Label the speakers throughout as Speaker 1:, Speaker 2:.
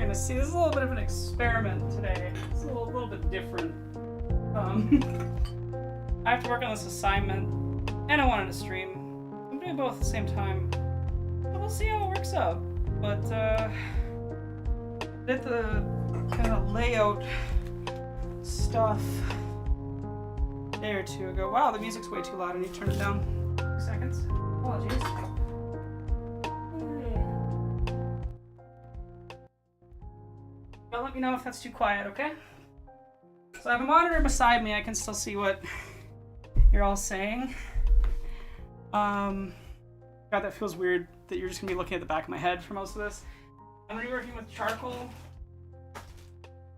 Speaker 1: gonna see. This is a little bit of an experiment today. It's a little bit different. I have to work on this assignment, and I wanted to stream. I'm doing both at the same time. But we'll see how it works out. But did the kind of layout stuff a day or two ago. Wow, the music's way too loud. I need to turn it down. 2 seconds. Apologies. Y'all let me know if that's too quiet, okay? So I have a monitor beside me. I can still see what you're all saying. God, that feels weird that you're just gonna be looking at the back of my head for most of this. I'm gonna be working with charcoal.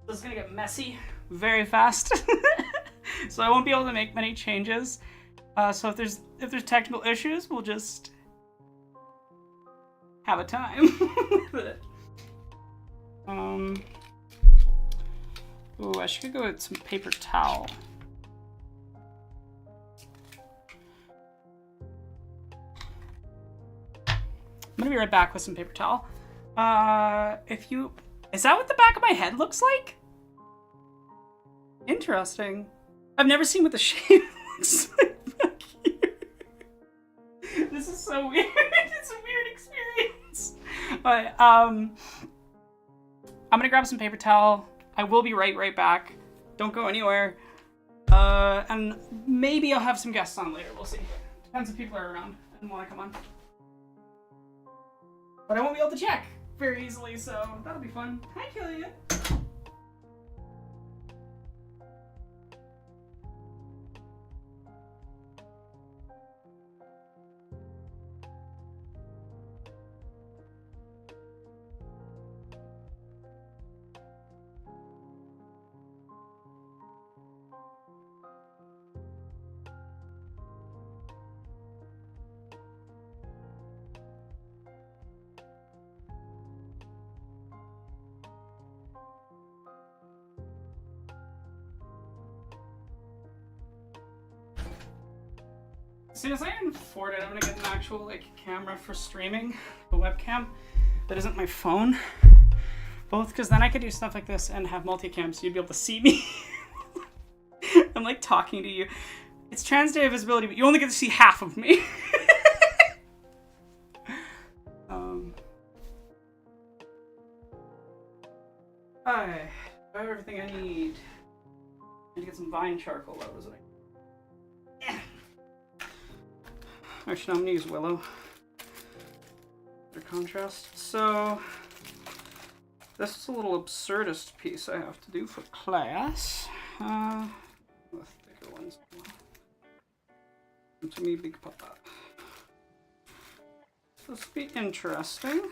Speaker 1: This is gonna get messy very fast. So I won't be able to make many changes. So if there's technical issues, we'll just have a time with it. Ooh, I should go with some paper towel. I'm gonna be right back with some paper towel. Is that what the back of my head looks like? Interesting. I've never seen what the shape looks like back here. This is so weird. It's a weird experience. But I'm gonna grab some paper towel. I will be right back. Don't go anywhere. And maybe I'll have some guests on later. We'll see. Depends if people are around and want to come on. But I won't be able to check very easily, so that'll be fun. Hi, Killian. As soon as I can afford it, I'm gonna get an actual camera for streaming, a webcam that isn't my phone. Both because then I could do stuff like this and have multicam, so you'd be able to see me. I'm talking to you. It's trans day of visibility, but you only get to see half of me. I have everything I need. I need to get some vine charcoal. That was it. Yeah. Actually, no, I'm gonna use willow for contrast. So this is a little absurdist piece I have to do for class. With thicker ones. And to me, big papa. So this will be interesting.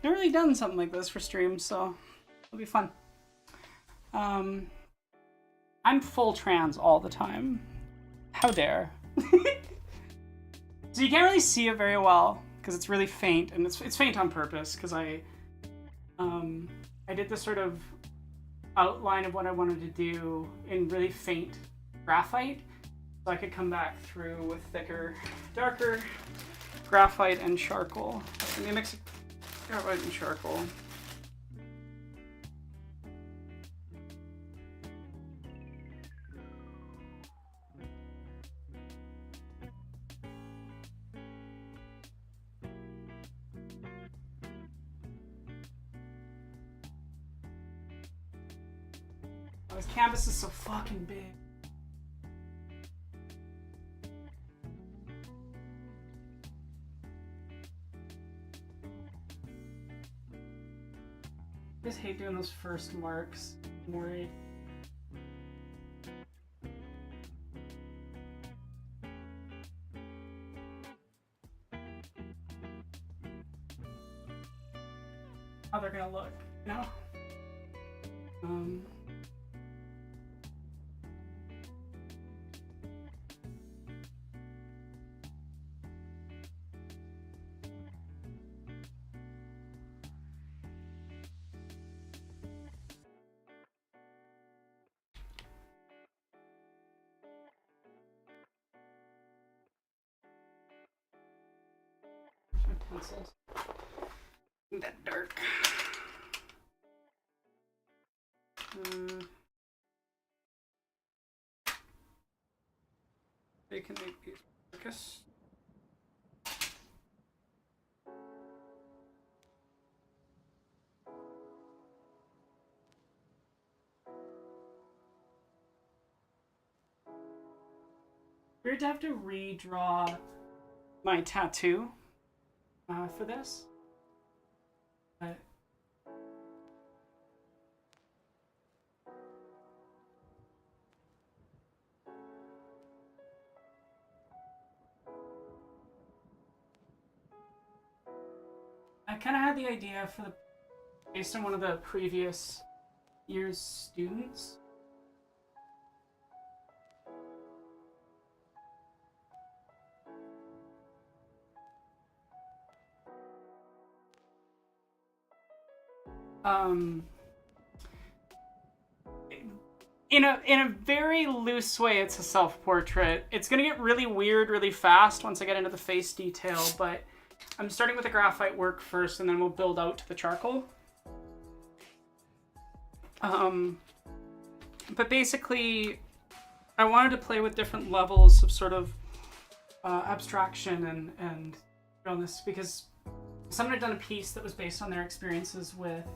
Speaker 1: Never really done something like this for streams, so it'll be fun. I'm full trans all the time. How dare. So you can't really see it very well because it's really faint, and it's faint on purpose because I did this sort of outline of what I wanted to do in really faint graphite, so I could come back through with thicker, darker graphite and charcoal. Let me mix graphite and charcoal. This canvas is so fucking big. I just hate doing those first marks. I'm worried. How they're gonna look, you know? Pencils. That dark. They can make these focus. Weird to have to redraw my tattoo for this. But I kind of had the idea for based on one of the previous year's students. In a very loose way, it's a self-portrait. It's gonna get really weird really fast once I get into the face detail, but I'm starting with the graphite work first, and then we'll build out to the charcoal. But basically, I wanted to play with different levels of sort of abstraction and realness, because someone had done a piece that was based on their experiences with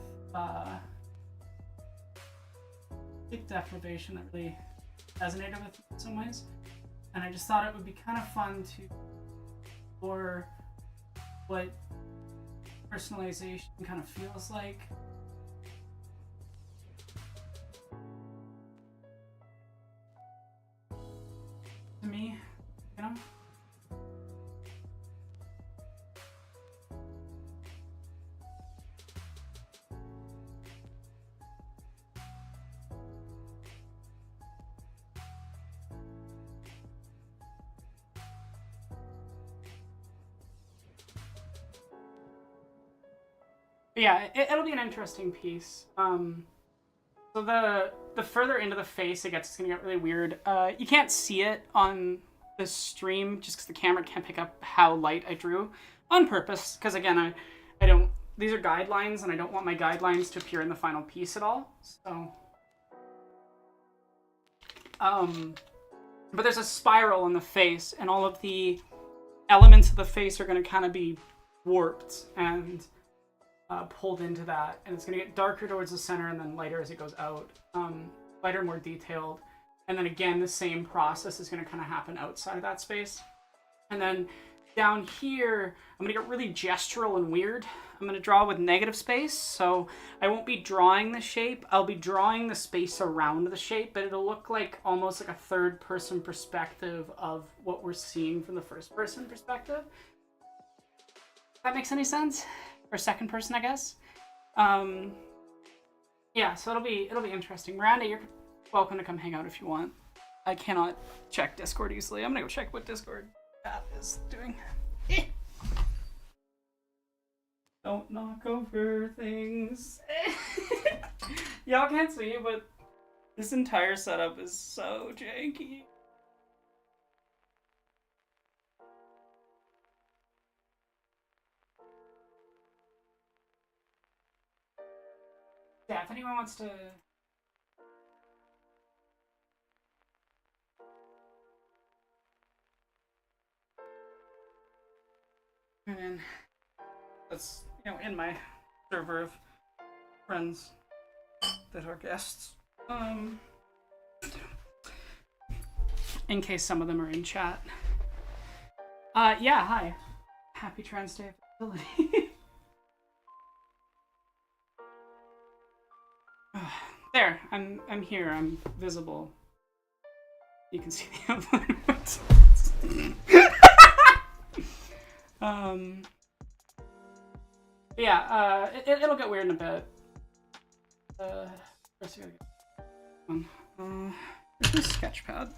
Speaker 1: sleep deprivation that really resonated with me in some ways, and I just thought it would be kind of fun to explore what personalization kind of feels like. To me, you know? Yeah, it'll be an interesting piece. So the further into the face it gets, it's gonna get really weird. You can't see it on the stream just because the camera can't pick up how light I drew on purpose. Because again, I don't. These are guidelines, and I don't want my guidelines to appear in the final piece at all. So, but there's a spiral in the face, and all of the elements of the face are gonna kind of be warped and pulled into that, and it's going to get darker towards the center and then lighter as it goes out, lighter, more detailed, and then again the same process is going to kind of happen outside of that space. And then down here I'm going to get really gestural and weird. I'm going to draw with negative space, so I won't be drawing the shape, I'll be drawing the space around the shape, but it'll look like almost like a third person perspective of what we're seeing from the first person perspective. If that makes any sense? Or second person, I guess. Yeah, so it'll be interesting. Miranda, you're welcome to come hang out if you want. I cannot check Discord easily. I'm gonna go check what Discord app is doing. Don't knock over things. Y'all can't see, but this entire setup is so janky. Yeah, if anyone wants to... And then that's, you know, in my server of friends that are guests. In case some of them are in chat. Yeah, hi. Happy Trans Day of Visibility. There, I'm here, I'm visible. You can see the outline. Yeah, it'll get weird in a bit. First I gotta get one. Where's my sketch pad?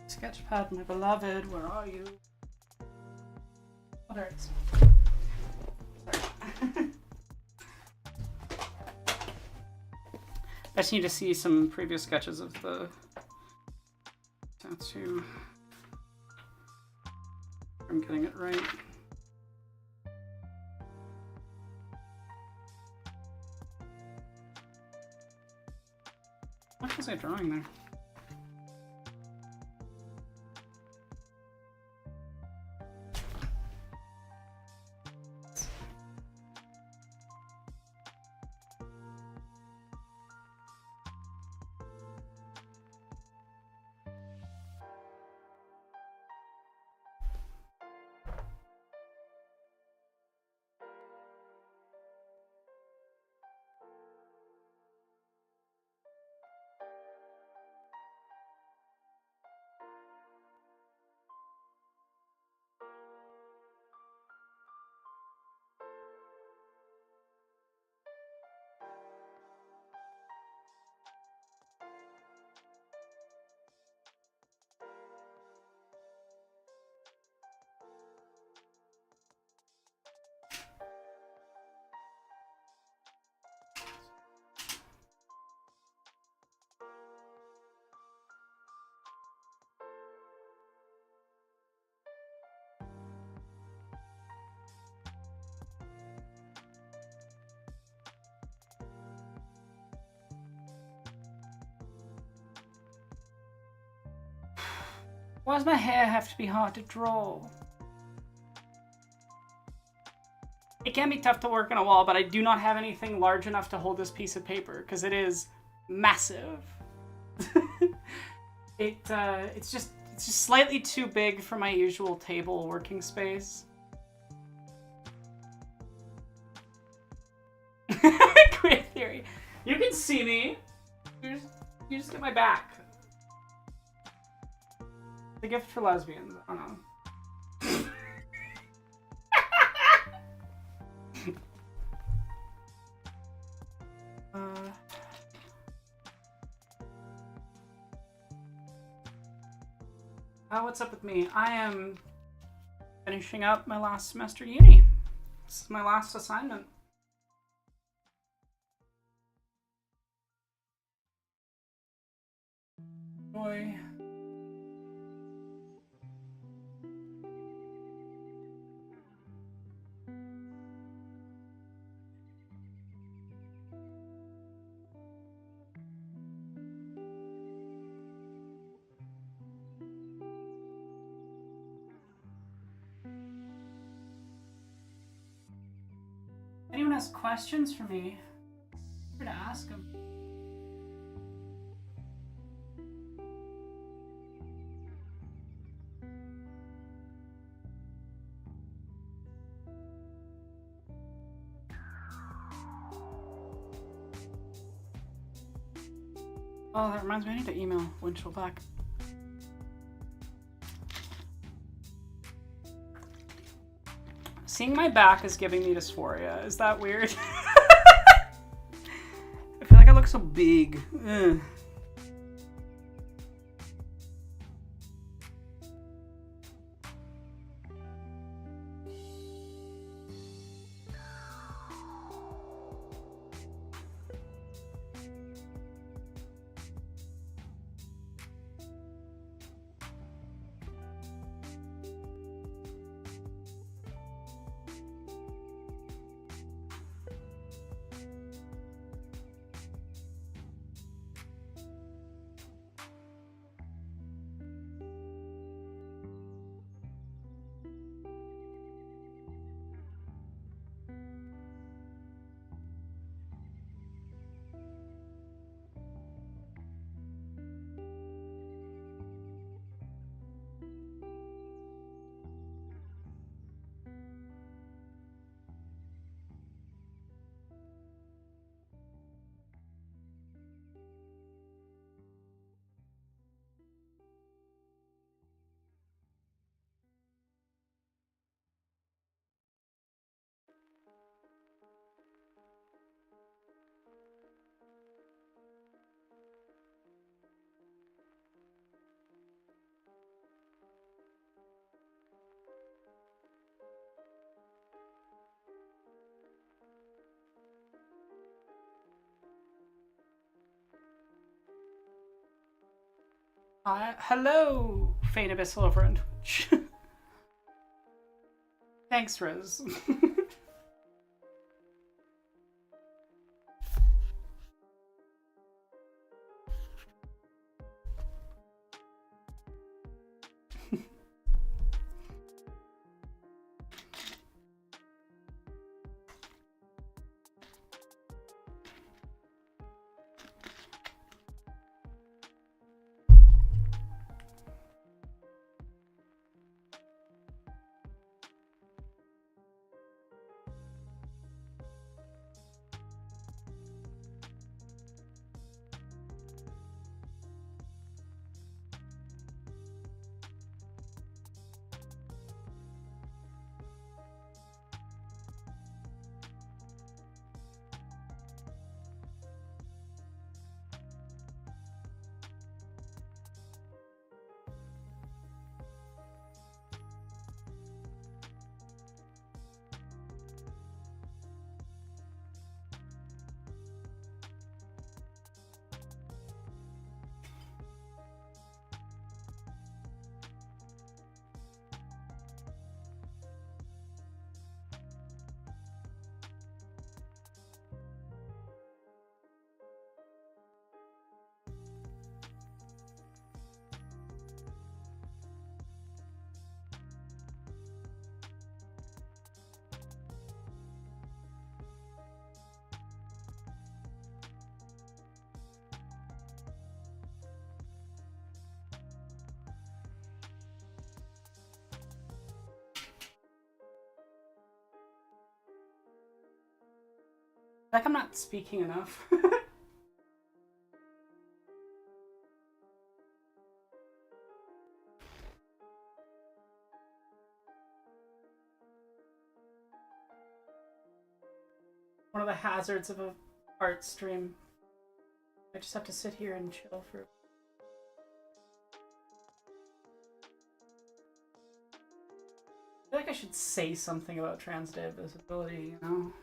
Speaker 1: Sketchpad, my beloved, where are you? Oh, there it is. Sorry. I just need to see some previous sketches of the to... I'm getting it right. What was I drawing there? Why does my hair have to be hard to draw? It can be tough to work on a wall, but I do not have anything large enough to hold this piece of paper because it is massive. It's just slightly too big for my usual table working space. Queer theory. You can see me. You just get my back. The gift for lesbians. I don't know. What's up with me? I am finishing up my last semester uni. This is my last assignment. Boy. Anyone has questions for me? I'm here to ask them. Oh, that reminds me, I need to email Winchell back. Seeing my back is giving me dysphoria. Is that weird? I feel like I look so big. Ugh. Hello, Faint Abyssal over on Twitch. Thanks, Rose. Like I'm not speaking enough. One of the hazards of a art stream. I just have to sit here and chill for. I feel like I should say something about trans day visibility, you know?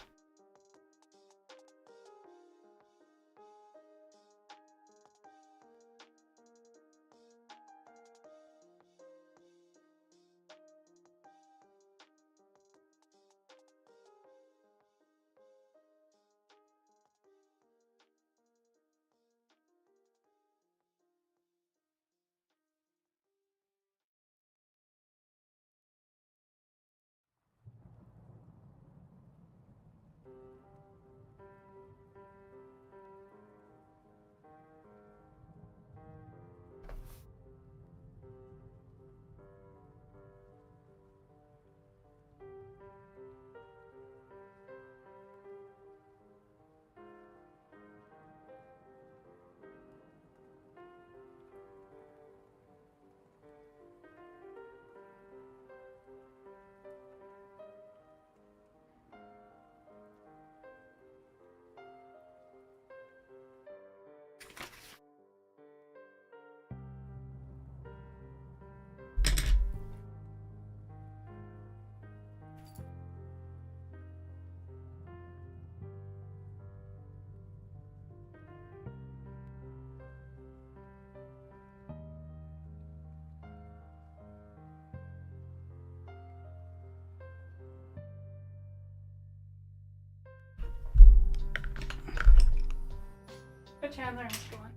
Speaker 1: Good Chandler, how's it going?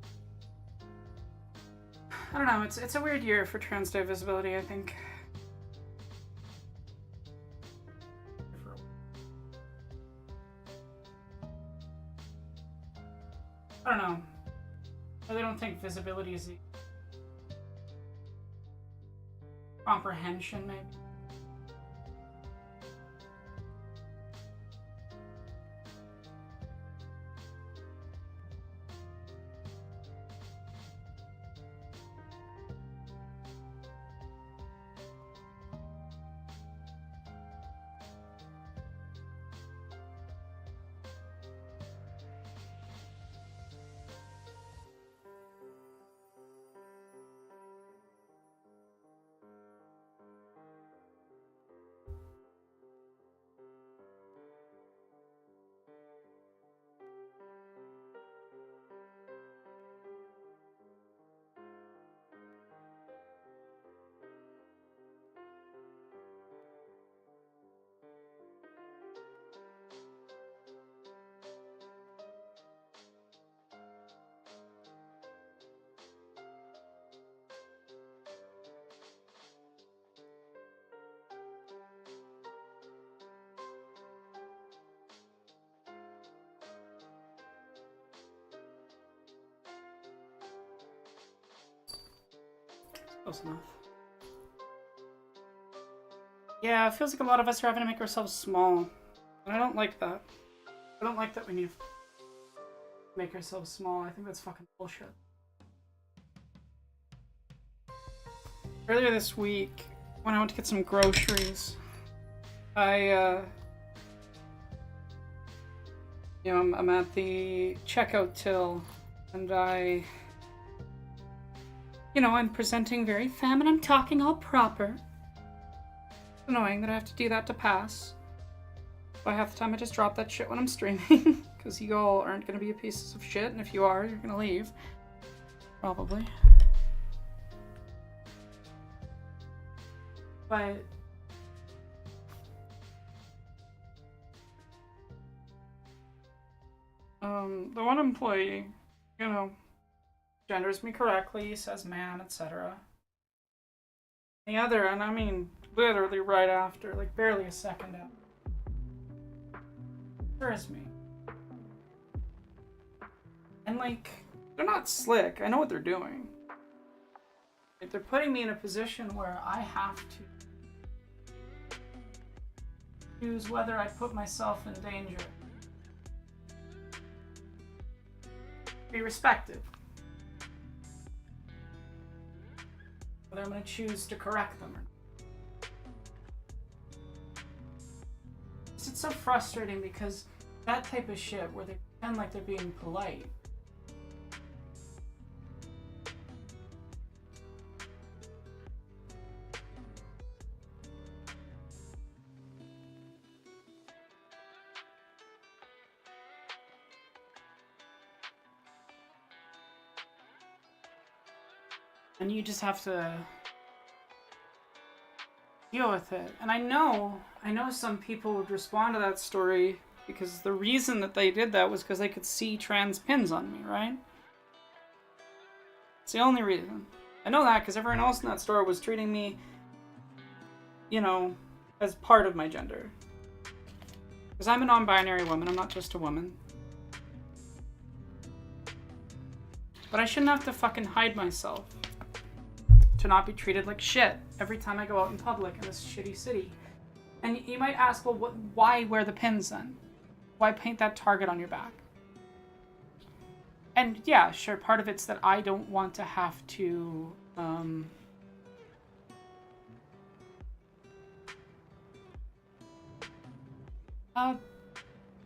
Speaker 1: I don't know, it's a weird year for trans day visibility, I think. I don't know. I really don't think visibility is the comprehension, maybe. Close enough. Yeah, it feels like a lot of us are having to make ourselves small. And I don't like that. I don't like that we need to make ourselves small. I think that's fucking bullshit. Earlier this week, when I went to get some groceries, I'm at the checkout till, and I'm presenting very femme and I'm talking all proper. It's annoying that I have to do that to pass. By half the time I just drop that shit when I'm streaming, because you all aren't going to be pieces of shit, and if you are, you're going to leave. Probably. But the one employee, genders me correctly, says man, etc. The other, and I mean literally right after, like barely a second after, is me. And like, they're not slick. I know what they're doing. Like, they're putting me in a position where I have to choose whether I put myself in danger. Be respected. Whether I'm going to choose to correct them or not. It's so frustrating because that type of shit where they pretend like they're being polite. And you just have to deal with it. And I know some people would respond to that story because the reason that they did that was because they could see trans pins on me, right? It's the only reason. I know that because everyone else in that store was treating me, as part of my gender. Because I'm a non-binary woman, I'm not just a woman. But I shouldn't have to fucking hide myself to not be treated like shit every time I go out in public in this shitty city. And you might ask, well, why wear the pins then? Why paint that target on your back? And yeah, sure, part of it's that I don't want to have to,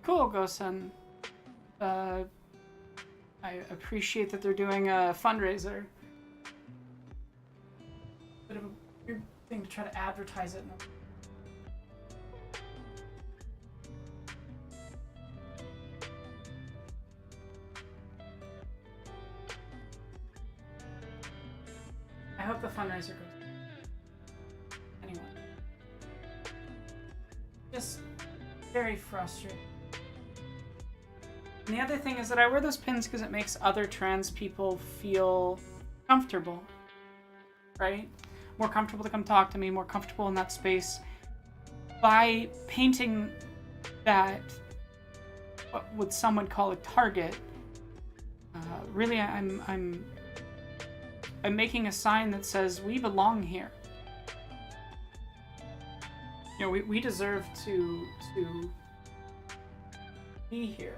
Speaker 1: cool, Gosen. I appreciate that they're doing a fundraiser. Bit of a weird thing to try to advertise it. I hope the fundraiser goes. Anyway. Just very frustrating. And the other thing is that I wear those pins because it makes other trans people feel comfortable. Right? More comfortable to come talk to me, more comfortable in that space. By painting that, what would someone call a target, really I'm making a sign that says we belong here. We deserve to be here.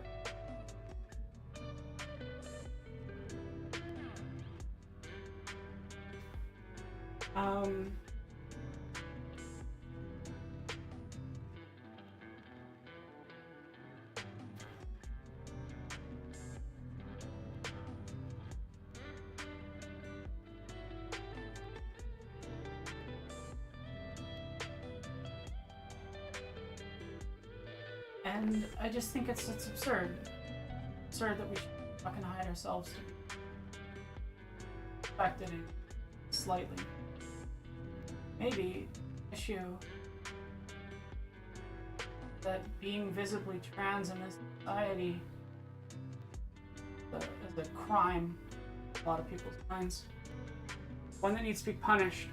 Speaker 1: And I just think it's absurd. Absurd that we should fucking hide ourselves to be affected slightly. Maybe issue that being visibly trans in this society is a crime in a lot of people's minds. One that needs to be punished.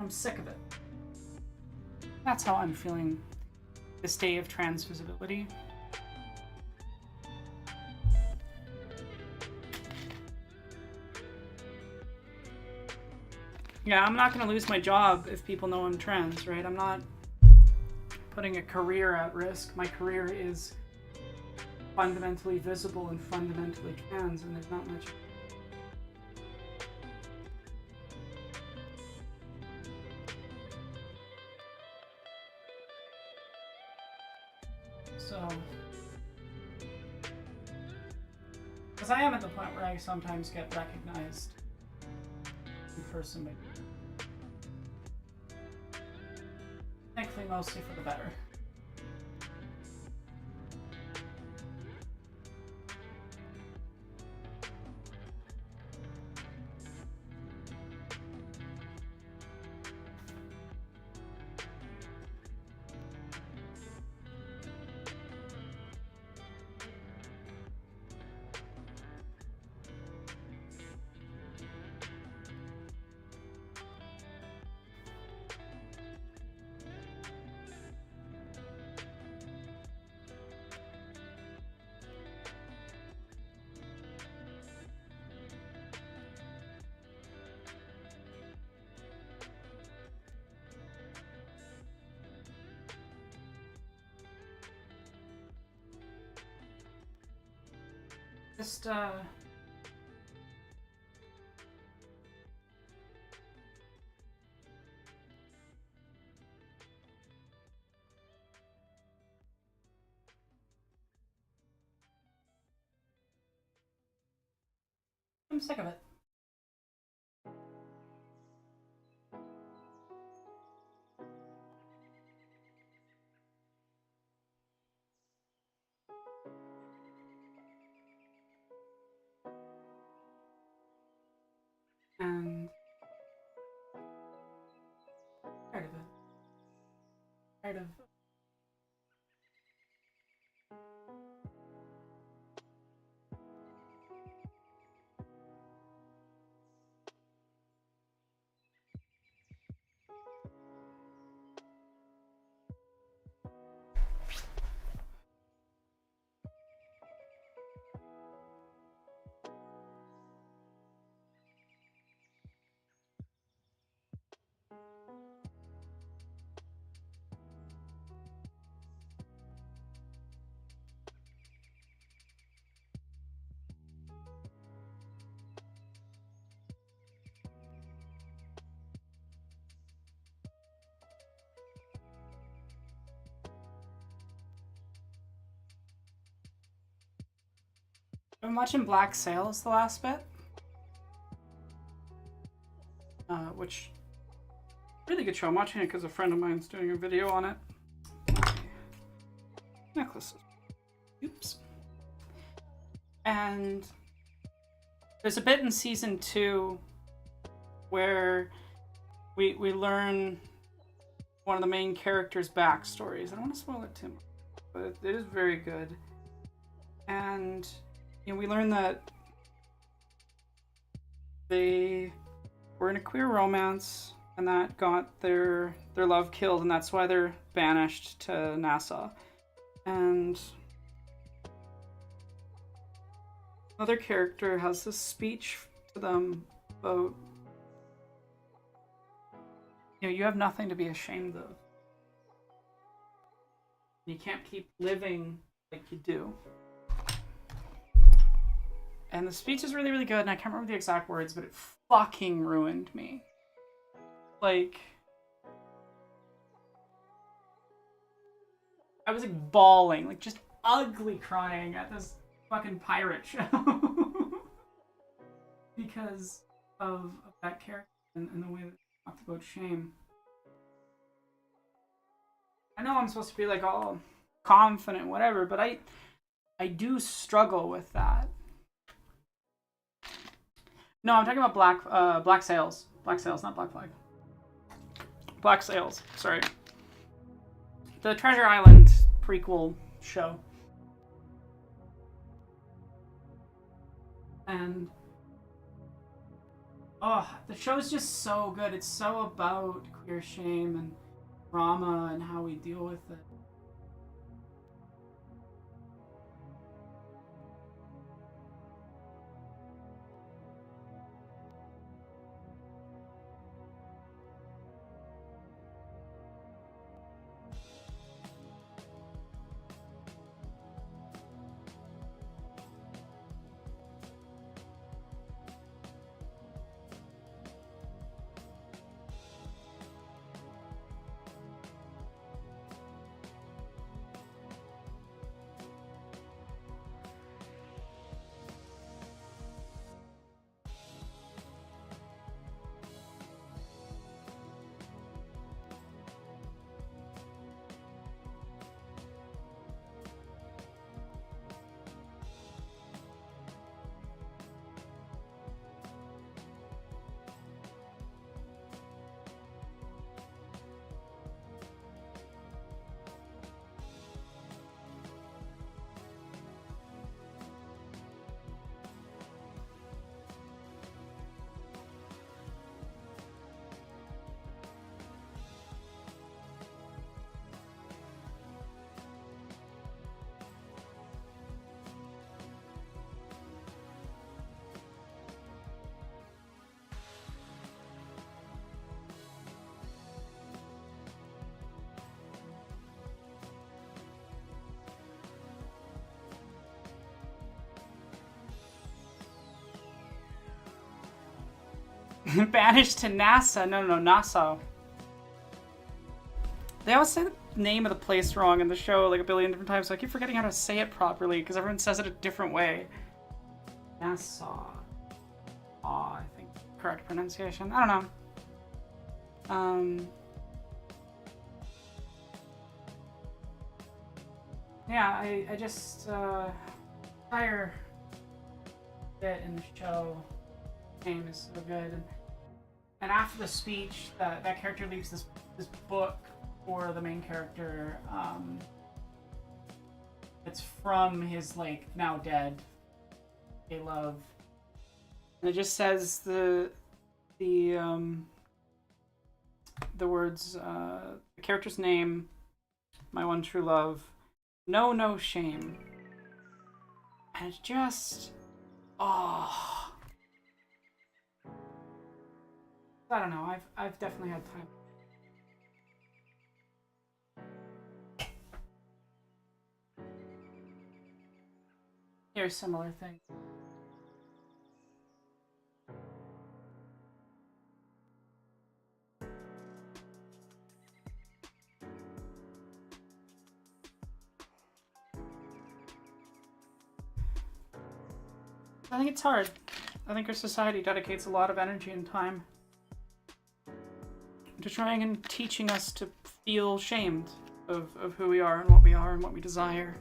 Speaker 1: I'm sick of it. That's how I'm feeling this day of trans visibility. Yeah, I'm not gonna lose my job if people know I'm trans, right? I'm not putting a career at risk. My career is fundamentally visible and fundamentally trans, and there's not much. So, because I am at the point where I sometimes get recognized in person, thankfully mostly for the better. Just, I'm sick of it. And tired of it. Tired of I've been watching Black Sails the last bit, which really good show. I'm watching it because a friend of mine's doing a video on it. Necklaces. Oops. And there's a bit in season 2 where we learn one of the main characters' backstories. I don't want to spoil it too much, but it is very good. And we learn that they were in a queer romance, and that got their love killed, and that's why they're banished to Nassau. And another character has this speech to them about, you have nothing to be ashamed of. You can't keep living like you do. And the speech is really, really good, and I can't remember the exact words, but it fucking ruined me. Like, I was like bawling, like just ugly crying at this fucking pirate show because of that character and the way that they talked about shame. I know I'm supposed to be like all confident, whatever, but I do struggle with that. No, I'm talking about Black Sails. Black Sails, not Black Flag. Black Sails, sorry. The Treasure Island prequel show. And the show's just so good. It's so about queer shame and trauma and how we deal with it. Banished to NASA. No, NASA. They always say the name of the place wrong in the show like a billion different times, so I keep forgetting how to say it properly because everyone says it a different way. NASA. I think correct pronunciation. I don't know. Yeah, I just entire bit in the show name is so good, and after the speech, that character leaves this book for the main character. It's from his like now dead gay love, and it just says the words, the character's name, my one true love, no shame, and it's just I don't know. I've definitely had time. Here's similar things. I think it's hard. I think our society dedicates a lot of energy and time to trying and teaching us to feel shamed of who we are and what we desire.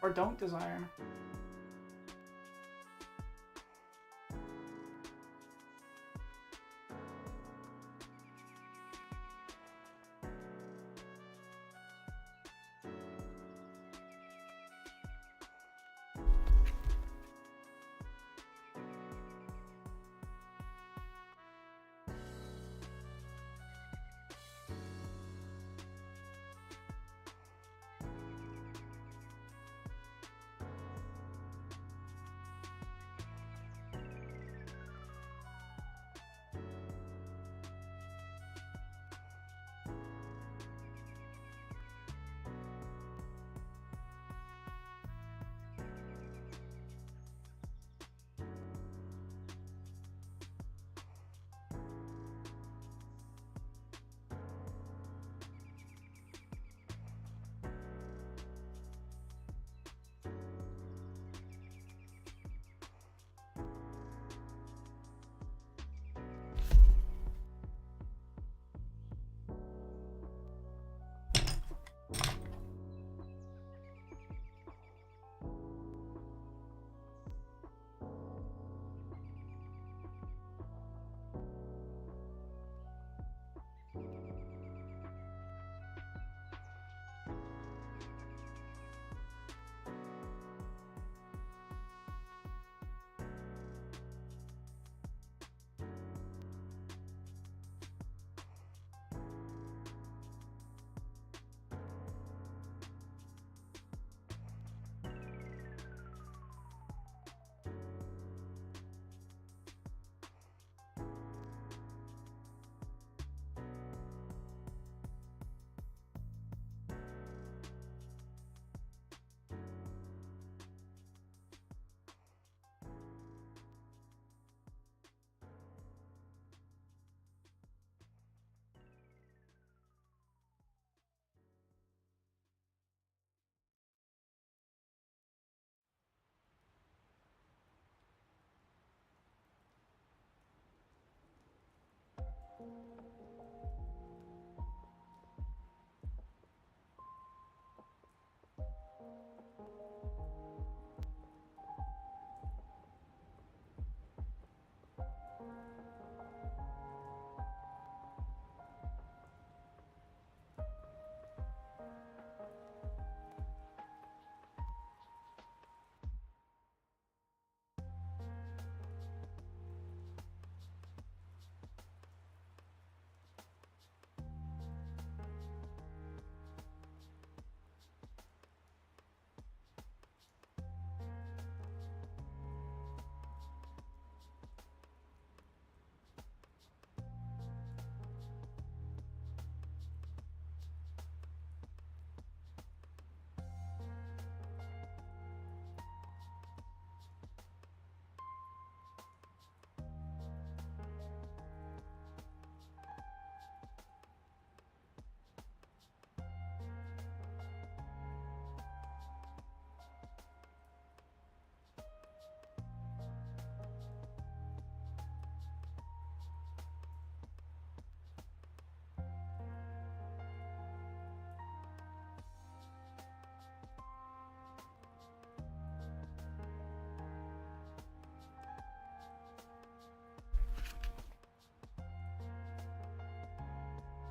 Speaker 1: Or don't desire.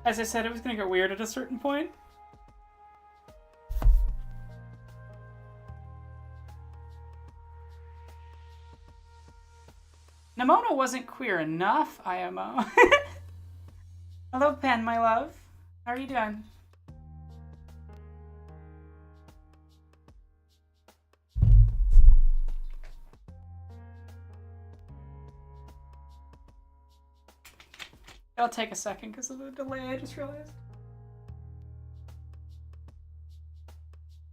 Speaker 1: As I said, it was gonna get weird at a certain point. Nimona wasn't queer enough, IMO. Hello, Pen, my love. How are you doing? It'll take a second because of the delay, I just realized.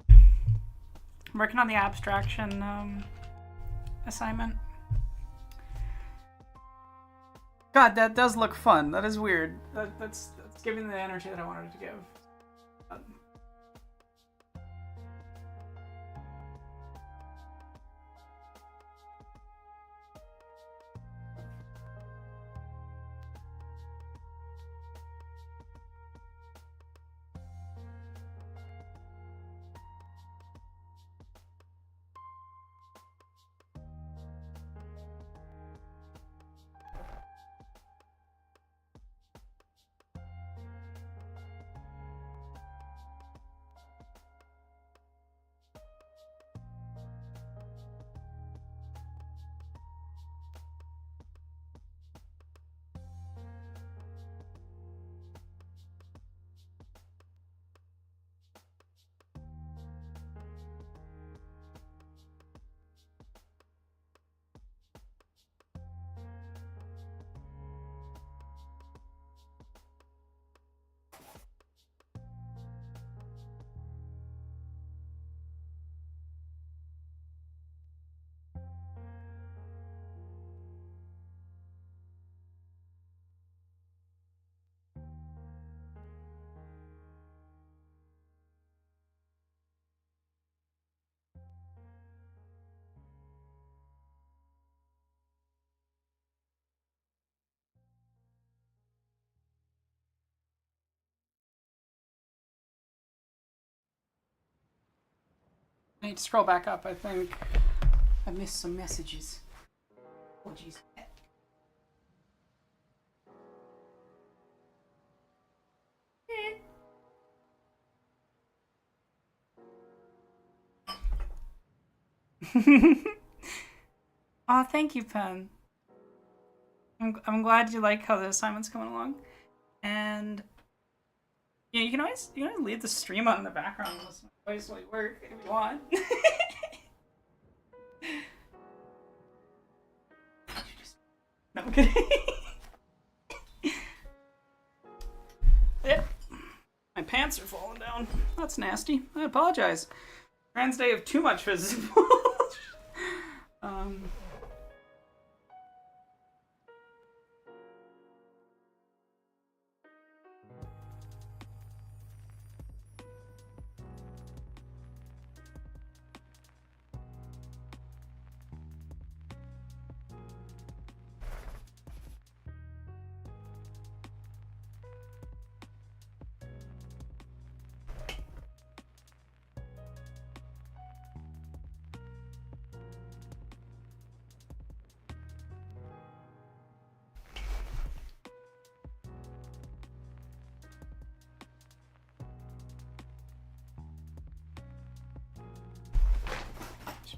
Speaker 1: I'm working on the abstraction assignment. God, that does look fun. That is weird. That's giving the energy that I wanted it to give. I need to scroll back up, I think. I missed some messages. Oh, jeez. Oh, thank you, Pen. I'm glad you like how the assignment's coming along. And yeah, you can always leave the stream on in the background and listen to my voice while you work if you want. No, I'm kidding. Yep. My pants are falling down. That's nasty. I apologize. Trans day of too much visible.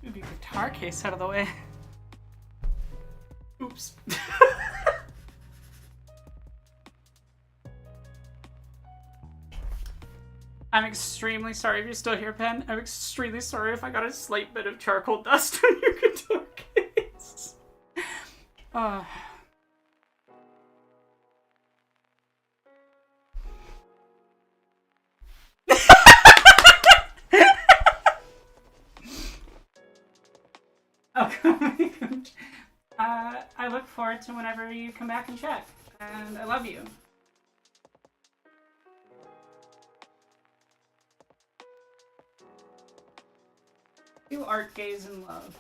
Speaker 1: Move your guitar case out of the way. Oops. I'm extremely sorry if you're still here, Pen. I'm extremely sorry if I got a slight bit of charcoal dust on your guitar case. I look forward to whenever you come back and check. And I love you. You art gaze in love.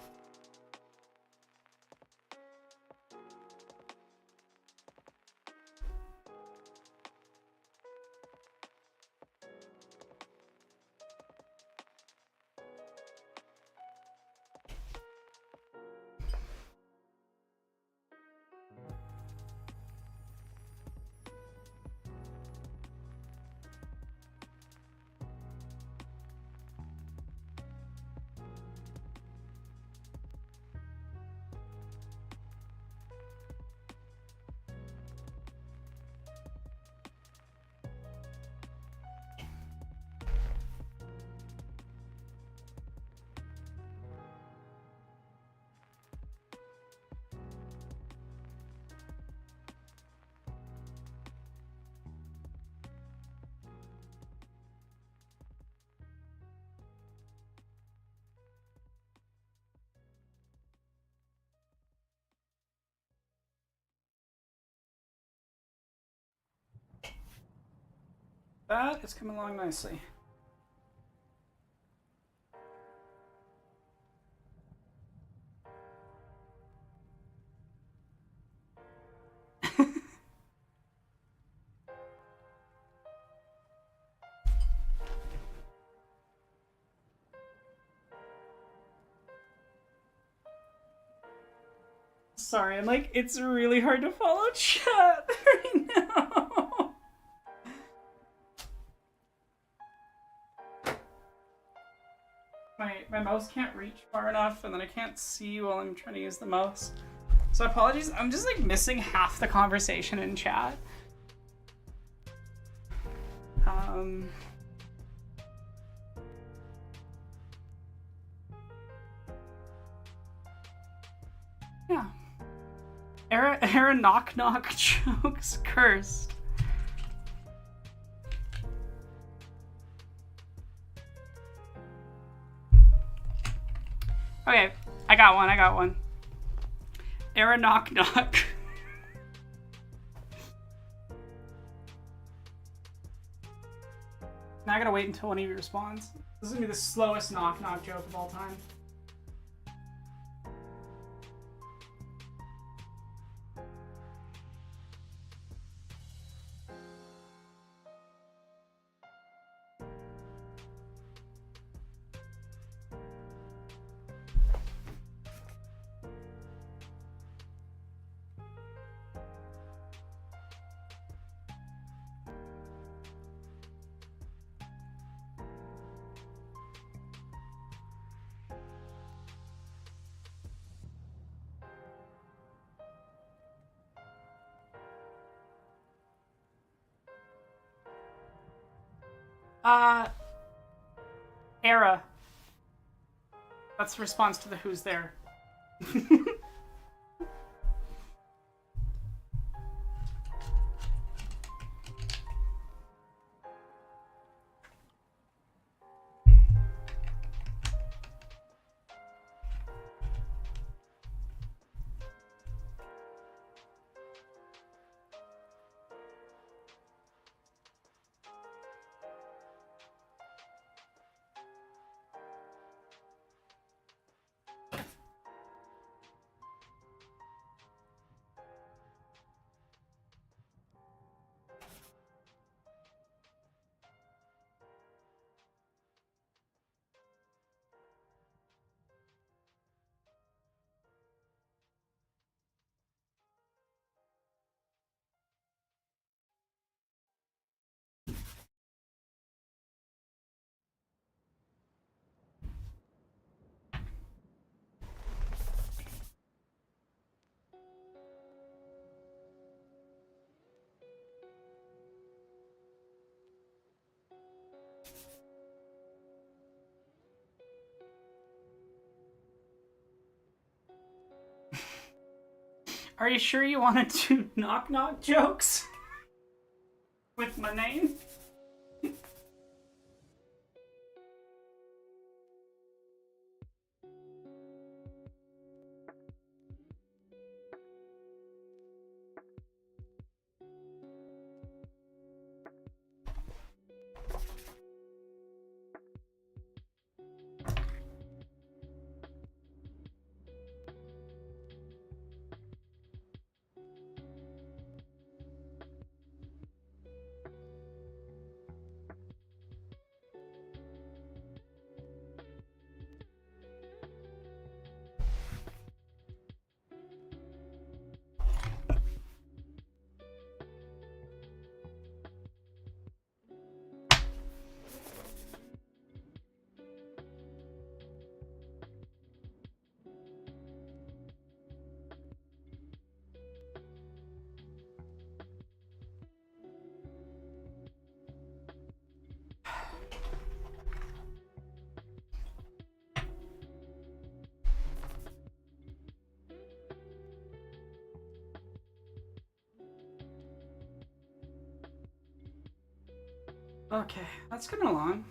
Speaker 1: that. It's coming along nicely. Sorry, I'm like, it's really hard to follow chat right now. My mouse can't reach far enough, and then I can't see while I'm trying to use the mouse. So apologies, I'm just like missing half the conversation in chat. Yeah. Era knock knock jokes cursed. Okay, I got one. Era knock knock. Now I gotta wait until one of you responds. This is gonna be the slowest knock knock joke of all time. Era. That's the response to the who's there. Are you sure you want to do knock knock jokes with my name? Okay, that's coming along.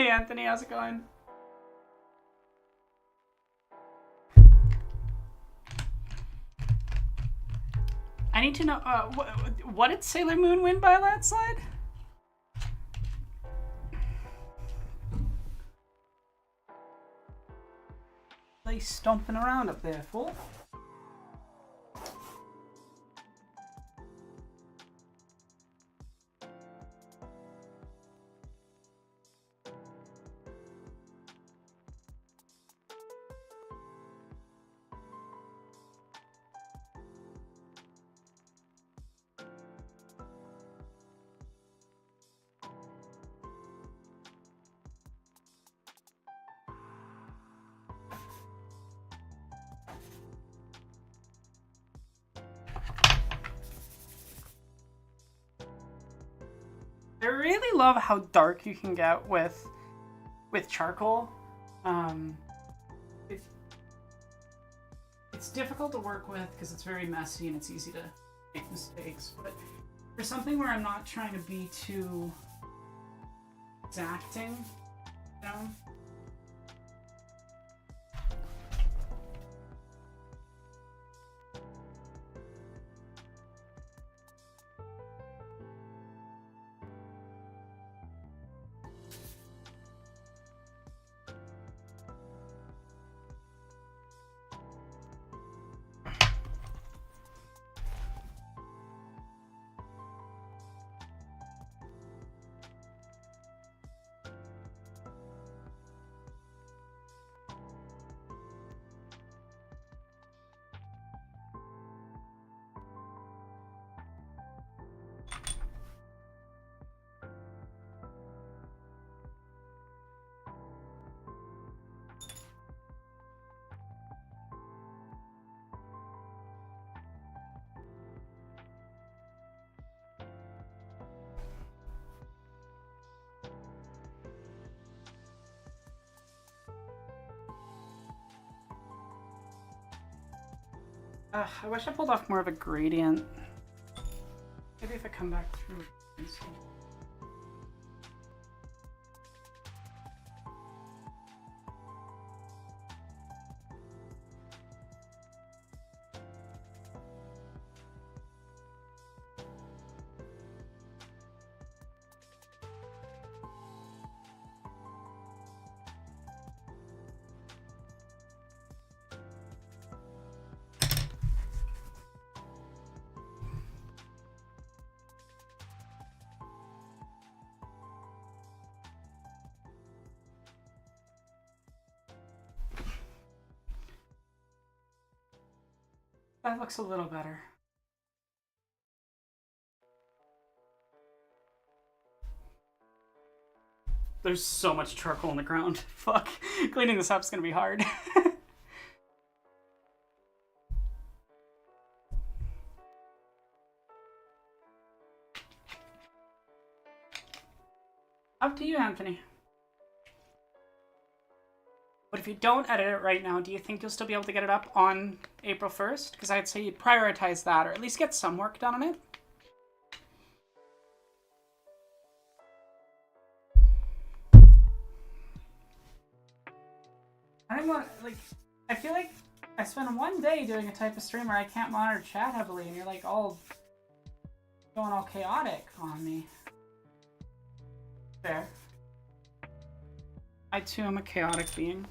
Speaker 1: Hey Anthony, how's it going? I need to know, what did Sailor Moon win by a landslide? They stomping around up there, fool. I really love how dark you can get with charcoal. It's difficult to work with because it's very messy and it's easy to make mistakes. But for something where I'm not trying to be too exacting, you know? I wish I pulled off more of a gradient. Maybe if I come back through and see. That looks a little better. There's so much charcoal on the ground. Fuck. Cleaning this up is gonna be hard. Up to you, Anthony. But if you don't edit it right now, do you think you'll still be able to get it up on April 1st? Because I'd say you'd prioritize that, or at least get some work done on it. I don't want, like, I feel like I spend one day doing a type of stream where I can't monitor chat heavily, and you're like all going all chaotic on me. Fair. I too am a chaotic being.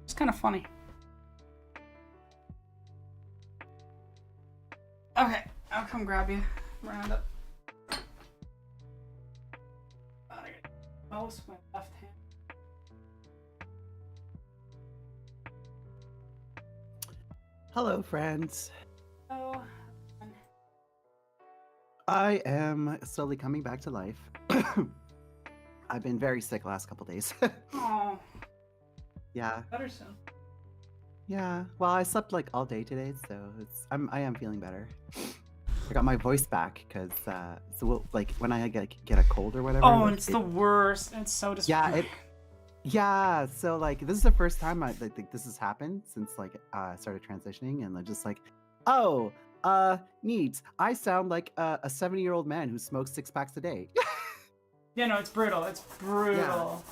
Speaker 1: It's kind of funny. Okay, I'll come grab you. Round up. I got mouse with my left hand.
Speaker 2: Hello, friends.
Speaker 1: Oh.
Speaker 2: I am slowly coming back to life. I've been very sick last couple days.
Speaker 1: Oh.
Speaker 2: Yeah.
Speaker 1: Better soon.
Speaker 2: Yeah. Well, I slept like all day today, so I am feeling better. I got my voice back because like when I get a cold or whatever.
Speaker 1: Oh, and it's the worst. It's so disappointing.
Speaker 2: Yeah, Yeah, so like this is the first time I think this has happened since like I started transitioning, and I'm just like, oh, neat. I sound like a 70-year-old man who smokes 6 packs a day.
Speaker 1: Yeah, no, it's brutal. It's
Speaker 2: Yeah.
Speaker 1: brutal.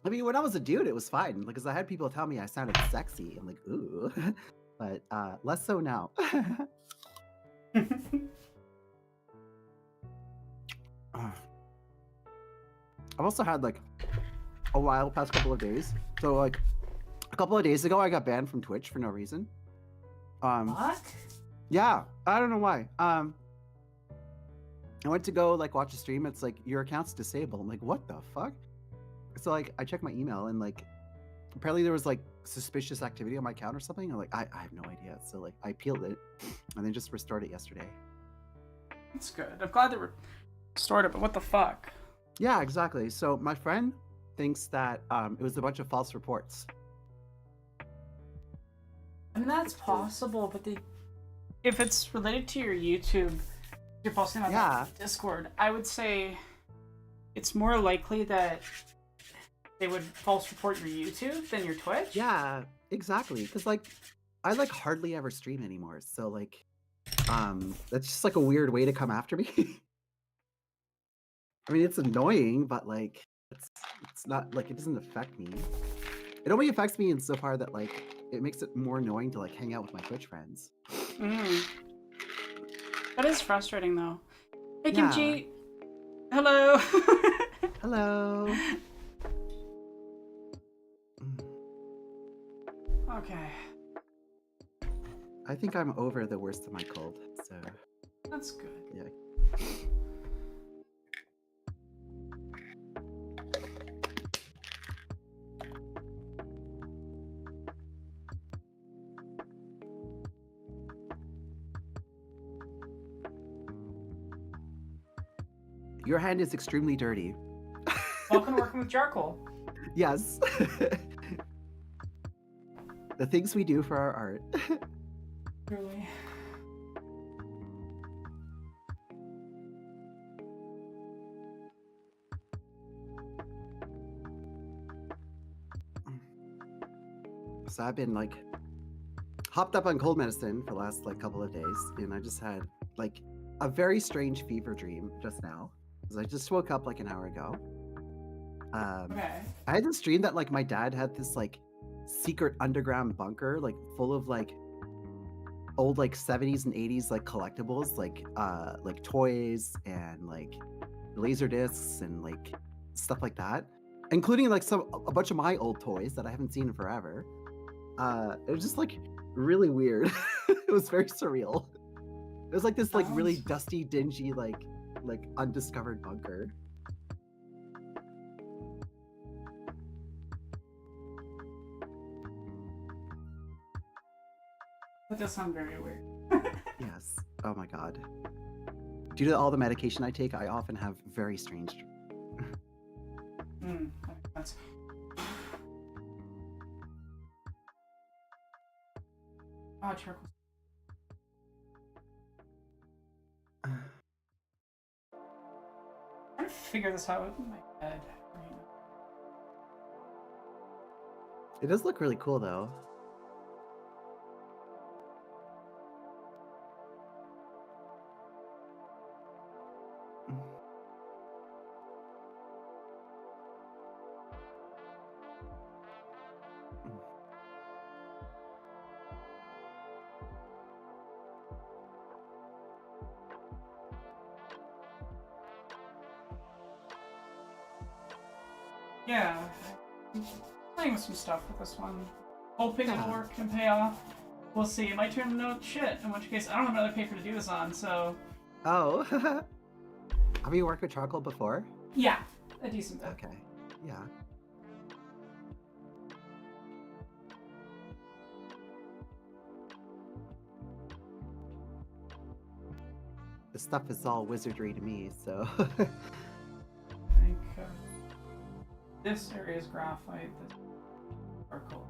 Speaker 2: I mean, when I was a dude, it was fine because I had people tell me I sounded sexy. I'm like, ooh, but less so now. I've also had like a wild past couple of days. So like a couple of days ago, I got banned from Twitch for no reason.
Speaker 1: What?
Speaker 2: Yeah, I don't know why. I went to go like watch a stream. It's like your account's disabled. I'm like, what the fuck? So like I checked my email and like apparently there was like suspicious activity on my account or something. I'm like, I have no idea. So like I peeled it and then just restored it yesterday.
Speaker 1: That's good. I'm glad they restored it, but what the fuck?
Speaker 2: Yeah, exactly. So my friend thinks that it was a bunch of false reports.
Speaker 1: I mean, that's possible, but if it's related to your YouTube, you're posting on Discord, I would say it's more likely that they would false report your YouTube than your Twitch.
Speaker 2: Yeah, exactly. Because like I like hardly ever stream anymore. So like that's just like a weird way to come after me. I mean, it's annoying, but like it's not like it doesn't affect me. It only affects me insofar that like it makes it more annoying to like hang out with my Twitch friends.
Speaker 1: That is frustrating though. Hey
Speaker 2: Yeah.
Speaker 1: Kimchi. Hello.
Speaker 2: Hello.
Speaker 1: Okay.
Speaker 2: I think I'm over the worst of my cold, so
Speaker 1: that's good.
Speaker 2: Yeah. Your hand is extremely dirty.
Speaker 1: Welcome to working with charcoal.
Speaker 2: Yes. The things we do for our art.
Speaker 1: Truly.
Speaker 2: So I've been like hopped up on cold medicine for the last like couple of days, and I just had like a very strange fever dream just now. Because I just woke up like an hour ago.
Speaker 1: Okay.
Speaker 2: I had this dream that like my dad had this like secret underground bunker like full of like old like 70s and 80s like collectibles like toys and like laser discs and like stuff like that, including like a bunch of my old toys that I haven't seen in forever. It was just like really weird. It was very surreal. It was like this like really dusty, dingy like undiscovered bunker.
Speaker 1: That does sound very weird.
Speaker 2: Yes. Oh my god. Due to all the medication I take, I often have very strange.
Speaker 1: That's... Oh, charcoal. I'm trying to figure this out in my head.
Speaker 2: It does look really cool though.
Speaker 1: Yeah. I'm playing with some stuff with this one. Hoping it'll work and pay off. We'll see. It might turn into shit, in which case I don't have another paper to do this on, so...
Speaker 2: Oh. Have you worked with charcoal before?
Speaker 1: Yeah, a decent bit.
Speaker 2: Okay. Yeah. The stuff is all wizardry to me, so...
Speaker 1: I think this area is graphite, this is charcoal.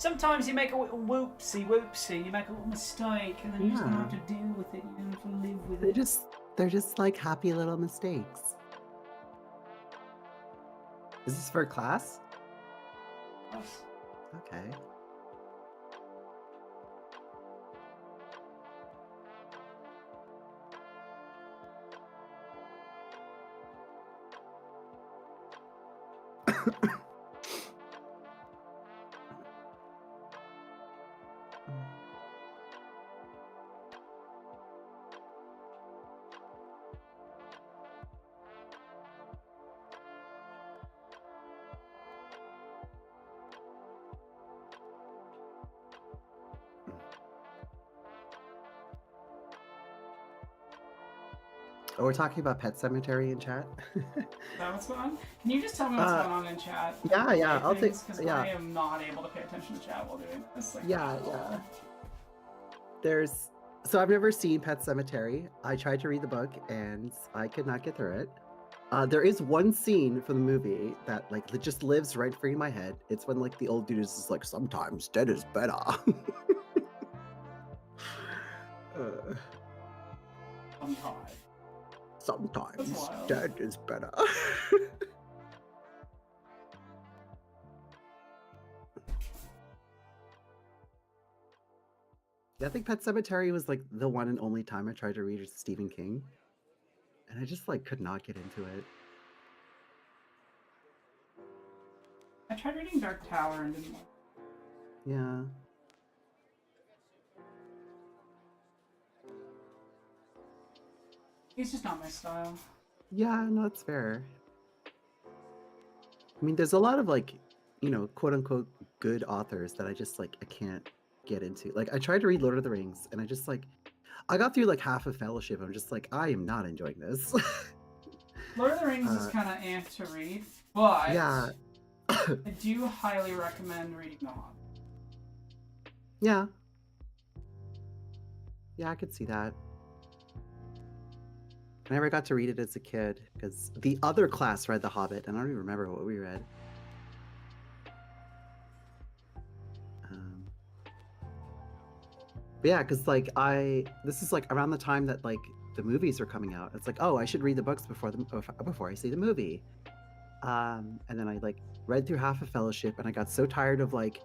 Speaker 1: Sometimes you make a whoopsie, you make a little mistake, and then you're just gonna have to deal with it. You have to live with it.
Speaker 2: They're just like happy little mistakes. Is this for class?
Speaker 1: Yes.
Speaker 2: Okay. Oh, we're talking about Pet Cemetery in chat.
Speaker 1: Is that what's going on? Can you just tell me what's going on in chat?
Speaker 2: Yeah, I'll take.
Speaker 1: Because
Speaker 2: Yeah.
Speaker 1: I am not able to pay attention to chat while doing this. Like,
Speaker 2: Yeah. So I've never seen Pet Cemetery. I tried to read the book and I could not get through it. There is one scene from the movie that like just lives right free in my head. It's when like the old dude is just like, sometimes dead is better. Sometimes dead is better. Yeah, I think Pet Cemetery was like the one and only time I tried to read Stephen King, and I just like could not get into it.
Speaker 1: I tried reading Dark Tower and didn't like it.
Speaker 2: Yeah.
Speaker 1: It's just not my style.
Speaker 2: Yeah, no, it's fair. I mean, there's a lot of like, you know, quote unquote good authors that I just like I can't get into. Like I tried to read Lord of the Rings and I just like I got through like half of Fellowship. I'm just like, I am not enjoying this.
Speaker 1: Lord of the Rings is kind of amped to read, but
Speaker 2: yeah.
Speaker 1: I do highly recommend reading The Hobbit.
Speaker 2: Yeah. Yeah, I could see that. I never got to read it as a kid because the other class read The Hobbit, and I don't even remember what we read. But yeah, because like this is like around the time that like the movies are coming out. It's like, oh, I should read the books before I see the movie. And then I like read through half of Fellowship, and I got so tired of like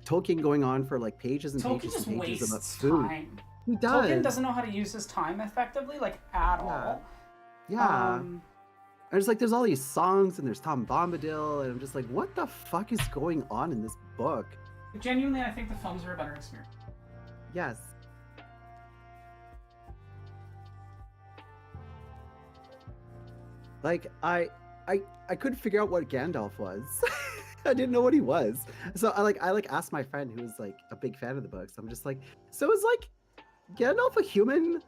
Speaker 2: Tolkien going on for like pages and
Speaker 1: Tolkien
Speaker 2: pages
Speaker 1: just
Speaker 2: and pages about
Speaker 1: wastes
Speaker 2: food.
Speaker 1: time.
Speaker 2: He does.
Speaker 1: Tolkien doesn't know how to use his time effectively, like at all.
Speaker 2: Yeah. There's all these songs and there's Tom Bombadil, and I'm just like, what the fuck is going on in this book?
Speaker 1: Genuinely, I think the films are a better experience.
Speaker 2: Yes. Like I couldn't figure out what Gandalf was. I didn't know what he was. So I asked my friend who was like a big fan of the books. I'm just like, so is like Gandalf a human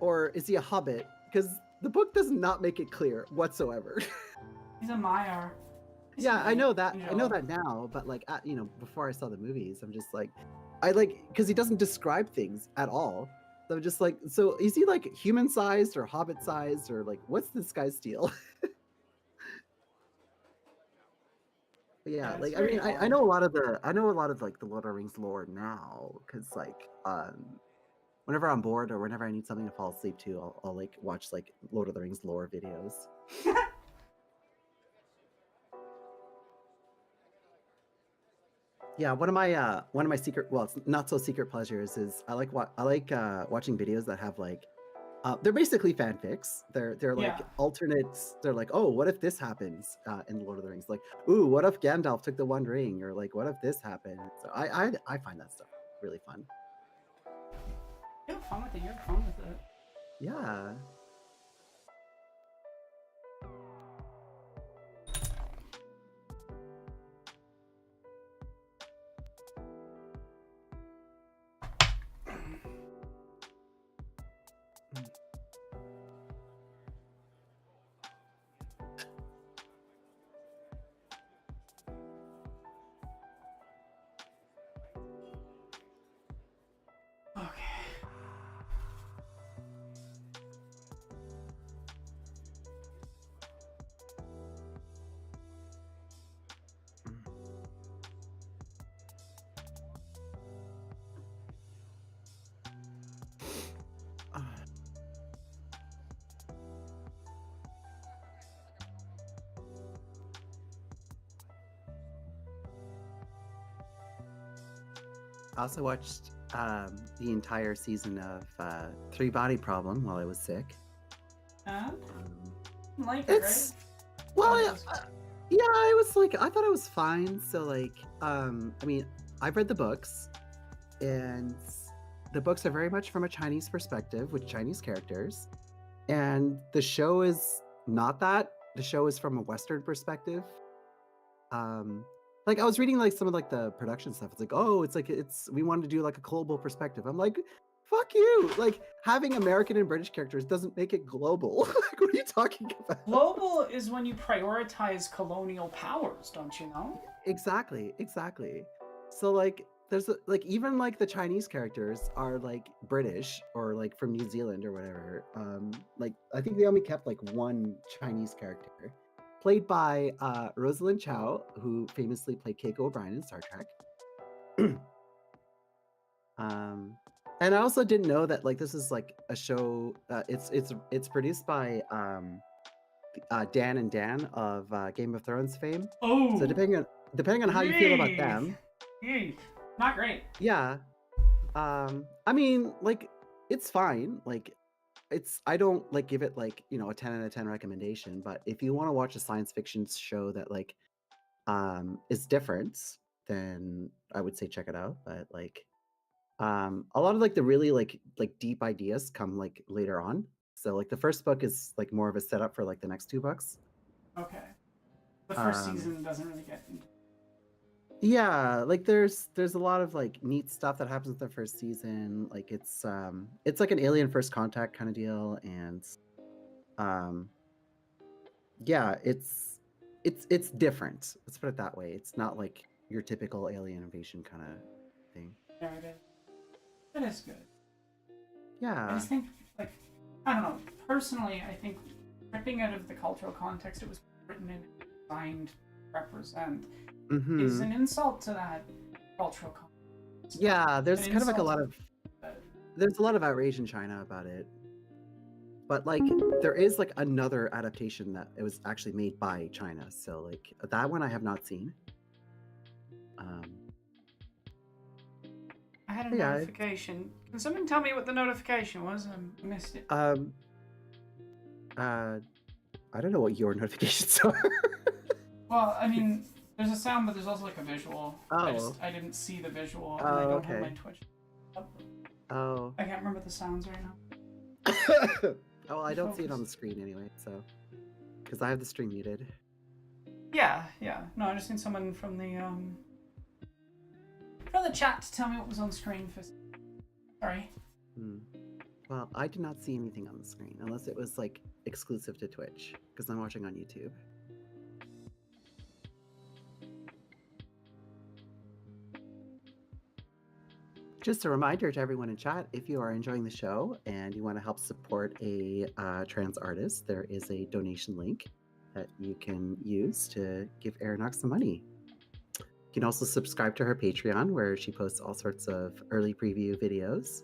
Speaker 2: or is he a hobbit? Because the book does not make it clear whatsoever.
Speaker 1: He's a Maiar.
Speaker 2: Yeah, I know that. I know that now, but like, you know, before I saw the movies, I'm just like, because he doesn't describe things at all. So I'm just like, so is he like human sized or hobbit sized or like, what's this guy's deal? But yeah, like I mean, I know a lot of like the Lord of the Rings lore now, because like whenever I'm bored or whenever I need something to fall asleep to, I'll like watch like Lord of the Rings lore videos. Yeah, one of my secret, well, it's not so secret pleasures is I like watching videos that have like they're basically fanfics. They're like alternates. They're like, oh, what if this happens in Lord of the Rings? Like, ooh, what if Gandalf took the One Ring? Or like, what if this happened? So I find that stuff really fun.
Speaker 1: You have fun with it. You have fun with it.
Speaker 2: Yeah. I also watched the entire season of Three Body Problem while I was sick.
Speaker 1: And
Speaker 2: Um,
Speaker 1: like it,
Speaker 2: it's
Speaker 1: right?
Speaker 2: well,
Speaker 1: Oh, it
Speaker 2: yeah,
Speaker 1: was-
Speaker 2: it was like I thought it was fine. So like, I mean, I've read the books, and the books are very much from a Chinese perspective with Chinese characters, and the show is not that. The show is from a Western perspective. Um, like I was reading like some of like the production stuff. It's like, oh, it's like we wanted to do like a global perspective. I'm like, fuck you. Like having American and British characters doesn't make it global. Like, what are you talking about?
Speaker 1: Global is when you prioritize colonial powers, don't you know?
Speaker 2: Exactly, exactly. So like there's like even like the Chinese characters are like British or like from New Zealand or whatever. Like I think they only kept like one Chinese character played by Rosalind Chow, who famously played Keiko O'Brien in Star Trek. um and I also didn't know that like this is like a show it's produced by Dan and Dan of Game of Thrones fame.
Speaker 1: Oh,
Speaker 2: So depending on how you feel about them,
Speaker 1: not great.
Speaker 2: yeah. I mean, like, it's fine. Like, I don't like give it like, a 10 out of 10 recommendation, but if you want to watch a science fiction show that like is different, then I would say check it out. But like a lot of like the really like deep ideas come like later on. So like the first book is like more of a setup for like the next two books.
Speaker 1: Okay. The first
Speaker 2: Um
Speaker 1: season doesn't really get into.
Speaker 2: Yeah, like there's a lot of like neat stuff that happens in the first season. Like it's like an Alien First Contact kind of deal, and um yeah, it's different. Let's put it that way. It's not like your typical alien invasion kind of thing.
Speaker 1: There it is. It is good. I
Speaker 2: Yeah.
Speaker 1: just think, like, I don't know. Personally, I think ripping out of the cultural context it was written and designed to represent is an insult to that cultural context.
Speaker 2: Yeah, there's
Speaker 1: An
Speaker 2: kind of like a lot
Speaker 1: insult
Speaker 2: of
Speaker 1: to-
Speaker 2: there's a lot of outrage in China about it. But like there is like another adaptation that it was actually made by China. So like that one I have not seen. Um
Speaker 1: I had a
Speaker 2: yeah,
Speaker 1: notification. Can someone tell me what the notification was? I missed it.
Speaker 2: um I don't know what your notifications are.
Speaker 1: Well, I mean, there's a sound, but there's also like a visual.
Speaker 2: Oh.
Speaker 1: I didn't see the visual, and
Speaker 2: Oh,
Speaker 1: I don't have
Speaker 2: okay.
Speaker 1: my Twitch up.
Speaker 2: Oh.
Speaker 1: I can't remember the sounds right now.
Speaker 2: Oh, well, I don't see it on the screen anyway, so because I have the stream muted.
Speaker 1: Yeah. No, I just need someone from the chat to tell me what was on screen for. Sorry.
Speaker 2: Well, I did not see anything on the screen unless it was like exclusive to Twitch because I'm watching on YouTube. Just a reminder to everyone in chat, if you are enjoying the show and you want to help support a trans artist, there is a donation link that you can use to give Aeronox some money. You can also subscribe to her Patreon, where she posts all sorts of early preview videos.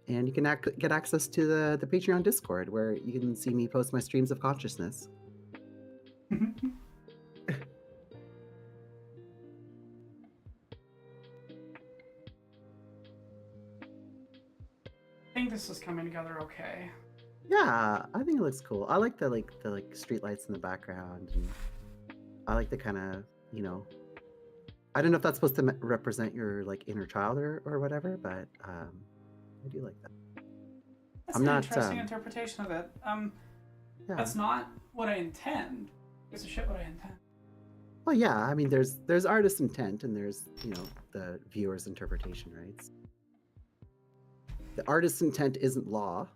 Speaker 2: And you can get access to the Patreon Discord, where you can see me post my streams of consciousness.
Speaker 1: I think this is coming together okay.
Speaker 2: Yeah, I think it looks cool. I like the street lights in the background, and I like the kind of I don't know if that's supposed to represent your like inner child or whatever, but I do like that.
Speaker 1: That's an interesting interpretation of it.
Speaker 2: Yeah.
Speaker 1: That's not what I intend. It's a shit what I intend.
Speaker 2: Well, yeah. I mean, there's artist intent and there's the viewer's interpretation, right? The artist's intent isn't law,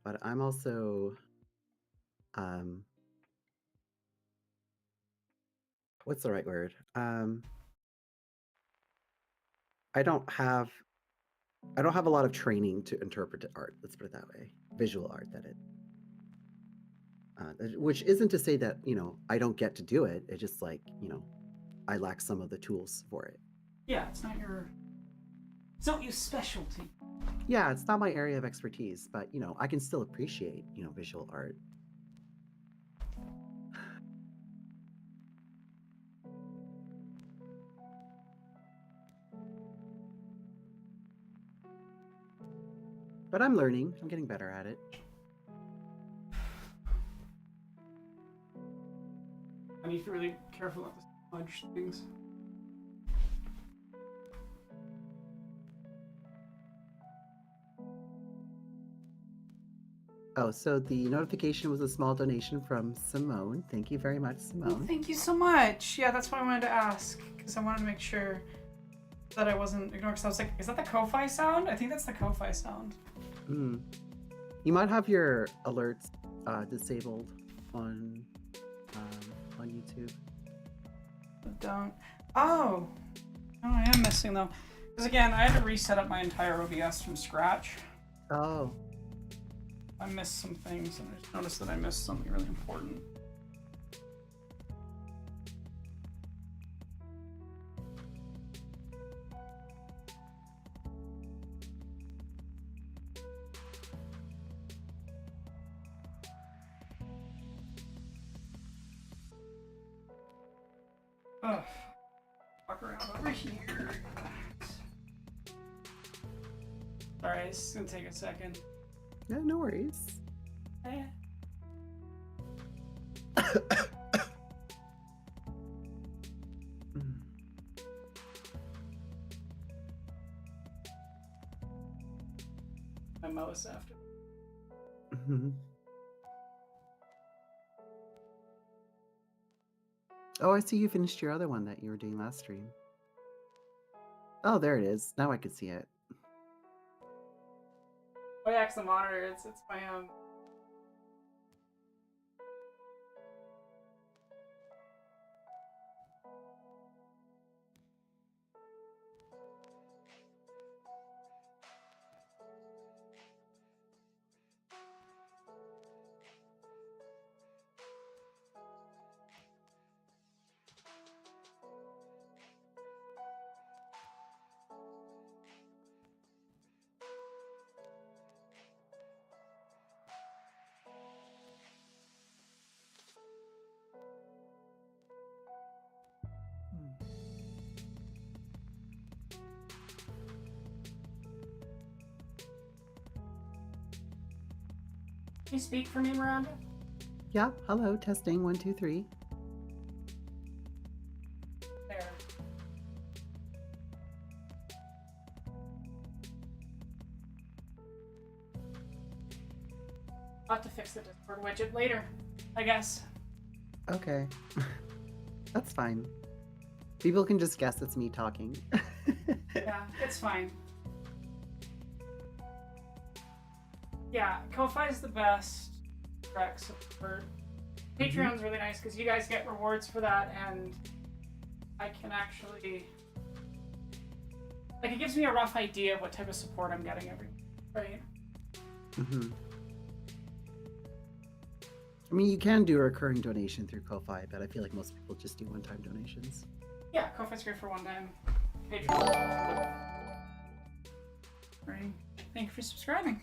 Speaker 2: but I'm also what's the right word? I don't have a lot of training to interpret art. Let's put it that way. Visual art, that it. Which isn't to say that I don't get to do it. It's just like I lack some of the tools for it.
Speaker 1: Yeah, it's not your specialty.
Speaker 2: Yeah, it's not my area of expertise, but I can still appreciate visual art. But I'm learning. I'm getting better at it.
Speaker 1: I need to be really careful about the smudge things.
Speaker 2: Oh, so the notification was a small donation from Simone. Thank you very much,
Speaker 1: Oh,
Speaker 2: Simone.
Speaker 1: thank you so much. Yeah, that's why I wanted to ask, because I wanted to make sure that I wasn't ignoring. Because I was like, is that the Ko-Fi sound? I think that's the Ko-Fi sound.
Speaker 2: Hmm. You might have your alerts disabled on YouTube.
Speaker 1: Don't. Oh, I am missing though. Because again, I had to reset up my entire OBS from scratch.
Speaker 2: Oh.
Speaker 1: I missed some things, and I just noticed that I missed something really important. Ugh. Walk around over here. Sorry, this is gonna take a second.
Speaker 2: Yeah, no worries.
Speaker 1: Eh. My mouse after.
Speaker 2: Oh, I see you finished your other one that you were doing last stream. Oh, there it is. Now I can see it.
Speaker 1: Oh yeah, 'cause the monitor, it's my Can you speak for me, Miranda?
Speaker 2: Yeah, hello, testing 1, 2, 3.
Speaker 1: There. I'll have to fix the Discord widget later, I guess.
Speaker 2: Okay. That's fine. People can just guess it's me talking.
Speaker 1: Yeah, it's fine. Yeah, Ko-Fi is the best rec support. Patreon's really nice because you guys get rewards for that, and I can actually, like, it gives me a rough idea of what type of support I'm getting every week, right?
Speaker 2: Mm-hmm. I mean, you can do a recurring donation through Ko-Fi, but I feel like most people just do one-time donations.
Speaker 1: Yeah, Ko-Fi's great for one time. Patreon. Right. Thank you for subscribing.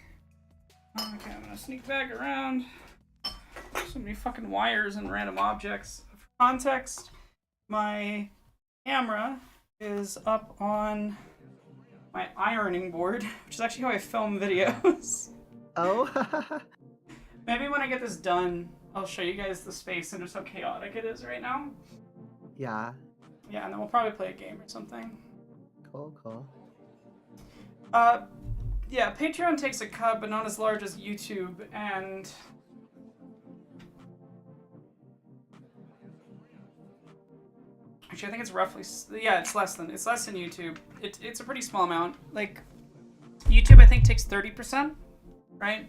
Speaker 1: Okay, I'm gonna sneak back around. So many fucking wires and random objects. For context, my camera is up on my ironing board, which is actually how I film videos.
Speaker 2: Oh.
Speaker 1: Maybe when I get this done, I'll show you guys the space and just how chaotic it is right now.
Speaker 2: Yeah.
Speaker 1: Yeah, and then we'll probably play a game or something.
Speaker 2: Cool, cool.
Speaker 1: Yeah, Patreon takes a cut, but not as large as YouTube, and actually, I think it's roughly, yeah, it's less than YouTube. It's a pretty small amount. Like, YouTube, I think, takes 30%, right?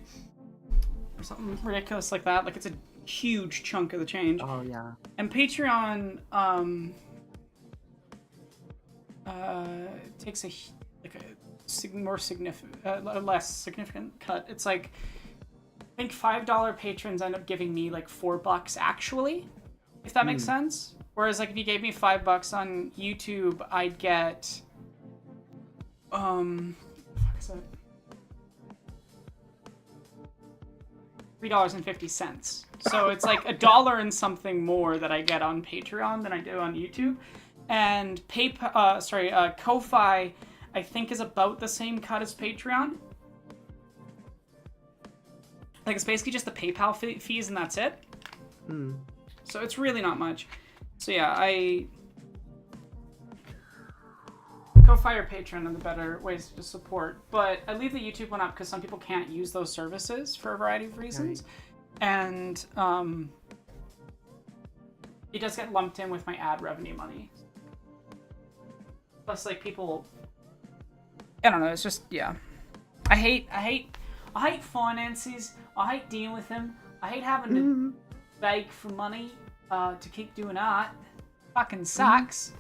Speaker 1: Or something ridiculous like that. Like, it's a huge chunk of the change.
Speaker 2: Oh, yeah.
Speaker 1: And Patreon, takes a more significant, less significant cut. It's like, I think $5 patrons end up giving me like $4 actually, if that makes sense. Whereas like if you gave me $5 on YouTube, I'd get, what the fuck is it? $3.50. So it's like $1 and something more that I get on Patreon than I do on YouTube. And Ko-Fi, I think, is about the same cut as Patreon. Like it's basically just the PayPal fees and that's it.
Speaker 2: Hmm.
Speaker 1: So it's really not much. So yeah, I Ko-Fi or Patreon are the better ways to support. But I leave the YouTube one up because some people can't use those services for a variety of reasons, and it does get lumped in with my ad revenue money. Plus, like people, I don't know. It's just yeah. I hate finances. I hate dealing with them. I hate having to beg for money to keep doing art. Fucking sucks.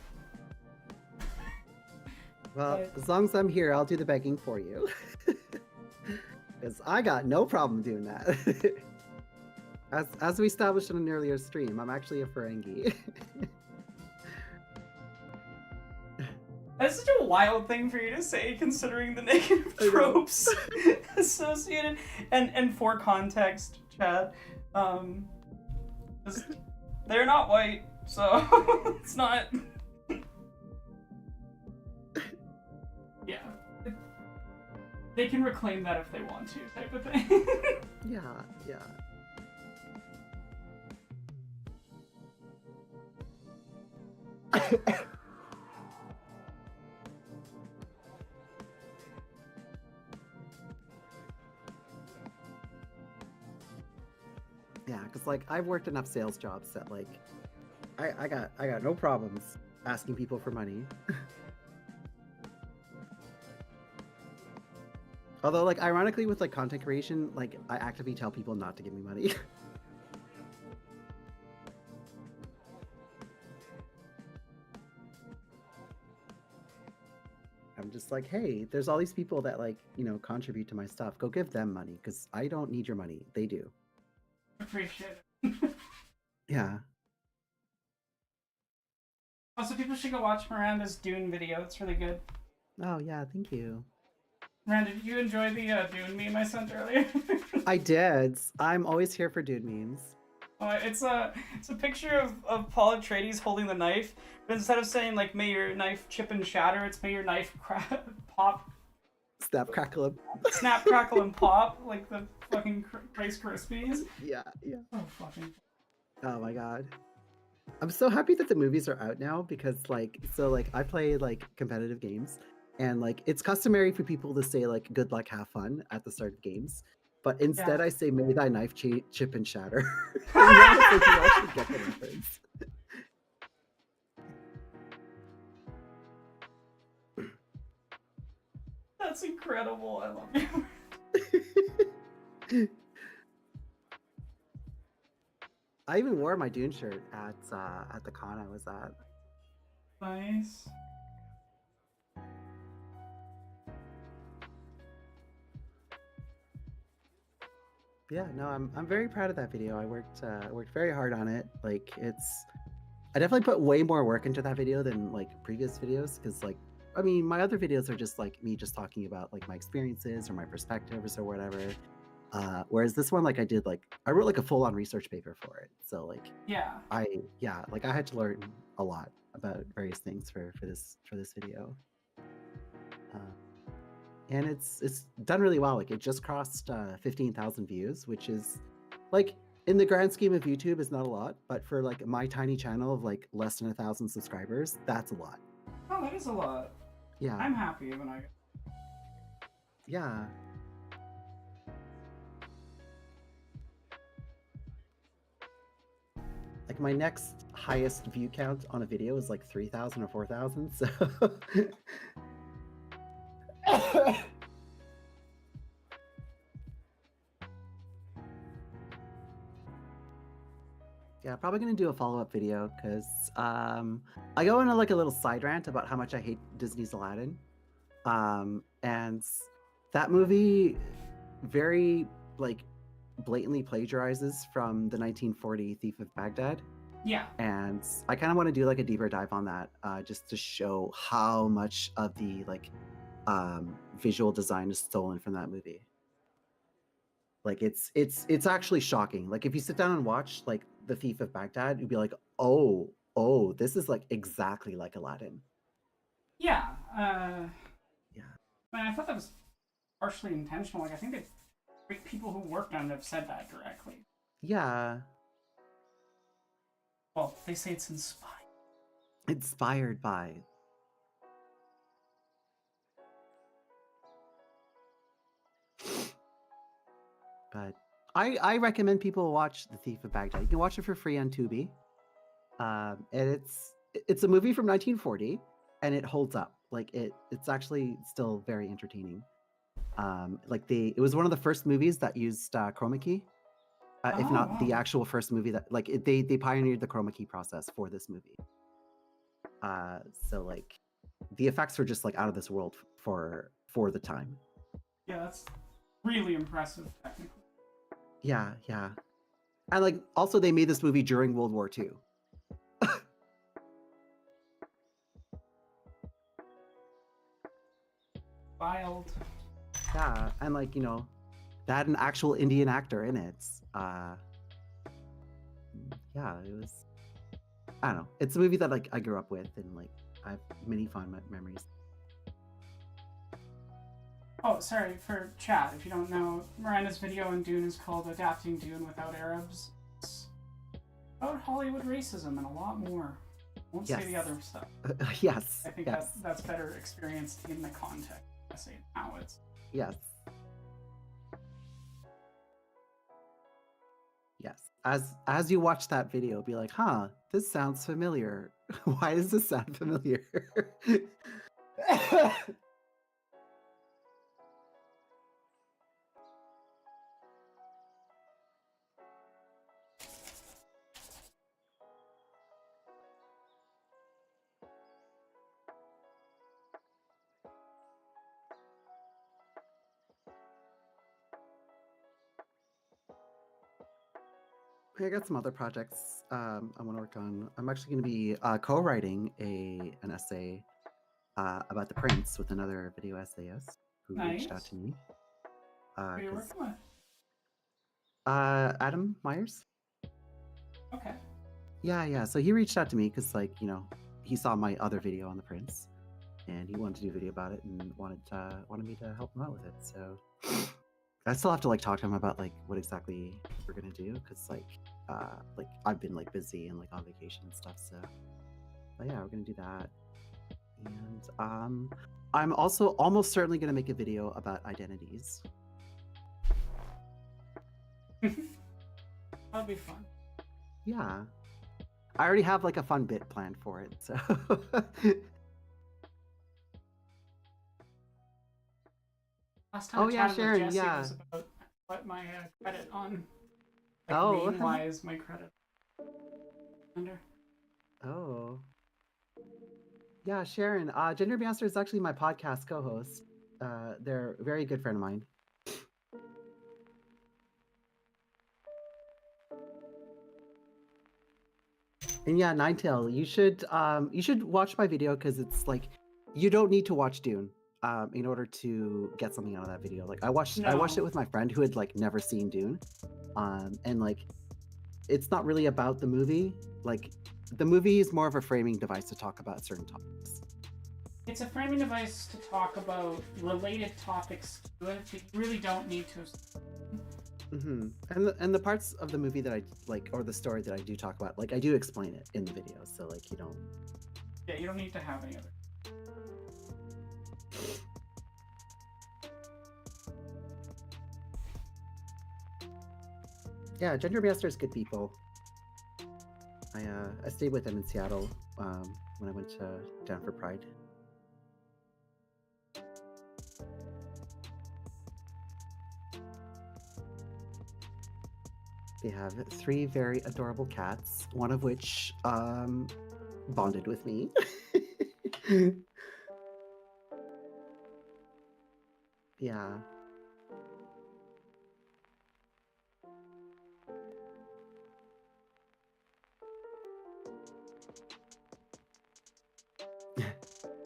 Speaker 2: Well, as long as I'm here, I'll do the begging for you. Because I got no problem doing that. As we established in an earlier stream, I'm actually a Ferengi.
Speaker 1: That's such a wild thing for you to say, considering the negative tropes associated. And for context, Chad, they're not white, so it's not. Yeah, they can reclaim that if they want to, type of thing.
Speaker 2: Yeah. Yeah, because like I've worked enough sales jobs that like I got no problems asking people for money. Although like ironically with like content creation, like I actively tell people not to give me money. I'm just like, hey, there's all these people that like, you know, contribute to my stuff. Go give them money because I don't need your money. They do.
Speaker 1: Appreciate it.
Speaker 2: Yeah.
Speaker 1: Also, people should go watch Miranda's Dune video. It's really good.
Speaker 2: Oh yeah, thank you.
Speaker 1: Miranda, did you enjoy the Dune meme I sent earlier?
Speaker 2: I did. I'm always here for dude memes.
Speaker 1: It's a picture of Paul Atreides holding the knife, but instead of saying like "May your knife chip and shatter," it's "May your knife pop."
Speaker 2: Snap, crackle, and
Speaker 1: Snap, crackle, and pop like the fucking Rice Krispies.
Speaker 2: Yeah.
Speaker 1: Oh fucking.
Speaker 2: Oh my god. I'm so happy that the movies are out now because like I play like competitive games and like it's customary for people to say like good luck, have fun at the start of games. But instead I say may thy knife chip and shatter. And now it's like you actually get the reference.
Speaker 1: That's incredible. I love you.
Speaker 2: I even wore my Dune shirt at the con I was at.
Speaker 1: Nice.
Speaker 2: Yeah, no, I'm very proud of that video. I worked very hard on it. Like I definitely put way more work into that video than like previous videos because like I mean my other videos are just like me just talking about like my experiences or my perspectives or whatever. Whereas this one like I wrote like a full-on research paper for it. So like I had to learn a lot about various things for this video. And it's done really well. Like it just crossed 15,000 views, which is like in the grand scheme of YouTube is not a lot, but for like my tiny channel of like less than 1,000 subscribers, that's a lot.
Speaker 1: Oh, that is a lot.
Speaker 2: Yeah.
Speaker 1: I'm happy when I.
Speaker 2: Yeah. Like my next highest view count on a video is like 3,000 or 4,000. So. Yeah, probably gonna do a follow-up video because I go into like a little side rant about how much I hate Disney's Aladdin, and that movie very like blatantly plagiarizes from the 1940 Thief of Baghdad.
Speaker 1: Yeah.
Speaker 2: And I kind of want to do like a deeper dive on that, just to show how much of the like visual design is stolen from that movie. Like it's actually shocking. Like if you sit down and watch like The Thief of Baghdad, you'd be like, oh, this is like exactly like Aladdin.
Speaker 1: Yeah.
Speaker 2: Yeah.
Speaker 1: Man, I thought that was partially intentional. Like I think they Like, people who worked on it have said that directly.
Speaker 2: Yeah.
Speaker 1: Well, they say it's inspired.
Speaker 2: Inspired by. But I recommend people watch The Thief of Baghdad. You can watch it for free on Tubi. And it's a movie from 1940, and it holds up. Like it's actually still very entertaining. It was one of the first movies that used chroma key, if not the actual first movie that they pioneered the chroma key process for this movie. So like the effects were just like out of this world for the time.
Speaker 1: Yeah, that's really impressive technically.
Speaker 2: Yeah, and like also they made this movie during World War II.
Speaker 1: Wild.
Speaker 2: Yeah, and like they had an actual Indian actor in it. Yeah, it was. I don't know. It's a movie that like I grew up with, and like I have many fond memories.
Speaker 1: Oh, sorry for chat. If you don't know, Miranda's video on Dune is called "Adapting Dune Without Arabs." It's about Hollywood racism and a lot more. I won't say the other stuff.
Speaker 2: Yes.
Speaker 1: I think that's better experienced in the context. I say now it's.
Speaker 2: Yes. Yes. As you watch that video, be like, huh, this sounds familiar. Why does this sound familiar? I got some other projects I want to work on. I'm actually going to be co-writing an essay about the prince with another video essayist who reached out to me.
Speaker 1: Who are you working with?
Speaker 2: Adam Myers.
Speaker 1: Okay.
Speaker 2: Yeah. So he reached out to me because he saw my other video on the prince, and he wanted to do a video about it and wanted me to help him out with it. So I still have to talk to him about what exactly we're gonna do because I've been busy and on vacation and stuff. So, but yeah, we're gonna do that. And I'm also almost certainly gonna make a video about identities.
Speaker 1: That'll be fun.
Speaker 2: Yeah, I already have a fun bit planned for it. So.
Speaker 1: Last time I chatted with Jesse was about what my credit on name-wise my credit under.
Speaker 2: Oh. Yeah, Sharon. Gender Master is actually my podcast co-host. They're a very good friend of mine. And yeah, Ninetail, you should watch my video because it's you don't need to watch Dune. In order to get something out of that video. I watched it with my friend who had never seen Dune. And it's not really about the movie. The movie is more of a framing device to talk about certain topics.
Speaker 1: It's a framing device to talk about related topics to it, but you really don't need to.
Speaker 2: Mm-hmm. And the parts of the movie that I or the story that I do talk about, I do explain it in the video, so you don't.
Speaker 1: Yeah, you don't need to have any of it.
Speaker 2: Yeah, Gender Master is good people. I stayed with them in Seattle when I went down for Pride. They have 3 very adorable cats, one of which bonded with me. Yeah.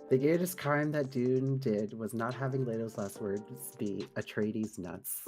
Speaker 2: The greatest crime that Dune did was not having Leto's last words be Atreides nuts.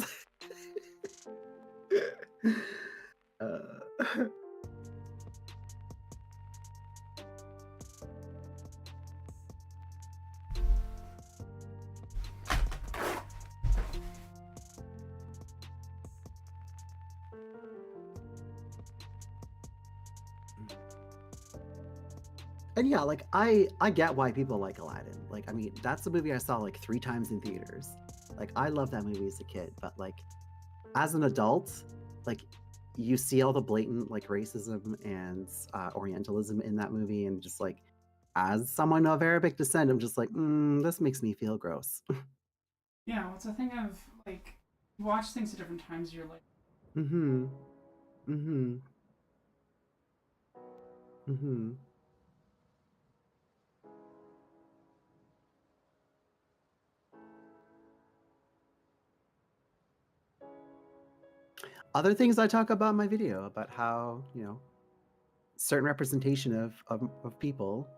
Speaker 2: And yeah, like I get why people like Aladdin. Like, I mean, that's a movie I saw like 3 times in theaters. Like, I love that movie as a kid, but like as an adult, like you see all the blatant like racism and Orientalism in that movie, and just like as someone of Arabic descent, I'm just like, this makes me feel gross.
Speaker 1: Yeah, well, it's a thing of like you watch things at different times. You're like,
Speaker 2: Mm-hmm. Mm-hmm. Mm-hmm. Other things I talk about in my video about how, certain representation of people,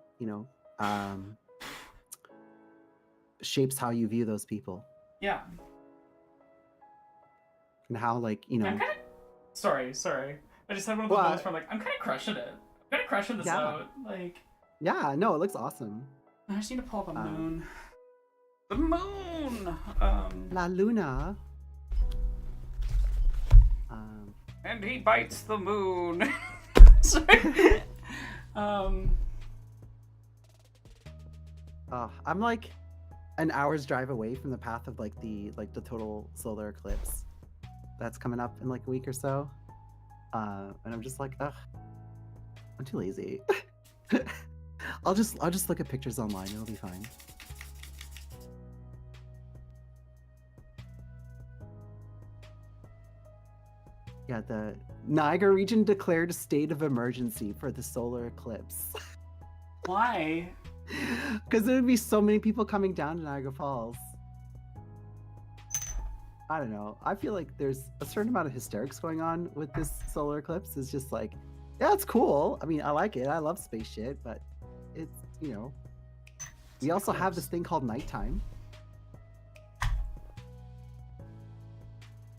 Speaker 2: shapes how you view those people,
Speaker 1: yeah.
Speaker 2: and how, like,
Speaker 1: I'm kind of sorry. I just had one of those
Speaker 2: well,
Speaker 1: moments where I'm like, I'm kind of crushing it. I'm kind of crushing this
Speaker 2: yeah,
Speaker 1: out. Like,
Speaker 2: yeah, no, it looks awesome.
Speaker 1: I just need to pull up a
Speaker 2: Um,
Speaker 1: moon. The moon.
Speaker 2: La Luna.
Speaker 1: And he bites the moon. Sorry.
Speaker 2: I'm like an hour's drive away from the path of like the total solar eclipse that's coming up in like a week or so, and I'm just like, ugh, I'm too lazy. I'll just look at pictures online. It'll be fine. Yeah, the Niagara region declared a state of emergency for the solar eclipse.
Speaker 1: Why?
Speaker 2: Because there would be so many people coming down to Niagara Falls. I don't know. I feel like there's a certain amount of hysterics going on with this solar eclipse. It's just like, yeah, it's cool. I mean, I like it. I love space shit, but it's, we also have this thing called nighttime.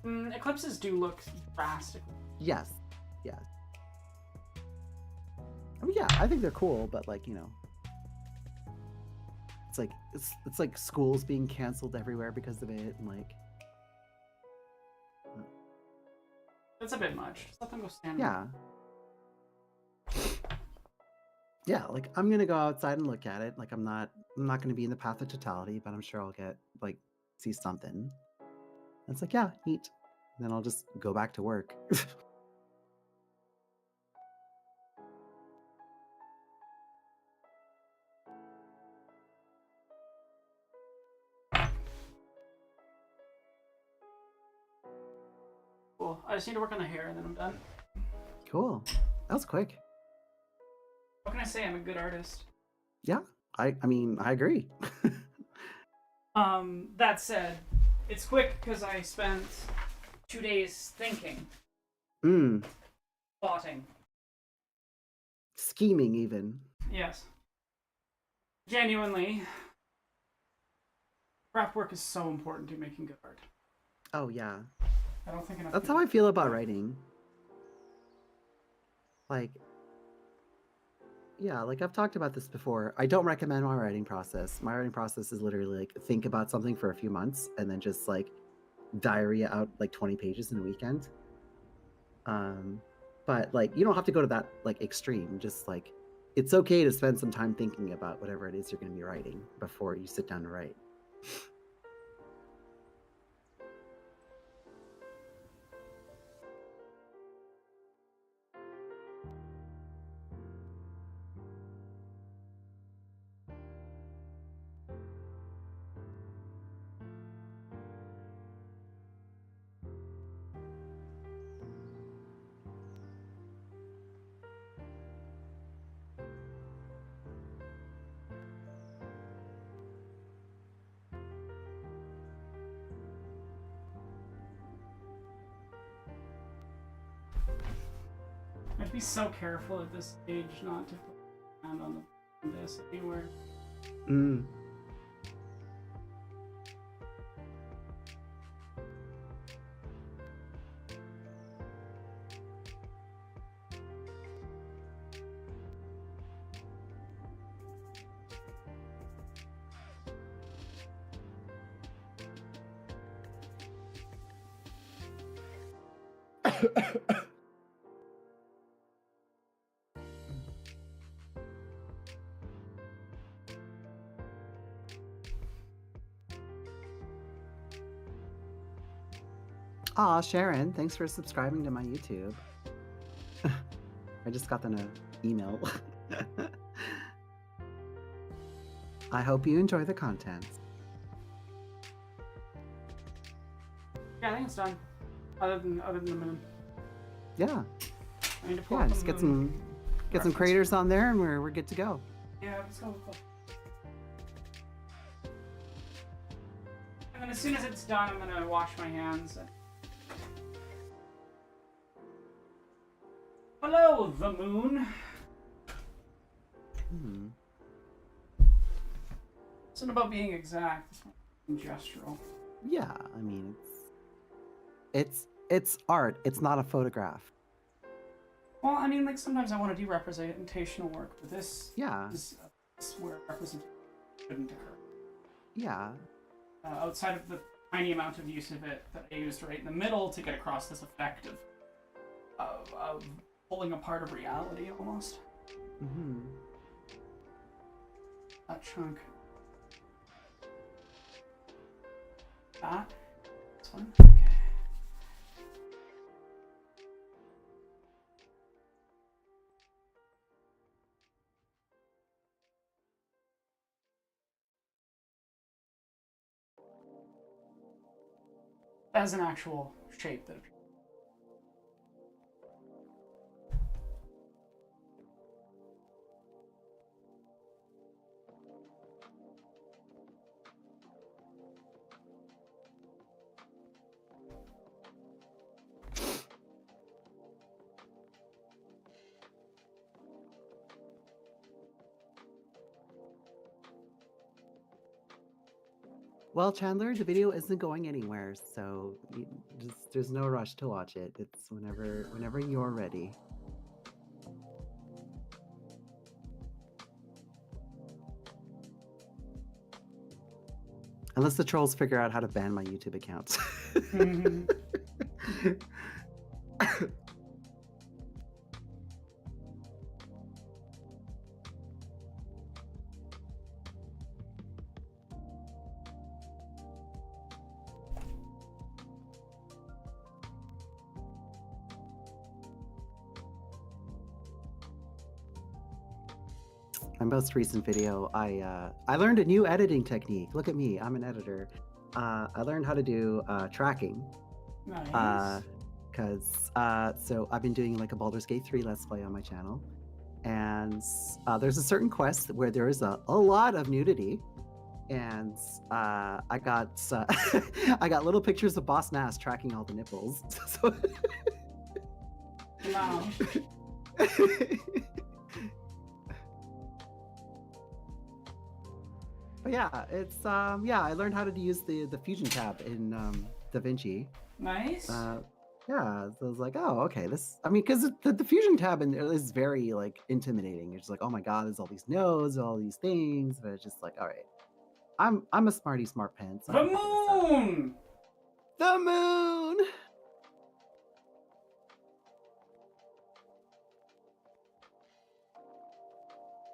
Speaker 1: Eclipses do look drastic.
Speaker 2: Yes. Yes. I mean, yeah, I think they're cool, but like, it's like it's like schools being canceled everywhere because of it, and like,
Speaker 1: That's a bit much. Just let them go stand.
Speaker 2: yeah. Yeah, like I'm gonna go outside and look at it. Like I'm not gonna be in the path of totality, but I'm sure I'll get like see something. And it's like, yeah, neat. And then I'll just go back to work.
Speaker 1: Cool. I just need to work on the hair and then I'm done.
Speaker 2: Cool. That was quick.
Speaker 1: What can I say? I'm a good artist.
Speaker 2: Yeah, I mean, I agree.
Speaker 1: That said, it's quick because I spent 2 days thinking. Plotting.
Speaker 2: Scheming, even.
Speaker 1: Yes. Genuinely. Prep work is so important to making good art.
Speaker 2: Oh, yeah.
Speaker 1: I don't think enough.
Speaker 2: That's how I feel about writing. Like, yeah, like I've talked about this before. I don't recommend my writing process. My writing process is literally like think about something for a few months and then just like diarrhea out like 20 pages in a weekend. But like you don't have to go to that like extreme. Just like it's okay to spend some time thinking about whatever it is you're going to be writing before you sit down to write.
Speaker 1: I have to be so careful at this stage not to put my hand on this anywhere.
Speaker 2: Aw, Sharon, thanks for subscribing to my YouTube. I just got an email. I hope you enjoy the content.
Speaker 1: Yeah, I think it's done. Other than the moon.
Speaker 2: Yeah.
Speaker 1: I need to pull
Speaker 2: Yeah,
Speaker 1: up
Speaker 2: just
Speaker 1: the
Speaker 2: get
Speaker 1: moon
Speaker 2: some
Speaker 1: reference.
Speaker 2: creators on there and we're good to go.
Speaker 1: Yeah, let's go. And then as soon as it's done, I'm gonna wash my hands. Hello, the moon.
Speaker 2: Hmm.
Speaker 1: It's not about being exact. It's gestural.
Speaker 2: Yeah, I mean it's art. It's not a photograph.
Speaker 1: Well, I mean, like sometimes I want to do representational work, but this
Speaker 2: Yeah.
Speaker 1: is where representation shouldn't occur.
Speaker 2: Yeah.
Speaker 1: Outside of the tiny amount of use of it that I used right in the middle to get across this effect of pulling apart of reality almost.
Speaker 2: Mm-hmm.
Speaker 1: That chunk. That. This one. Okay. As an actual shape that appears.
Speaker 2: Well, Chandler, the video isn't going anywhere, so there's no rush to watch it. It's whenever you're ready. Unless the trolls figure out how to ban my YouTube account.
Speaker 1: Mm-hmm.
Speaker 2: My most recent video, I learned a new editing technique. Look at me, I'm an editor. I learned how to do tracking.
Speaker 1: Nice.
Speaker 2: So I've been doing like a Baldur's Gate 3 Let's Play on my channel, and there's a certain quest where there is a lot of nudity, and I got I got little pictures of Boss Nass tracking all the nipples. So
Speaker 1: Wow.
Speaker 2: But yeah, it's yeah, I learned how to use the fusion tab in DaVinci.
Speaker 1: Nice.
Speaker 2: Yeah, so I was like, oh, okay, this. I mean, because the fusion tab is very like intimidating. It's just like, oh my god, there's all these nodes, all these things, but it's just like, all right, I'm a smarty smart pants.
Speaker 1: The moon.
Speaker 2: The moon.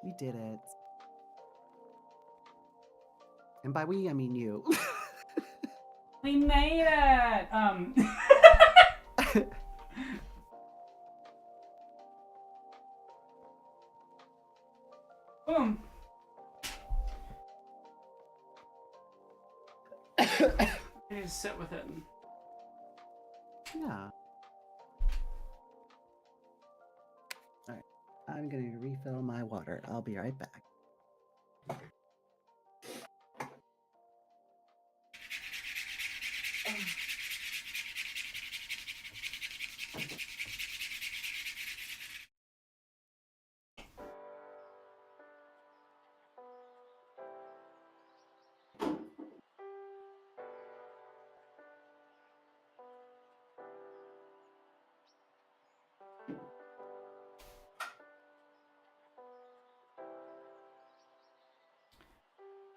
Speaker 2: We did it. And by we, I mean you.
Speaker 1: We made it. Boom. I need to sit with it.
Speaker 2: Yeah. All right. I'm going to refill my water. I'll be right back.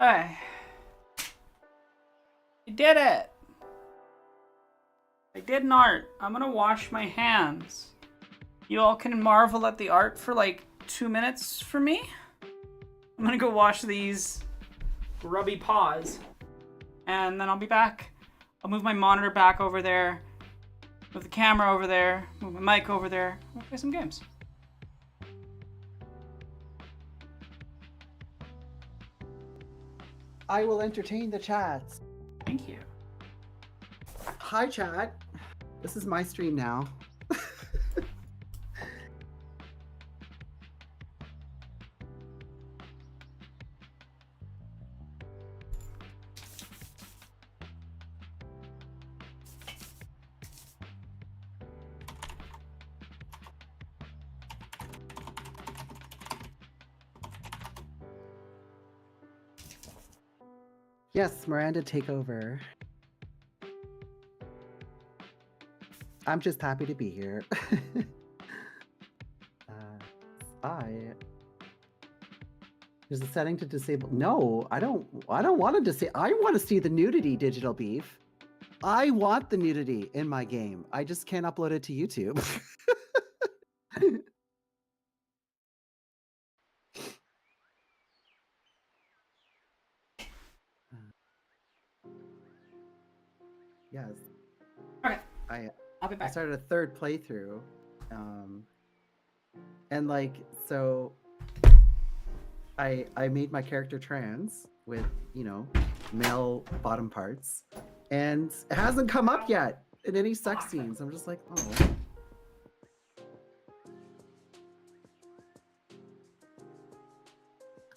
Speaker 1: Hey. You did it. I did an art. I'm gonna wash my hands. You all can marvel at the art for like 2 minutes for me. I'm gonna go wash these grubby paws. And then I'll be back. I'll move my monitor back over there. Move the camera over there. Move my mic over there. We'll play some games.
Speaker 2: I will entertain the chat.
Speaker 1: Thank you.
Speaker 2: Hi, chat. This is my stream now. Yes, Miranda, take over. I'm just happy to be here. There's a setting to disable. No, I don't want to disable. I want to see the nudity, Digital Beef. I want the nudity in my game. I just can't upload it to YouTube. Yes.
Speaker 1: Okay. I'll be back.
Speaker 2: I started a third playthrough. And like, so I made my character trans with, you know, male bottom parts. And it hasn't come up yet in any sex scenes. I'm just like, oh.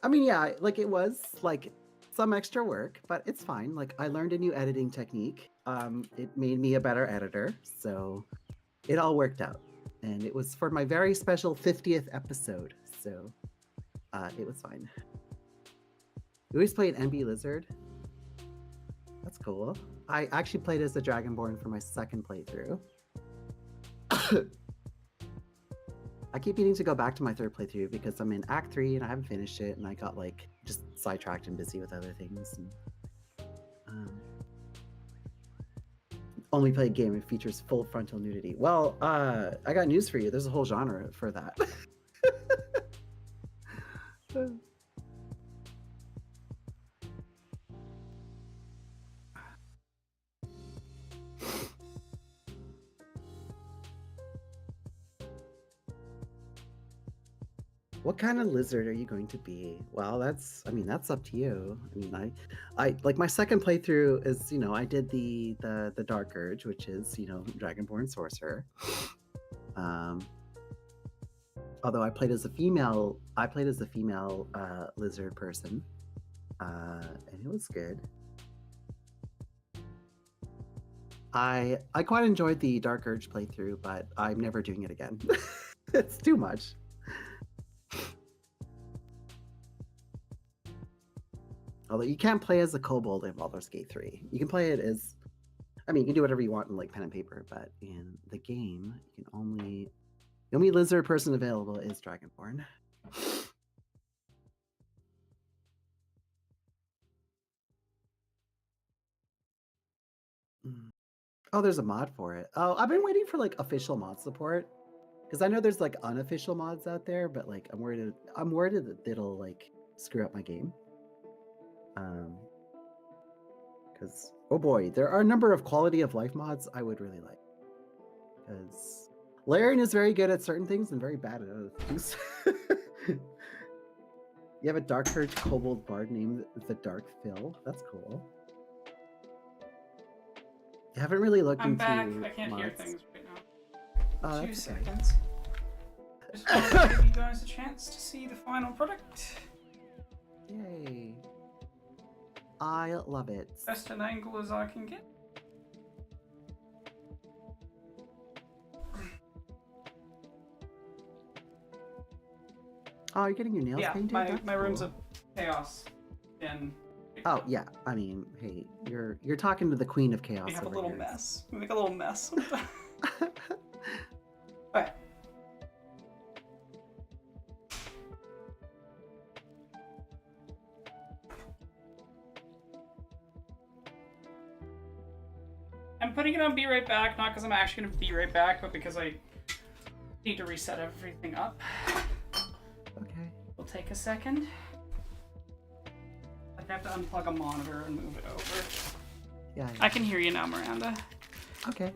Speaker 2: I mean, yeah, like it was like some extra work, but it's fine. Like I learned a new editing technique. It made me a better editor, so it all worked out. And it was for my very special 50th episode, so it was fine. You always played NB Lizard? That's cool. I actually played as the Dragonborn for my second playthrough. I keep needing to go back to my third playthrough because I'm in Act 3 and I haven't finished it, and I got like just sidetracked and busy with other things. And, only play a game that features full frontal nudity. Well, I got news for you. There's a whole genre for that. What kind of lizard are you going to be? Well, that's up to you. I mean, I like my second playthrough is, you know, I did the Dark Urge, which is, you know, Dragonborn Sorcerer. Although I played as a female lizard person, and it was good. I quite enjoyed the Dark Urge playthrough, but I'm never doing it again. It's too much. Although you can't play as a kobold in Baldur's Gate 3. You can play it as, I mean, you can do whatever you want in like pen and paper, but in the game, you can only, the only lizard person available is Dragonborn. Oh, there's a mod for it. Oh, I've been waiting for like official mod support, because I know there's like unofficial mods out there, but like I'm worried that it'll like screw up my game. Because oh boy, there are a number of quality of life mods I would really like. Because Larian is very good at certain things and very bad at other things. You have a Dark Urge Kobold Bard named the Dark Phil. That's cool. You haven't really looked into
Speaker 1: I'm back. I can't
Speaker 2: mods.
Speaker 1: hear things right now.
Speaker 2: Oh,
Speaker 1: 2
Speaker 2: that's okay.
Speaker 1: seconds. Just want to give you guys a chance to see the final product.
Speaker 2: Yay. I love it.
Speaker 1: Best an angle as I can get.
Speaker 2: Oh, you're getting your nails painted?
Speaker 1: Yeah,
Speaker 2: That's
Speaker 1: my room's
Speaker 2: cool.
Speaker 1: a chaos. And
Speaker 2: Oh yeah, I mean, hey, you're talking to the Queen of Chaos.
Speaker 1: we have a
Speaker 2: over
Speaker 1: little
Speaker 2: here.
Speaker 1: mess. We make a little mess. Alright. I'm putting it on Be Right Back, not because I'm actually going to be right back, but because I need to reset everything up.
Speaker 2: Okay.
Speaker 1: It'll take a second. I have to unplug a monitor and move it over.
Speaker 2: Yeah.
Speaker 1: I can hear you now, Miranda.
Speaker 2: Okay.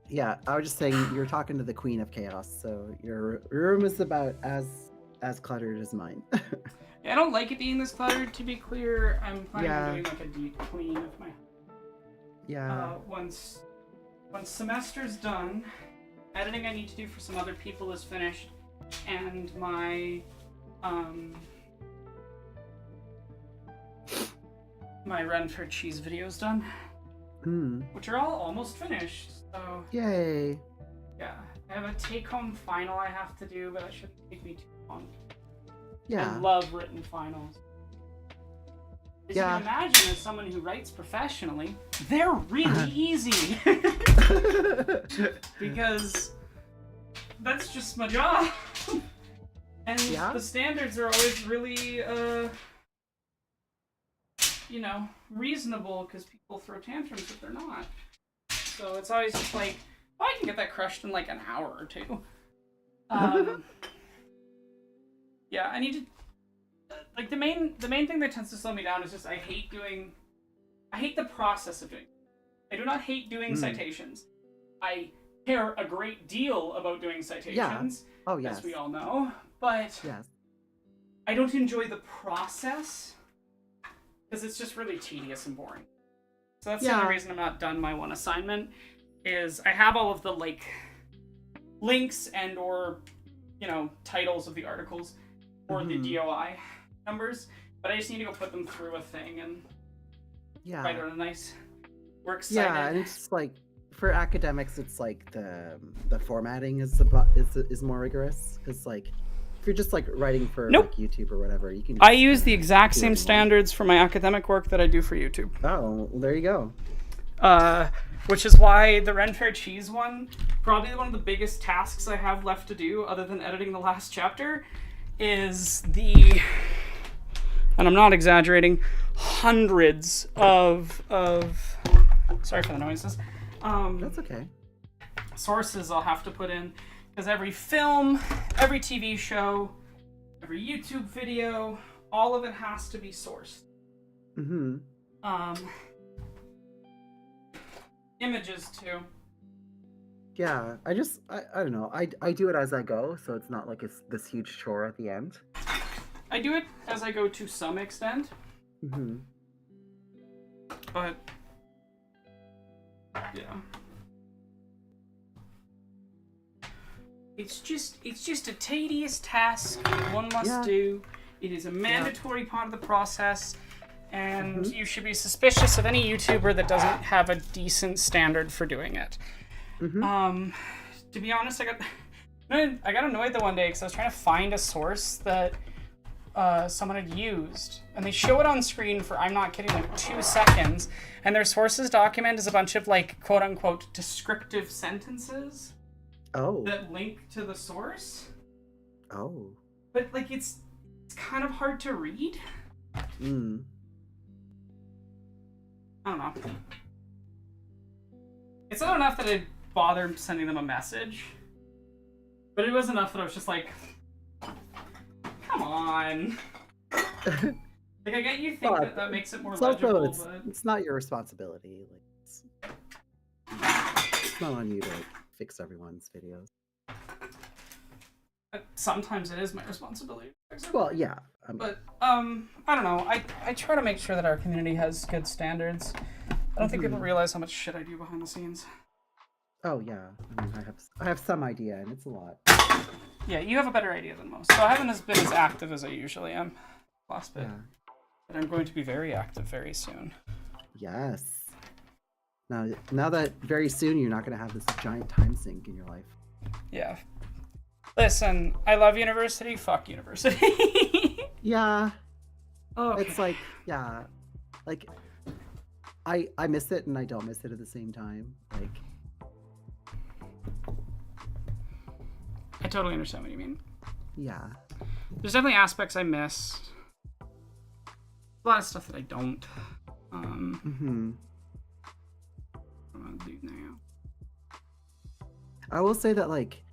Speaker 2: Yeah, I was just saying you're talking to the queen of chaos, so your room is about as cluttered as mine.
Speaker 1: Yeah, I don't like it being this cluttered. To be clear, I'm planning on
Speaker 2: Yeah.
Speaker 1: doing like a deep clean of my.
Speaker 2: Yeah.
Speaker 1: Once semester's done, editing I need to do for some other people is finished, and my my Renford cheese video's done, which are all almost finished. So
Speaker 2: Yay.
Speaker 1: yeah, I have a take-home final I have to do, but that shouldn't take me too long.
Speaker 2: Yeah.
Speaker 1: I love written finals. As you can imagine, as someone who writes professionally, they're really easy. Because that's just my job. And the standards are always really, reasonable, because people throw tantrums if they're not. So it's always just like, oh, I can get that crushed in like an hour or two. Yeah, I need to. Like the main thing that tends to slow me down is just I hate the process of doing. I do not hate doing citations. I care a great deal about doing citations, as we all know, but I don't enjoy the process because it's just really tedious and boring. So that's the only reason I'm not done my one assignment. Is I have all of the like links and or titles of the articles or the DOI numbers, but I just need to go put them through a thing and write on a nice works cited.
Speaker 2: Yeah, and it's like for academics, it's like the formatting is more rigorous, because like if you're just like writing for like YouTube or whatever, you can.
Speaker 1: I use the exact same standards for my academic work that I do for YouTube.
Speaker 2: Oh, well, there you go.
Speaker 1: Which is why the Ren Fair Cheese one, probably one of the biggest tasks I have left to do, other than editing the last chapter, is and I'm not exaggerating, hundreds of sorry for the noises.
Speaker 2: That's okay.
Speaker 1: Sources I'll have to put in, because every film, every TV show, every YouTube video, all of it has to be sourced. Images too.
Speaker 2: Yeah, I don't know. I do it as I go, so it's not like it's this huge chore at the end.
Speaker 1: I do it as I go to some extent. But yeah. It's just a tedious task one must do. It is a mandatory part of the process, and you should be suspicious of any YouTuber that doesn't have a decent standard for doing it. To be honest, I got annoyed the one day because I was trying to find a source that someone had used, and they show it on screen for, I'm not kidding, like 2 seconds, and their sources document is a bunch of like quote unquote descriptive sentences that link to the source. But like it's kind of hard to read. I don't know. It's not enough that I bothered sending them a message, but it was enough that I was just like, come on. Like, I get you think that makes it more legible, but
Speaker 2: it's not your responsibility. Like, it's not on you to fix everyone's videos.
Speaker 1: Sometimes it is my responsibility.
Speaker 2: Well, yeah.
Speaker 1: But I don't know. I try to make sure that our community has good standards. I don't think people realize how much shit I do behind the scenes.
Speaker 2: Oh yeah, I mean, I have some idea, and it's a lot.
Speaker 1: Yeah, you have a better idea than most. So I haven't been as active as I usually am last bit. But I'm going to be very active very soon.
Speaker 2: Yes. Now that very soon you're not going to have this giant time sink in your life.
Speaker 1: Yeah. Listen, I love university. Fuck university.
Speaker 2: Yeah.
Speaker 1: Okay.
Speaker 2: It's like, yeah. Like, I miss it and I don't miss it at the same time. Like,
Speaker 1: I totally understand what you mean.
Speaker 2: Yeah.
Speaker 1: There's definitely aspects I miss. A lot of stuff that I don't. What am I gonna do now?
Speaker 2: I will say that, like,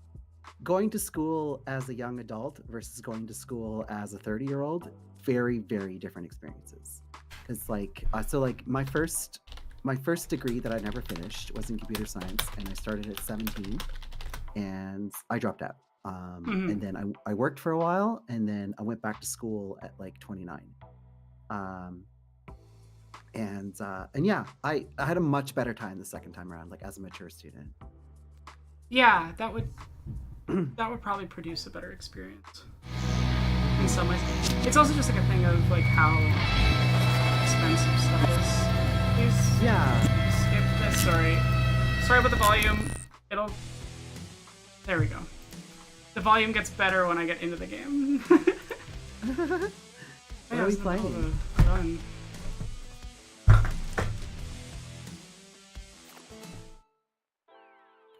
Speaker 2: going to school as a young adult versus going to school as a 30-year-old, very, very different experiences. Because, like, so, like, my first my first degree that I never finished was in computer science, and I started at 17, and I dropped out. And then I worked for a while, and then I went back to school at like 29. Um, and yeah, I had a much better time the second time around, like as a mature student.
Speaker 1: Yeah, that would probably produce a better experience in some ways. It's also just like a thing of like how expensive stuff is. Please,
Speaker 2: Yeah.
Speaker 1: skip this. Sorry about the volume. There we go. The volume gets better when I get into the game.
Speaker 2: What are we playing?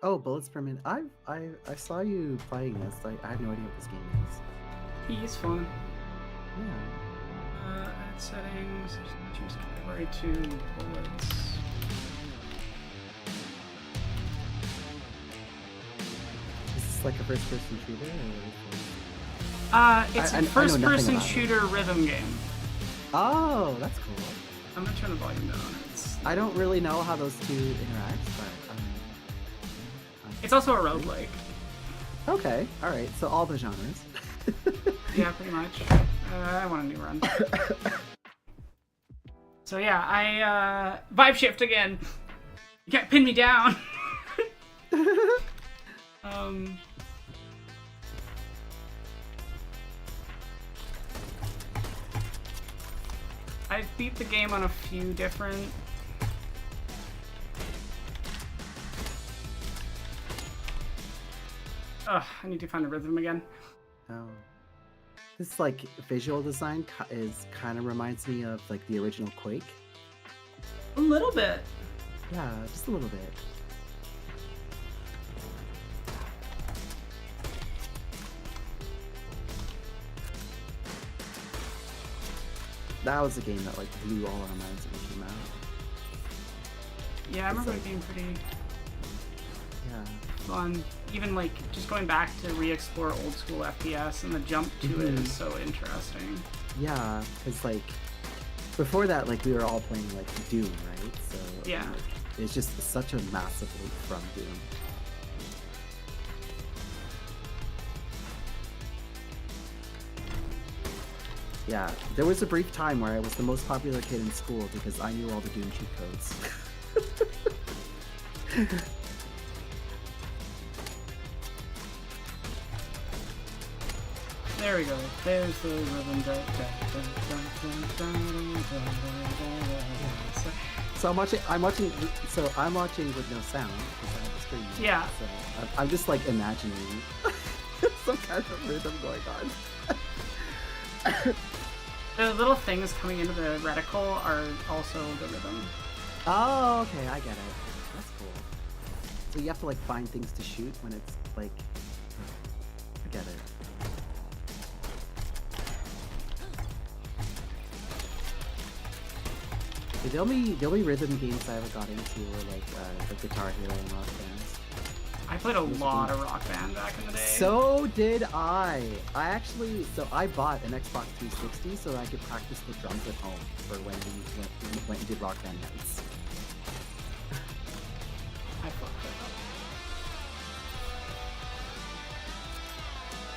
Speaker 2: Oh, bullets per minute. I saw you playing this. I had no idea what this game is.
Speaker 1: He's fun.
Speaker 2: Yeah.
Speaker 1: Edit settings. Choose category 2 bullets.
Speaker 2: Is this like a first-person shooter?
Speaker 1: It's a
Speaker 2: I know
Speaker 1: first-person
Speaker 2: nothing about it.
Speaker 1: shooter rhythm game.
Speaker 2: Oh, that's cool.
Speaker 1: I'm gonna turn the volume down.
Speaker 2: I don't really know how those two interact, but
Speaker 1: It's also a roguelike.
Speaker 2: okay, all right. So all the genres.
Speaker 1: Yeah, pretty much. I want a new run. So yeah, I vibe shift again. You can't pin me down. I've beat the game on a few different. Ugh, I need to find the rhythm again.
Speaker 2: Oh. This like visual design is kind of reminds me of like the original Quake.
Speaker 1: A little bit.
Speaker 2: Yeah, just a little bit. That was a game that like blew all our minds when it came out.
Speaker 1: Yeah, I remember it being pretty
Speaker 2: Yeah.
Speaker 1: fun. Even like just going back to re-explore old school FPS, and the jump to it is so interesting.
Speaker 2: Yeah, because like before that, like we were all playing like Dune, right? So
Speaker 1: Yeah.
Speaker 2: like, it's just such a massive leap from Dune. Yeah, there was a brief time where I was the most popular kid in school because I knew all the Dune cheat codes.
Speaker 1: There we go. There's the rhythm.
Speaker 2: So I'm watching with no sound because I have the screen.
Speaker 1: Yeah.
Speaker 2: So I'm just like imagining some kind of rhythm going on.
Speaker 1: The little things coming into the reticle are also the rhythm.
Speaker 2: Oh, okay, I get it. That's cool. So you have to like find things to shoot when it's like, I get it. The only rhythm games I ever got into were like the Guitar Hero and Rock Bands.
Speaker 1: I played a lot of Rock Band back in the day.
Speaker 2: So did I. I bought an Xbox 360 so that I could practice the drums at home for when we went and did Rock Band nights.
Speaker 1: I fucked that up.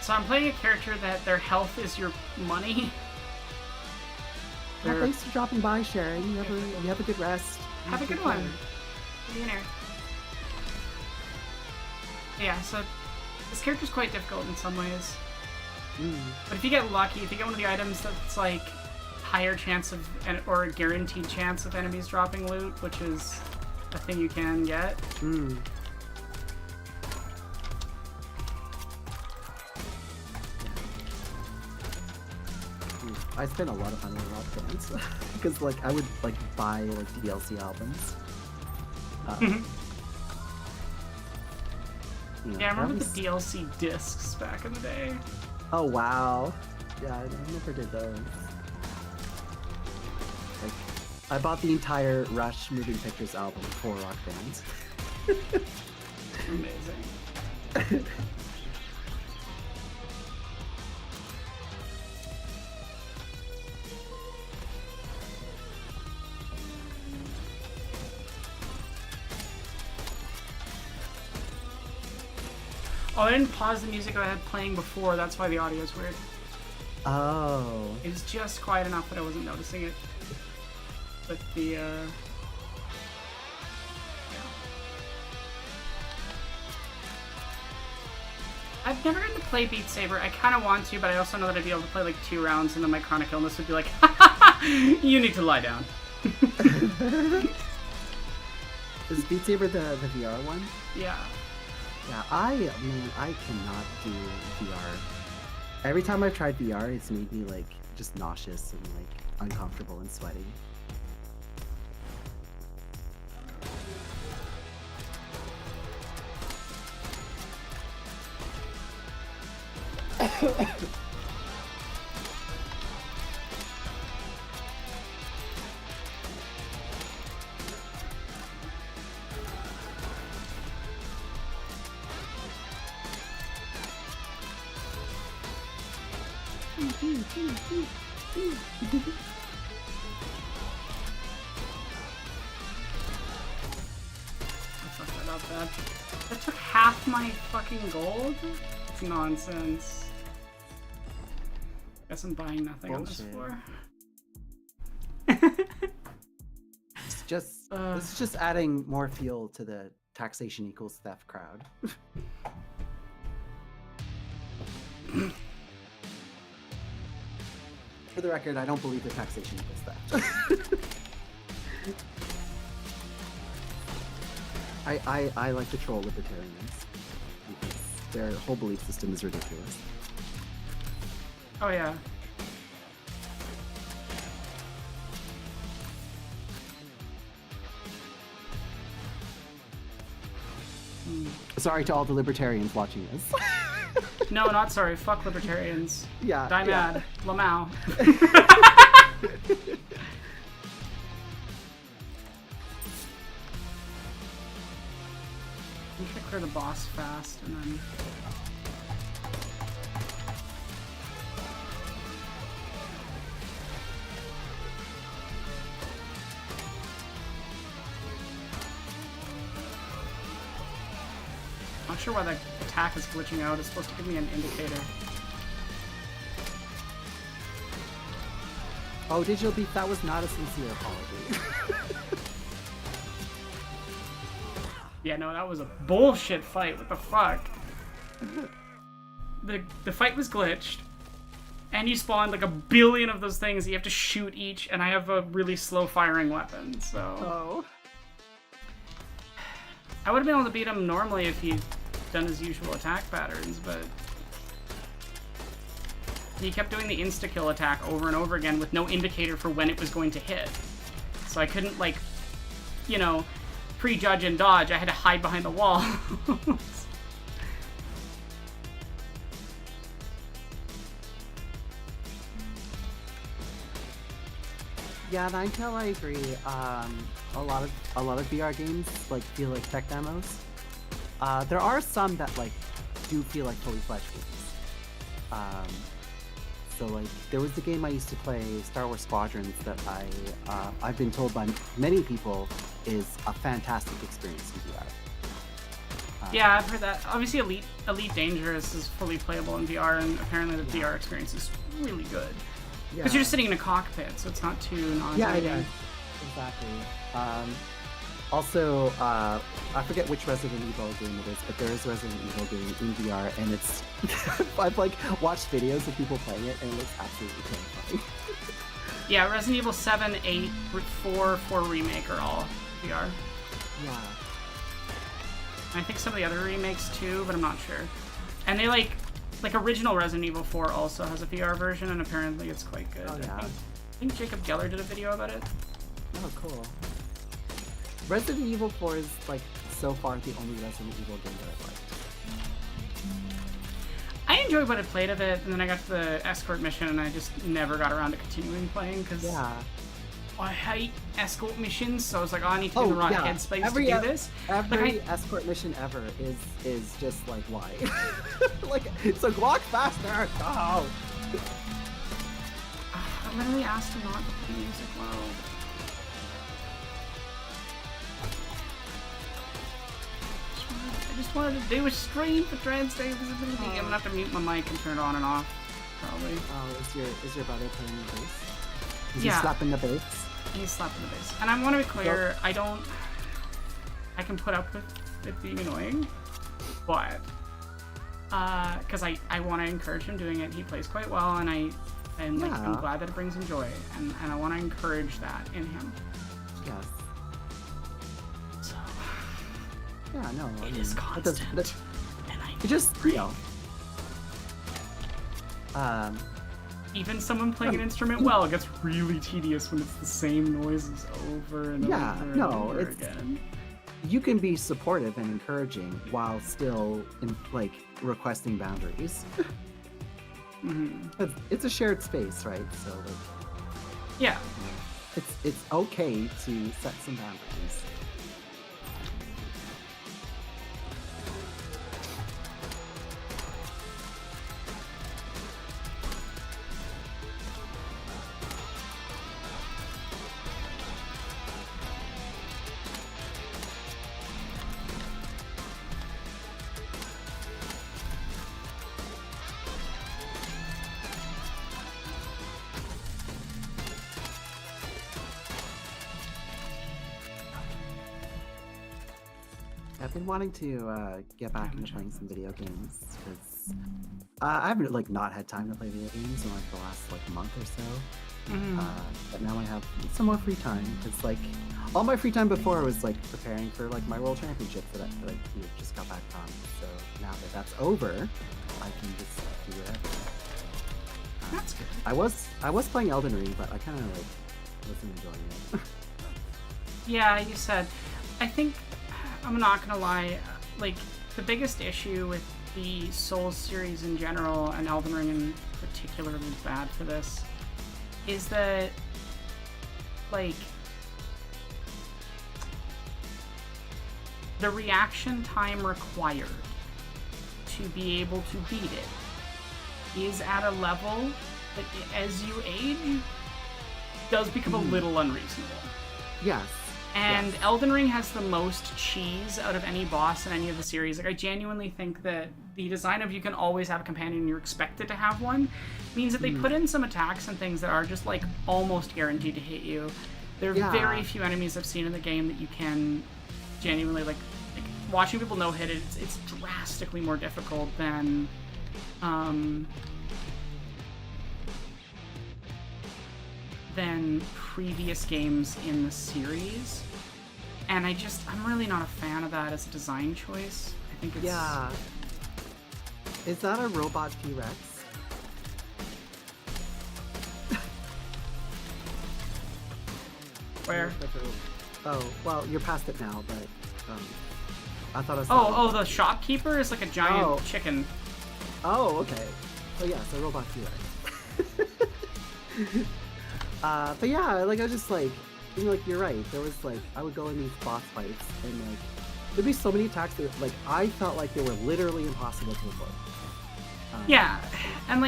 Speaker 1: So I'm playing a character that their health is your money.
Speaker 2: Well, thanks for dropping by, Sharon. You have a good rest.
Speaker 1: Have a good one. Be in here. Yeah, so this character's quite difficult in some ways. But if you get lucky, if you get one of the items that's like higher chance of, or a guaranteed chance of enemies dropping loot, which is a thing you can get.
Speaker 2: I spent a lot of money on Rock Bands because like I would like buy like DLC albums.
Speaker 1: Yeah, I remember the DLC discs back in the day.
Speaker 2: Oh wow. Yeah, I never did those. Like, I bought the entire Rush Moving Pictures album for Rock Bands.
Speaker 1: Amazing. Oh, I didn't pause the music I had playing before. That's why the audio is weird.
Speaker 2: Oh.
Speaker 1: It was just quiet enough that I wasn't noticing it. But the, yeah. I've never gotten to play Beat Saber. I kind of want to, but I also know that I'd be able to play like 2 rounds and then my chronic illness would be like, ha ha ha! You need to lie down.
Speaker 2: Is Beat Saber the VR one?
Speaker 1: Yeah.
Speaker 2: Yeah, I cannot do VR. Every time I've tried VR, it's made me like just nauseous and like uncomfortable and sweaty.
Speaker 1: That took half my fucking gold? It's nonsense. Guess I'm buying nothing
Speaker 2: Bullshit.
Speaker 1: on this floor.
Speaker 2: This is just adding more fuel to the taxation equals theft crowd. For the record, I don't believe that taxation equals theft. I like to troll libertarians because their whole belief system is ridiculous.
Speaker 1: Oh yeah.
Speaker 2: Sorry to all the libertarians watching this.
Speaker 1: No, not sorry. Fuck libertarians.
Speaker 2: Yeah.
Speaker 1: Die mad. Lamau. I'm trying to clear the boss fast and then... Not sure why that attack is glitching out. It's supposed to give me an indicator.
Speaker 2: Oh, Digital Beef, that was not a sincere apology.
Speaker 1: Yeah, no, that was a bullshit fight. What the fuck? The fight was glitched, and you spawned like a billion of those things. You have to shoot each, and I have a really slow firing weapon, so...
Speaker 2: Oh.
Speaker 1: I would have been able to beat him normally if he'd done his usual attack patterns, but... He kept doing the insta-kill attack over and over again with no indicator for when it was going to hit. So I couldn't, like, you know, prejudge and dodge. I had to hide behind the wall.
Speaker 2: Yeah, Ninetale, I agree. A lot of VR games like feel like tech demos. There are some that like do feel like fully fledged games. So like there was the game I used to play, Star Wars Squadrons, that I've been told by many people is a fantastic experience in VR.
Speaker 1: Yeah, I've heard that. Obviously, Elite Dangerous is fully playable in VR, and apparently the VR experience is really good. Because you're just sitting in a cockpit, so it's not too nauseating.
Speaker 2: Yeah, exactly. Also, I forget which Resident Evil game it is, but there is a Resident Evil game in VR, and it's... I've, like, watched videos of people playing it, and it looks absolutely terrifying.
Speaker 1: Yeah, Resident Evil 7, 8, 4 Remake are all VR.
Speaker 2: Yeah.
Speaker 1: And I think some of the other remakes, too, but I'm not sure. And they, like original Resident Evil 4 also has a VR version, and apparently it's quite good.
Speaker 2: Oh, yeah.
Speaker 1: I think Jacob Geller did a video about it.
Speaker 2: Oh, cool. Resident Evil 4 is, like, so far the only Resident Evil game that I've liked.
Speaker 1: I enjoyed what I played of it, and then I got to the escort mission, and I just never got around to continuing playing, because I hate escort missions, so I was like, oh, I need to be in the right headspace to do this.
Speaker 2: Every escort mission ever is just like, why? Like, so walk faster! Oh!
Speaker 1: I literally asked him not to play music loud. just wanted to do a stream for trans day visibility. I'm gonna have to mute my mic and turn it on and off, probably.
Speaker 2: Oh, is your brother playing the bass? Is
Speaker 1: Yeah.
Speaker 2: he slapping the bass?
Speaker 1: He's slapping the bass. And I want to be clear, I can put up with it being annoying, but, because I want to encourage him doing it. He plays quite well, and I'm glad that it brings him joy, and I want to encourage that in him.
Speaker 2: Yes.
Speaker 1: So,
Speaker 2: Yeah, no.
Speaker 1: it is constant. And I
Speaker 2: it just, you know.
Speaker 1: Even someone playing an instrument well, it gets really tedious when it's the same noises over and over again.
Speaker 2: You can be supportive and encouraging while still requesting boundaries.
Speaker 1: Mm-hmm.
Speaker 2: It's a shared space, right? So
Speaker 1: yeah,
Speaker 2: it's okay to set some boundaries. I've been wanting to get back into playing some video games because I haven't not had time to play video games in the last month or so.
Speaker 1: Mm-hmm.
Speaker 2: But now I have some more free time. It's all my free time before was preparing for my World Championships that I just got back from. So now that that's over, I can just do whatever.
Speaker 1: That's good.
Speaker 2: I was playing Elden Ring, but I kind of wasn't enjoying it.
Speaker 1: Yeah, you said. I think, I'm not gonna lie, the biggest issue with the Souls series in general, and Elden Ring in particular is bad for this, is that, the reaction time required to be able to beat it is at a level that, as you age, does become a little unreasonable.
Speaker 2: Yes.
Speaker 1: And
Speaker 2: yes.
Speaker 1: Elden Ring has the most cheese out of any boss in any of the series. I genuinely think that the design of you can always have a companion and you're expected to have one means that they put in some attacks and things that are just almost guaranteed to hit you. There are very few enemies I've seen in the game that you can genuinely watching people no hit it. It's drastically more difficult than previous games in the series, and I'm really not a fan of that as a design choice. I think it's...
Speaker 2: Yeah. Is that a robot T-Rex?
Speaker 1: Where?
Speaker 2: Oh, well, you're past it now, but I thought I
Speaker 1: saw... Oh, the shopkeeper is a giant chicken.
Speaker 2: Oh, okay. Oh yeah, it's a robot T-Rex. But yeah, I was just you're right. There was I would go in these boss fights and there'd be so many attacks that I felt they were literally impossible to avoid.
Speaker 1: Yeah, and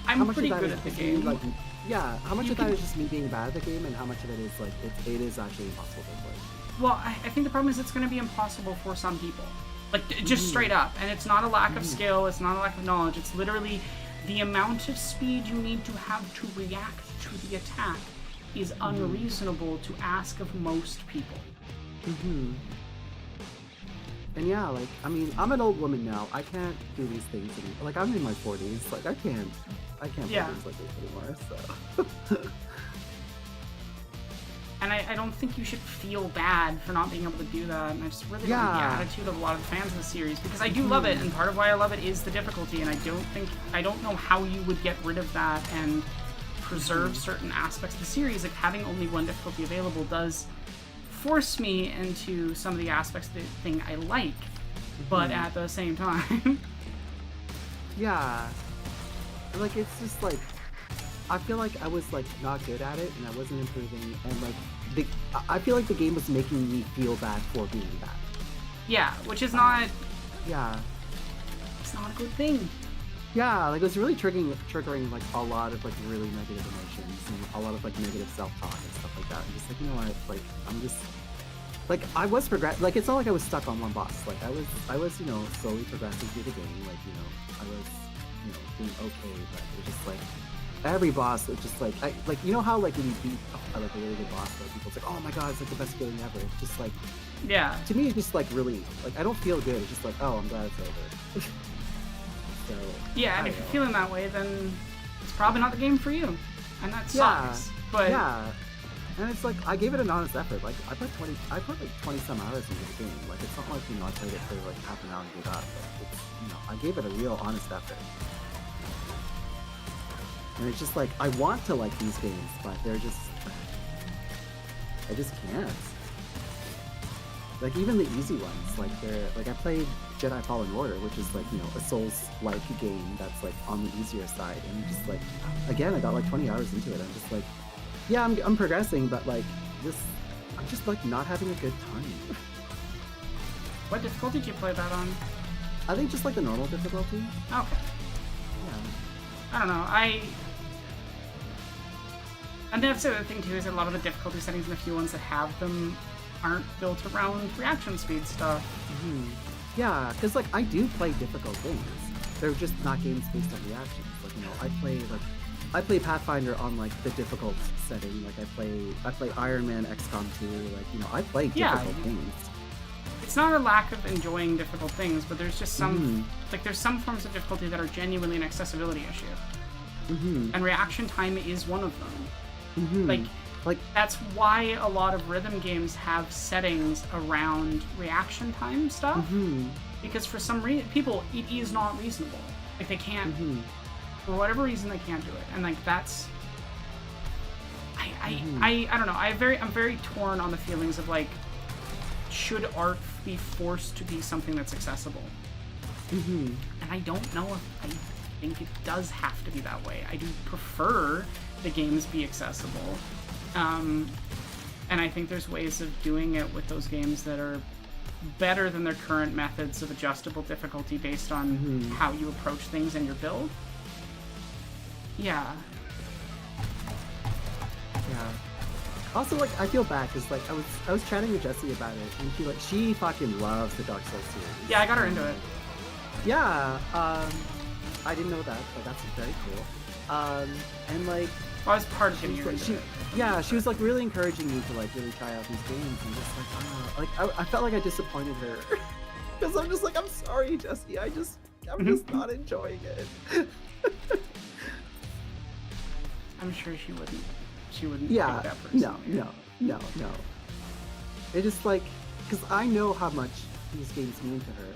Speaker 1: I'm
Speaker 2: pretty
Speaker 1: good at the game.
Speaker 2: How much of that is just me being bad at the game, and how much of it is it is actually impossible to avoid?
Speaker 1: Well, I think the problem is it's going to be impossible for some people, just straight up. And it's not a lack of skill, it's not a lack of knowledge. It's literally the amount of speed you need to have to react to the attack is unreasonable to ask of most people.
Speaker 2: And yeah, I'm an old woman now. I can't do these things anymore. I'm in my 40s. I can't play things like this anymore, so.
Speaker 1: And I don't think you should feel bad for not being able to do that. And I just really like the attitude of a lot of the fans of the series, because I do love it, and part of why I love it is the difficulty, and I don't know how you would get rid of that and preserve certain aspects of the series. Having only one difficulty available does force me into some of the aspects of the thing I like, but at the same time...
Speaker 2: Yeah. It's just I feel I was not good at it, and I wasn't improving, and I feel the game was making me feel bad for being bad.
Speaker 1: Yeah, which is not...
Speaker 2: Yeah.
Speaker 1: It's not a good thing.
Speaker 2: Yeah, it was really triggering a lot of really negative emotions and a lot of negative self-talk and stuff like that. And just you know what, like I was like it's not like I was stuck on one boss. Like I was slowly progressing through the game. Like I was doing okay, but it was just like every boss was just like how like when you beat like a really good boss, like people's like, oh my god, it's like the best feeling ever. It's just like
Speaker 1: Yeah.
Speaker 2: to me it's just like relief. Like I don't feel good. It's just like, oh, I'm glad it's over. So
Speaker 1: Yeah, and if you're feeling that way, then it's probably not the game for you, and that sucks. But
Speaker 2: yeah. And it's like I gave it an honest effort. Like I put like 20 some hours into the game. Like it's not like I played it for like half an hour and gave up. But it's I gave it a real honest effort. And it's just like I want to like these games, but I just can't. Like even the easy ones, like I played Jedi Fallen Order, which is like a Souls-like game that's like on the easier side, and just like again I got like 20 hours into it. I'm just like, yeah, I'm progressing, but like I'm just like not having a good time.
Speaker 1: What difficulty did you play that on?
Speaker 2: I think just like the normal difficulty.
Speaker 1: Okay.
Speaker 2: Yeah.
Speaker 1: I don't know. And that's the other thing too, is a lot of the difficulty settings and the few ones that have them aren't built around reaction speed stuff.
Speaker 2: Mm-hmm. Yeah, because like I do play difficult games. They're just not games based on reactions. Like I play Pathfinder on like the difficult setting. Like I play Iron Man, XCOM 2. Like I play difficult games.
Speaker 1: It's not a lack of enjoying difficult things, but there's just some there's some forms of difficulty that are genuinely an accessibility issue.
Speaker 2: Mm-hmm.
Speaker 1: And reaction time is one of them.
Speaker 2: Mm-hmm.
Speaker 1: Like that's why a lot of rhythm games have settings around reaction time stuff. Mm-hmm. Because for some reason, people, it is not reasonable. Like they can't, for whatever reason, they can't do it. And like that's, I don't know. I'm very torn on the feelings of like, should art be forced to be something that's accessible?
Speaker 2: Mm-hmm.
Speaker 1: And I don't know if I think it does have to be that way. I do prefer the games be accessible. And I think there's ways of doing it with those games that are better than their current methods of adjustable difficulty based on how you approach things in your build. Yeah.
Speaker 2: Yeah. Also, like, I feel bad because, like, I was chatting with Jessie about it, and she fucking loves the Dark Souls series.
Speaker 1: Yeah, I got her into it.
Speaker 2: Yeah. I didn't know that, but that's very cool. And like.
Speaker 1: Well, I was part of getting her into it.
Speaker 2: Yeah, she was like really encouraging me to like really try out these games, and just like, I felt like I disappointed her because I'm just like, I'm sorry, Jessie, I'm just not enjoying it.
Speaker 1: I'm sure she wouldn't. She wouldn't.
Speaker 2: Yeah.
Speaker 1: Take that personally.
Speaker 2: No. It just like, because I know how much these games mean to her,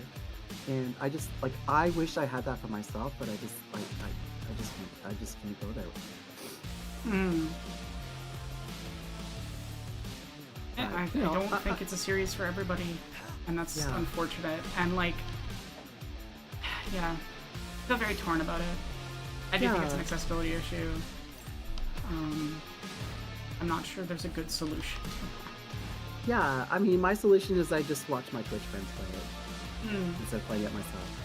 Speaker 2: and I just like, I wish I had that for myself, but I just like, I just can't go there with it.
Speaker 1: Yeah, I don't think it's a series for everybody, and that's unfortunate. And like, yeah, I feel very torn about it. I do think it's an accessibility issue. I'm not sure there's a good solution.
Speaker 2: Yeah, I mean, my solution is I just watch my Twitch friends play it instead of playing it myself.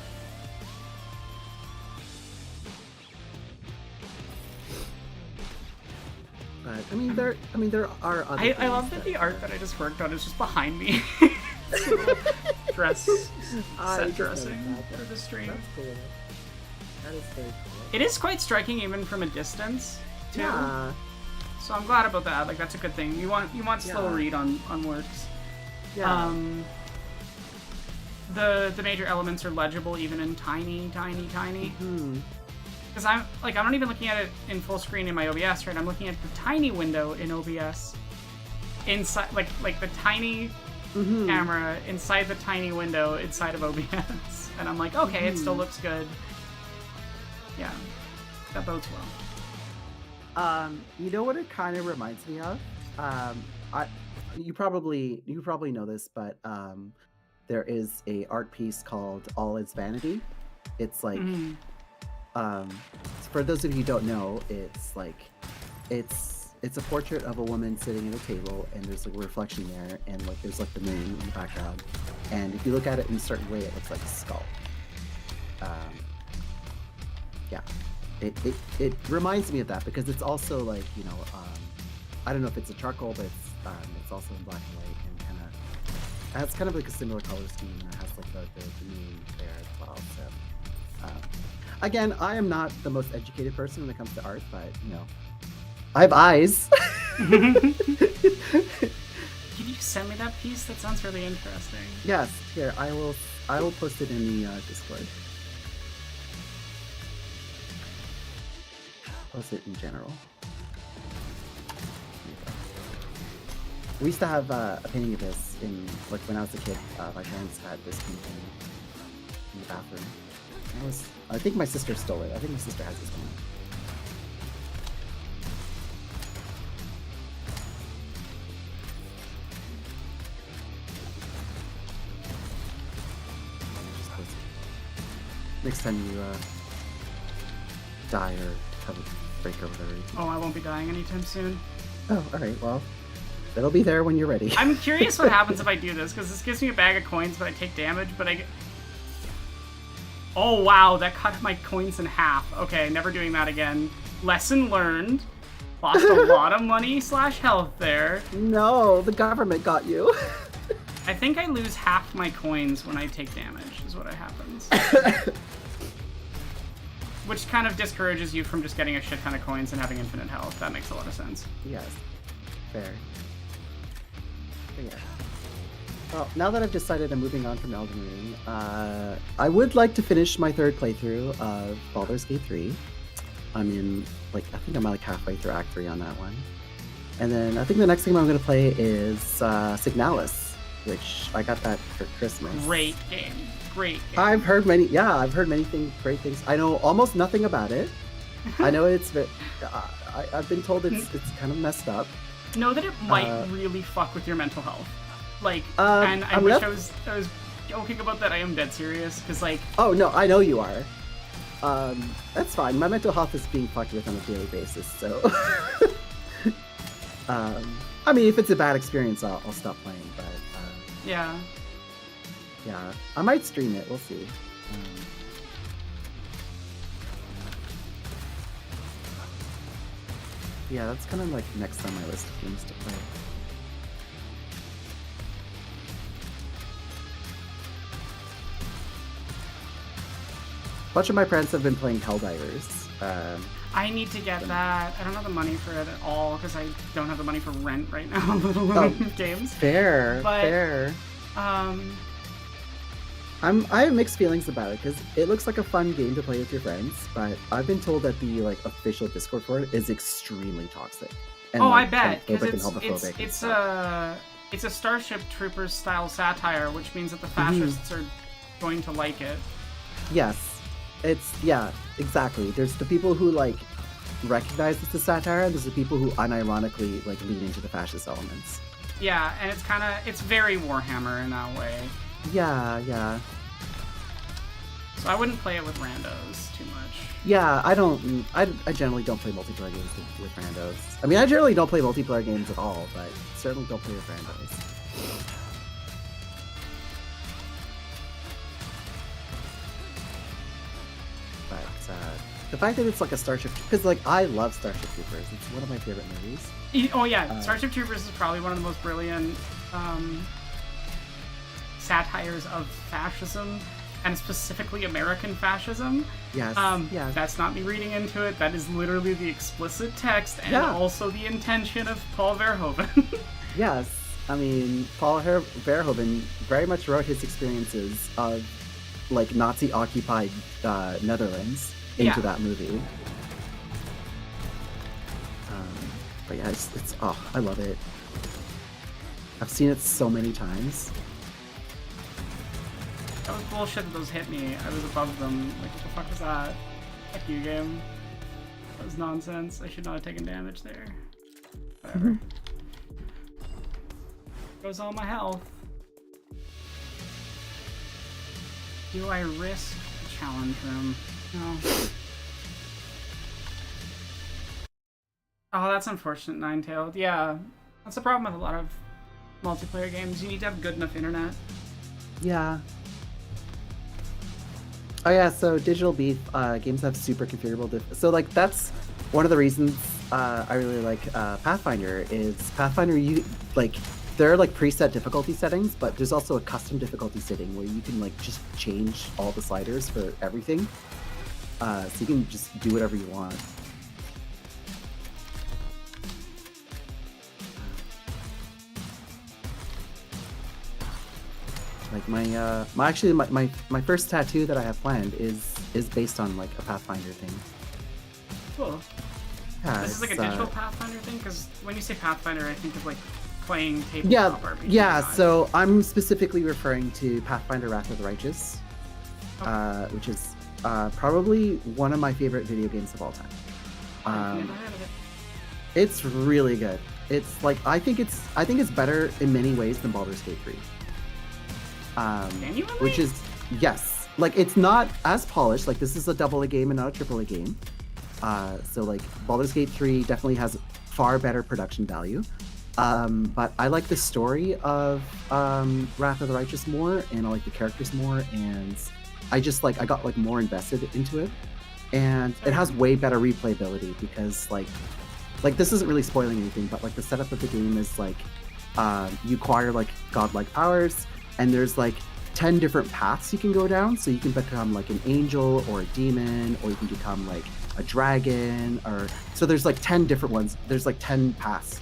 Speaker 2: But I mean, there are other.
Speaker 1: I love that the art that I just worked on is just behind me. Set dressing for the stream.
Speaker 2: That's cool. That is very cool.
Speaker 1: It is quite striking even from a distance too.
Speaker 2: Yeah.
Speaker 1: So I'm glad about that. Like that's a good thing. You want slow read on works.
Speaker 2: Yeah.
Speaker 1: The major elements are legible even in tiny. Because I'm not even looking at it in full screen in my OBS, right? I'm looking at the tiny window in OBS, inside like the tiny camera inside the tiny window inside of OBS, and I'm like, okay, it still looks good. Yeah, that bodes well.
Speaker 2: You know what it kind of reminds me of? You probably know this, but there is a art piece called All Is Vanity. It's like. For those of you who don't know, it's like it's a portrait of a woman sitting at a table, and there's like a reflection there, and like there's like the moon in the background, and if you look at it in a certain way, it looks like a skull. Yeah, it reminds me of that because it's also like I don't know if it's a charcoal, but it's also in black and white and kind of has kind of like a similar color scheme. It has like the moon there as well. So, again, I am not the most educated person when it comes to art, but you know, I have eyes.
Speaker 1: Can you send me that piece? That sounds really interesting.
Speaker 2: Yes, here I will post it in the Discord. Post it in general. We used to have a painting of this in, like, when I was a kid. My parents had this painting in the bathroom. I think my sister stole it. I think my sister has this one. Next time you die or have a break or whatever.
Speaker 1: Oh, I won't be dying anytime soon.
Speaker 2: Oh, alright, well, it'll be there when you're ready.
Speaker 1: I'm curious what happens if I do this, because this gives me a bag of coins, but I take damage, but I get... Oh, wow, that cut my coins in half. Okay, never doing that again. Lesson learned. Lost a lot of money / health there.
Speaker 2: No, the government got you.
Speaker 1: I think I lose half my coins when I take damage, is what happens. Which kind of discourages you from just getting a shit ton of coins and having infinite health. That makes a lot of sense.
Speaker 2: Yes, fair. But yeah. Well, now that I've decided I'm moving on from Elden Ring, I would like to finish my third playthrough of Baldur's Gate 3. I think I'm like halfway through Act 3 on that one. And then I think the next game I'm going to play is Signalis, which I got that for Christmas.
Speaker 1: Great game. Great game.
Speaker 2: I've heard many great things. I know almost nothing about it. I know I've been told it's kind of messed up.
Speaker 1: Know that it might really fuck with your mental health. Like, and I wish I was joking about that. I am dead serious, because like...
Speaker 2: Oh, no, I know you are. That's fine. My mental health is being fucked with on a daily basis, so... I mean, if it's a bad experience, I'll stop playing, but...
Speaker 1: Yeah.
Speaker 2: Yeah, I might stream it. We'll see. Yeah, that's kind of like next on my list of games to play. A bunch of my friends have been playing Helldivers.
Speaker 1: I need to get that. I don't have the money for it at all, because I don't have the money for rent right now, let alone games.
Speaker 2: Fair. I have mixed feelings about it, because it looks like a fun game to play with your friends, but I've been told that the official Discord for it is extremely toxic. And,
Speaker 1: I bet, because
Speaker 2: it's
Speaker 1: a Starship Troopers style satire, which means that the fascists are going to like it.
Speaker 2: Yes. Exactly. There's the people who recognize it's a satire, and there's the people who unironically lean into the fascist elements.
Speaker 1: Yeah, and it's very Warhammer in that way.
Speaker 2: Yeah.
Speaker 1: So I wouldn't play it with randos too much.
Speaker 2: Yeah, I generally don't play multiplayer games with randos. I mean, I generally don't play multiplayer games at all, but certainly don't play with randos. The fact that it's like a Starship, because I love Starship Troopers. It's one of my favorite movies.
Speaker 1: Oh yeah, Starship Troopers is probably one of the most brilliant satires of fascism, and specifically American fascism.
Speaker 2: Yes.
Speaker 1: That's not me reading into it. That is literally the explicit text and also the intention of Paul Verhoeven.
Speaker 2: Yes. I mean, Paul Verhoeven very much wrote his experiences of Nazi-occupied Netherlands into that movie. But yeah, it's I love it. I've seen it so many times.
Speaker 1: That was bullshit that those hit me. I was above them. Like, what the fuck was that? Fuck you, game. That was nonsense. I should not have taken damage there. Whatever. Goes all my health. Do I risk the challenge room? No. Oh, that's unfortunate, Ninetailed. Yeah, that's the problem with a lot of multiplayer games. You need to have good enough internet.
Speaker 2: Yeah. Oh yeah, so Digital Beef games have super configurable so that's one of the reasons I really like Pathfinder is Pathfinder. You there are like preset difficulty settings, but there's also a custom difficulty setting where you can like just change all the sliders for everything. So you can just do whatever you want. Like my first tattoo that I have planned is based on like a Pathfinder thing.
Speaker 1: Cool.
Speaker 2: Yeah,
Speaker 1: This is like a digital Pathfinder thing, because when you say Pathfinder, I think of like playing tabletop
Speaker 2: Yeah,
Speaker 1: RPG.
Speaker 2: yeah.
Speaker 1: not-
Speaker 2: So I'm specifically referring to Pathfinder: Wrath of the Righteous,
Speaker 1: Okay.
Speaker 2: which is probably one of my favorite video games of all time.
Speaker 1: I've never heard of it.
Speaker 2: It's really good. It's like I think it's better in many ways than Baldur's Gate 3.
Speaker 1: Genuinely?
Speaker 2: Which is yes, like it's not as polished. Like this is a AA game and not a AAA game. So like Baldur's Gate 3 definitely has far better production value. But I like the story of Wrath of the Righteous more, and I like the characters more, and I got like more invested into it, and it has way better replayability because like this isn't really spoiling anything, but like the setup of the game is like you acquire like godlike powers, and there's like 10 different paths you can go down. So you can become like an angel or a demon, or you can become like a dragon, or so there's like 10 different ones. There's like 10 paths,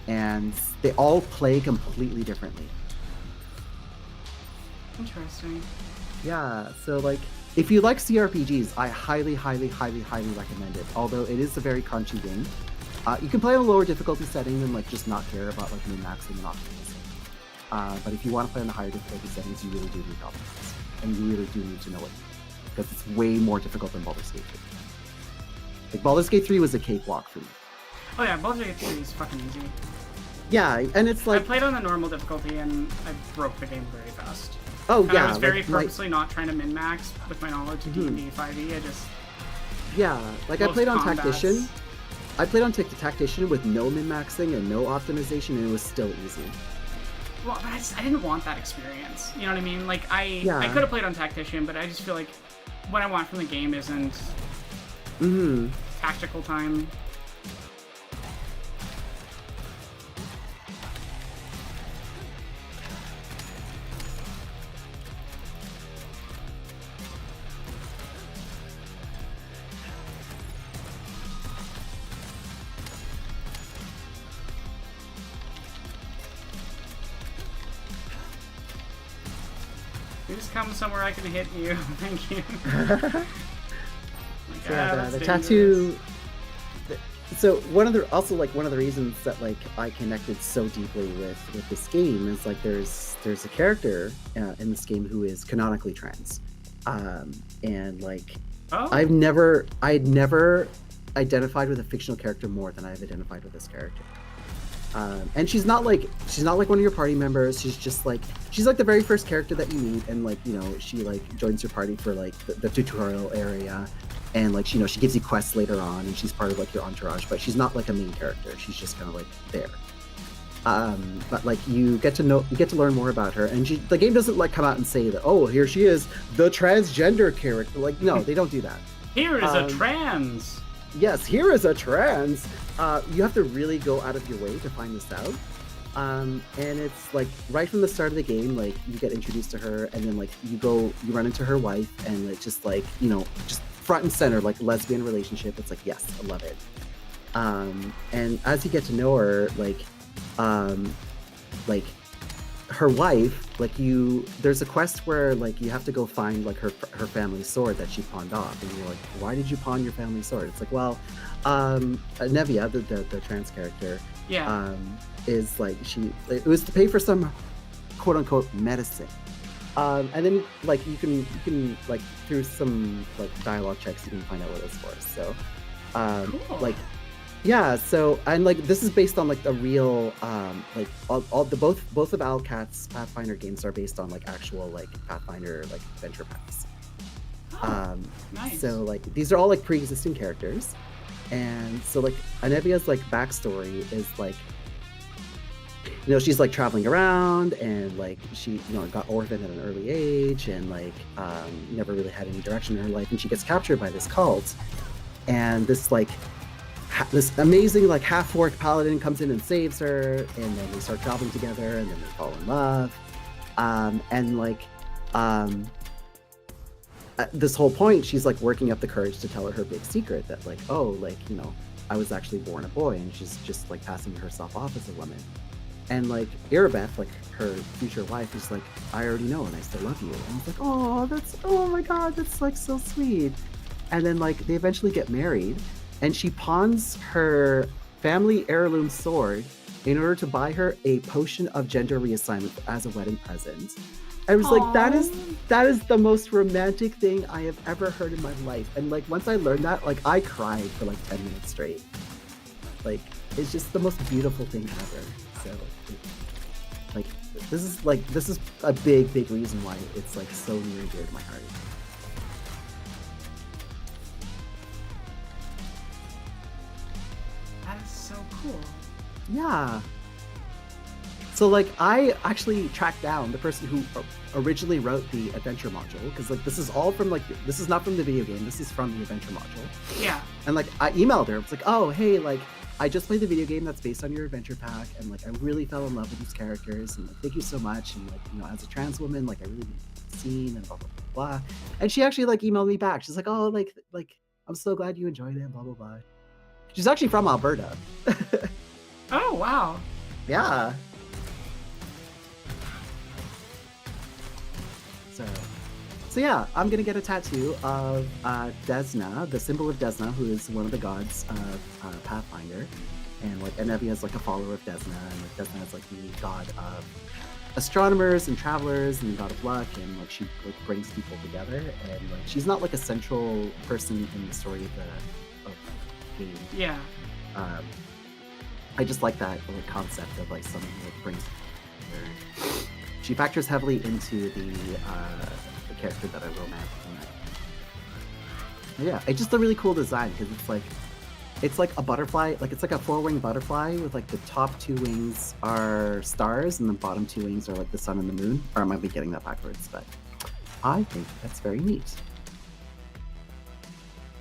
Speaker 2: and they all play completely differently.
Speaker 1: Interesting.
Speaker 2: Yeah, so like if you like CRPGs, I highly recommend it. Although it is a very crunchy game. You can play on a lower difficulty setting and like just not care about like min-maxing and optimizing. But if you want to play on the higher difficulty settings, you really do need to optimize, and you really do need to know it, because it's way more difficult than Baldur's Gate 3. Like Baldur's Gate 3 was a cakewalk for me.
Speaker 1: Oh yeah, Baldur's Gate 3 is fucking easy.
Speaker 2: Yeah, and it's like
Speaker 1: I played on the normal difficulty and I broke the game very fast.
Speaker 2: oh
Speaker 1: And
Speaker 2: yeah,
Speaker 1: I was very
Speaker 2: like,
Speaker 1: purposely not trying to min-max with my knowledge of
Speaker 2: Mhm.
Speaker 1: D&D 5e. I just
Speaker 2: yeah, like I
Speaker 1: those
Speaker 2: played on
Speaker 1: combats-
Speaker 2: Tactician. I played on Tactician with no min-maxing and no optimization, and it was still easy.
Speaker 1: Well, but I didn't want that experience. You know what I mean? Like I
Speaker 2: Yeah.
Speaker 1: could have played on Tactician, but I just feel like what I want from the game isn't
Speaker 2: Mm-hmm.
Speaker 1: tactical time. Please come somewhere I can hit you. Thank you. Like,
Speaker 2: Yeah,
Speaker 1: that's
Speaker 2: the
Speaker 1: dangerous.
Speaker 2: tattoo. So one of the reasons that like I connected so deeply with this game is like there's a character in this game who is canonically trans, and like
Speaker 1: Oh,
Speaker 2: I'd never identified with a fictional character more than I've identified with this character. And she's not like one of your party members. She's like the very first character that you meet, and like she like joins your party for like the tutorial area, and like she gives you quests later on, and she's part of like your entourage. But she's not like a main character. She's just kind of like there. But like you get to learn more about her, and the game doesn't like come out and say that, oh, here she is, the transgender character. Like no, they don't do that.
Speaker 1: here is a
Speaker 2: um,
Speaker 1: trans.
Speaker 2: Yes, here is a trans. You have to really go out of your way to find this out. And it's like right from the start of the game, like you get introduced to her, and then like you run into her wife, and it's just like, just front and center, like lesbian relationship. It's like, yes, I love it. And as you get to know her, like her wife, like there's a quest where like you have to go find like her family sword that she pawned off, and you're like, why did you pawn your family sword? It's like, well, Nevia, the trans character,
Speaker 1: Yeah.
Speaker 2: is like it was to pay for some quote unquote medicine, and then like you can like through some like dialogue checks you can find out what it's for. So
Speaker 1: Cool.
Speaker 2: like yeah, so and like this is based on like a real like both of Alcat's Pathfinder games are based on like actual like Pathfinder like adventure paths.
Speaker 1: Oh, nice.
Speaker 2: So like these are all like pre-existing characters, and so like Anevia's like backstory is like, she's like traveling around, and like she got orphaned at an early age, and like never really had any direction in her life, and she gets captured by this cult, and this like this amazing like half-orc paladin comes in and saves her, and then they start traveling together, and then they fall in love. And like at this whole point, she's like working up the courage to tell her big secret that like, oh, like, you know, I was actually born a boy, and she's just like passing herself off as a woman. And like Irabeth, like her future wife, is like, I already know, and I still love you. And it's like, oh my god, that's like so sweet. And then like they eventually get married, and she pawns her family heirloom sword in order to buy her a potion of gender reassignment as a wedding present. I was like, that is the most romantic thing I have ever heard in my life. And like once I learned that, like I cried for like 10 minutes straight. Like it's just the most beautiful thing ever. So like this is a big reason why it's like so near and dear to my heart.
Speaker 1: That is so cool.
Speaker 2: Yeah. So like I actually tracked down the person who originally wrote the adventure module, because like this is all from like, this is not from the video game, this is from the adventure module.
Speaker 1: Yeah.
Speaker 2: And like I emailed her, it's like, oh hey, like I just played the video game that's based on your adventure pack, and like I really fell in love with these characters, and like thank you so much, and like, you know, as a trans woman, like I really need the scene and blah blah blah blah. And she actually like emailed me back. She's like, oh like I'm so glad you enjoyed it, blah blah blah. She's actually from Alberta.
Speaker 1: Oh wow.
Speaker 2: Yeah. So yeah, I'm gonna get a tattoo of Desna, the symbol of Desna, who is one of the gods of Pathfinder, and like Enevia is like a follower of Desna, and like Desna is like the god of astronomers and travelers and the god of luck, and like she like brings people together, and like she's not like a central person in the story of the game.
Speaker 1: Yeah.
Speaker 2: I just like that like concept of like someone who like brings together. She factors heavily into the character that I romance. Yeah, it's just a really cool design, because it's like a butterfly, like it's like a 4-winged butterfly with like the top 2 wings are stars and the bottom 2 wings are like the sun and the moon. Or I might be getting that backwards, but I think that's very neat.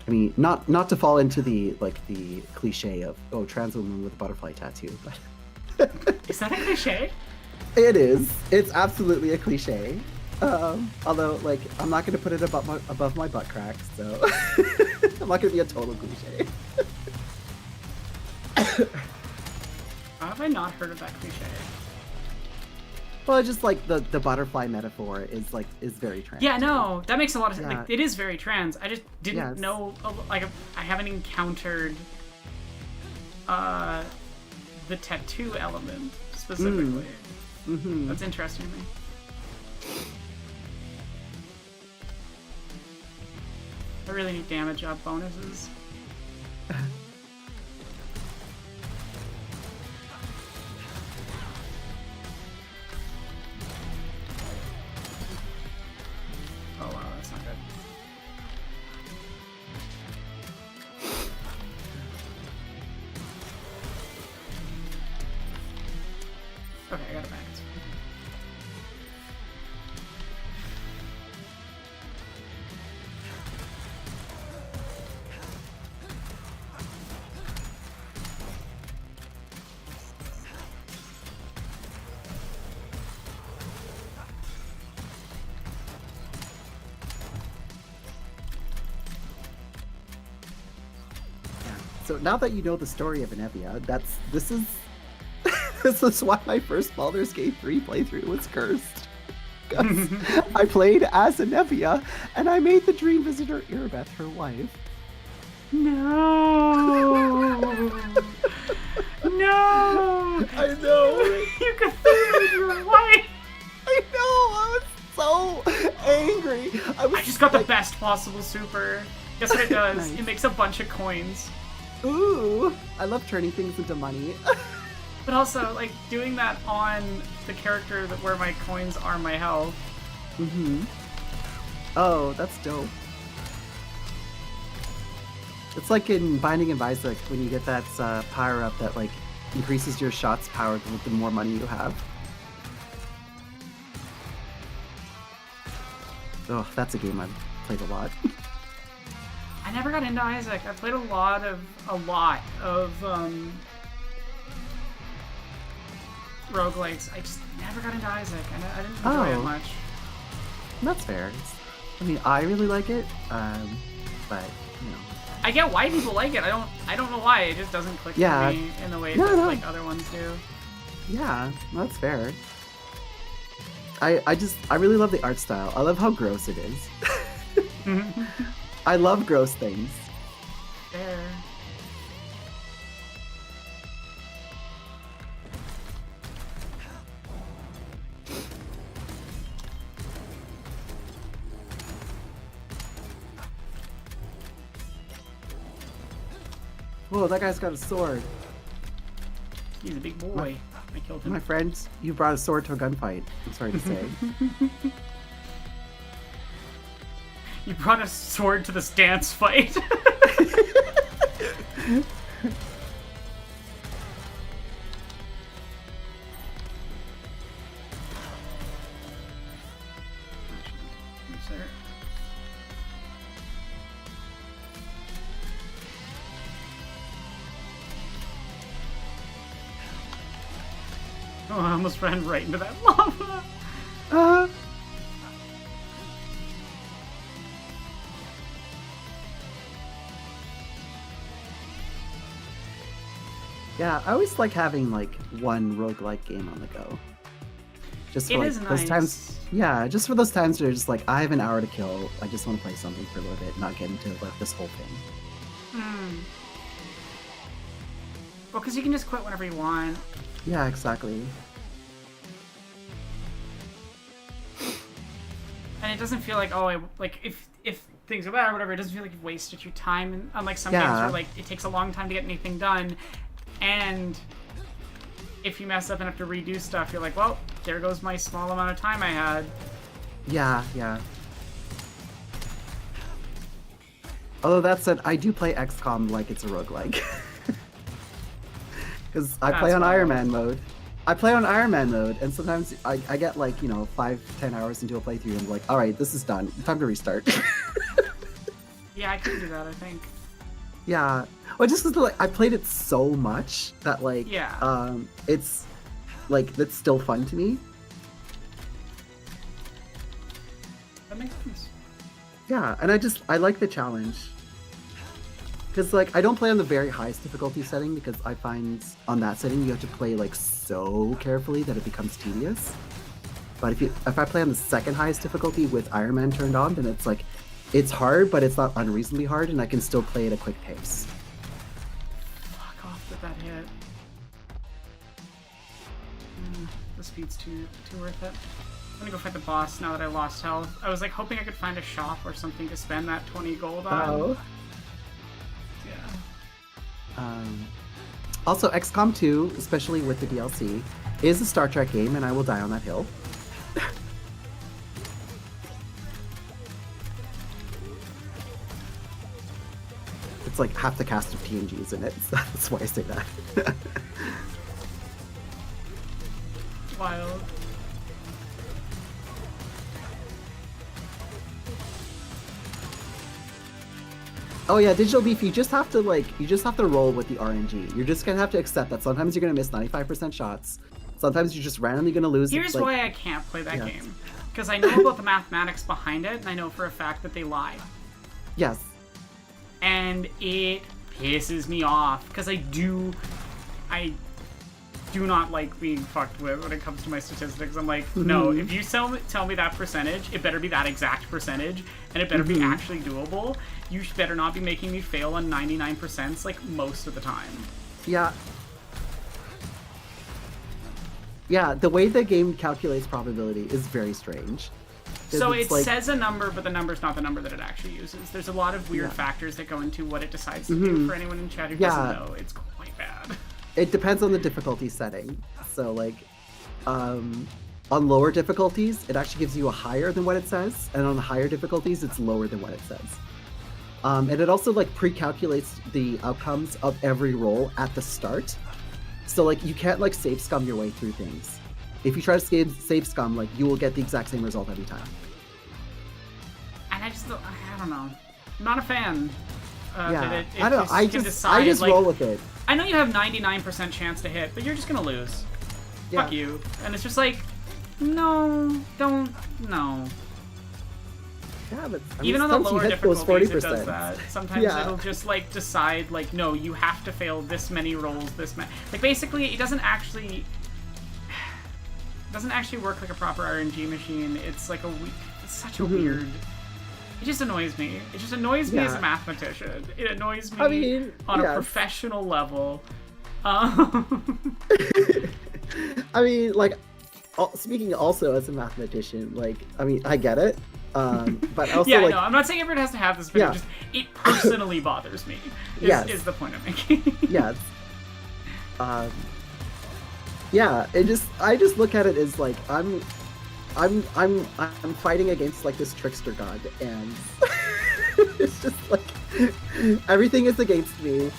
Speaker 2: I mean, not to fall into the like the cliche of trans woman with a butterfly tattoo, but
Speaker 1: is that a cliche?
Speaker 2: It is. It's absolutely a cliche. Although, like, I'm not going to put it above my butt crack, so I'm not going to be a total cliche.
Speaker 1: How have I not heard of that cliche?
Speaker 2: Well, just like the butterfly metaphor is very trans.
Speaker 1: Yeah, no, that makes a lot of sense.
Speaker 2: Yeah.
Speaker 1: Like, it is very trans. I just didn't know. Like, I haven't encountered the tattoo element specifically.
Speaker 2: Mm-hmm.
Speaker 1: That's interesting to me. I really need damage up bonuses. Oh wow, that's not good. Okay, I got it back.
Speaker 2: So now that you know the story of Enevia, this is this is why my first Baldur's Gate 3 playthrough was cursed. I played as Enevia, and I made the dream visitor Irabeth her wife.
Speaker 1: No! No!
Speaker 2: I know!
Speaker 1: You could think your wife!
Speaker 2: I know! I was so angry!
Speaker 1: I just got the best possible super. Guess what it does?
Speaker 2: Nice.
Speaker 1: It makes a bunch of coins.
Speaker 2: Ooh! I love turning things into money.
Speaker 1: But also, like, doing that on the character where my coins are my health.
Speaker 2: Mm-hmm. Oh, that's dope. It's like in Binding of Isaac when you get that power-up that, like, increases your shot's power the more money you have. Oh, that's a game I've played a lot.
Speaker 1: I never got into Isaac. I played a lot of roguelikes. I just never got into Isaac. I didn't enjoy it much.
Speaker 2: That's fair. I mean, I really like it, but you know.
Speaker 1: I get why people like it. I don't know why. It just doesn't click for me in the way that like other ones do.
Speaker 2: Yeah, that's fair. I really love the art style. I love how gross it is. I love gross things.
Speaker 1: Fair.
Speaker 2: Whoa, that guy's got a sword.
Speaker 1: He's a big boy. I killed him.
Speaker 2: My friend, you brought a sword to a gunfight. I'm sorry to say.
Speaker 1: You brought a sword to this dance fight. Oh, I almost ran right into that lava.
Speaker 2: Yeah, I always like having like one roguelike game on the go. Just for like those times. Yeah, just for those times where you're just like, I have an hour to kill. I just want to play something for a little bit, not get into like this whole thing.
Speaker 1: Well, because you can just quit whenever you want.
Speaker 2: Yeah, exactly.
Speaker 1: And it doesn't feel like, oh, like if things go bad or whatever, it doesn't feel like you've wasted your time. And unlike some games where like it takes a long time to get anything done, and if you mess up and have to redo stuff, you're like, well, there goes my small amount of time I had.
Speaker 2: Yeah, yeah. Although that said, I do play XCOM like it's a roguelike. Because I play on Iron Man mode. I play on Iron Man mode, and sometimes I get like, 5-10 hours into a playthrough, and I'm like, alright, this is done. Time to restart.
Speaker 1: Yeah, I could do that, I think.
Speaker 2: Yeah. Well, just because like, I played it so much that like, it's like, that's still fun to me.
Speaker 1: That makes sense.
Speaker 2: Yeah, and I like the challenge. Because, like, I don't play on the very highest difficulty setting because I find on that setting you have to play, like, so carefully that it becomes tedious. But if I play on the second highest difficulty with Iron Man turned on, then it's, like, it's hard, but it's not unreasonably hard, and I can still play at a quick pace.
Speaker 1: Fuck off with that hit. The speed's too worth it. I'm gonna go fight the boss now that I lost health. I was, like, hoping I could find a shop or something to spend that 20 gold on.
Speaker 2: Oh. Also, XCOM 2, especially with the DLC, is a Star Trek game, and I will die on that hill. It's like half the cast of TNGs in it, so that's why I say that.
Speaker 1: Wild.
Speaker 2: Oh yeah, Digital Beef, you just have to roll with the RNG. You're just gonna have to accept that sometimes you're gonna miss 95% shots. Sometimes you're just randomly gonna lose.
Speaker 1: Here's why I can't play that game. Because I know about the mathematics behind it, and I know for a fact that they lie.
Speaker 2: Yes.
Speaker 1: And it pisses me off, because I do not like being fucked with when it comes to my statistics. I'm like, no, if you tell me that percentage, it better be that exact percentage, and it better be actually doable. You better not be making me fail on 99% like most of the time.
Speaker 2: Yeah. Yeah, the way the game calculates probability is very strange.
Speaker 1: So it says a number, but the number's not the number that it actually uses. There's a lot of weird factors that go into what it decides to do. For anyone in chat who doesn't know, it's quite bad.
Speaker 2: It depends on the difficulty setting. So, like, on lower difficulties, it actually gives you a higher than what it says, and on the higher difficulties, it's lower than what it says. And it also, like, pre-calculates the outcomes of every roll at the start. So, like, you can't, like, save scum your way through things. If you try to save scum, like, you will get the exact same result every time.
Speaker 1: And I don't know. I'm not a fan. that it
Speaker 2: I don't know. I
Speaker 1: can
Speaker 2: just
Speaker 1: decide, like,
Speaker 2: roll with it.
Speaker 1: I know you have 99% chance to hit, but you're just gonna lose.
Speaker 2: Yeah.
Speaker 1: Fuck you. And it's just like, no, don't, no.
Speaker 2: Yeah, but
Speaker 1: Even on the lower difficulties, it does that. Sometimes
Speaker 2: Yeah.
Speaker 1: it'll just like decide, like, no, you have to fail this many rolls, like basically, it doesn't actually work like a proper RNG machine. It's like it's such a weird. It just annoys me. It just annoys me as a mathematician. It annoys me on a professional level.
Speaker 2: I mean, like, speaking also as a mathematician, like, I mean, I get it. But also,
Speaker 1: yeah,
Speaker 2: like,
Speaker 1: no, I'm not saying everyone has to have this, but it personally bothers me. Is the point I'm making.
Speaker 2: Yeah. Yeah, I just look at it as like I'm fighting against like this trickster god, and it's just like everything is against me.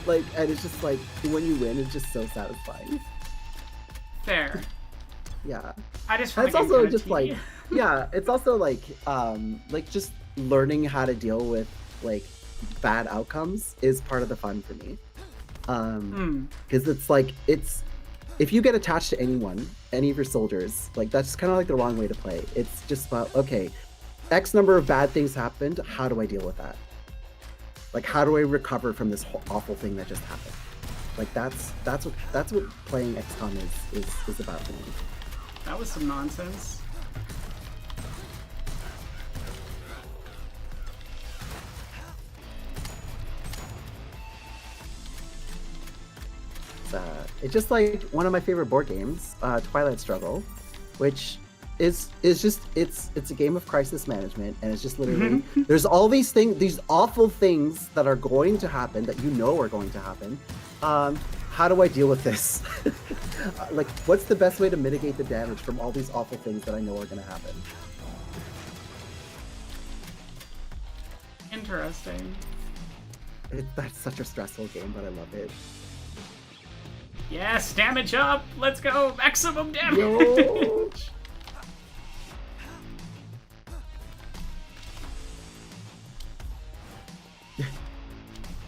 Speaker 2: Like, and it's just like when you win, it's just so satisfying.
Speaker 1: Fair.
Speaker 2: Yeah.
Speaker 1: I just.
Speaker 2: It's also just like, yeah, it's also like just learning how to deal with like bad outcomes is part of the fun for me. Because it's like if you get attached to anyone, any of your soldiers, like that's kind of like the wrong way to play. It's just about, okay, X number of bad things happened. How do I deal with that? Like, how do I recover from this awful thing that just happened? Like that's what playing XCOM is about for me.
Speaker 1: That was some nonsense.
Speaker 2: It's just like one of my favorite board games, Twilight Struggle, which is just it's a game of crisis management, and it's just literally there's all these awful things that are going to happen that you know are going to happen. How do I deal with this? Like, what's the best way to mitigate the damage from all these awful things that I know are going to happen?
Speaker 1: Interesting.
Speaker 2: That's such a stressful game, but I love it.
Speaker 1: Yes, damage up! Let's go! Maximum damage!
Speaker 2: Yo.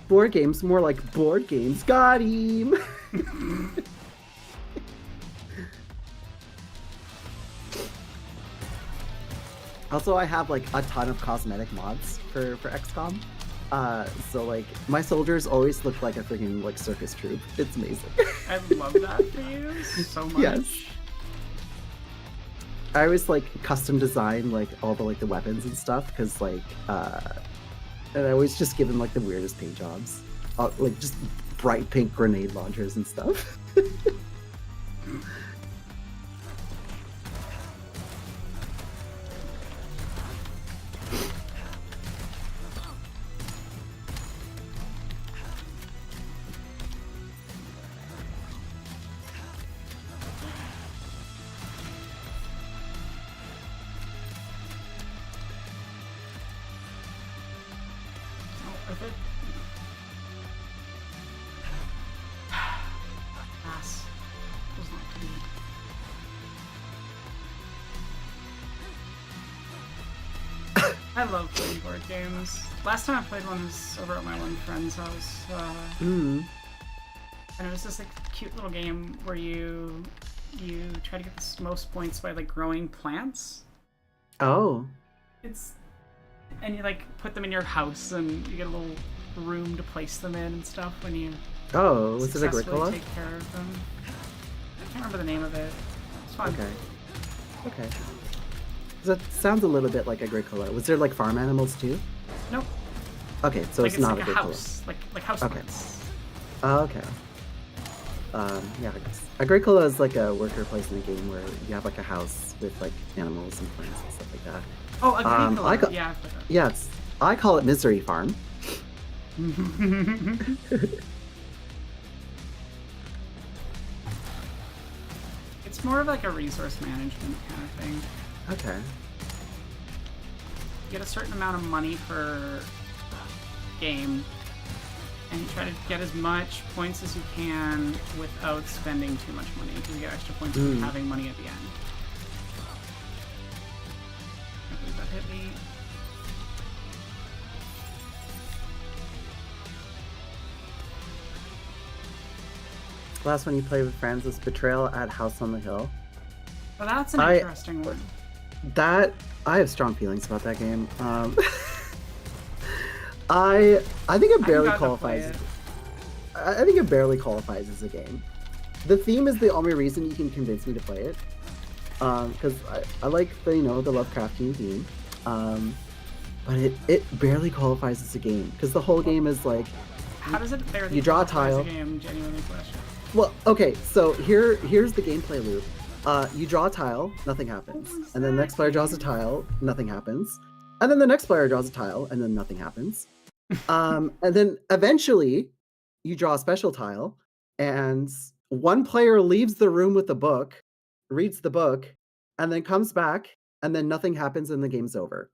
Speaker 2: Board games, more like board games. Got him! Also, I have like a ton of cosmetic mods for XCOM. So like my soldiers always look like a freaking like circus troupe. It's amazing.
Speaker 1: I love that for you so much.
Speaker 2: Yes. I always like custom design like all the like the weapons and stuff, because like and I always just give them like the weirdest paint jobs, like just bright pink grenade launchers and stuff.
Speaker 1: I love playing board games. Last time I played one was over at my one friend's house. And it was this like cute little game where you try to get the most points by like growing plants.
Speaker 2: Oh.
Speaker 1: And you like put them in your house, and you get a little room to place them in and stuff when you
Speaker 2: was it
Speaker 1: successfully take care of them. I can't remember the name of it. It's fun.
Speaker 2: Okay. That sounds a little bit like Agricola. Was there like farm animals too?
Speaker 1: Nope.
Speaker 2: Okay, so
Speaker 1: like
Speaker 2: it's not
Speaker 1: like
Speaker 2: Agricola.
Speaker 1: A house, like house plants.
Speaker 2: Oh, okay. Yeah, I guess. Agricola is like a worker placement game where you have like a house with like animals and plants and stuff like that.
Speaker 1: Oh, Agricola. Yeah.
Speaker 2: Yes, I call it Misery Farm.
Speaker 1: It's more of like a resource management kind of thing.
Speaker 2: Okay.
Speaker 1: You get a certain amount of money per game, and you try to get as much points as you can without spending too much money, because you get extra points for having money at the end. I believe that hit me.
Speaker 2: Last one you played with friends was Betrayal at House on the Hill.
Speaker 1: Well, that's an
Speaker 2: I-
Speaker 1: interesting one.
Speaker 2: That I have strong feelings about that game. I think it barely
Speaker 1: I haven't gotten to play
Speaker 2: qualifies.
Speaker 1: it.
Speaker 2: I think it barely qualifies as a game. The theme is the only reason you can convince me to play it. Because I like the the Lovecraftian theme. But it barely qualifies as a game because the whole game is like
Speaker 1: How does it barely
Speaker 2: you draw a
Speaker 1: qualify as
Speaker 2: tile.
Speaker 1: game? Genuinely question.
Speaker 2: Well, okay, so here's the gameplay loop. You draw a tile, nothing happens. And then the next player draws a tile, nothing happens. And then the next player draws a tile, and then nothing happens. And then eventually you draw a special tile, and one player leaves the room with the book, reads the book, and then comes back, and then nothing happens and the game's over.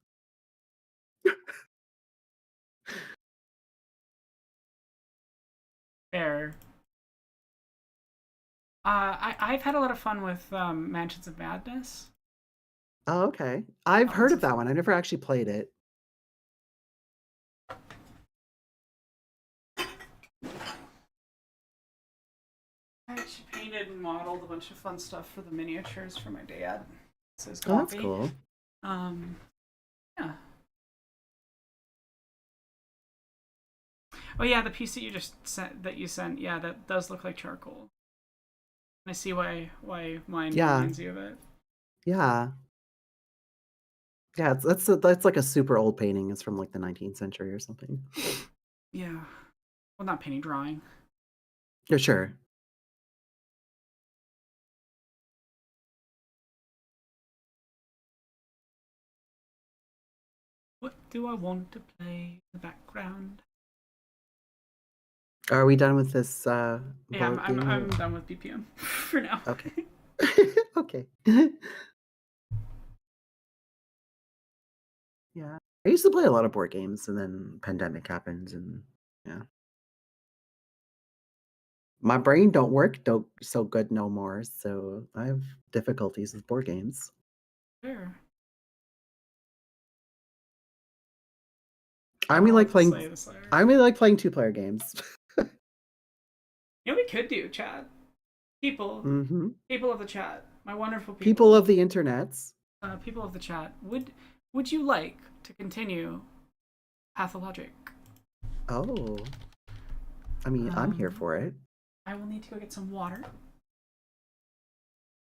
Speaker 1: Fair. I've had a lot of fun with Mansions of Madness.
Speaker 2: Oh, okay. I've
Speaker 1: Oh,
Speaker 2: heard
Speaker 1: it's
Speaker 2: of that one. I never actually played it.
Speaker 1: I actually painted and modeled a bunch of fun stuff for the miniatures for my dad. So his
Speaker 2: Oh, that's
Speaker 1: copy.
Speaker 2: cool.
Speaker 1: Yeah. Oh yeah, the piece that you sent, yeah, that does look like charcoal. I see why mine reminds you of it.
Speaker 2: Yeah. Yeah, that's like a super old painting. It's from like the 19th century or something.
Speaker 1: Yeah. Well, not painting, drawing.
Speaker 2: Yeah, sure.
Speaker 1: What do I want to play in the background?
Speaker 2: Are we done with this
Speaker 1: Yeah,
Speaker 2: board game?
Speaker 1: I'm done with BPM for now.
Speaker 2: Okay. Okay. Yeah. I used to play a lot of board games and then pandemic happened and yeah. My brain don't work so good no more, so I have difficulties with board games.
Speaker 1: Sure.
Speaker 2: I only like playing
Speaker 1: Slay the Slayer.
Speaker 2: I only like playing 2-player games.
Speaker 1: You know what we could do, chat? People of the chat, my wonderful people.
Speaker 2: People of the internets.
Speaker 1: People of the chat, would you like to continue Pathologic?
Speaker 2: Oh. I mean, I'm here for it.
Speaker 1: I will need to go get some water.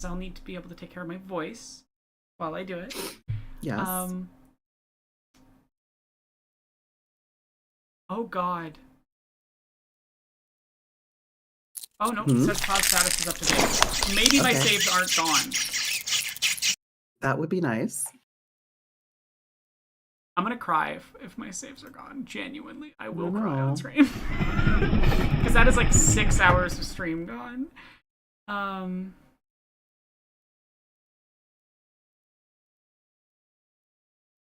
Speaker 1: I'll need to be able to take care of my voice while I do it.
Speaker 2: Yes.
Speaker 1: Oh god. Oh no, it says pause status is up to date. Maybe my saves aren't gone.
Speaker 2: That would be nice.
Speaker 1: I'm gonna cry if my saves are gone. Genuinely, I will
Speaker 2: No.
Speaker 1: cry on stream. Because that is like 6 hours of stream gone.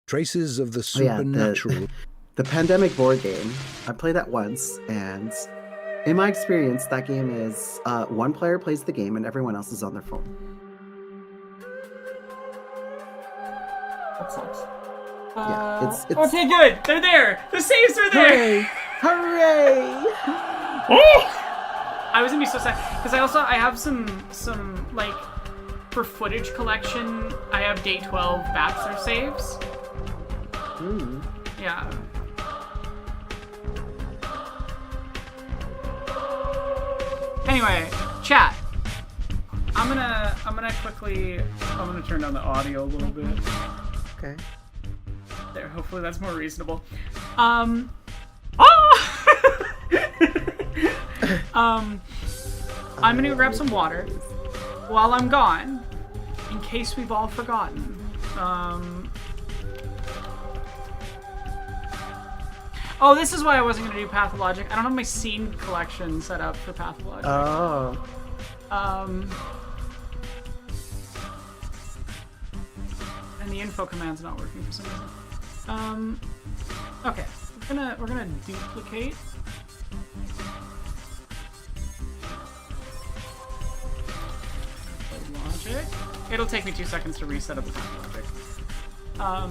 Speaker 3: Traces of the supernatural.
Speaker 2: The pandemic board game. I played that once, and in my experience, that game is one player plays the game and everyone else is on their phone.
Speaker 1: That sucks.
Speaker 2: Yeah, it's
Speaker 1: okay, good. They're there. The saves are there.
Speaker 2: Hooray!
Speaker 1: I was gonna be so sad because I have some like for footage collection. I have day 12 bachelor saves. Yeah. Anyway, chat. I'm gonna turn down the audio a little bit.
Speaker 2: Okay.
Speaker 1: There, hopefully that's more reasonable. I'm gonna go grab some water while I'm gone, in case we've all forgotten. Oh, this is why I wasn't gonna do Pathologic. I don't have my scene collection set up for Pathologic.
Speaker 2: Oh.
Speaker 1: And the info command's not working for some reason. Okay, we're gonna duplicate. Logic. It'll take me 2 seconds to reset up the Pathologic. Okay.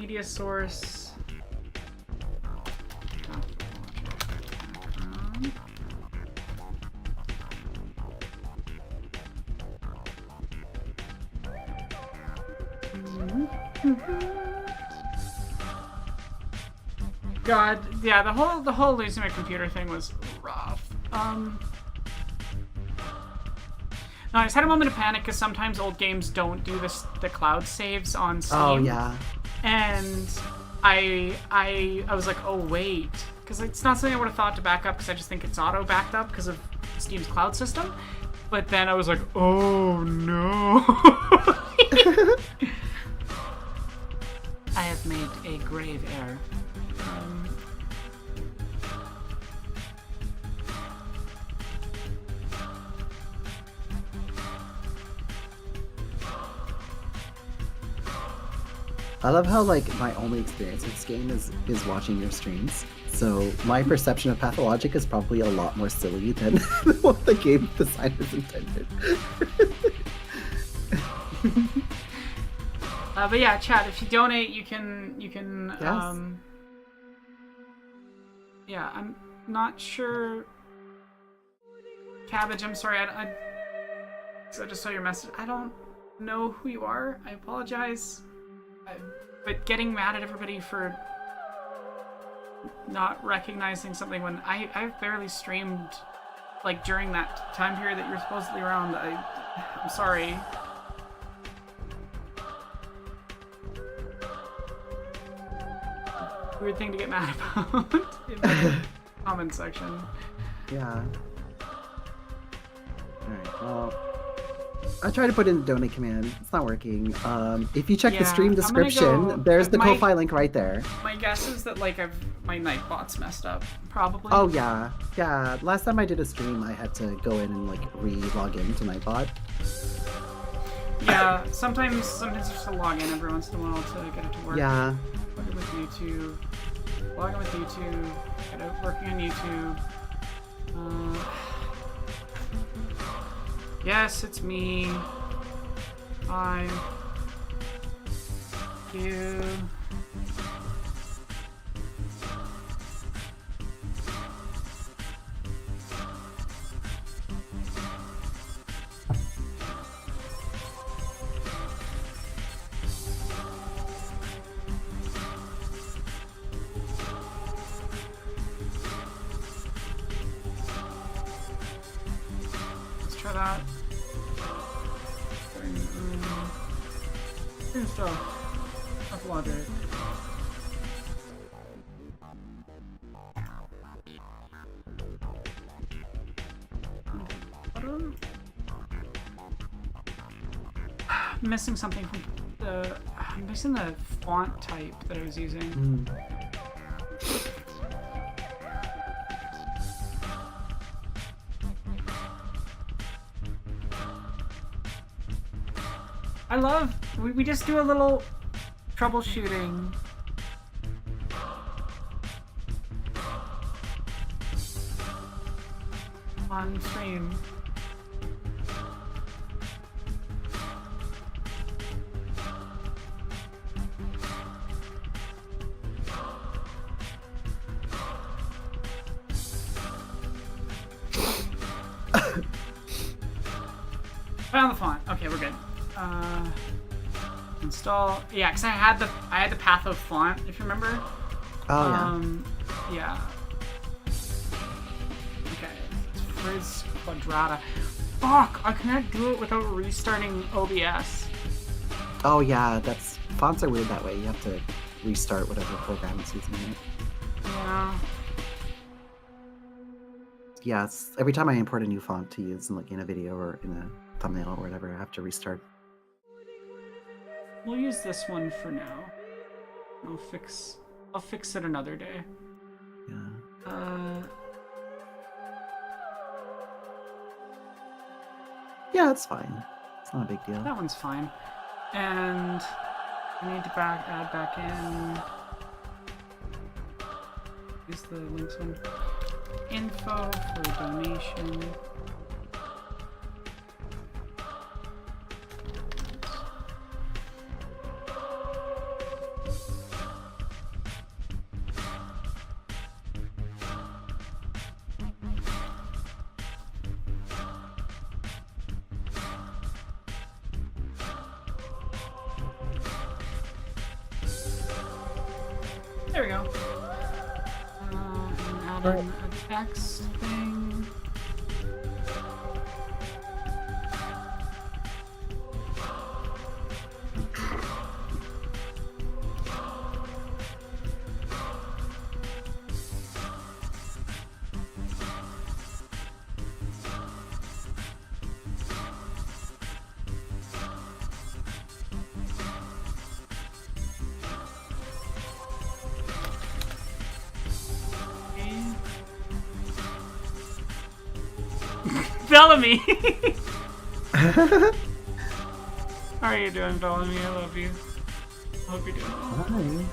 Speaker 1: media source. God, yeah, the whole losing my computer thing was rough. No, I just had a moment of panic because sometimes old games don't do the cloud saves on Steam.
Speaker 2: Oh yeah.
Speaker 1: And I was like, oh wait, because it's not something I would have thought to back up because I just think it's auto backed up because of Steam's cloud system. But then I was like, oh no. I have made a grave error.
Speaker 2: I love how like my only experience with this game is watching your streams. So my perception of Pathologic is probably a lot more silly than what the game designers intended.
Speaker 1: But yeah, chat. If you donate, you can.
Speaker 2: Yes.
Speaker 1: Yeah, I'm not sure. Cabbage, I'm sorry. I just saw your message. I don't know who you are. I apologize. But getting mad at everybody for not recognizing something when I've barely streamed like during that time period that you're supposedly around. I'm sorry. Weird thing to get mad about in the comment section.
Speaker 2: Yeah. Alright, well, I tried to put in the donate command. It's not working. If you check the stream description, there's the Ko-Fi link right there.
Speaker 1: My guess is that like my Nightbot's messed up, probably.
Speaker 2: Oh yeah, yeah. Last time I did a stream, I had to go in and like re-log in to Nightbot.
Speaker 1: Yeah, sometimes just to log in every once in a while to get it to work.
Speaker 2: Yeah.
Speaker 1: Log in with YouTube. Log in with YouTube. Get it working on YouTube. Yes, it's me. Hi. You. Let's try that. Stuff. Pathologic. I'm missing something from the. I'm missing the font type that I was using. I love, we just do a little troubleshooting. On stream. Found the font. Okay, we're good. Install. Yeah, because I had the Patho font, if you remember.
Speaker 2: Oh yeah.
Speaker 1: Yeah. Okay. It's Frizz Quadrata. Fuck! I can't do it without restarting OBS.
Speaker 2: Oh yeah, fonts are weird that way. You have to restart whatever program is using it.
Speaker 1: Yeah.
Speaker 2: Yeah, every time I import a new font to use in a video or in a thumbnail or whatever, I have to restart.
Speaker 1: We'll use this one for now. I'll fix it another day.
Speaker 2: Yeah. Yeah, it's fine. It's not a big deal.
Speaker 1: That one's fine. And I need to add back in. Is the links one? Info for donation. There we go. And add in a text thing. Bellamy! How are you doing, Bellamy? I love you. I hope you're doing well.
Speaker 2: Hi.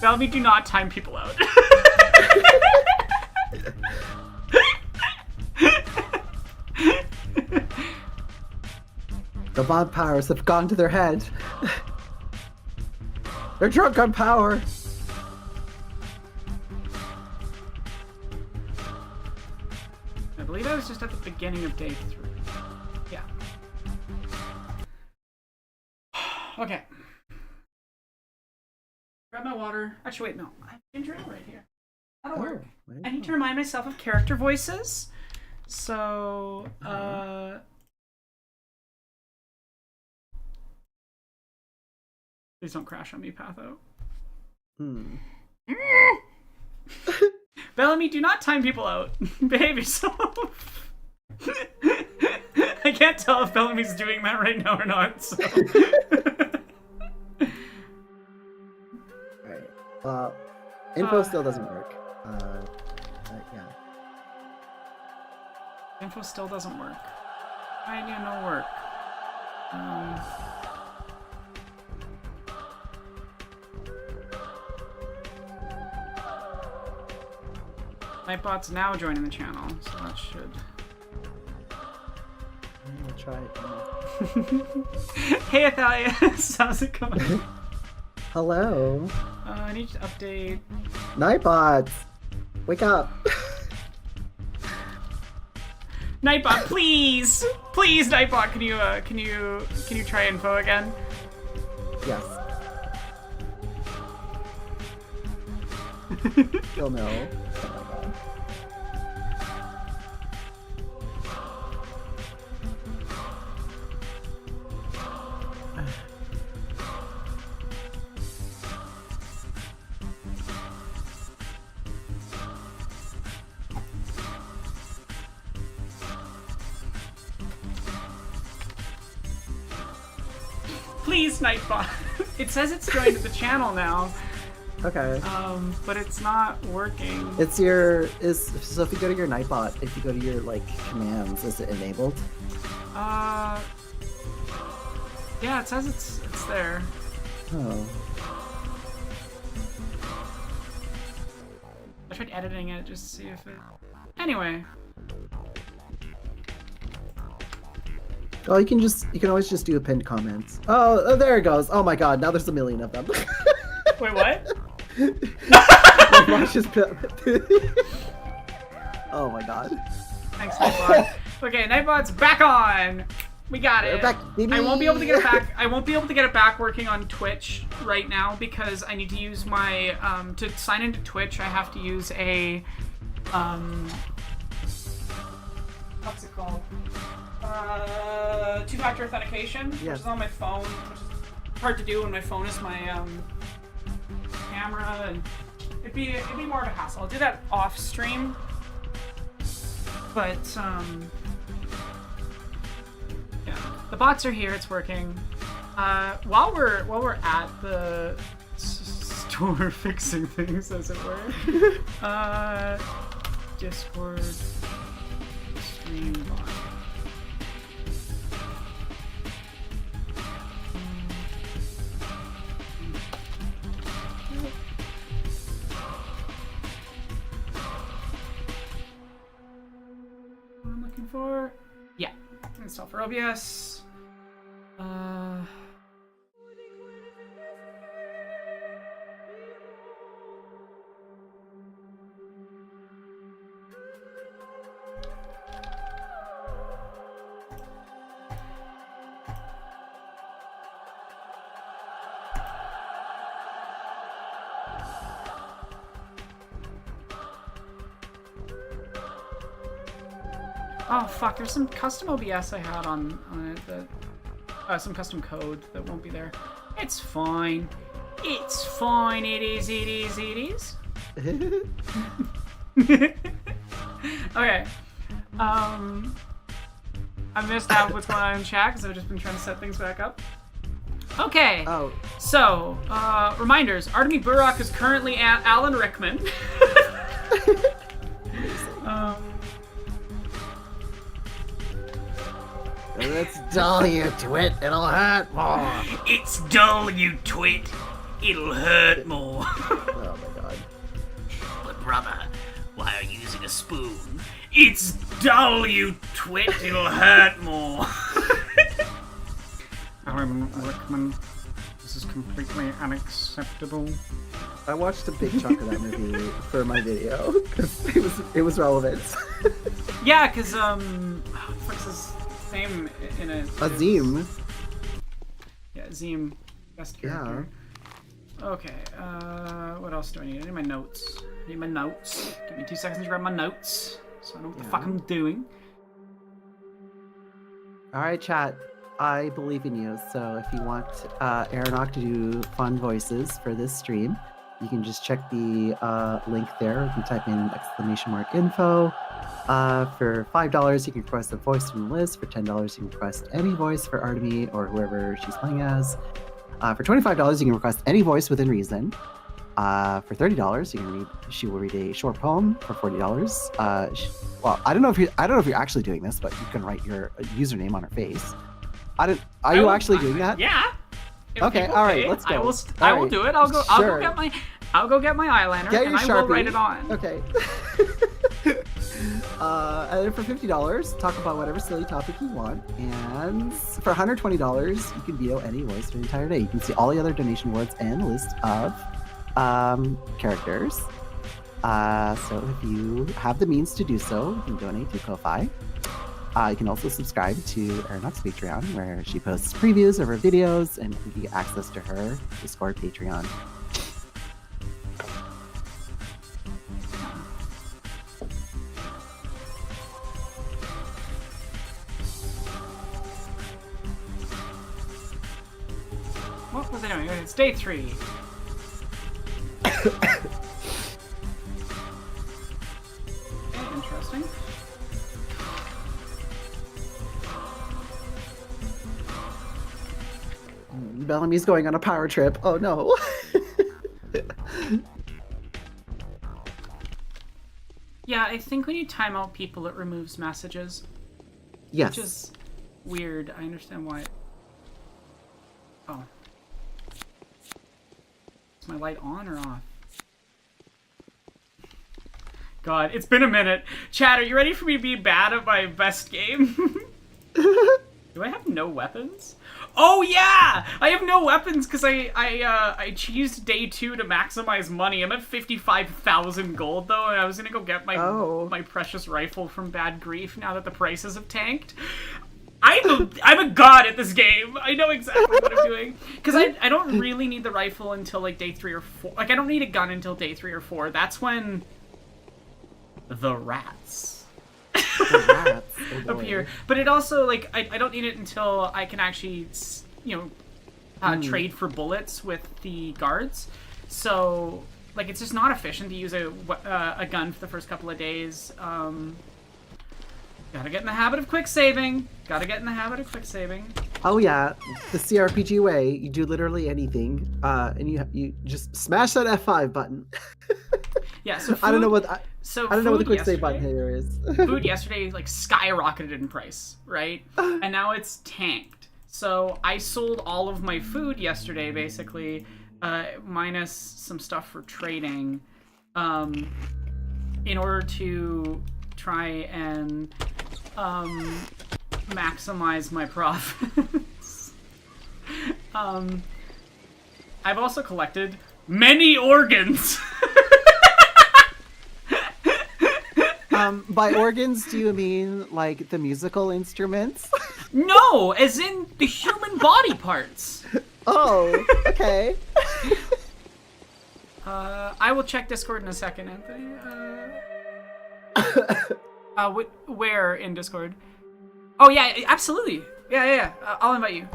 Speaker 1: Bellamy, do not time people out.
Speaker 2: The bomb powers have gone to their head. They're drunk on power.
Speaker 1: I believe I was just at the beginning of day 3. Yeah. Okay. Grab my water. Actually, wait, no. I have ginger ale right here. That'll work. I need to remind myself of character voices. So, please don't crash on me, Patho. Bellamy, do not time people out. Behave yourself. I can't tell if Bellamy's doing that right now or not, so.
Speaker 2: Alright. Info still doesn't work. Yeah.
Speaker 1: Info still doesn't work. I do no work. Nightbot's now joining the channel, so that should.
Speaker 2: I'm gonna try it.
Speaker 1: Hey, Athalia, how's it going?
Speaker 2: Hello.
Speaker 1: I need to update.
Speaker 2: Nightbots! Wake up!
Speaker 1: Nightbot, please, please, Nightbot, can you try info again?
Speaker 2: Yes. Still no. Oh my god.
Speaker 1: Please, Nightbot. It says it's joined the channel now.
Speaker 2: Okay.
Speaker 1: But it's not working.
Speaker 2: It's so if you go to your Nightbot, if you go to your like commands, is it enabled?
Speaker 1: Yeah, it says it's there.
Speaker 2: Oh.
Speaker 1: I tried editing it just to see if it. Anyway.
Speaker 2: Oh, you can always just do a pinned comments. Oh, there it goes. Oh my god, now there's a million of them.
Speaker 1: Wait, what?
Speaker 2: Oh my god.
Speaker 1: Thanks, Nightbot. Okay, Nightbot's back on. We got it.
Speaker 2: We're back, baby.
Speaker 1: I won't be able to get it back. I won't be able to get it back working on Twitch right now because I need to use my to sign into Twitch. I have to use a what's it called? Two-factor authentication, which is on my phone, which is hard to do when my phone is my camera, and it'd be more of a hassle. I'll do that off stream, but yeah, the bots are here. It's working. While we're at the store fixing things, as it were, Discord stream bot. for? Yeah. Install for OBS. Oh fuck, there's some custom OBS I had on it that some custom code that won't be there. It's fine. It's fine. It is. Okay. I missed out what's going on in chat because I've just been trying to set things back up. Okay.
Speaker 2: Oh.
Speaker 1: So, reminders. Artemy Burrock is currently at Alan Rickman.
Speaker 2: It's dull, you twit. It'll hurt more.
Speaker 1: It's dull, you twit. It'll hurt more.
Speaker 2: Oh my god.
Speaker 1: But brother, why are you using a spoon? It's dull, you twit. It'll hurt more. Alan Rickman, this is completely unacceptable.
Speaker 2: I watched a big chunk of that movie for my video because it was relevant.
Speaker 1: Yeah, because what's his name in it?
Speaker 2: Azim.
Speaker 1: Yeah, Azim, best character. Yeah. Okay. What else do I need? I need my notes. Give me 2 seconds to grab my notes, so I know what the fuck I'm doing.
Speaker 2: All right, chat. I believe in you. So if you want Aeronock to do fun voices for this stream, you can just check the link there. You can type in !info. For $5, you can request a voice from the list. For $10, you can request any voice for Artemy or whoever she's playing as. For $25, you can request any voice within reason. For $30, she will read a short poem. For $40, well, I don't know if you're actually doing this, but you can write your username on her face. Are you actually doing that?
Speaker 1: Yeah.
Speaker 2: Okay, all right, let's go.
Speaker 1: I will do it. I'll go get my eyeliner and I will write it on.
Speaker 2: Okay. And then for $50, talk about whatever silly topic you want. And for $120, you can veto any voice for the entire day. You can see all the other donation words and a list of characters. So if you have the means to do so, you can donate to Ko-Fi. You can also subscribe to Aeronock's Patreon, where she posts previews of her videos and you get access to her Discord Patreon.
Speaker 1: What was I doing? It's day 3. Interesting.
Speaker 2: Bellamy's going on a power trip. Oh no.
Speaker 1: Yeah, I think when you time out people, it removes messages.
Speaker 2: Yes.
Speaker 1: Which is weird. I understand why. Oh. Is my light on or off? God, it's been a minute. Chat, are you ready for me to be bad at my best game? Do I have no weapons? Oh yeah! I have no weapons because I cheesed day 2 to maximize money. I'm at 55,000 gold though, and I was gonna go get my precious rifle from Bad Grief now that the prices have tanked. I'm a god at this game. I know exactly what I'm doing. Because I don't really need the rifle until like day 3 or 4. Like I don't need a gun until day 3 or 4. That's when the rats appear. But it also, like, I don't need it until I can actually, trade for bullets with the guards. So, like, it's just not efficient to use a gun for the first couple of days. Gotta get in the habit of quick saving.
Speaker 2: Oh yeah, the CRPG way. You do literally anything, and you just smash that F5 button.
Speaker 1: Yeah. So food,
Speaker 2: I don't know what the quick save button here is.
Speaker 1: Food yesterday like skyrocketed in price, right? And now it's tanked. So I sold all of my food yesterday, basically, minus some stuff for trading, in order to try and maximize my profits. I've also collected many organs.
Speaker 2: By organs, do you mean like the musical instruments?
Speaker 1: No, as in the human body parts.
Speaker 2: Oh, okay.
Speaker 1: I will check Discord in a second, Anthony. Where in Discord? Oh yeah, absolutely. Yeah. I'll invite you.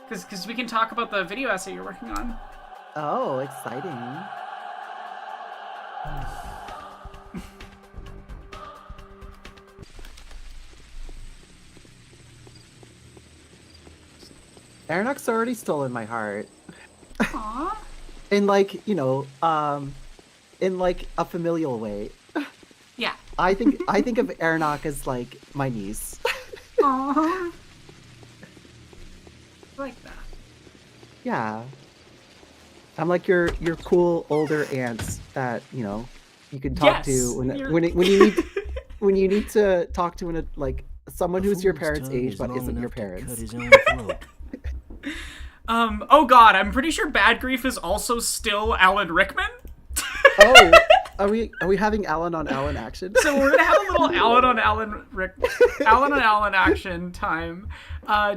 Speaker 1: Because we can talk about the video essay you're working on.
Speaker 2: Oh, exciting. Aronach's already stolen my heart.
Speaker 1: Aww.
Speaker 2: In like, you know, in like a familial way.
Speaker 1: Yeah.
Speaker 2: I think of Aronach as like my niece.
Speaker 1: Aww. I like that.
Speaker 2: Yeah. I'm like your cool older aunts that, you know, you can talk to when you need to talk to like someone who's your parents' age but isn't your parents.
Speaker 1: Oh god, I'm pretty sure Bad Grief is also still Alan Rickman.
Speaker 2: Oh, are we having Alan on Alan action?
Speaker 1: So we're gonna have a little Alan on Alan action time.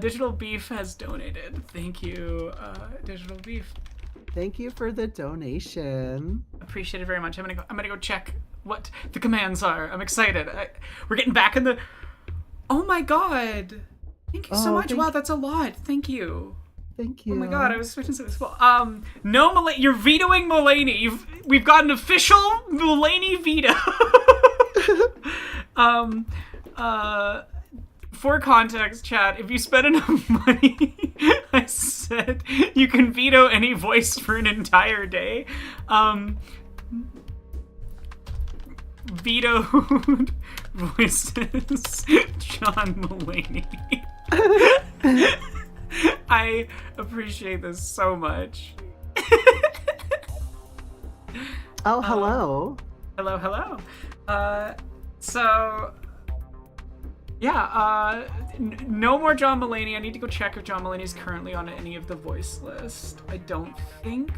Speaker 1: Digital Beef has donated. Thank you, Digital Beef.
Speaker 2: Thank you for the donation.
Speaker 1: Appreciate it very much. I'm gonna go check what the commands are. I'm excited. We're getting back in the. Oh my god! Thank you so much. Wow, that's a lot. Thank you.
Speaker 2: Thank you.
Speaker 1: Oh my god, I was expecting something small. No, you're vetoing Mulaney. We've got an official Mulaney veto. For context, chat, if you spend enough money, I said you can veto any voice for an entire day. Vetoed voices, John Mulaney. I appreciate this so much.
Speaker 2: Oh, hello.
Speaker 1: Hello. So, yeah, no more John Mulaney. I need to go check if John Mulaney is currently on any of the voice list. I don't think.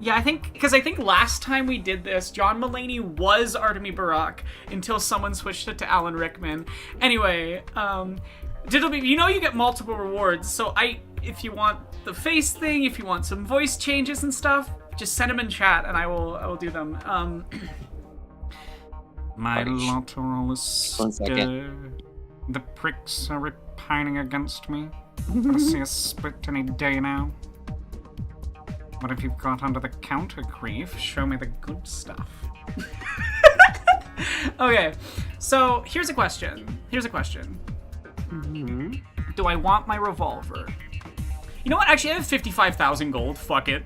Speaker 1: Yeah, I think last time we did this, John Mulaney was Artemi Barak until someone switched it to Alan Rickman. Anyway, you know you get multiple rewards, so if you want the face thing, if you want some voice changes and stuff, just send them in chat and I will do them. My lateral is scared. The pricks are repining against me. I see a split any day now. What have you got under the counter, Grief? Show me the good stuff. Okay, so here's a question.
Speaker 2: Mm-hmm.
Speaker 1: Do I want my revolver? You know what? Actually, I have 55,000 gold. Fuck it.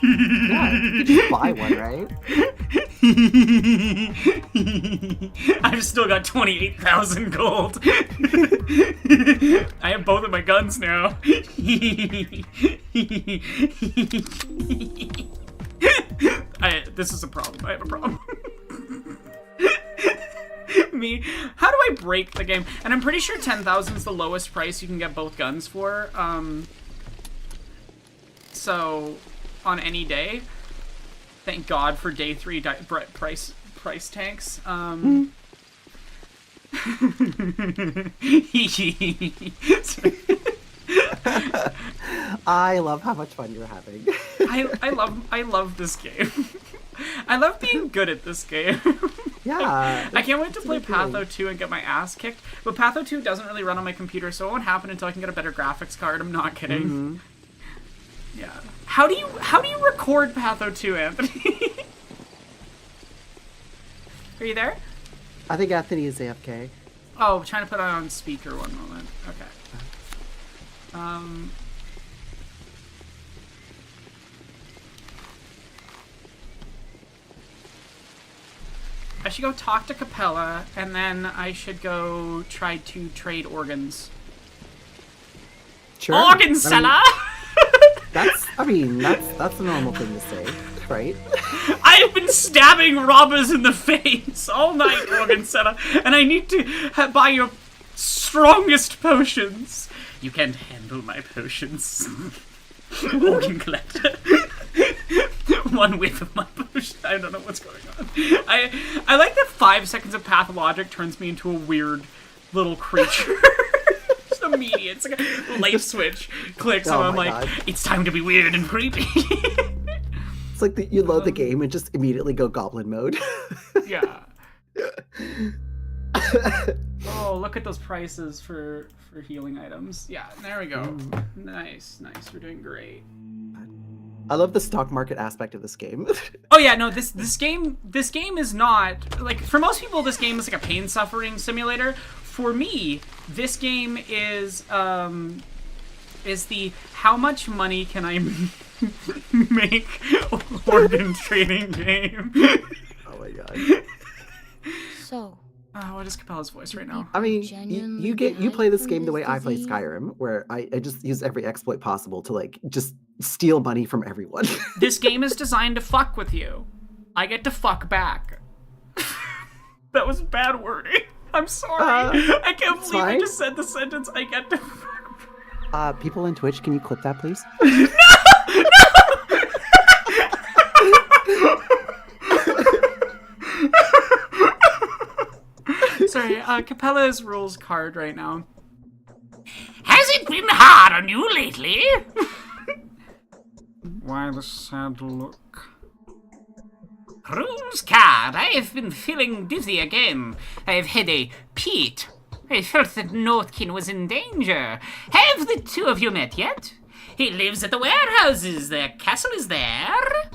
Speaker 2: Yeah, you could just buy one, right?
Speaker 1: I've still got 28,000 gold. I have both of my guns now. This is a problem. I have a problem. How do I break the game? And I'm pretty sure 10,000 is the lowest price you can get both guns for. So on any day. Thank God for day 3 price tanks.
Speaker 2: I love how much fun you're having.
Speaker 1: I love this game. I love being good at this game.
Speaker 2: Yeah.
Speaker 1: I can't wait to play Patho 2 and get my ass kicked. But Patho 2 doesn't really run on my computer, so it won't happen until I can get a better graphics card. I'm not kidding.
Speaker 2: Mm-hmm.
Speaker 1: Yeah. How do you record Patho 2, Anthony? Are you there?
Speaker 2: I think Anthony is AFK.
Speaker 1: Oh, trying to put on speaker one moment. Okay. I should go talk to Capella, and then I should go try to trade organs.
Speaker 2: Sure.
Speaker 1: Organ seller!
Speaker 2: That's a normal thing to say. right?
Speaker 1: I've been stabbing robbers in the face all night, Organ Senna, and I need to buy your strongest potions. You can't handle my potions. Organ Collector. One whiff of my potion. I don't know what's going on. I like that 5 seconds of Pathologic turns me into a weird little creature. Just immediate. It's like a light switch clicks, and I'm like, God. It's time to be weird and creepy.
Speaker 2: It's like you load the game and just immediately go goblin mode.
Speaker 1: Yeah. Oh, look at those prices for healing items. Yeah, there we go. Nice. We're doing great.
Speaker 2: I love the stock market aspect of this game.
Speaker 1: Oh yeah, no, this game is not like, for most people this game is like a pain suffering simulator. For me, this game is the how much money can I make organ trading game.
Speaker 2: Oh my god.
Speaker 4: So,
Speaker 1: what is Capella's voice right now?
Speaker 2: I mean, you play this game the way I play Skyrim, where I just use every exploit possible to like just steal money from everyone.
Speaker 1: This game is designed to fuck with you. I get to fuck back. That was bad wording. I'm sorry. I can't believe I just said the sentence. I get to fuck back.
Speaker 2: People in Twitch, can you clip that, please?
Speaker 1: No! Sorry, Capella's rules card right now. Has it been hard on you lately? Why the sad look? Rules card, I have been feeling dizzy again. I have had a peat. I felt that Northkin was in danger. Have the two of you met yet? He lives at the warehouses. Their castle is there.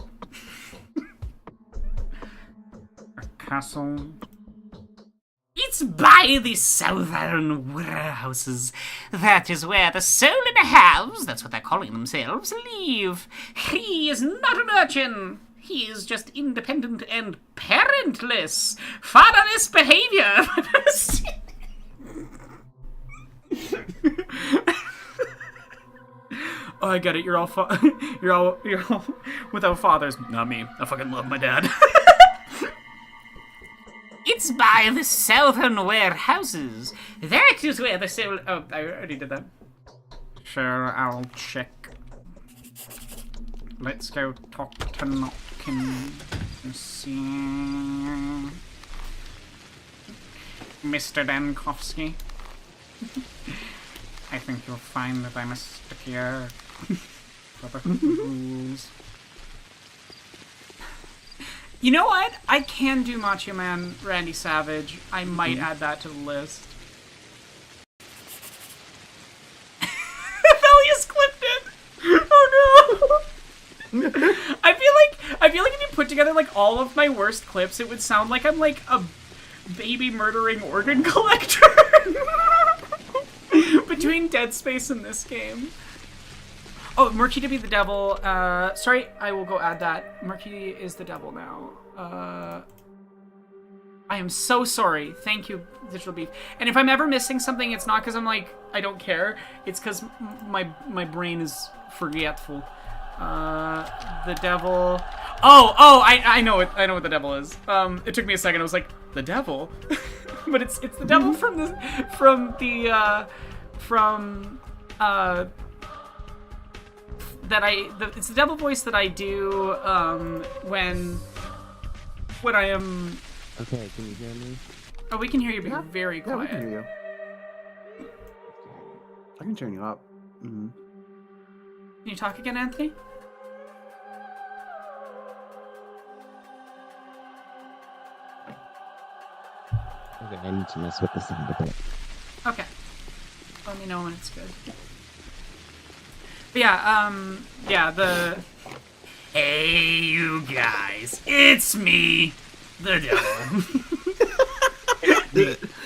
Speaker 1: A castle? It's by the southern warehouses. That is where the soul in a halves, that's what they're calling themselves, live. He is not an urchin. He is just independent and parentless. Fatherless behavior. Oh, I get it. You're all you're all without fathers. Not me. I fucking love my dad. It's by the southern warehouses. That is where the soul... Oh, I already did that. Sure, I'll check. Let's go talk to Notkin. See... Mr. Dankowski. I think you'll find that I'm a stickier... Proper rules. You know what? I can do Macho Man Randy Savage. I might add that to the list. Thelius clipped it! Oh no! I feel like if you put together like all of my worst clips, it would sound like I'm like a baby murdering organ collector. Between Dead Space and this game. Oh, Murky to be the devil. Sorry, I will go add that. Murky is the devil now. I am so sorry. Thank you, Digital Beef. And if I'm ever missing something, it's not because I'm like, I don't care. It's because my brain is forgetful. The devil. Oh, I know it. I know what the devil is. It took me a second. I was like, the devil? But it's the devil it's the devil voice that I do when I am...
Speaker 5: Okay, can you hear me?
Speaker 1: Oh, we can hear you being very quiet.
Speaker 2: Yeah, we can hear you. I can turn you up. Mm-hmm.
Speaker 1: Can you talk again, Anthony?
Speaker 5: Okay, I need to mess with the sound a bit.
Speaker 1: Okay. Let me know when it's good. But yeah, the... Hey, you guys, it's me, the devil.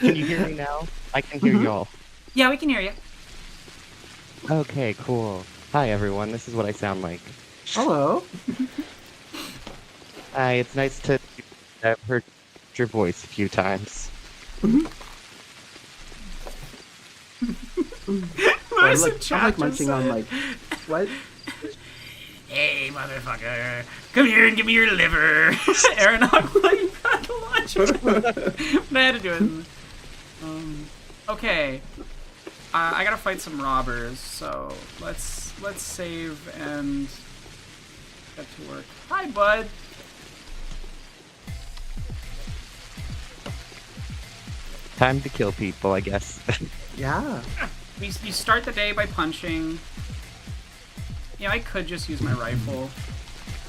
Speaker 5: Can you hear me now? I can hear you all.
Speaker 1: Yeah, we can hear you.
Speaker 5: Okay, cool. Hi, everyone. This is what I sound like.
Speaker 2: Hello.
Speaker 5: Hi, it's nice to have heard your voice a few times.
Speaker 2: I'm like munching on like what?
Speaker 1: Hey, motherfucker, come here and give me your liver. Aeronaut playing Pathologic. But I had to do it. Okay. I gotta fight some robbers, so let's save and get to work. Hi, bud.
Speaker 5: Time to kill people, I guess.
Speaker 2: Yeah.
Speaker 1: You start the day by punching. Yeah, I could just use my rifle.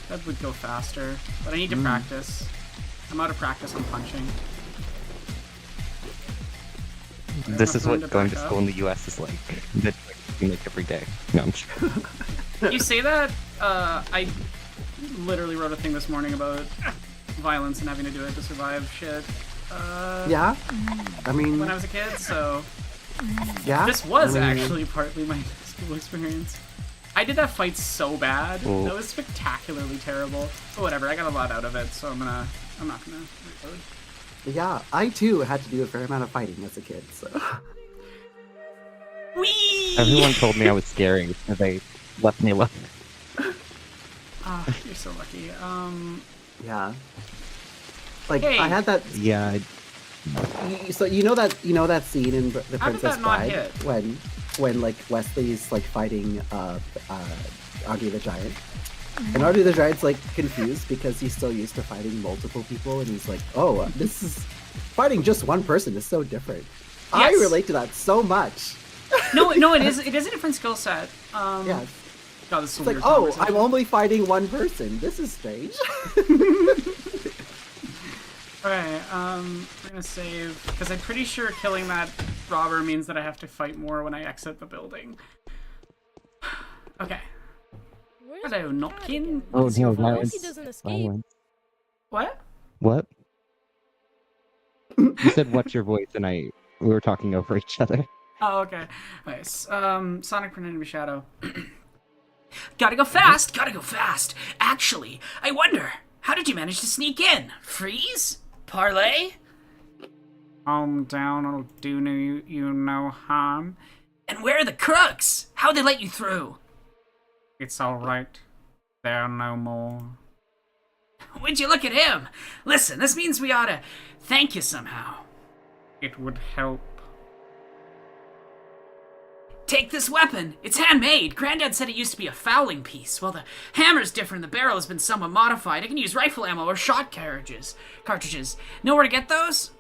Speaker 1: That would go faster, but I need to practice. I'm out of practice on punching.
Speaker 5: This is what going to school in the US is like. That you make every day. No, I'm sure.
Speaker 1: You say that, I literally wrote a thing this morning about violence and having to do it to survive shit.
Speaker 2: Yeah. I mean,
Speaker 1: when I was a kid, so
Speaker 2: yeah.
Speaker 1: this was
Speaker 2: I mean,
Speaker 1: actually partly my school experience. I did that fight so bad.
Speaker 5: Ooh.
Speaker 1: That was spectacularly terrible. But whatever, I got a lot out of it, so I'm not gonna reload.
Speaker 2: Yeah, I too had to do a fair amount of fighting as a kid, so.
Speaker 1: Whee!
Speaker 5: Everyone told me I was scary, and they left me alone.
Speaker 1: Ah, you're so lucky.
Speaker 2: Yeah. Like,
Speaker 1: Hey.
Speaker 2: I had that.
Speaker 5: Yeah,
Speaker 2: So you know that scene in The
Speaker 1: How did
Speaker 2: Princess
Speaker 1: that not
Speaker 2: Bride
Speaker 1: hit?
Speaker 2: when like Wesley's like fighting Augie the Giant, and Augie the Giant's like confused because he's so used to fighting multiple people, and he's like, oh, this is fighting just one person is so different. I
Speaker 1: Yes.
Speaker 2: relate to that so much.
Speaker 1: No, it is a different skill set.
Speaker 2: Yeah,
Speaker 1: God, this is a
Speaker 2: it's like,
Speaker 1: weird
Speaker 2: oh,
Speaker 1: conversation.
Speaker 2: I'm only fighting one person. This is strange.
Speaker 1: Alright, we're gonna save, because I'm pretty sure killing that robber means that I have to fight more when I exit the building. Okay.
Speaker 4: Where's
Speaker 1: Hello,
Speaker 4: my cat
Speaker 1: Nopkin.
Speaker 4: again?
Speaker 5: Oh,
Speaker 1: What's
Speaker 5: no,
Speaker 1: your
Speaker 4: I hope
Speaker 1: voice?
Speaker 4: he doesn't escape.
Speaker 1: What?
Speaker 5: What? You said what's your voice, and we were talking over each other.
Speaker 1: Oh, okay. Nice. Sonic Pretending to be Shadow. Gotta go fast! Gotta go fast! Actually, I wonder, how did you manage to sneak in? Freeze? Parlay? Calm down, it'll do you no harm. And where are the crooks? How'd they let you through? It's alright. There no more. Would you look at him? Listen, this means we oughta thank you somehow. It would help. Take this weapon. It's handmade. Granddad said it used to be a fowling piece. Well, the hammer's different. The barrel has been somewhat modified. I can use rifle ammo or shot cartridges. Know where to get those?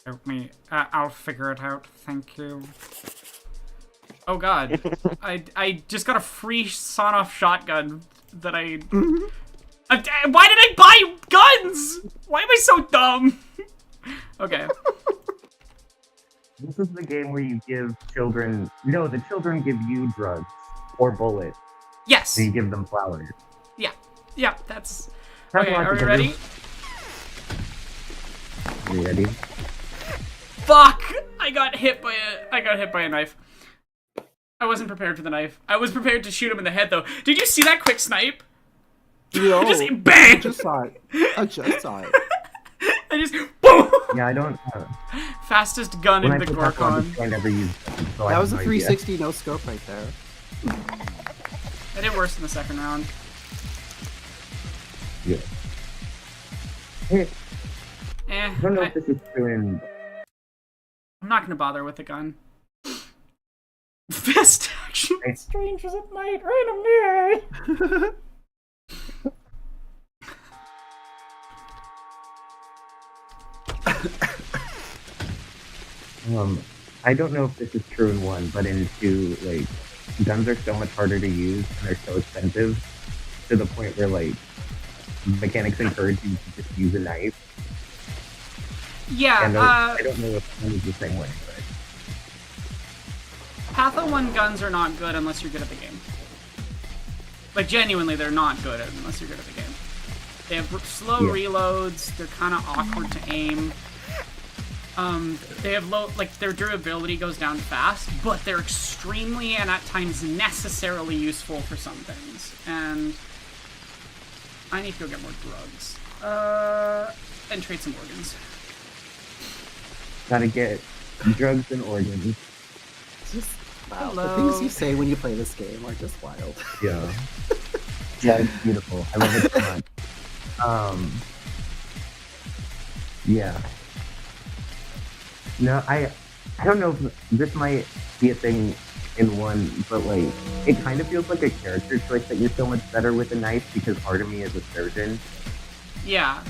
Speaker 1: Help me. I'll figure it out. Thank you. Oh God, I just got a free sawn-off shotgun that I. Why did I buy guns? Why am I so dumb? Okay.
Speaker 6: This is the game where you give children... No, the children give you drugs. Or bullets.
Speaker 1: Yes.
Speaker 6: So you give them flowers.
Speaker 1: Yeah, that's... Okay, are we
Speaker 6: Pathologic,
Speaker 1: ready?
Speaker 6: Are you ready?
Speaker 1: Fuck! I got hit by a knife. I wasn't prepared for the knife. I was prepared to shoot him in the head, though. Did you see that quick snipe?
Speaker 2: No,
Speaker 1: Just bang!
Speaker 2: I just saw it. I
Speaker 1: I just boom!
Speaker 6: Yeah, I don't...
Speaker 1: Fastest gun
Speaker 6: when
Speaker 1: in
Speaker 6: I
Speaker 1: the
Speaker 6: play Pathologic,
Speaker 1: Gorkon.
Speaker 6: I never use them, so I
Speaker 2: That
Speaker 6: have
Speaker 2: was a
Speaker 6: no idea.
Speaker 2: 360 no scope right there.
Speaker 1: I did worse in the second round.
Speaker 6: Yeah. Hey,
Speaker 1: Eh,
Speaker 6: I don't know if this is true in...
Speaker 1: I'm not gonna bother with the gun. Best action.
Speaker 6: Hey.
Speaker 1: Strangers at night, random day.
Speaker 6: I don't know if this is true in 1, but in 2, like, guns are so much harder to use, and they're so expensive, to the point where, like, mechanics encourage you to just use a knife.
Speaker 1: Yeah,
Speaker 6: And I don't know if one is the same way, but...
Speaker 1: Patho 1 guns are not good unless you're good at the game. Like, genuinely, they're not good unless you're good at the game. They have slow reloads, they're kind of awkward to aim. They have low, like, their durability goes down fast, but they're extremely and at times necessarily useful for some things. And I need to go get more drugs. And trade some organs.
Speaker 6: Gotta get drugs and organs.
Speaker 2: Wow,
Speaker 1: Hello.
Speaker 2: the things you say when you play this game are just wild.
Speaker 6: Yeah. Yeah, it's beautiful. I love it so much. Yeah. No, I don't know if this might be a thing in one, but like it kind of feels like a character choice that you're so much better with a knife because part of me is a surgeon.
Speaker 1: Yeah.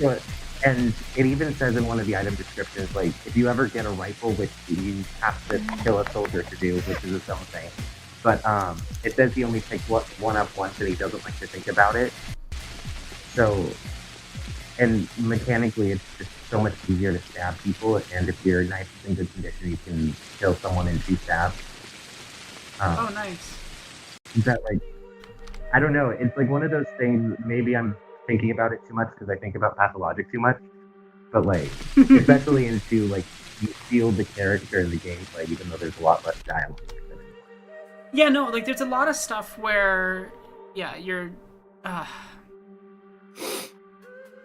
Speaker 6: But, and it even says in one of the item descriptions, like if you ever get a rifle, which you have to kill a soldier to do, which is its own thing. But it says he only picks one up once and he doesn't like to think about it. So, and mechanically, it's just so much easier to stab people. And if your knife is in good condition, you can kill someone in 2 stabs.
Speaker 1: Oh, nice.
Speaker 6: That like, I don't know. It's like one of those things. Maybe I'm thinking about it too much because I think about Pathologic too much. But like, especially into like, you feel the character in the gameplay, even though there's a lot less dialogue.
Speaker 1: Yeah, no, like there's a lot of stuff where, yeah, you're,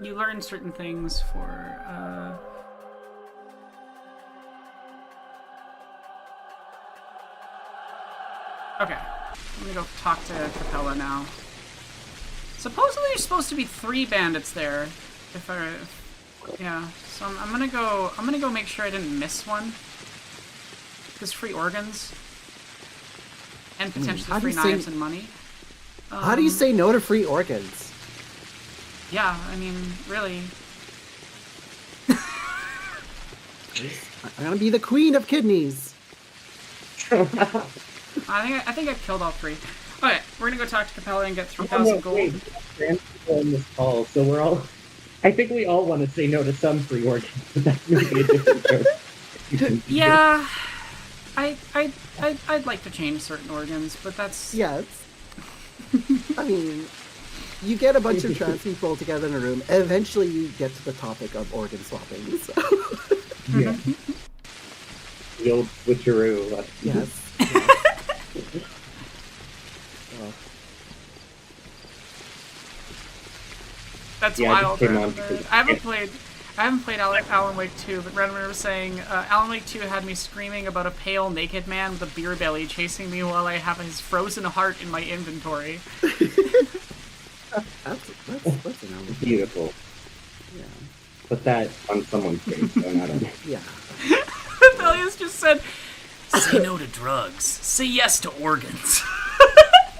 Speaker 1: you learn certain things for, okay, I'm gonna go talk to Capella now. Supposedly there's supposed to be 3 bandits there, yeah, so I'm gonna go make sure I didn't miss one. There's free organs. And potentially free knives and money.
Speaker 2: How do you say no to free organs?
Speaker 1: Yeah, I mean, really.
Speaker 2: I'm gonna be the queen of kidneys.
Speaker 1: I think I killed all 3. Okay, we're gonna go talk to Capella and get 3,000 gold.
Speaker 7: Wait, people on this call, so we're all. I think we all want to say no to some free organs, but that's maybe a different joke.
Speaker 1: Yeah, I'd like to change certain organs, but that's...
Speaker 2: Yeah, I mean, you get a bunch of trans people together in a room, eventually you get to the topic of organ swapping, so...
Speaker 7: Yeah. The old switcheroo.
Speaker 2: Yes.
Speaker 1: That's
Speaker 7: yeah,
Speaker 1: wild.
Speaker 7: I
Speaker 1: haven't played Alan Wake 2, but Redmond was saying Alan Wake 2 had me screaming about a pale naked man with a beer belly chasing me while I have his frozen heart in my inventory.
Speaker 2: That's
Speaker 7: beautiful.
Speaker 2: Yeah.
Speaker 7: Put that on someone's face, so I don't know.
Speaker 2: Yeah.
Speaker 1: Velius just said, say no to drugs. Say yes to organs.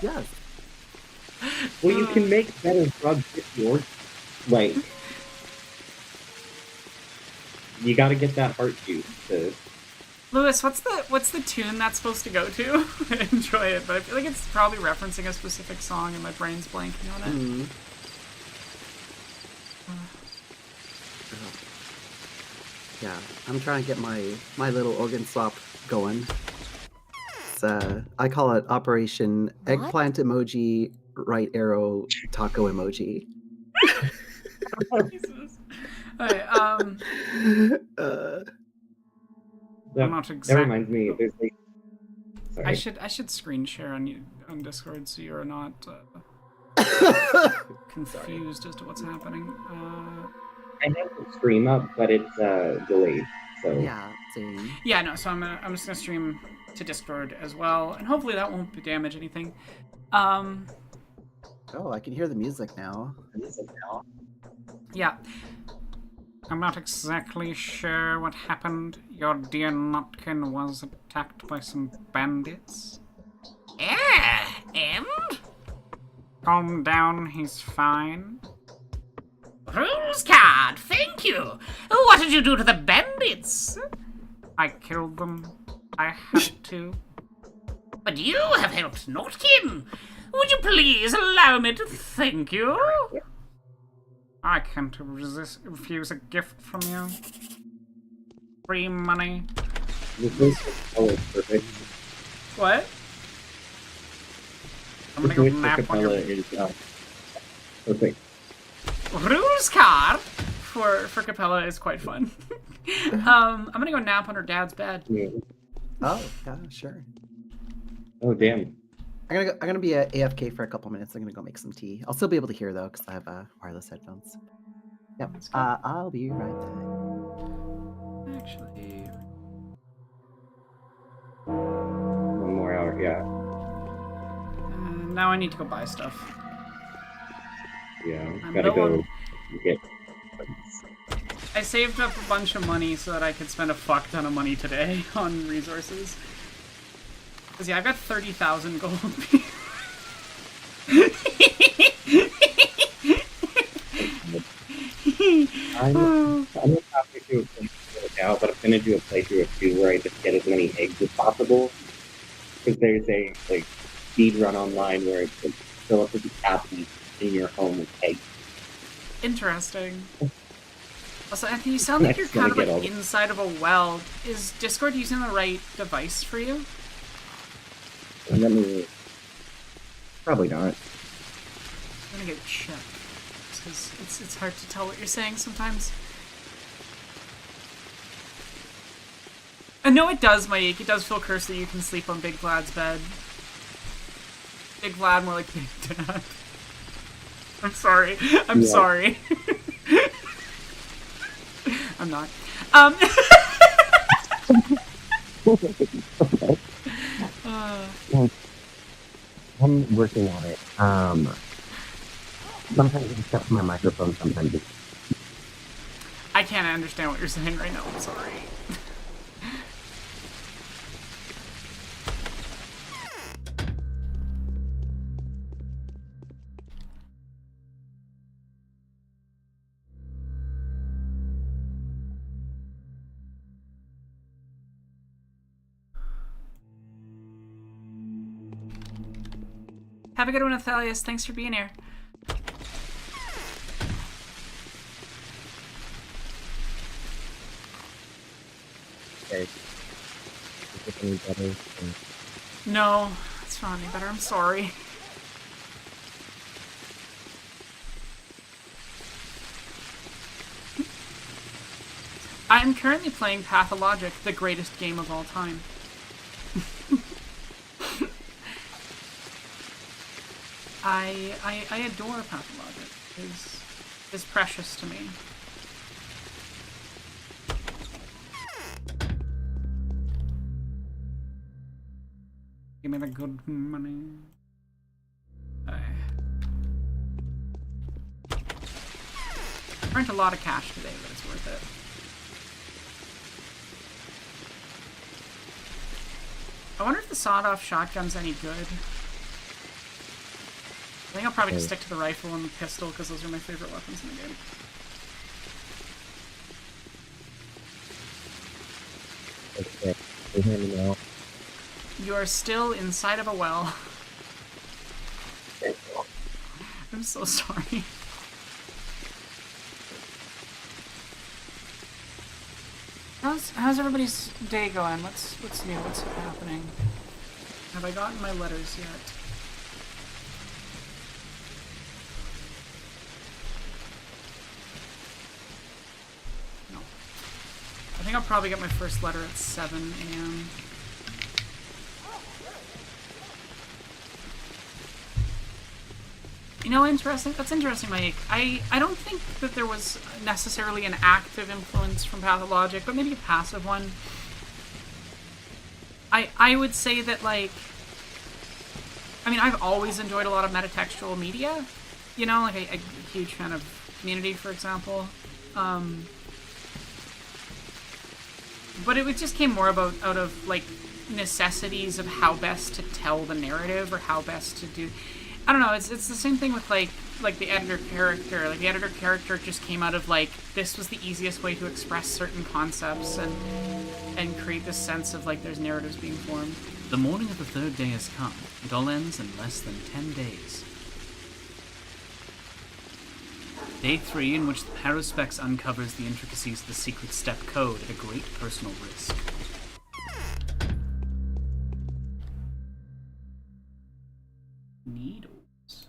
Speaker 2: Yes.
Speaker 7: Well, you can make better drugs with yours. Like, you gotta get that heart juice to...
Speaker 1: Lewis, what's the tune that's supposed to go to? I enjoy it, but I feel like it's probably referencing a specific song and my brain's blanking on it.
Speaker 2: Mm. Yeah, I'm trying to get my little organ swap going. It's, I call it Operation Eggplant Emoji, Right Arrow, Taco Emoji.
Speaker 1: Jesus. Okay, I'm not exactly...
Speaker 7: That reminds me, there's like... Sorry.
Speaker 1: I should screen share on Discord so you're not confused as to what's happening.
Speaker 7: I have the stream up, but it's delayed, so...
Speaker 2: Yeah, same.
Speaker 1: Yeah, no, so I'm just gonna stream to Discord as well, and hopefully that won't damage anything.
Speaker 2: Oh, I can hear the music now.
Speaker 1: Yeah. I'm not exactly sure what happened. Your dear Nutkin was attacked by some bandits. Yeah, and? Calm down, he's fine. Rules card, thank you. What did you do to the bandits? I killed them. I had to. But you have helped Notkin. Would you please allow me to thank you? I can't refuse a gift from you. Free money.
Speaker 7: This is perfect.
Speaker 1: What? I'm gonna go nap on your...
Speaker 7: Perfect.
Speaker 1: Rules card for Capella is quite fun. I'm gonna go nap on her dad's bed.
Speaker 7: Yeah.
Speaker 2: Oh, yeah, sure.
Speaker 7: Oh, damn.
Speaker 2: I'm gonna be at AFK for a couple minutes. I'm gonna go make some tea. I'll still be able to hear though, because I have wireless headphones. Yep. I'll be right back.
Speaker 1: Actually.
Speaker 6: Yeah.
Speaker 1: Now I need to go buy stuff.
Speaker 6: Yeah.
Speaker 1: I'm
Speaker 6: Gotta
Speaker 1: low
Speaker 6: go
Speaker 1: on-
Speaker 6: get.
Speaker 1: I saved up a bunch of money so that I could spend a fuck ton of money today on resources. Cause yeah, I've got 30,000 gold.
Speaker 6: I'm not halfway through a playthrough right now, but I'm gonna do a playthrough of 2 where I just get as many eggs as possible. Because there's a like speed run online where it's like fill up with the capacity in your home with eggs.
Speaker 1: Interesting. Also, Anthony, you sound like you're kind of like inside of a well. Is Discord using the right device for you?
Speaker 6: Let me. Probably not.
Speaker 1: I'm gonna get checked. Because it's hard to tell what you're saying sometimes. And no, it does, Mike. It does feel cursed that you can sleep on Big Vlad's bed. Big Vlad, more like Big Dad. I'm sorry. I'm sorry. I'm not.
Speaker 6: I'm working on it. Sometimes it's stuff my microphone, sometimes it's...
Speaker 1: I can't understand what you're saying right now. I'm sorry. Have a good one, Athalius. Thanks for being here.
Speaker 6: Okay. Is it any better?
Speaker 1: No, it's not any better. I'm sorry. I'm currently playing Pathologic, the greatest game of all time. I adore Pathologic. It's precious to me. Give me the good money. I earned a lot of cash today, but it's worth it. I wonder if the sawed-off shotgun's any good. I think I'll probably just stick to the rifle and the pistol because those are my favorite weapons in the game.
Speaker 6: Okay. Can you hear me now?
Speaker 1: You are still inside of a well. I'm so sorry. How's everybody's day going? What's new? What's happening? Have I gotten my letters yet? No. I think I'll probably get my first letter at 7 a.m. You know, interesting. That's interesting, Mike. I don't think that there was necessarily an active influence from Pathologic, but maybe a passive one. I would say that, like, I mean, I've always enjoyed a lot of metatextual media. You know, like a huge fan of Community, for example. But it just came more out of like necessities of how best to tell the narrative or how best to do. I don't know. It's the same thing with like the editor character. Like the editor character just came out of like this was the easiest way to express certain concepts and create this sense of like there's narratives being formed. The morning of the third day has come. It all ends in less than 10 days. Day 3, in which the Paraspecs uncovers the intricacies of the secret step code at a great personal risk. Needles.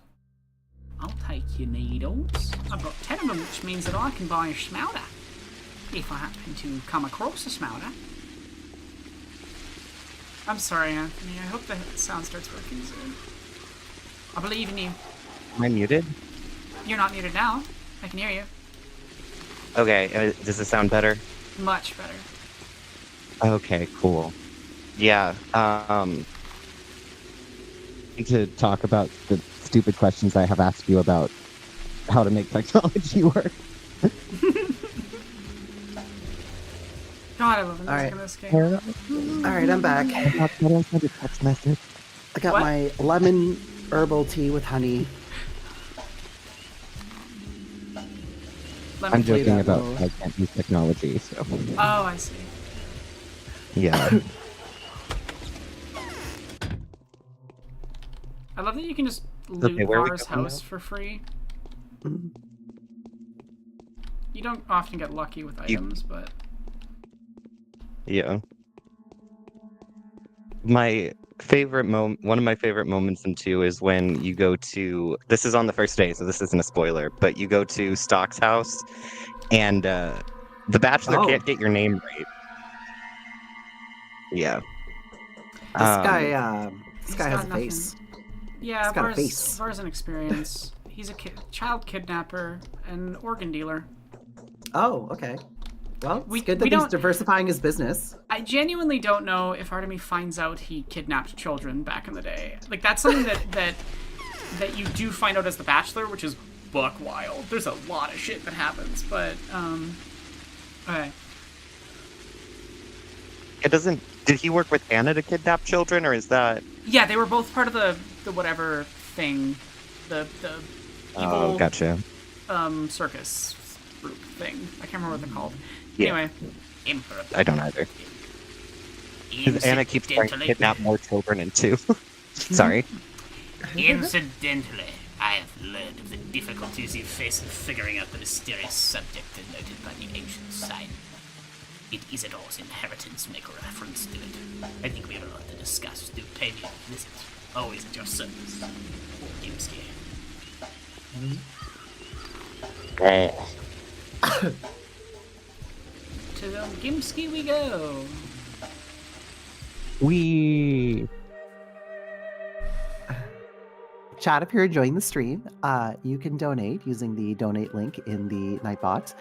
Speaker 1: I'll take your needles. I've got 10 of them, which means that I can buy a smouter. If I happen to come across a smouter. I'm sorry, Anthony. I hope the sound starts working soon. I believe in you.
Speaker 5: Am I muted?
Speaker 1: You're not muted now. I can hear you.
Speaker 5: Okay, does it sound better?
Speaker 1: Much better.
Speaker 5: Okay, cool. Yeah, going to talk about the stupid questions I have asked you about how to make technology work.
Speaker 1: God, I love the music in this game.
Speaker 2: All right, I'm back.
Speaker 5: Send a text message.
Speaker 2: I got
Speaker 1: What?
Speaker 2: my lemon herbal tea with honey.
Speaker 1: Let me
Speaker 5: I'm
Speaker 2: play
Speaker 5: joking
Speaker 2: that
Speaker 5: about
Speaker 2: mode.
Speaker 5: I can't use technology, so
Speaker 1: Oh, I see.
Speaker 5: yeah.
Speaker 1: I love that you can just loot
Speaker 5: Okay, where are we
Speaker 1: Var's
Speaker 5: going
Speaker 1: house
Speaker 5: now?
Speaker 1: for free. You don't often get lucky with items, but
Speaker 5: Yeah. My favorite one of my favorite moments in 2 is when you go to, this is on the first day, so this isn't a spoiler, but you go to Stock's house and the bachelor
Speaker 2: Oh.
Speaker 5: can't get your name right. Yeah.
Speaker 2: This guy
Speaker 1: he's
Speaker 2: has
Speaker 1: got
Speaker 2: a
Speaker 1: nothing.
Speaker 2: face.
Speaker 1: Yeah,
Speaker 2: He's got a face.
Speaker 1: Var's an experience. He's a child kidnapper and organ dealer.
Speaker 2: Oh, okay. Well, it's
Speaker 1: We-
Speaker 2: good
Speaker 1: we
Speaker 2: that he's
Speaker 1: don't-
Speaker 2: diversifying his business.
Speaker 1: I genuinely don't know if Artemy finds out he kidnapped children back in the day. Like, that's something that you do find out as the Bachelor, which is buck wild. There's a lot of shit that happens, but okay.
Speaker 5: It doesn't, did he work with Anna to kidnap children, or is that...
Speaker 1: Yeah, they were both part of the whatever thing, the evil
Speaker 5: Oh, gotcha.
Speaker 1: circus group thing. I can't remember what they're called.
Speaker 5: Yeah.
Speaker 1: Anyway, Emperor.
Speaker 5: I don't either. Because Anna keeps trying to kidnap more children in 2. Sorry.
Speaker 8: Incidentally, I have learned of the difficulties you face in figuring out the mysterious subject denoted by the ancient sign. It is at all's inheritance make reference to it. I think we have a lot to discuss. Do pay me a visit. Always at your service. Gimski.
Speaker 1: To Gimski we go.
Speaker 5: We...
Speaker 2: Chat, if you're enjoying the stream, you can donate using the donate link in the Nightbot.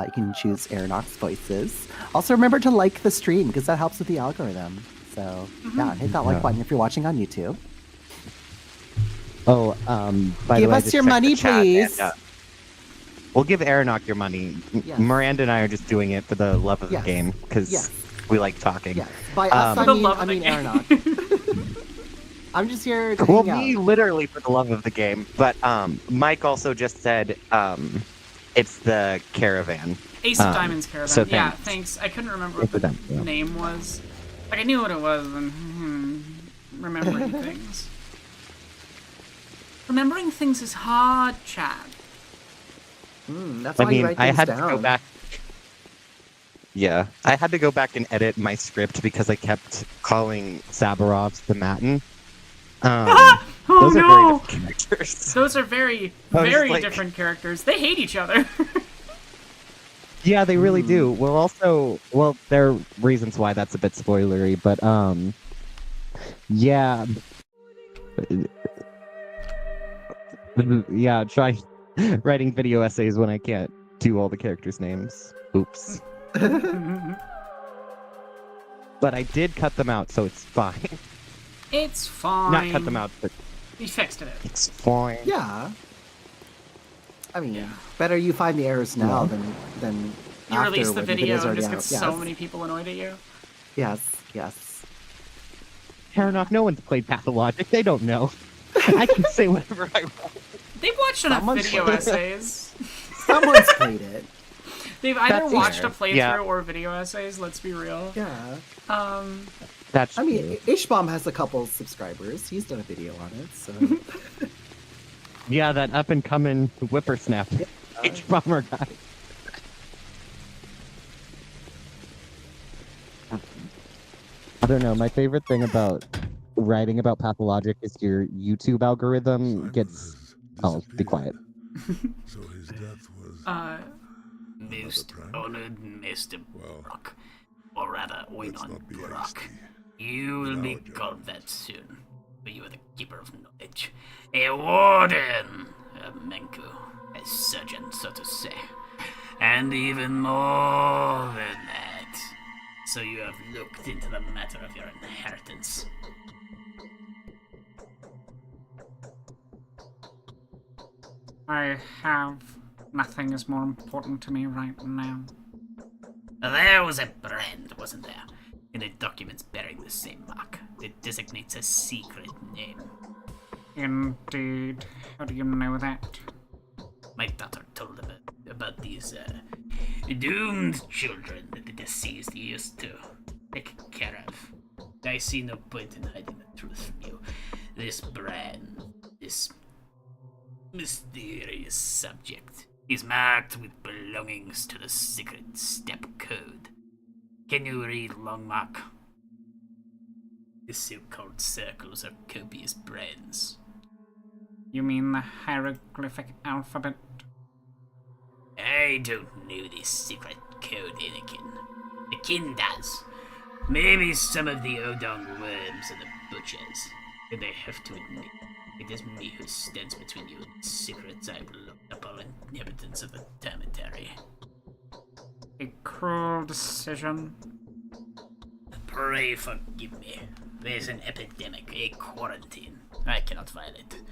Speaker 2: You can choose Aeronauts Voices. Also, remember to like the stream because that helps with the algorithm. So, yeah, hit that like button if you're watching on YouTube.
Speaker 5: Oh, by
Speaker 2: Give
Speaker 5: the way,
Speaker 2: us
Speaker 5: just
Speaker 2: your
Speaker 5: check the
Speaker 2: money,
Speaker 5: chat,
Speaker 2: please.
Speaker 5: and, we'll give Aeronock your money.
Speaker 2: Yes.
Speaker 5: Miranda and I are just doing it for the love of
Speaker 2: Yes.
Speaker 5: the game, because
Speaker 2: Yes.
Speaker 5: we like talking.
Speaker 2: Yes. By us,
Speaker 1: For the
Speaker 2: I
Speaker 1: love of
Speaker 2: mean
Speaker 1: the game.
Speaker 2: Aeronaut. I'm just here to
Speaker 5: Well,
Speaker 2: hang out.
Speaker 5: me literally for the love of the game, but Mike also just said it's the caravan.
Speaker 1: Ace of Diamonds Caravan.
Speaker 5: so
Speaker 1: Yeah,
Speaker 5: thanks.
Speaker 1: thanks. I couldn't remember what
Speaker 5: Thanks
Speaker 1: the
Speaker 5: for them, yeah.
Speaker 1: name was. Like, I knew what it was, and remembering things. Remembering things is hard, Chad.
Speaker 2: That's
Speaker 5: I
Speaker 2: why you
Speaker 5: mean,
Speaker 2: write
Speaker 5: I
Speaker 2: things
Speaker 5: had
Speaker 2: down.
Speaker 5: to go back. Yeah, I had to go back and edit my script because I kept calling Sabarovs the Matin.
Speaker 1: Oh
Speaker 5: Those are
Speaker 1: no!
Speaker 5: very different characters.
Speaker 1: Those are very,
Speaker 5: I was
Speaker 1: very
Speaker 5: like-
Speaker 1: different characters. They hate each other.
Speaker 5: Yeah, they really do. Well, there are reasons why that's a bit spoilery, but yeah. Yeah, try writing video essays when I can't do all the characters' names. Oops. But I did cut them out, so it's fine.
Speaker 1: It's fine.
Speaker 5: Not cut them out, but
Speaker 1: We fixed it.
Speaker 5: it's fine.
Speaker 2: Yeah. I mean, better you find the errors now than
Speaker 1: You
Speaker 2: after
Speaker 1: release the
Speaker 2: when
Speaker 1: video and
Speaker 2: already
Speaker 1: just
Speaker 2: out.
Speaker 1: get so
Speaker 2: Yes.
Speaker 1: many people annoyed at you.
Speaker 2: Yes, yes.
Speaker 5: Paranock, no one's played Pathologic. They don't know. I can say whatever I want.
Speaker 1: They've watched enough
Speaker 2: Someone's
Speaker 1: video
Speaker 2: played it.
Speaker 1: essays.
Speaker 2: Someone's played it.
Speaker 1: They've either
Speaker 5: That's
Speaker 1: watched
Speaker 5: fair.
Speaker 1: a playthrough
Speaker 5: Yeah.
Speaker 1: or video essays, let's be real.
Speaker 2: Yeah.
Speaker 5: That's
Speaker 2: I mean,
Speaker 5: true.
Speaker 2: Ishbomb has a couple subscribers. He's done a video on it, so.
Speaker 5: Yeah, that up and coming whippersnap. H-bomber guy. I don't know. My favorite thing about writing about Pathologic is your YouTube algorithm gets. Oh, be quiet.
Speaker 3: So his death was
Speaker 8: Most honored Mr. Brock. Or rather,
Speaker 3: let's
Speaker 8: Oinon
Speaker 3: not be
Speaker 8: Brock.
Speaker 3: hasty.
Speaker 8: You will be
Speaker 3: Now, John.
Speaker 8: called that soon. For you are the keeper of knowledge. A warden! A Menku. A surgeon, so to say. And even more than that. So you have looked into the matter of your inheritance.
Speaker 1: I have nothing is more important to me right now.
Speaker 8: There was a brand, wasn't there? In the documents bearing the same mark. It designates a secret name.
Speaker 1: Indeed. How do you know that?
Speaker 8: My daughter told about these doomed children that the deceased used to take care of. I see no point in hiding the truth from you. This brand, this mysterious subject, is marked with belongings to the secret step code. Can you read Longmark? The so-called circles are copious brands.
Speaker 1: You mean the hieroglyphic alphabet?
Speaker 8: I don't know this secret code, Anakin. The kin does. Maybe some of the Odong worms are the butchers. But I have to admit, it is me who stands between you and the secrets I've looked up all inhabitants of the dormitory.
Speaker 1: A cruel decision.
Speaker 8: Pray forgive me. There's an epidemic, a quarantine. I cannot violate.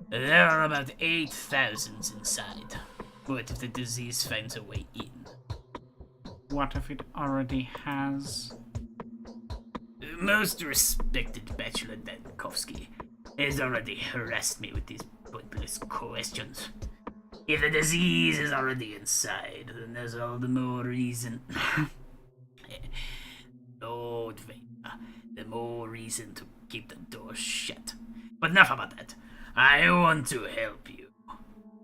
Speaker 8: There are about 8,000 inside. What if the disease finds a way in?
Speaker 1: What if it already has?
Speaker 8: Most respected Bachelor Dankovsky has already harassed me with these pointless questions. If the disease is already inside, then there's all the more reason. Lord Vader, the more reason to keep the door shut. But enough about that. I want to help you.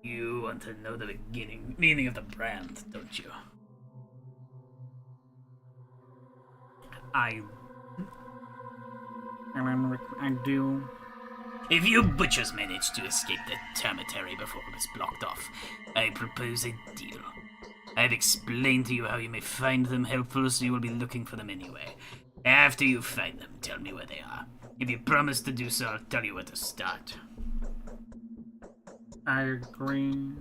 Speaker 8: You want to know the meaning of the brand, don't you?
Speaker 1: I do.
Speaker 8: If you butchers manage to escape the dormitory before it is blocked off, I propose a deal. I've explained to you how you may find them helpful, so you will be looking for them anyway. After you find them, tell me where they are. If you promise to do so, I'll tell you where to start.
Speaker 1: I agree.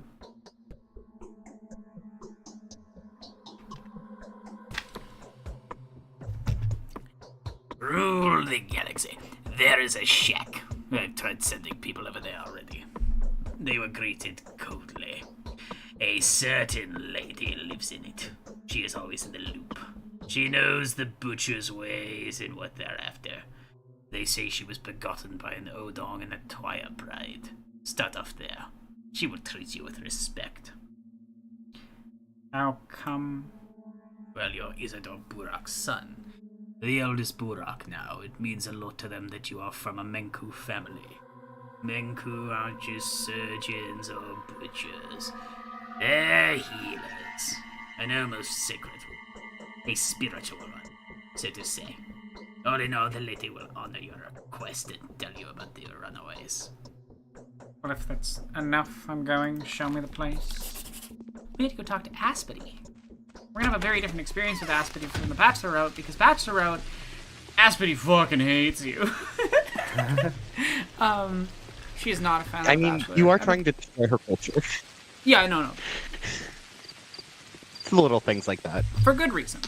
Speaker 8: Rule the galaxy. There is a shack. I've tried sending people over there already. They were greeted coldly. A certain lady lives in it. She is always in the loop. She knows the butcher's ways and what they're after. They say she was begotten by an Odong and a Twaya bride. Start off there. She will treat you with respect.
Speaker 1: How come?
Speaker 8: Well, you're Isador Burak's son. The eldest Burak now. It means a lot to them that you are from a Menku family. Menku aren't just surgeons or butchers. They're healers. An almost sacred one. A spiritual one, so to say. All in all, the lady will honor your request and tell you about the runaways.
Speaker 1: Well, if that's enough, I'm going. Show me the place.
Speaker 9: We need to go talk to Aspity.
Speaker 1: We're gonna have a very different experience with Aspity from the Bachelor route, because Bachelor route, Aspity fucking hates you. She is not a fan of
Speaker 5: I mean,
Speaker 1: Bachelor.
Speaker 5: you are trying to destroy her culture.
Speaker 1: Yeah, no.
Speaker 5: It's little things like that.
Speaker 1: For good reason.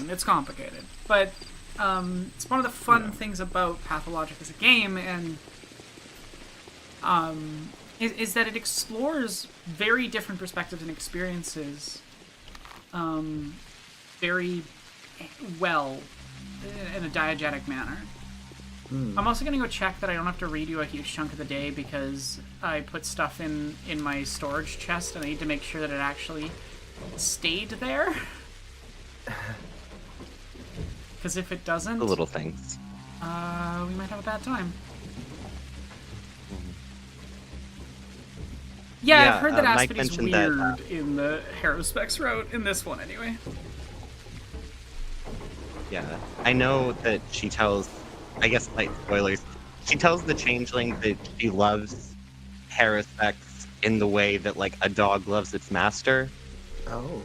Speaker 1: It's complicated. But it's one of the fun things about Pathologic as a game, and is that it explores very different perspectives and experiences very well in a diegetic manner. I'm also going to go check that I don't have to redo a huge chunk of the day, because I put stuff in my storage chest and I need to make sure that it actually stayed there. Because if it doesn't,
Speaker 5: The little things.
Speaker 1: we might have a bad time. Yeah, I've heard that
Speaker 5: Mike
Speaker 1: Aspity's
Speaker 5: mentioned
Speaker 1: weird
Speaker 5: that,
Speaker 1: in the Harrowspecs route, in this one anyway.
Speaker 5: Yeah, I know that she tells, I guess, like, spoilers, she tells the changeling that she loves Harrowspecs in the way that, like, a dog loves its master.
Speaker 2: Oh.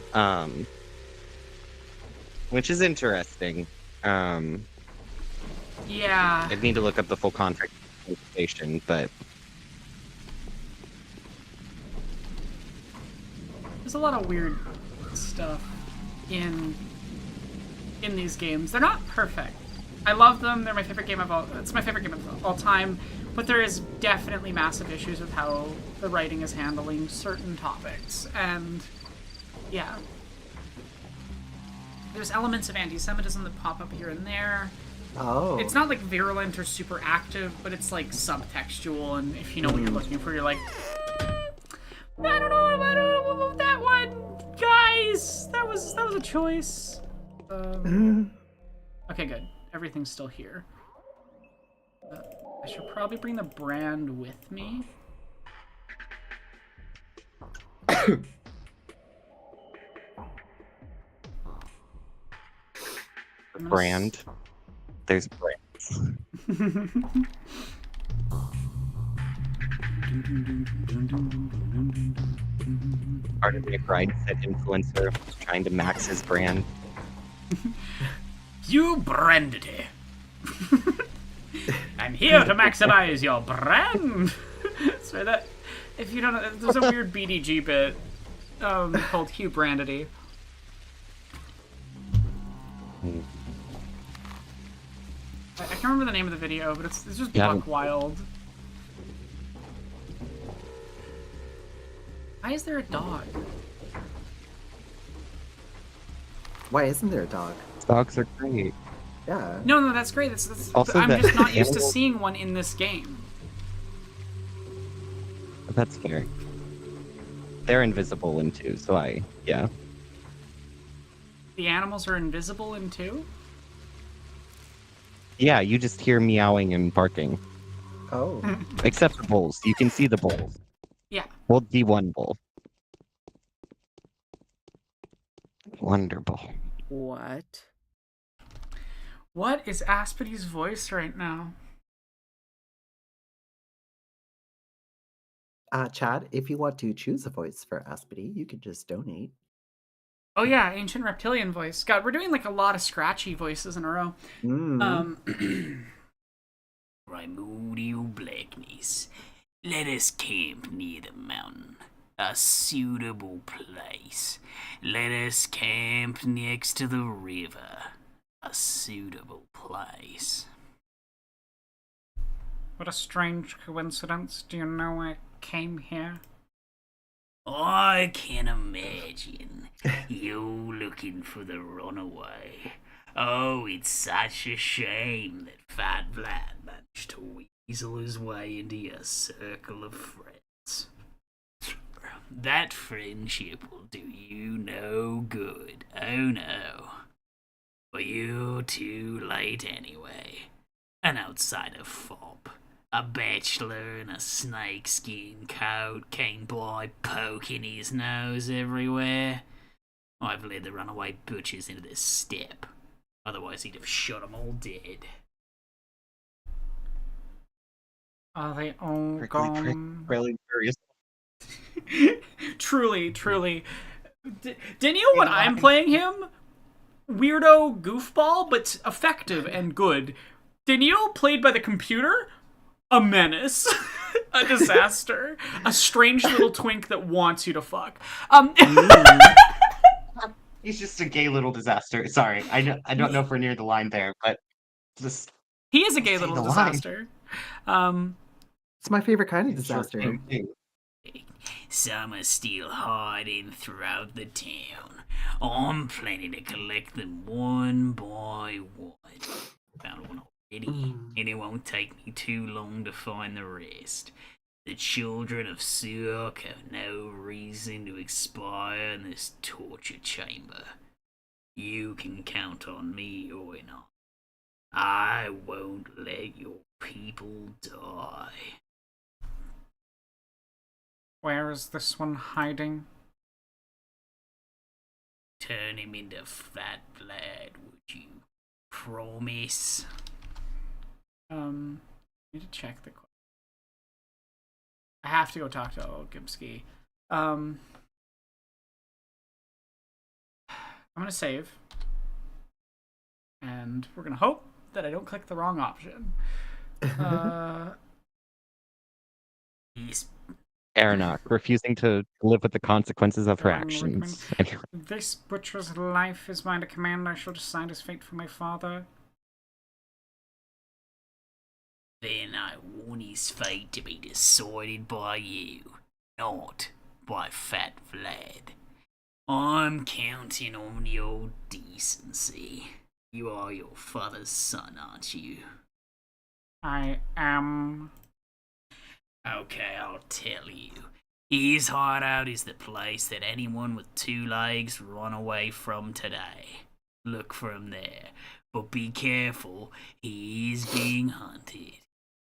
Speaker 5: Which is interesting.
Speaker 1: Yeah.
Speaker 5: I'd need to look up the full context of the station, but
Speaker 1: There's a lot of weird stuff in these games. They're not perfect. I love them. They're my favorite game of all. It's my favorite game of all time. But there is definitely massive issues with how the writing is handling certain topics, and yeah, there's elements of anti-Semitism that pop up here and there.
Speaker 2: Oh.
Speaker 1: It's not like virulent or super active, but it's like subtextual, and if you know what you're looking for, you're like, I don't know about that one, guys. That was a choice. Okay, good. Everything's still here. I should probably bring the brand with me.
Speaker 5: Brand. There's brands. Part of the bride set influencer trying to max his brand.
Speaker 8: You branded it. I'm here to maximize your brand.
Speaker 1: So that, if you don't know, there's a weird BDG bit called Hugh Brandity. I can't remember the name of the video, but it's just buck wild. Why is there a dog?
Speaker 2: Why isn't there a dog?
Speaker 5: Dogs are great.
Speaker 2: Yeah.
Speaker 1: No, that's great. That's
Speaker 5: Also,
Speaker 1: I'm
Speaker 5: the
Speaker 1: just not used to
Speaker 5: animals-
Speaker 1: seeing one in this game.
Speaker 5: That's scary. They're invisible in 2, so yeah.
Speaker 1: The animals are invisible in 2?
Speaker 5: Yeah, you just hear meowing and barking.
Speaker 2: Oh.
Speaker 5: Except the bulls. You can see the bulls.
Speaker 1: Yeah.
Speaker 5: Well, the one bull. Wonderful.
Speaker 1: What? What is Aspidy's voice right now?
Speaker 2: Chad, if you want to choose a voice for Aspity, you could just donate.
Speaker 1: Oh yeah, ancient reptilian voice. God, we're doing like a lot of scratchy voices in a row.
Speaker 8: Primordial blackness. Let us camp near the mountain. A suitable place. Let us camp next to the river. A suitable place.
Speaker 1: What a strange coincidence. Do you know I came here?
Speaker 8: I can imagine you looking for the runaway. Oh, it's such a shame that Fat Vlad managed to weasel his way into your circle of friends. That friendship will do you no good, oh no. But you're too late anyway. An outsider fop. A bachelor in a snakeskin coat came by poking his nose everywhere. I've led the runaway butchers into this step. Otherwise he'd have shot 'em all dead.
Speaker 1: Are they all gone?
Speaker 5: Really curious.
Speaker 1: Truly. Daniel, when I'm playing him, weirdo goofball, but effective and good. Daniel, played by the computer, a menace. A disaster. A strange little twink that wants you to fuck.
Speaker 5: He's just a gay little disaster. Sorry, I don't know if we're near the line there, but just
Speaker 1: He is a gay
Speaker 5: say
Speaker 1: little
Speaker 5: the line.
Speaker 1: disaster.
Speaker 2: It's my favorite kind of disaster.
Speaker 8: Some are still hiding throughout the town. I'm planning to collect them one by one. Found one already, and it won't take me too long to find the rest. The children of Suok have no reason to expire in this torture chamber. You can count on me, Oina. I won't let your people die.
Speaker 1: Where is this one hiding?
Speaker 8: Turn him into Fat Vlad, would you? Promise?
Speaker 1: I need to check the... I have to go talk to Gimski. I'm gonna save. And we're gonna hope that I don't click the wrong option.
Speaker 8: He's
Speaker 5: Aronach, refusing to live with the consequences of her
Speaker 1: I'm
Speaker 5: actions.
Speaker 1: This butcher's life is mine to command. I shall decide his fate for my father.
Speaker 8: then I want his fate to be decided by you, not by Fat Vlad. I'm counting on your decency. You are your father's son, aren't you?
Speaker 1: I am.
Speaker 8: Okay, I'll tell you. His hideout is the place that anyone with 2 legs run away from today. Look for him there. But be careful, he is being hunted.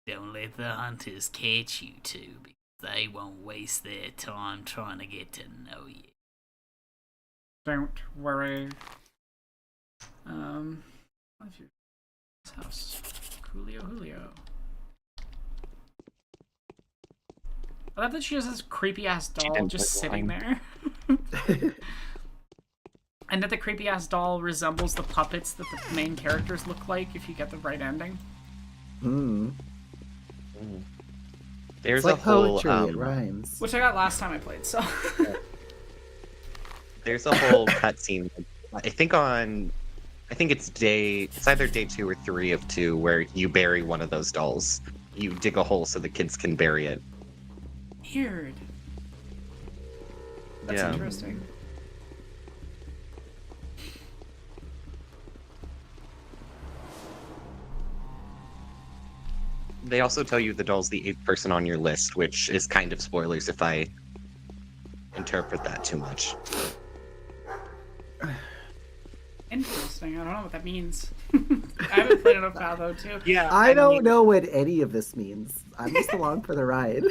Speaker 8: Don't let the hunters catch you two, because they won't waste their time trying to get to know you.
Speaker 1: Don't worry. What's your house? Julio. I love that she has this creepy ass doll just sitting there. And that the creepy ass doll resembles the puppets that the main characters look like if you get the right ending.
Speaker 5: There's
Speaker 2: It's like
Speaker 5: a whole
Speaker 2: poetry, it rhymes.
Speaker 1: Which I got last time I played, so.
Speaker 5: there's a whole cutscene. I think it's either day 2 or 3 of 2 where you bury one of those dolls. You dig a hole so the kids can bury it.
Speaker 1: Weird. That's
Speaker 5: Yeah.
Speaker 1: interesting.
Speaker 5: They also tell you the doll's the 8th person on your list, which is kind of spoilers if I interpret that too much.
Speaker 1: Interesting. I don't know what that means. I haven't played enough Patho too.
Speaker 5: Yeah,
Speaker 2: I don't know what any of this means. I'm just along for the ride.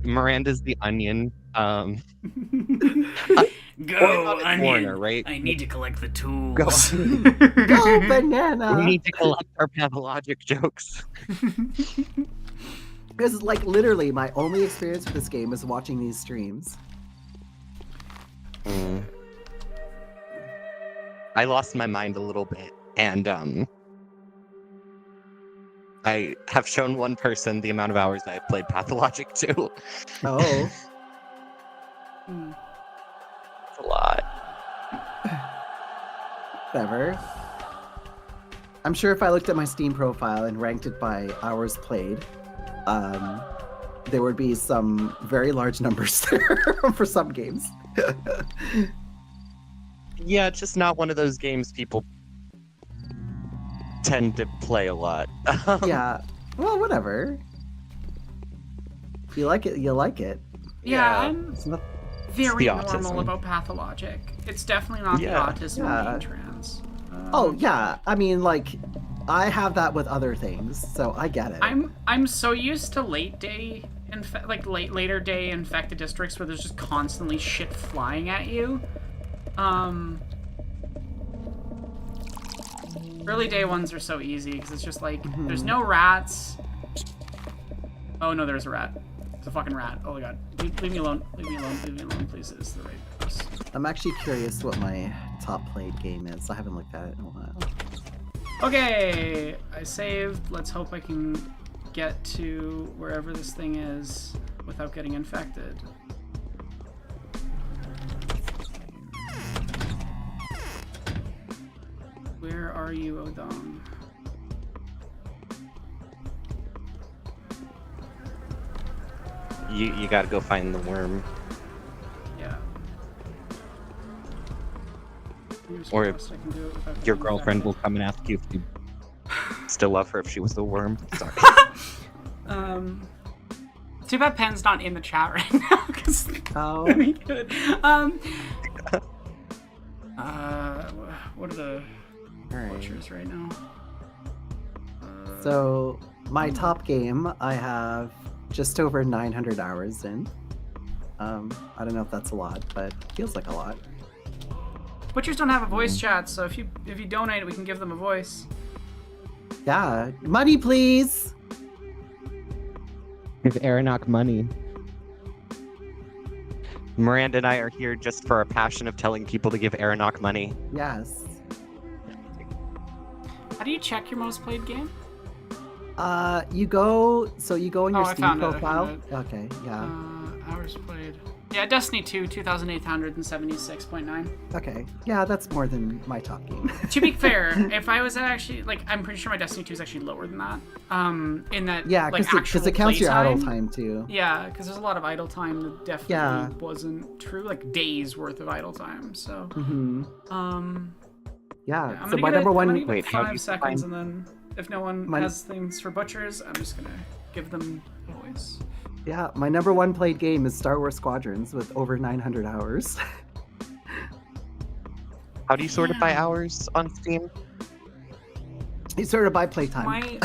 Speaker 5: Miranda's the onion.
Speaker 8: Go, onion!
Speaker 5: Corner, right?
Speaker 8: I need to collect the tools.
Speaker 2: Go banana!
Speaker 5: We need to collect our pathologic jokes.
Speaker 2: Because, like, literally, my only experience with this game is watching these streams.
Speaker 5: I lost my mind a little bit, and I have shown one person the amount of hours I have played Pathologic too.
Speaker 2: Oh.
Speaker 5: It's a lot.
Speaker 2: Whatever. I'm sure if I looked at my Steam profile and ranked it by hours played, there would be some very large numbers there for some games.
Speaker 5: Yeah, it's just not one of those games people tend to play a lot.
Speaker 2: Yeah. Well, whatever. If you like it, you like it.
Speaker 1: Yeah, I'm
Speaker 2: It's not...
Speaker 1: very
Speaker 5: It's the
Speaker 1: normal
Speaker 5: autism.
Speaker 1: about Pathologic. It's definitely not
Speaker 5: Yeah.
Speaker 1: the autism
Speaker 2: Yeah.
Speaker 1: being trans.
Speaker 2: Oh, yeah. I mean, like, I have that with other things, so I get it.
Speaker 1: I'm so used to later day infected districts where there's just constantly shit flying at you. Early day ones are so easy because it's just like there's no rats. Oh no, there's a rat. It's a fucking rat. Oh my god. Leave me alone. Leave me alone. Leave me alone, please. It's the right place.
Speaker 2: I'm actually curious what my top played game is. I haven't looked at it in a while.
Speaker 1: Okay, I saved. Let's hope I can get to wherever this thing is without getting infected. Where are you, Odong?
Speaker 5: You gotta go find the worm.
Speaker 1: Yeah. Fingers
Speaker 5: Or
Speaker 1: crossed I can do it without
Speaker 5: Your
Speaker 1: getting
Speaker 5: girlfriend will
Speaker 1: infected.
Speaker 5: come and ask you if you still love her if she was the worm. Sorry.
Speaker 1: Too bad Pen's not in the chat right now, because
Speaker 2: Oh.
Speaker 1: that'd be good. What are the
Speaker 2: Alright.
Speaker 1: butchers right now?
Speaker 2: So, my top game, I have just over 900 hours in. I don't know if that's a lot, but it feels like a lot.
Speaker 1: Butchers don't have a voice chat, so if you donate, we can give them a voice.
Speaker 2: Yeah, money please!
Speaker 5: Give Aronok money. Miranda and I are here just for our passion of telling people to give Aronok money.
Speaker 2: Yes.
Speaker 1: How do you check your most played game?
Speaker 2: You go in your
Speaker 1: Oh, I
Speaker 2: Steam
Speaker 1: found it, I
Speaker 2: profile.
Speaker 1: found it.
Speaker 2: Okay, yeah.
Speaker 1: Hours played. Yeah, Destiny 2, 2,876.9.
Speaker 2: Okay, yeah, that's more than my top game.
Speaker 1: To be fair, if I was actually, like, I'm pretty sure my Destiny 2 is actually lower than that. In that,
Speaker 2: Yeah,
Speaker 1: like,
Speaker 2: because it counts your idle time too.
Speaker 1: Yeah, because there's a lot of idle time that definitely wasn't true, like days worth of idle time. So,
Speaker 2: Yeah.
Speaker 1: I'm
Speaker 2: So
Speaker 1: gonna
Speaker 2: my
Speaker 1: give
Speaker 2: number
Speaker 1: it,
Speaker 2: one.
Speaker 1: I'm gonna give it
Speaker 5: how do
Speaker 1: 5
Speaker 5: you
Speaker 1: seconds,
Speaker 5: define-
Speaker 1: and then if no one has things for butchers, I'm just gonna give them a voice.
Speaker 2: Yeah, my number one played game is Star Wars Squadrons with over 900 hours.
Speaker 5: How do you sort it by hours on Steam?
Speaker 2: You sort of by playtime.
Speaker 1: My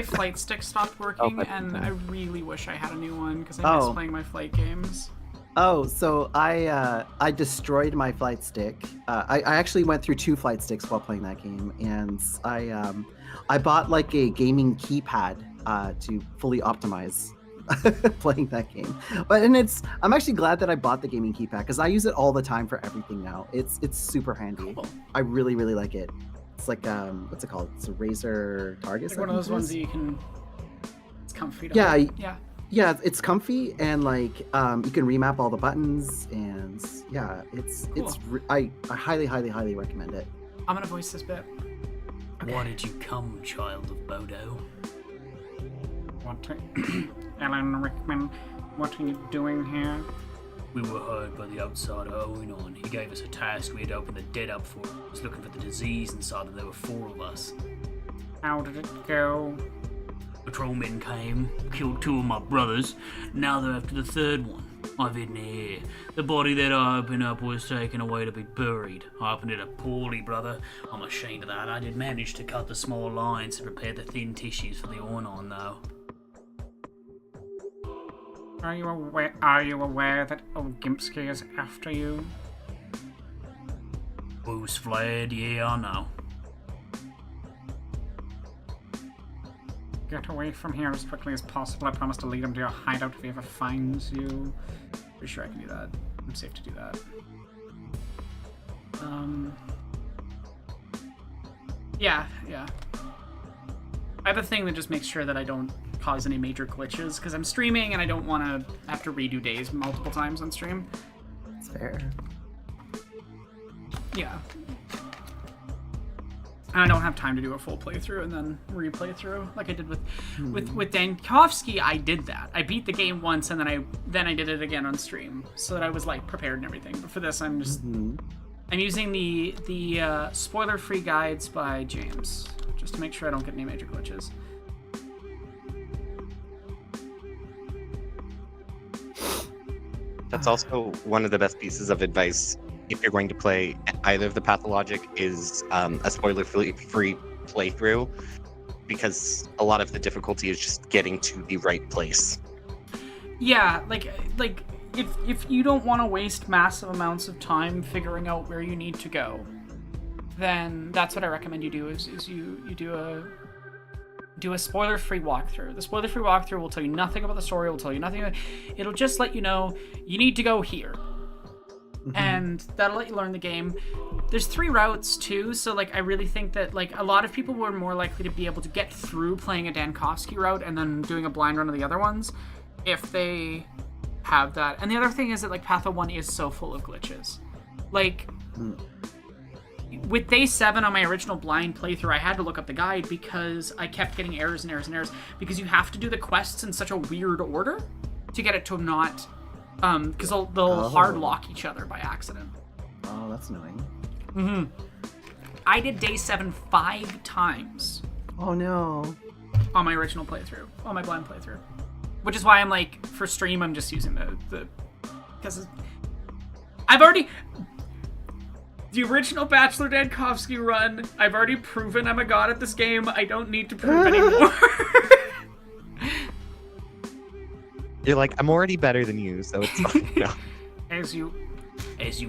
Speaker 1: flight stick stopped working,
Speaker 5: by
Speaker 1: and I really wish I had a new one because I miss
Speaker 2: Oh.
Speaker 1: playing my flight games.
Speaker 2: Oh, so I destroyed my flight stick. I actually went through 2 flight sticks while playing that game, and I bought like a gaming keypad to fully optimize playing that game. I'm actually glad that I bought the gaming keypad because I use it all the time for everything now. It's super handy.
Speaker 1: Cool.
Speaker 2: I really like it. It's like what's it called? It's a Razer Target.
Speaker 1: Like one of those ones that you can. It's comfy. To
Speaker 2: Yeah,
Speaker 1: hold. Yeah.
Speaker 2: Yeah, it's comfy and like you can remap all the buttons and yeah, I highly recommend it.
Speaker 1: I'm gonna voice this bit.
Speaker 8: Why did you come, child of Bodo?
Speaker 1: Alan Rickman, what are you doing here?
Speaker 8: We were hired by the outsider Oinon. He gave us a task we had to open the dead up for. He was looking for the disease and saw that there were 4 of us.
Speaker 1: How did it go?
Speaker 8: Patrolmen came, killed 2 of my brothers. Now they're after the 3rd one. I've hidden it here. The body that I opened up was taken away to be buried. I opened it up poorly, brother. I'm ashamed of that. I did manage to cut the small lines and prepare the thin tissues for the Oinon, though.
Speaker 1: Are you aware that old Gimpsky is after you?
Speaker 8: Bruce fled, yeah, I know.
Speaker 1: Get away from here as quickly as possible. I promise to lead him to your hideout if he ever finds you. Pretty sure I can do that. I'm safe to do that. Yeah. I have a thing that just makes sure that I don't cause any major glitches because I'm streaming and I don't want to have to redo days multiple times on stream.
Speaker 2: It's fair.
Speaker 1: Yeah. And I don't have time to do a full playthrough and then replay through like I did with Dankovsky. I did that. I beat the game once and then I did it again on stream so that I was like prepared and everything. But for this, I'm just I'm using the spoiler-free guides by James just to make sure I don't get any major glitches.
Speaker 5: That's also one of the best pieces of advice if you're going to play either of the Pathologic is a spoiler-free playthrough, because a lot of the difficulty is just getting to the right place.
Speaker 1: Yeah, like if you don't want to waste massive amounts of time figuring out where you need to go, then that's what I recommend you do is you do a spoiler-free walkthrough. The spoiler-free walkthrough will tell you nothing about the story, will tell you nothing. It'll just let you know you need to go here. And that'll let you learn the game. There's 3 routes too, so like I really think that like a lot of people were more likely to be able to get through playing a Dankovsky route and then doing a blind run of the other ones if they have that. And the other thing is that like Patho 1 is so full of glitches. Like with day 7 on my original blind playthrough, I had to look up the guide because I kept getting errors and errors and errors because you have to do the quests in such a weird order to get it to not because they'll hard lock each other by accident.
Speaker 2: Oh, that's annoying.
Speaker 1: I did day 7 5 times.
Speaker 2: Oh no.
Speaker 1: On my original playthrough, on my blind playthrough, which is why I'm like for stream I'm just using the because I've already the original Bachelor Dankovsky run. I've already proven I'm a god at this game. I don't need to prove anymore.
Speaker 5: You're like, I'm already better than you, so it's fine. No.
Speaker 1: As you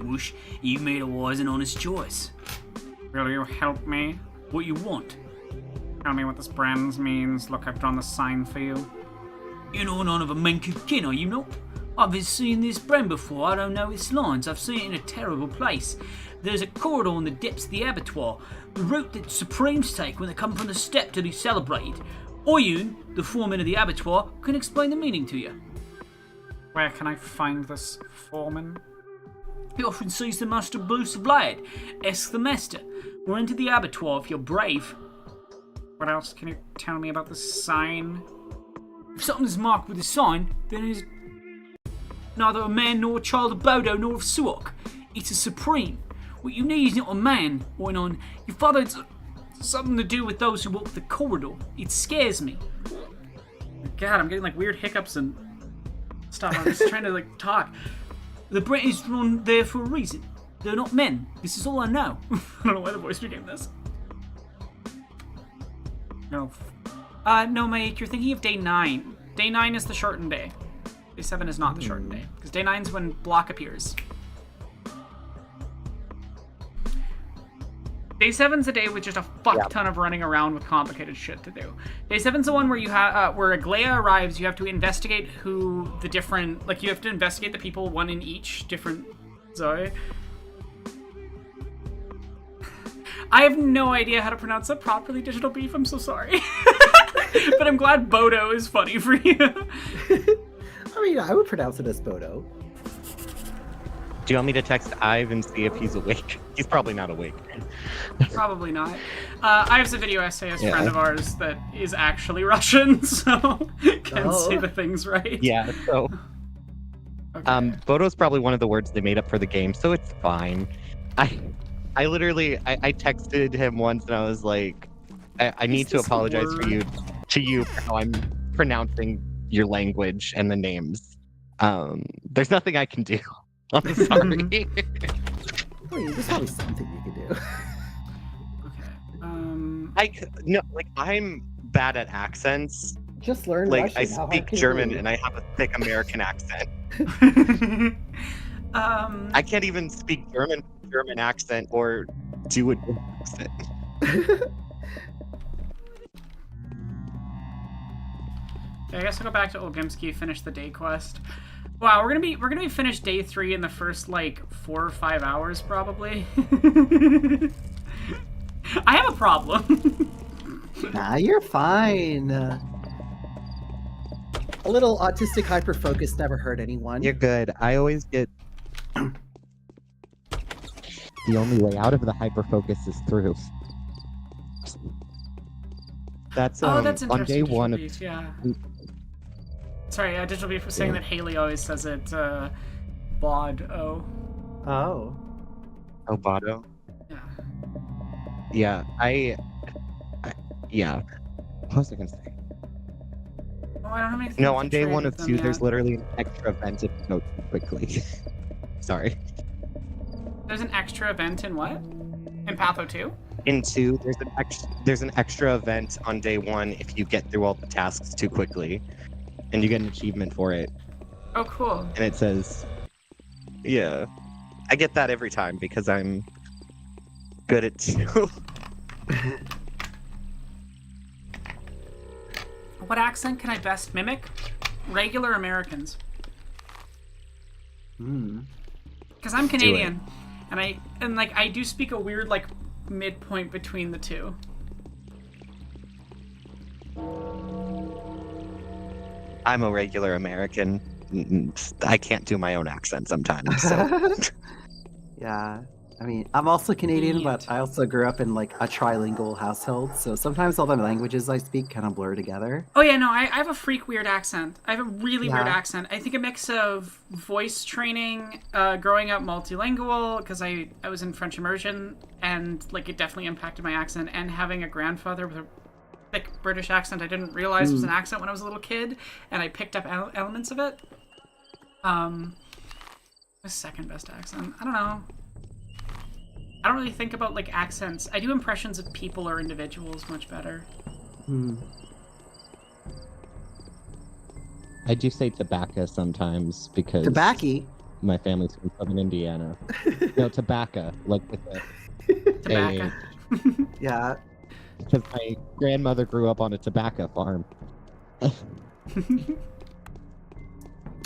Speaker 8: wish, you made a wise and honest choice.
Speaker 1: Will you help me?
Speaker 8: What you want?
Speaker 1: Tell me what this brands means. Look, I've drawn the sign for you.
Speaker 8: You know none of a Menkukin, are you not? I've seen this brand before. I don't know its lines. I've seen it in a terrible place. There's a corridor in the depths of the abattoir, the route that Supremes take when they come from the step to be celebrated. Oyun, the foreman of the abattoir, can explain the meaning to you.
Speaker 9: Where can I find this foreman? He often sees the master boost of light. Ask the master. Or into the abattoir if you're brave. What else can you tell me about the sign? If something is marked with a sign, then it is neither a man nor a child of Bodo nor of Suok. It's a supreme. What you need is not a man or an your father. It's something to do with those who walk the corridor. It scares me. God, I'm getting like weird hiccups and stuff. I'm just trying to like talk. The British run there for a reason. They're not men. This is all I know. I don't know why the voice became this. No. No, mate, you're thinking of day 9. Day 9 is the shortened day. Day 7 is not the shortened day. Because day 9 is when Block appears. Day 7's a day with just a fuck ton of running around with complicated shit to do. Day 7's the one where you have where Aglaya arrives. You have to investigate who the different, like you have to investigate the people, one in each different Zoe. I have no idea how to pronounce that properly, Digital Beef. I'm so sorry. But I'm glad Bodo is funny for you.
Speaker 2: I mean, I would pronounce it as Bodo.
Speaker 5: Do you want me to text Ive and see if he's awake? He's probably not awake.
Speaker 9: Probably not. Ive's a video essayist friend of ours that is actually Russian, so can say the things right.
Speaker 5: Yeah, so...
Speaker 9: Okay.
Speaker 5: Bodo's probably one of the words they made up for the game, so it's fine. I literally texted him once and I was like, I need to apologize to you for how I'm pronouncing your language and the names. There's nothing I can do. I'm sorry.
Speaker 2: I mean, there's probably something you can do.
Speaker 5: I'm bad at accents.
Speaker 7: Just learn
Speaker 5: Like,
Speaker 7: Russian.
Speaker 5: I
Speaker 7: How hard
Speaker 5: speak
Speaker 7: can it
Speaker 5: German
Speaker 7: be?
Speaker 5: and I have a thick American accent. I can't even speak German accent or do an accent.
Speaker 9: Okay, I guess I'll go back to Olgimsky, finish the day quest. Wow, we're gonna be finished day 3 in the first like 4 or 5 hours probably. I have a problem.
Speaker 2: Nah, you're fine. A little autistic hyperfocus never hurt anyone.
Speaker 5: You're good. I always get... The only way out of the hyperfocus is through. That's,
Speaker 9: that's
Speaker 5: on day
Speaker 9: interesting.
Speaker 5: 1
Speaker 9: Beef, yeah. Sorry, Digital Beef was saying that Haley always says it, Bod-o.
Speaker 2: Oh.
Speaker 5: Oh, Bodo?
Speaker 9: Yeah.
Speaker 5: Yeah, yeah. What was I gonna say?
Speaker 9: Oh, I don't have anything
Speaker 5: No,
Speaker 9: to
Speaker 5: on day
Speaker 9: trade
Speaker 5: 1
Speaker 9: with
Speaker 5: of
Speaker 9: them
Speaker 5: 2,
Speaker 9: yet.
Speaker 5: there's literally an extra event if you go too quickly. Sorry.
Speaker 9: There's an extra event in what? In Patho 2?
Speaker 5: In 2, there's an extra event on day 1 if you get through all the tasks too quickly. And you get an achievement for it.
Speaker 9: Oh, cool.
Speaker 5: And it says... Yeah. I get that every time because I'm good at 2.
Speaker 9: What accent can I best mimic? Regular Americans. Because I'm Canadian, and I do speak a weird like midpoint between the two.
Speaker 5: I'm a regular American. I can't do my own accent sometimes. So.
Speaker 2: Yeah. I mean, I'm also Canadian, but I also grew up in like a trilingual household, so sometimes all the languages I speak kind of blur together.
Speaker 9: Oh yeah, no, I have a freak weird accent. I have a really weird
Speaker 2: Yeah.
Speaker 9: accent. I think a mix of voice training, growing up multilingual, because I was in French immersion, and like it definitely impacted my accent, and having a grandfather with a thick British accent I didn't realize was an accent when I was a little kid, and I picked up elements of it. My second best accent, I don't know. I don't really think about like accents. I do impressions of people or individuals much better.
Speaker 5: I do say tobacco sometimes because
Speaker 2: Tobacco?
Speaker 5: my family's from Southern Indiana. No, tobacco, like with
Speaker 9: Tobacco.
Speaker 2: Yeah.
Speaker 5: because my grandmother grew up on a tobacco farm.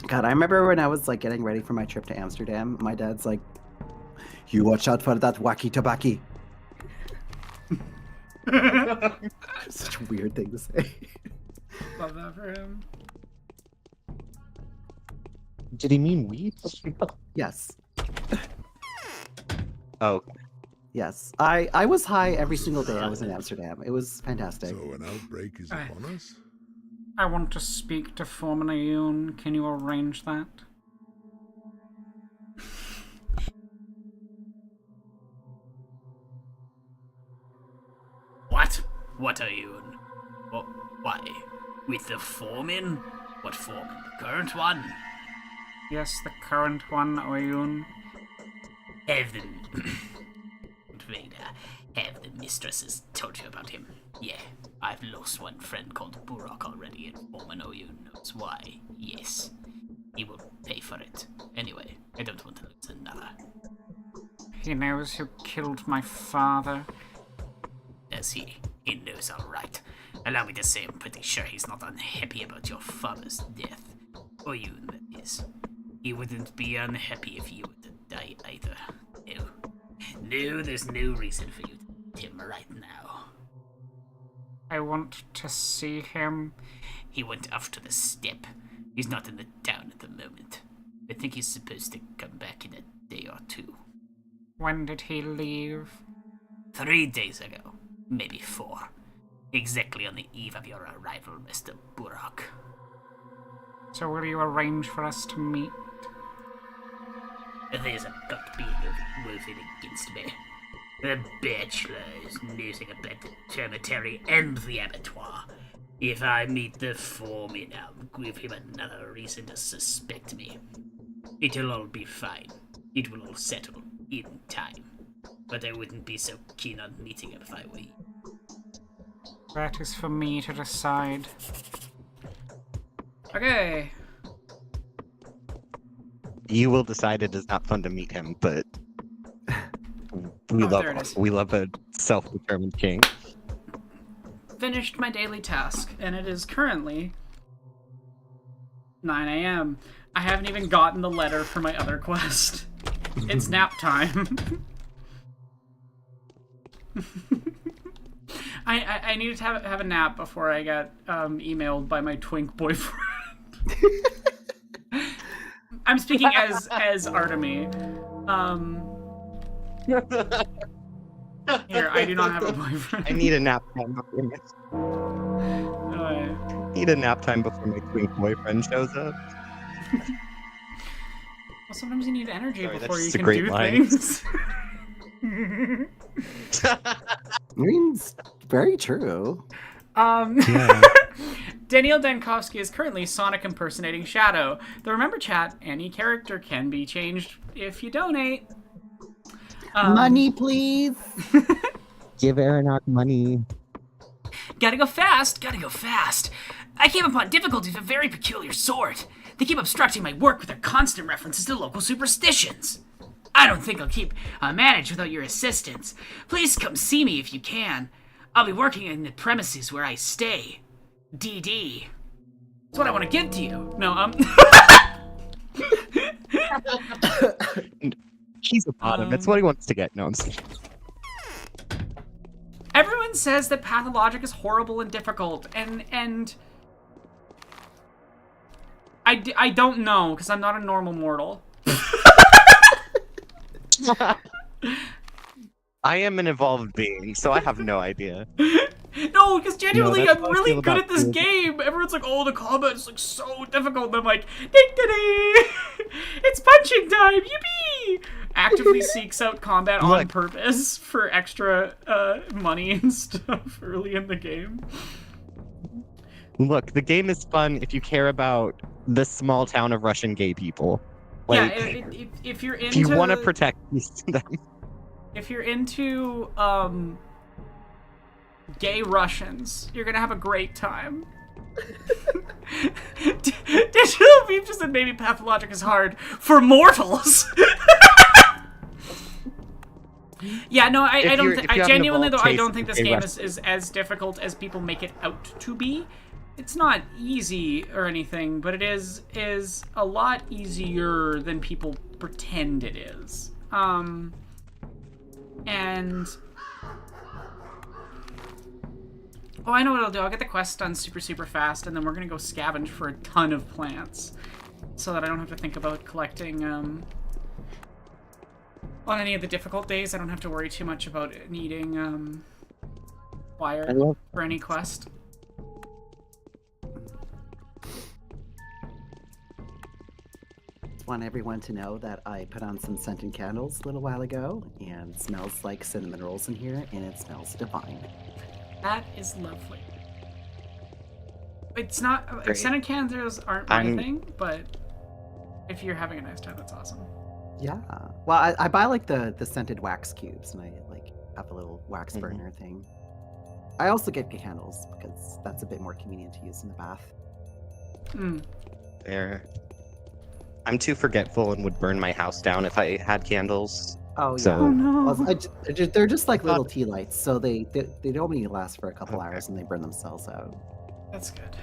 Speaker 2: God, I remember when I was like getting ready for my trip to Amsterdam, my dad's like, "You watch out for that wacky tobacco." Such a weird thing to say.
Speaker 9: Love that for him.
Speaker 5: Did he mean weed?
Speaker 2: Yes.
Speaker 5: Oh,
Speaker 2: Yes. I was high every single day I was in Amsterdam. It was fantastic.
Speaker 3: So an outbreak is
Speaker 9: Aye.
Speaker 3: upon us?
Speaker 9: I want to speak to Foreman Ayun. Can you arrange that?
Speaker 8: What? What are you in? Why? With the foreman? What foreman? The current one?
Speaker 9: Yes, the current one, Ayun.
Speaker 8: Have the... have the mistresses told you about him? Yeah, I've lost one friend called Burok already, and Foreman Oyun knows why. Yes, he will pay for it. Anyway, I don't want to lose another.
Speaker 9: He knows who killed my father.
Speaker 8: Does he? He knows all right. Allow me to say I'm pretty sure he's not unhappy about your father's death. Oyun, that is. He wouldn't be unhappy if you were to die either. No. No, there's no reason for you to meet him right now.
Speaker 9: I want to see him.
Speaker 8: He went off to the steppe. He's not in the town at the moment. I think he's supposed to come back in a day or two.
Speaker 9: When did he leave?
Speaker 8: 3 days ago. Maybe 4. Exactly on the eve of your arrival, Mr. Burok.
Speaker 9: So will you arrange for us to meet?
Speaker 8: There's a gut being woven against me. The bachelor is nosing about the cemetery and the abattoir. If I meet the foreman, I'll give him another reason to suspect me. It'll all be fine. It will all settle in time. But I wouldn't be so keen on meeting him if I were you.
Speaker 9: That is for me to decide.
Speaker 1: Okay.
Speaker 5: you will decide it is not fun to meet him, but
Speaker 1: there it is.
Speaker 5: we love a self-determined king.
Speaker 1: Finished my daily task, and it is currently 9 a.m. I haven't even gotten the letter for my other quest. It's nap time. I needed to have a nap before I got emailed by my twink boyfriend. I'm speaking as Artemy. Here, I do not have a boyfriend.
Speaker 5: I need a nap time before my twink boyfriend shows up.
Speaker 1: Well, sometimes you need energy
Speaker 5: Sorry,
Speaker 1: before
Speaker 5: that's
Speaker 1: you
Speaker 5: a
Speaker 1: can
Speaker 5: great
Speaker 1: do
Speaker 5: line.
Speaker 1: things.
Speaker 2: I mean, it's very true.
Speaker 5: Yeah.
Speaker 1: Daniel Dankovsky is currently Sonic impersonating Shadow. The remember chat, any character can be changed if you donate.
Speaker 2: Money, please.
Speaker 5: Give Aeronaut money.
Speaker 8: Gotta go fast, gotta go fast. I came upon difficulties of a very peculiar sort. They keep obstructing my work with their constant references to local superstitions. I don't think I'll keep manage without your assistance. Please come see me if you can. I'll be working in the premises where I stay. DD. That's what I want to give to you. No,
Speaker 5: He's a bottom. That's what he wants to get. No, I'm just...
Speaker 1: Everyone says that Pathologic is horrible and difficult, and I don't know, because I'm not a normal mortal.
Speaker 5: I am an evolved being, so I have no idea.
Speaker 1: No, because genuinely,
Speaker 5: that's
Speaker 1: I'm
Speaker 5: how I
Speaker 1: really
Speaker 5: feel
Speaker 1: good
Speaker 5: about
Speaker 1: at this
Speaker 5: Dune.
Speaker 1: game. Everyone's like, oh, the combat is like so difficult. And I'm like, ding-ding-ding! It's punching time, yippee! Actively seeks out combat on
Speaker 5: Look.
Speaker 1: purpose for extra money and stuff early in the game.
Speaker 5: Look, the game is fun if you care about the small town of Russian gay people. Like,
Speaker 1: Yeah, if you're into...
Speaker 5: if you want to protect them.
Speaker 1: If you're into gay Russians, you're gonna have a great time. Digital Beef just said maybe Pathologic is hard for mortals. Yeah, no, I
Speaker 5: If
Speaker 1: don't
Speaker 5: you're-
Speaker 1: think.
Speaker 5: if you
Speaker 1: I
Speaker 5: have an
Speaker 1: genuinely though,
Speaker 5: evolved
Speaker 1: I
Speaker 5: taste
Speaker 1: don't think
Speaker 5: for
Speaker 1: this
Speaker 5: gay
Speaker 1: game
Speaker 5: Russians.
Speaker 1: is as difficult as people make it out to be. It's not easy or anything, but it is a lot easier than people pretend it is. And oh, I know what I'll do. I'll get the quest done super fast, and then we're gonna go scavenge for a ton of plants. so that I don't have to think about collecting, on any of the difficult days. I don't have to worry too much about needing, wire for any quest.
Speaker 2: Want everyone to know that I put on some scented candles a little while ago, and it smells like cinnamon rolls in here, and it smells divine.
Speaker 1: That is lovely. It's not...
Speaker 5: Great.
Speaker 1: Scented candles aren't my thing, but if you're having a nice time, that's awesome.
Speaker 2: Yeah. Well, I buy like the scented wax cubes, and I like have a little wax burner thing. I also get candles because that's a bit more convenient to use in the bath.
Speaker 5: There. I'm too forgetful and would burn my house down if I had candles.
Speaker 2: Oh, yeah.
Speaker 5: So,
Speaker 1: Oh, no.
Speaker 2: Well, they're just like little tea lights, so they only last for a couple hours and they burn themselves out.
Speaker 1: That's good.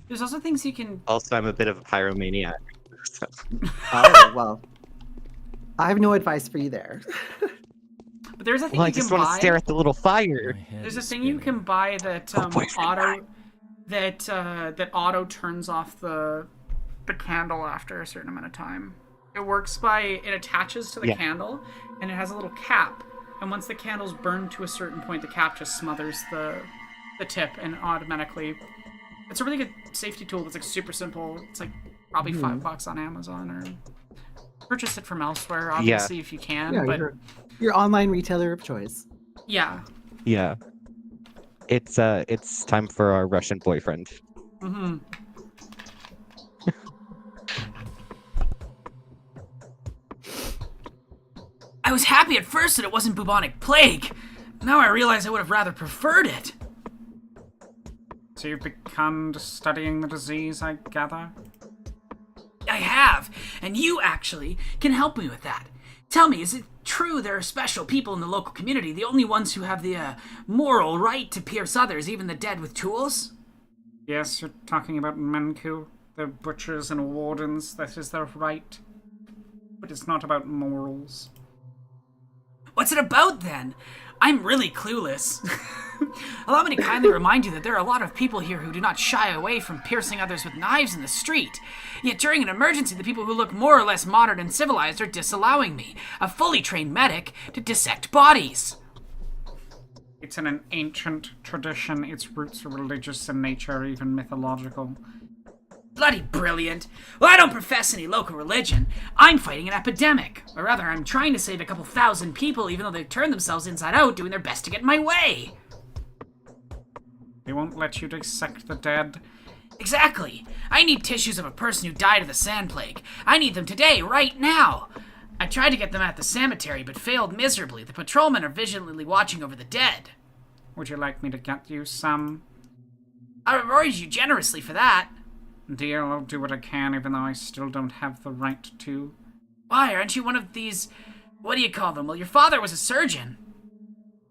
Speaker 1: There's also things you can...
Speaker 5: Also, I'm a bit of a pyromaniac. So.
Speaker 2: Oh, well. I have no advice for you there.
Speaker 1: But there's a thing
Speaker 5: Well, I
Speaker 1: you can
Speaker 5: just want to
Speaker 1: buy...
Speaker 5: stare at the little fire.
Speaker 1: There's a thing you can buy that auto turns off the candle after a certain amount of time. It works by it attaches to the candle, and it has a little cap. And once the candle's burned to a certain point, the cap just smothers the tip and automatically. It's a really good safety tool. That's like super simple. It's like probably $5 on Amazon, or purchase it from elsewhere. Obviously, if you can.
Speaker 2: Yeah,
Speaker 1: but
Speaker 2: your online retailer of choice.
Speaker 1: yeah.
Speaker 5: Yeah. It's time for our Russian boyfriend.
Speaker 1: Mm-hmm.
Speaker 8: I was happy at first that it wasn't bubonic plague. Now I realize I would have rather preferred it.
Speaker 9: So you've begun studying the disease, I gather?
Speaker 8: I have, and you actually can help me with that. Tell me, is it true there are special people in the local community, the only ones who have the moral right to pierce others, even the dead, with tools?
Speaker 9: Yes, you're talking about Menku, the butchers and wardens. That is their right. But it's not about morals.
Speaker 8: What's it about, then? I'm really clueless. Allow me to kindly remind you that there are a lot of people here who do not shy away from piercing others with knives in the street. Yet during an emergency, the people who look more or less modern and civilized are disallowing me, a fully trained medic, to dissect bodies.
Speaker 9: It's in an ancient tradition. Its roots are religious in nature, even mythological.
Speaker 8: Bloody brilliant. Well, I don't profess any local religion. I'm fighting an epidemic. Or rather, I'm trying to save a couple thousand people, even though they've turned themselves inside out, doing their best to get in my way.
Speaker 9: They won't let you dissect the dead.
Speaker 8: Exactly. I need tissues of a person who died of the sand plague. I need them today, right now. I tried to get them at the cemetery, but failed miserably. The patrolmen are vigilantly watching over the dead.
Speaker 9: Would you like me to get you some?
Speaker 8: I reward you generously for that.
Speaker 9: Dear, I'll do what I can, even though I still don't have the right to.
Speaker 8: Why, aren't you one of these... what do you call them? Well, your father was a surgeon.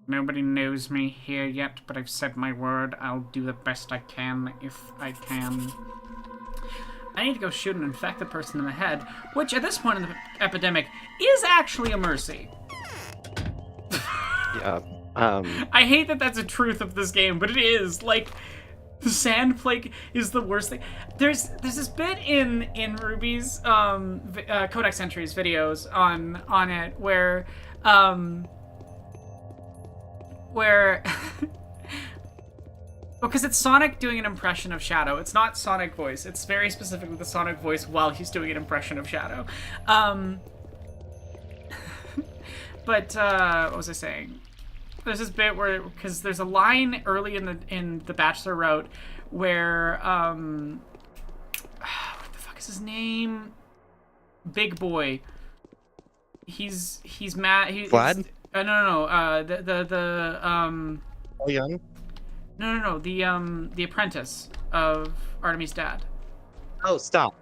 Speaker 9: Nobody knows me here yet, but I've said my word. I'll do the best I can, if I can.
Speaker 1: I need to go shoot an infected person in the head, which at this point in the epidemic is actually a mercy.
Speaker 5: Yeah.
Speaker 1: I hate that that's a truth of this game, but it is. Like, the sand plague is the worst thing. There's this bit in Ruby's Codex Entries videos on it where because it's Sonic doing an impression of Shadow. It's not Sonic voice. It's very specifically the Sonic voice while he's doing an impression of Shadow. But what was I saying? There's this bit where, because there's a line early in the Bachelor route where what the fuck is his name? Big Boy. He's mad.
Speaker 5: Vlad?
Speaker 1: No.
Speaker 5: Oh, young?
Speaker 1: No. The apprentice of Artemis' dad.
Speaker 5: Oh, stop.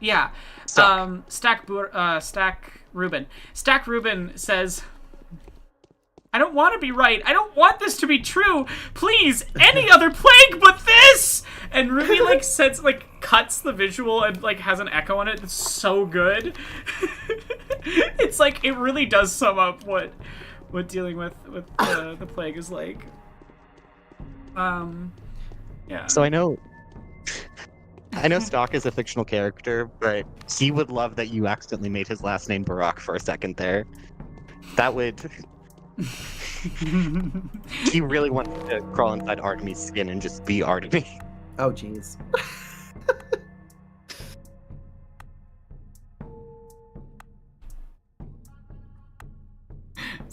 Speaker 1: Yeah.
Speaker 5: Stop.
Speaker 1: Stack Reuben. Stack Reuben says, I don't want to be right. I don't want this to be true. Please, any other plague but this. And Ruby cuts the visual and has an echo on it. It's so good. It's like it really does sum up what dealing with the plague is like. Yeah.
Speaker 5: So I know I know Stock is a fictional character, but he would love that you accidentally made his last name Barack for a second there. That would... He really wants to crawl inside Artemis' skin and just be Artemis.
Speaker 2: Oh, jeez.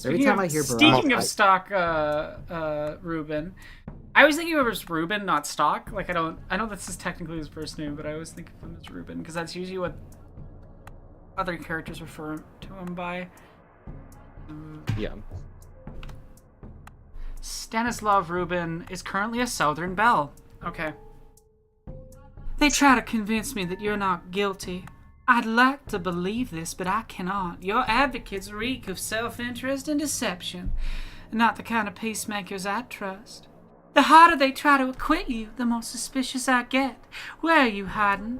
Speaker 2: Every time I hear
Speaker 1: Speaking
Speaker 2: Barack,
Speaker 1: of Stock, Ruben, I always think of him as Ruben, not Stock. Like, I know this is technically his first name, but I always think of him as Ruben, because that's usually what other characters refer to him by.
Speaker 5: Yeah.
Speaker 1: Stanislav Rubin is currently a Southern Belle. Okay. They try to convince me that you're not guilty. I'd like to believe this, but I cannot. Your advocates reek of self-interest and deception. Not the kind of peacemakers I trust. The harder they try to acquit you, the more suspicious I get. Where are you hiding?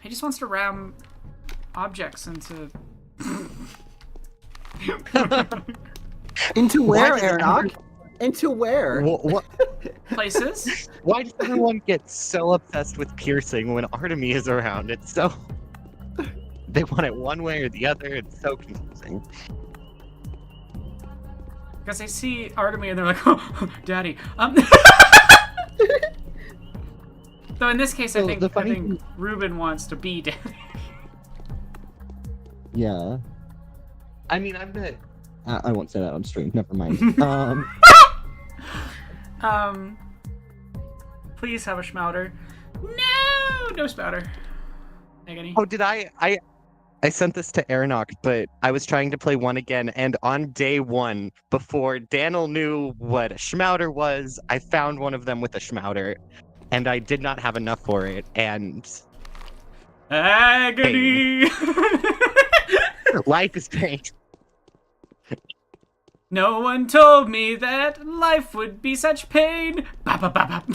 Speaker 1: He just wants to ram objects into...
Speaker 2: into where,
Speaker 5: Why does
Speaker 2: Aronok? Into where?
Speaker 5: What?
Speaker 1: Places?
Speaker 5: Why does everyone get so obsessed with piercing when Artemis is around? It's so... They want it one way or the other. It's so confusing.
Speaker 1: Because they see Artemis and they're like, oh, Daddy. So in this case, I think Ruben wants to be Daddy.
Speaker 10: Yeah. I mean, I'm gonna... I won't say that on stream. Never mind.
Speaker 1: Please have a Schmouter. No Spouter. Agony.
Speaker 5: Oh, did I sent this to Aronok, but I was trying to play one again, and on day one, before Daniel knew what a Schmouter was, I found one of them with a Schmouter, and I did not have enough for it, and...
Speaker 1: Agony!
Speaker 5: Life is pain.
Speaker 1: No one told me that life would be such pain. Ba ba ba ba.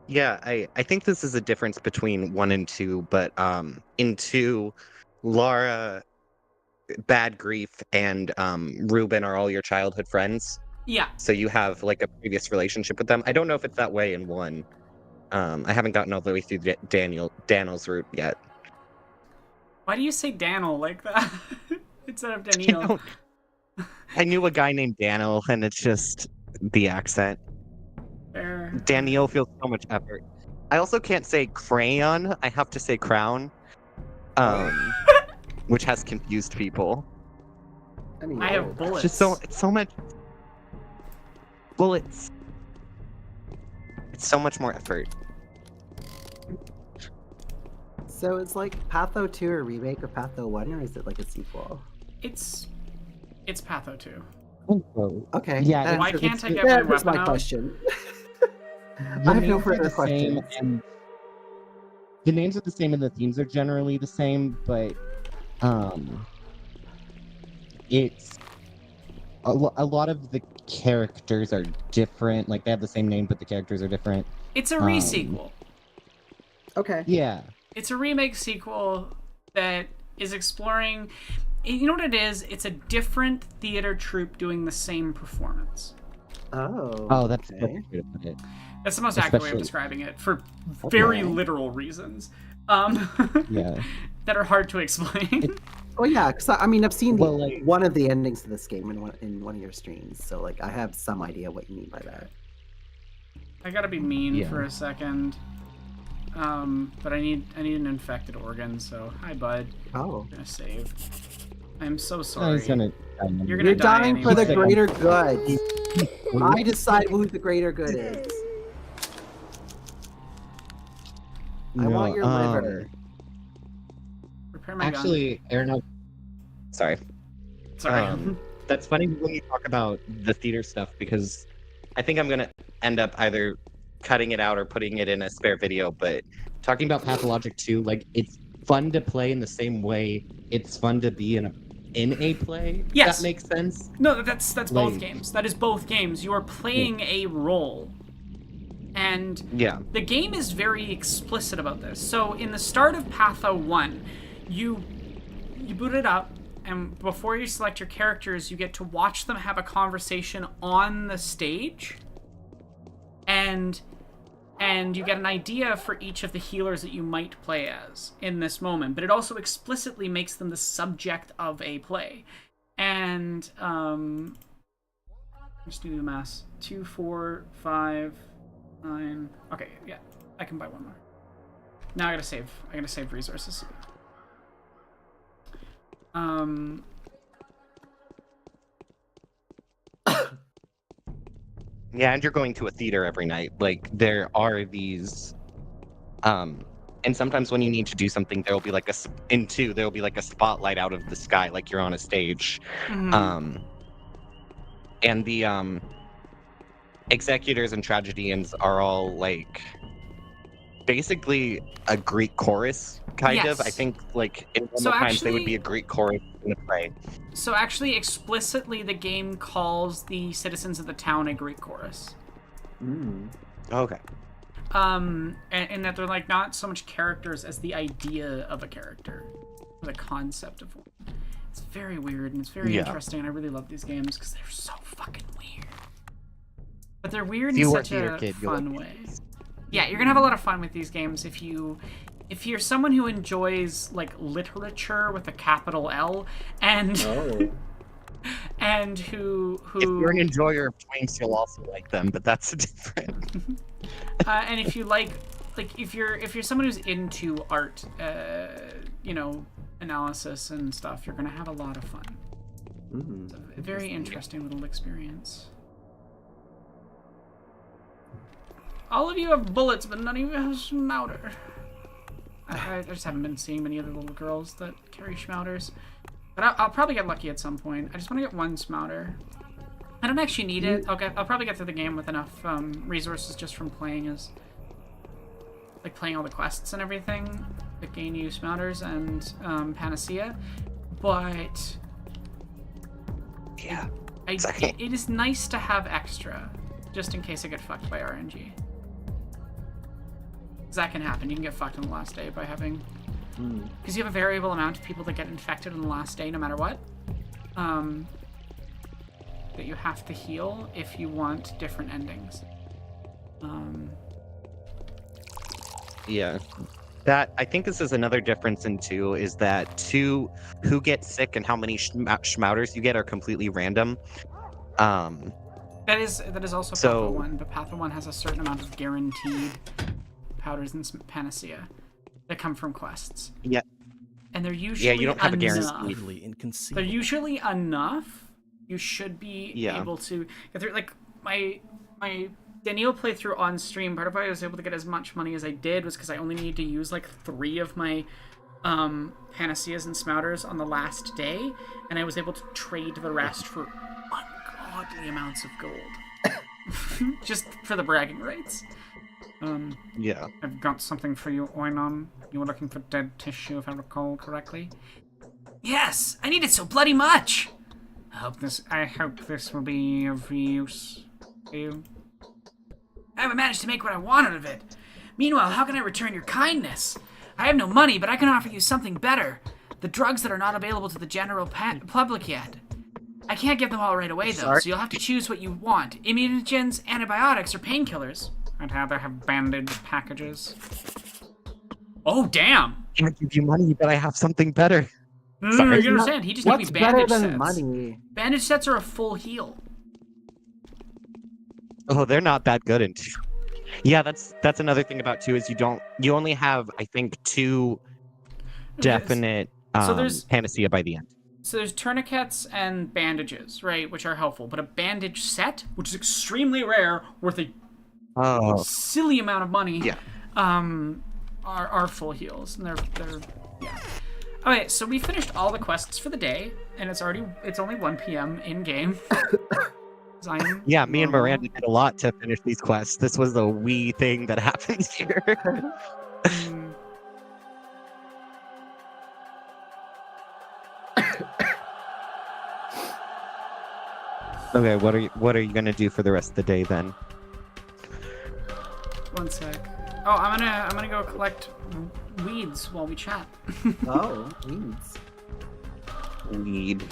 Speaker 5: Yeah, I think this is a difference between 1 and 2, but in 2, Lara, Bad Grief, and Ruben are all your childhood friends.
Speaker 1: Yeah.
Speaker 5: So you have like a previous relationship with them. I don't know if it's that way in 1. I haven't gotten all the way through Daniel's route yet.
Speaker 1: Why do you say Daniel like that instead of Daniel?
Speaker 5: I knew a guy named Daniel, and it's just the accent.
Speaker 1: Fair.
Speaker 5: Daniel feels so much effort. I also can't say crayon. I have to say crown, which has confused people.
Speaker 2: I mean,
Speaker 1: I have bullets.
Speaker 5: It's so much bullets. It's so much more effort.
Speaker 2: So it's like Patho 2 a remake of Patho 1, or is it like a sequel?
Speaker 1: It's Patho 2.
Speaker 2: Okay.
Speaker 10: Yeah.
Speaker 1: Why can't I get my
Speaker 2: That was
Speaker 1: weapon
Speaker 2: my
Speaker 1: out?
Speaker 2: question.
Speaker 10: The
Speaker 2: I have no
Speaker 10: names are
Speaker 2: further
Speaker 10: the same,
Speaker 2: questions.
Speaker 10: and the names are the same and the themes are generally the same, but it's a lot of the characters are different. Like they have the same name, but the characters are different.
Speaker 1: It's a re-sequel.
Speaker 2: Okay.
Speaker 10: Yeah.
Speaker 1: It's a remake sequel that is exploring... You know what it is? It's a different theater troupe doing the same performance.
Speaker 2: Oh.
Speaker 10: That's
Speaker 2: okay.
Speaker 10: perfect way to put it.
Speaker 1: That's the most accurate way of
Speaker 10: Especially-
Speaker 1: describing it, for very
Speaker 2: Okay.
Speaker 1: literal reasons.
Speaker 10: Yeah.
Speaker 1: That are hard to explain.
Speaker 2: Oh yeah, because I mean I've seen
Speaker 10: Well, like-
Speaker 2: one of the endings to this game in one of your streams, so like I have some idea what you mean by that.
Speaker 1: I gotta be mean
Speaker 10: Yeah.
Speaker 1: for a second. But I need an infected organ, so hi bud.
Speaker 2: Oh.
Speaker 1: I'm gonna save. I'm so
Speaker 10: Oh,
Speaker 1: sorry.
Speaker 10: he's gonna
Speaker 1: You're
Speaker 2: You're
Speaker 1: gonna die
Speaker 2: dying for the
Speaker 1: anyway.
Speaker 2: greater good. I decide who the greater good is. I want your liver.
Speaker 1: Repair my gun.
Speaker 5: Actually, Aaron, sorry.
Speaker 1: Sorry.
Speaker 5: That's funny when you talk about the theater stuff, because I think I'm gonna end up either cutting it out or putting it in a spare video. But talking about Pathologic 2, like it's fun to play in the same way it's fun to be in a play. if
Speaker 1: Yes.
Speaker 5: that makes sense.
Speaker 1: No, that's both
Speaker 5: Like-
Speaker 1: games. That is both games. You are playing a role. And
Speaker 5: Yeah.
Speaker 1: the game is very explicit about this. So in the start of Patho 1, you boot it up, and before you select your characters, you get to watch them have a conversation on the stage. And you get an idea for each of the healers that you might play as in this moment. But it also explicitly makes them the subject of a play. And, just do the math. 2, 4, 5, 9. Okay, yeah, I can buy one more. Now I gotta save resources.
Speaker 5: Yeah, and you're going to a theater every night. Like, there are these, and sometimes when you need to do something, there'll be like there'll be like a spotlight out of the sky, like you're on a stage.
Speaker 1: Mm-hmm.
Speaker 5: And the executors and tragedians are all like basically a Greek chorus, kind of. I think like in normal times they would be a Greek chorus in a play.
Speaker 1: So actually, explicitly, the game calls the citizens of the town a Greek chorus.
Speaker 5: Okay.
Speaker 1: And that they're like not so much characters as the idea of a character, or the concept of one. It's very weird and it's very interesting, and I really love these games because they're so fucking weird. But they're weird in such a fun way. Yeah, you're gonna have a lot of fun with these games if you're someone who enjoys like literature with a capital L, and and who
Speaker 5: if you're an enjoyer of games, you'll also like them, but that's different.
Speaker 1: And if you like if you're someone who's into art, analysis and stuff, you're gonna have a lot of fun. It's a very interesting little experience. All of you have bullets, but none of you have Schmouder. I just haven't been seeing many other little girls that carry Schmouders. But I'll probably get lucky at some point. I just want to get one Schmouder. I don't actually need it. I'll probably get through the game with enough resources just from playing playing all the quests and everything that gain you Schmouders and Panacea. But
Speaker 5: yeah,
Speaker 1: it is nice to have extra, just in case I get fucked by RNG. Because that can happen. You can get fucked on the last day by having... Because you have a variable amount of people that get infected on the last day, no matter what. That you have to heal if you want different endings.
Speaker 5: Yeah. That, I think this is another difference in 2, is that 2, who gets sick and how many Schmouders you get are completely random.
Speaker 1: That is also Patho 1, but Patho 1 has a certain amount of guaranteed powders and Panacea that come from quests.
Speaker 5: Yeah.
Speaker 1: And they're usually
Speaker 5: you don't have a guarantee.
Speaker 1: They're usually enough. You should be able to get through. Like my Daniel playthrough on stream, part of why I was able to get as much money as I did was because I only needed to use like 3 of my Panaceas and Smouters on the last day, and I was able to trade the rest for ungodly amounts of gold. Just for the bragging rights.
Speaker 5: Yeah.
Speaker 1: I've got something for you, Oinon. You were looking for dead tissue, if I recall correctly. Yes! I need it so bloody much! I hope this will be of use to you. I haven't managed to make what I want out of it. Meanwhile, how can I return your kindness? I have no money, but I can offer you something better. The drugs that are not available to the general public yet. I can't give them all right away, though, so you'll have to choose what you want. Immunogens, antibiotics, or painkillers. I'd rather have bandage packages. Oh, damn!
Speaker 5: I can't give you money, but I have something better.
Speaker 1: Sorry. You understand? He just gave me bandage
Speaker 2: better
Speaker 1: sets.
Speaker 2: than money?
Speaker 1: Bandage sets are a full heal.
Speaker 5: Oh, they're not that good in 2. Yeah, that's another thing about 2 is you only have, I think, 2 definite Panacea by the end.
Speaker 1: So there's tourniquets and bandages, right, which are helpful, but a bandage set, which is extremely rare, worth a silly amount of money, are full heals, and they're Okay, so we finished all the quests for the day, and it's only 1 p.m. in game.
Speaker 5: Yeah, me and Miranda did a lot to finish these quests. This was a wee thing that happened here. Okay, what are you gonna do for the rest of the day then?
Speaker 9: 1 sec. Oh, I'm gonna go collect weeds while we chat.
Speaker 2: Oh, weeds.
Speaker 5: Weed.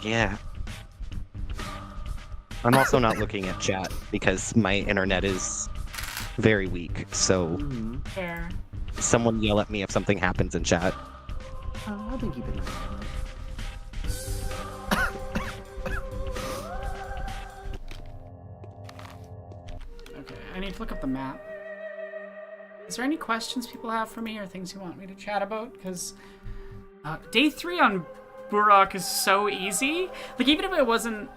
Speaker 5: Yeah. I'm also not looking at chat because my internet is very weak. So
Speaker 9: Fair.
Speaker 5: someone yell at me if something happens in chat.
Speaker 2: I've been keeping an eye on it.
Speaker 9: Okay, I need to look up the map. Is there any questions people have for me or things you want me to chat about? Because day 3 on Burok is so easy. Like, even if I wasn't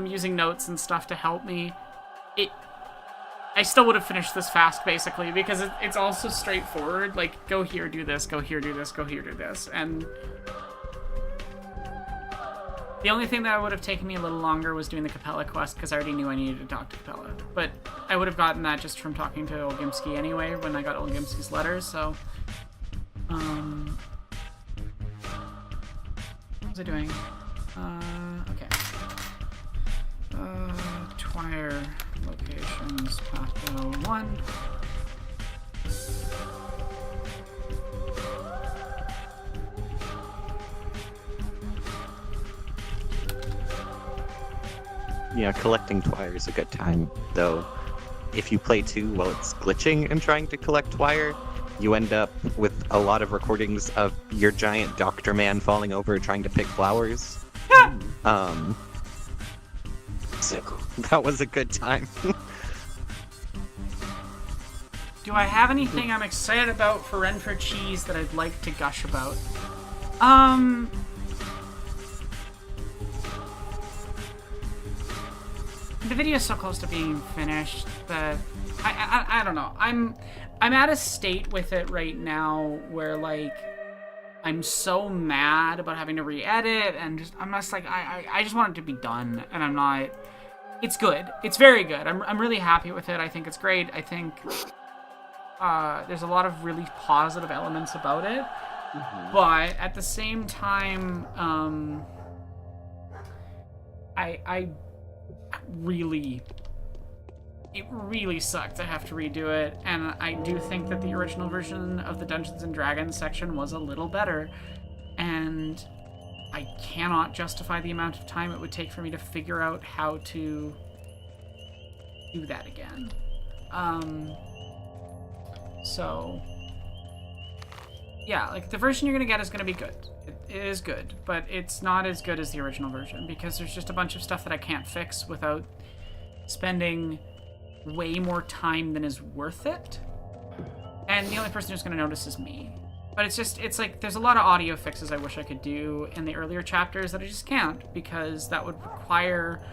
Speaker 9: using notes and stuff to help me, I still would have finished this fast, basically, because it's all so straightforward. Like, go here, do this, go here, do this, go here, do this. And the only thing that would have taken me a little longer was doing the Capella quest, because I already knew I needed to talk to Capella. But I would have gotten that just from talking to Olgimsky anyway, when I got Olgimsky's letters, so... what was I doing? Okay. Twire locations, Patho 1.
Speaker 5: Yeah, collecting Twire is a good time, though. If you play too while it's glitching and trying to collect Twire, you end up with a lot of recordings of your giant doctor man falling over trying to pick flowers. So that was a good time.
Speaker 9: Do I have anything I'm excited about for Renfrew Cheese that I'd like to gush about? The video's so close to being finished that I don't know. I'm at a state with it right now where, like, I'm so mad about having to re-edit and I'm just like I just want it to be done, and I'm not. It's good. It's very good. I'm really happy with it. I think it's great. I think there's a lot of really positive elements about it, but at the same time, it really sucked. I have to redo it, and I do think that the original version of the Dungeons and Dragons section was a little better, and I cannot justify the amount of time it would take for me to figure out how to do that again. So yeah, like, the version you're gonna get is gonna be good. It is good, but it's not as good as the original version because there's just a bunch of stuff that I can't fix without spending way more time than is worth it. And the only person who's going to notice is me. But it's like, there's a lot of audio fixes I wish I could do in the earlier chapters that I just can't, because that would require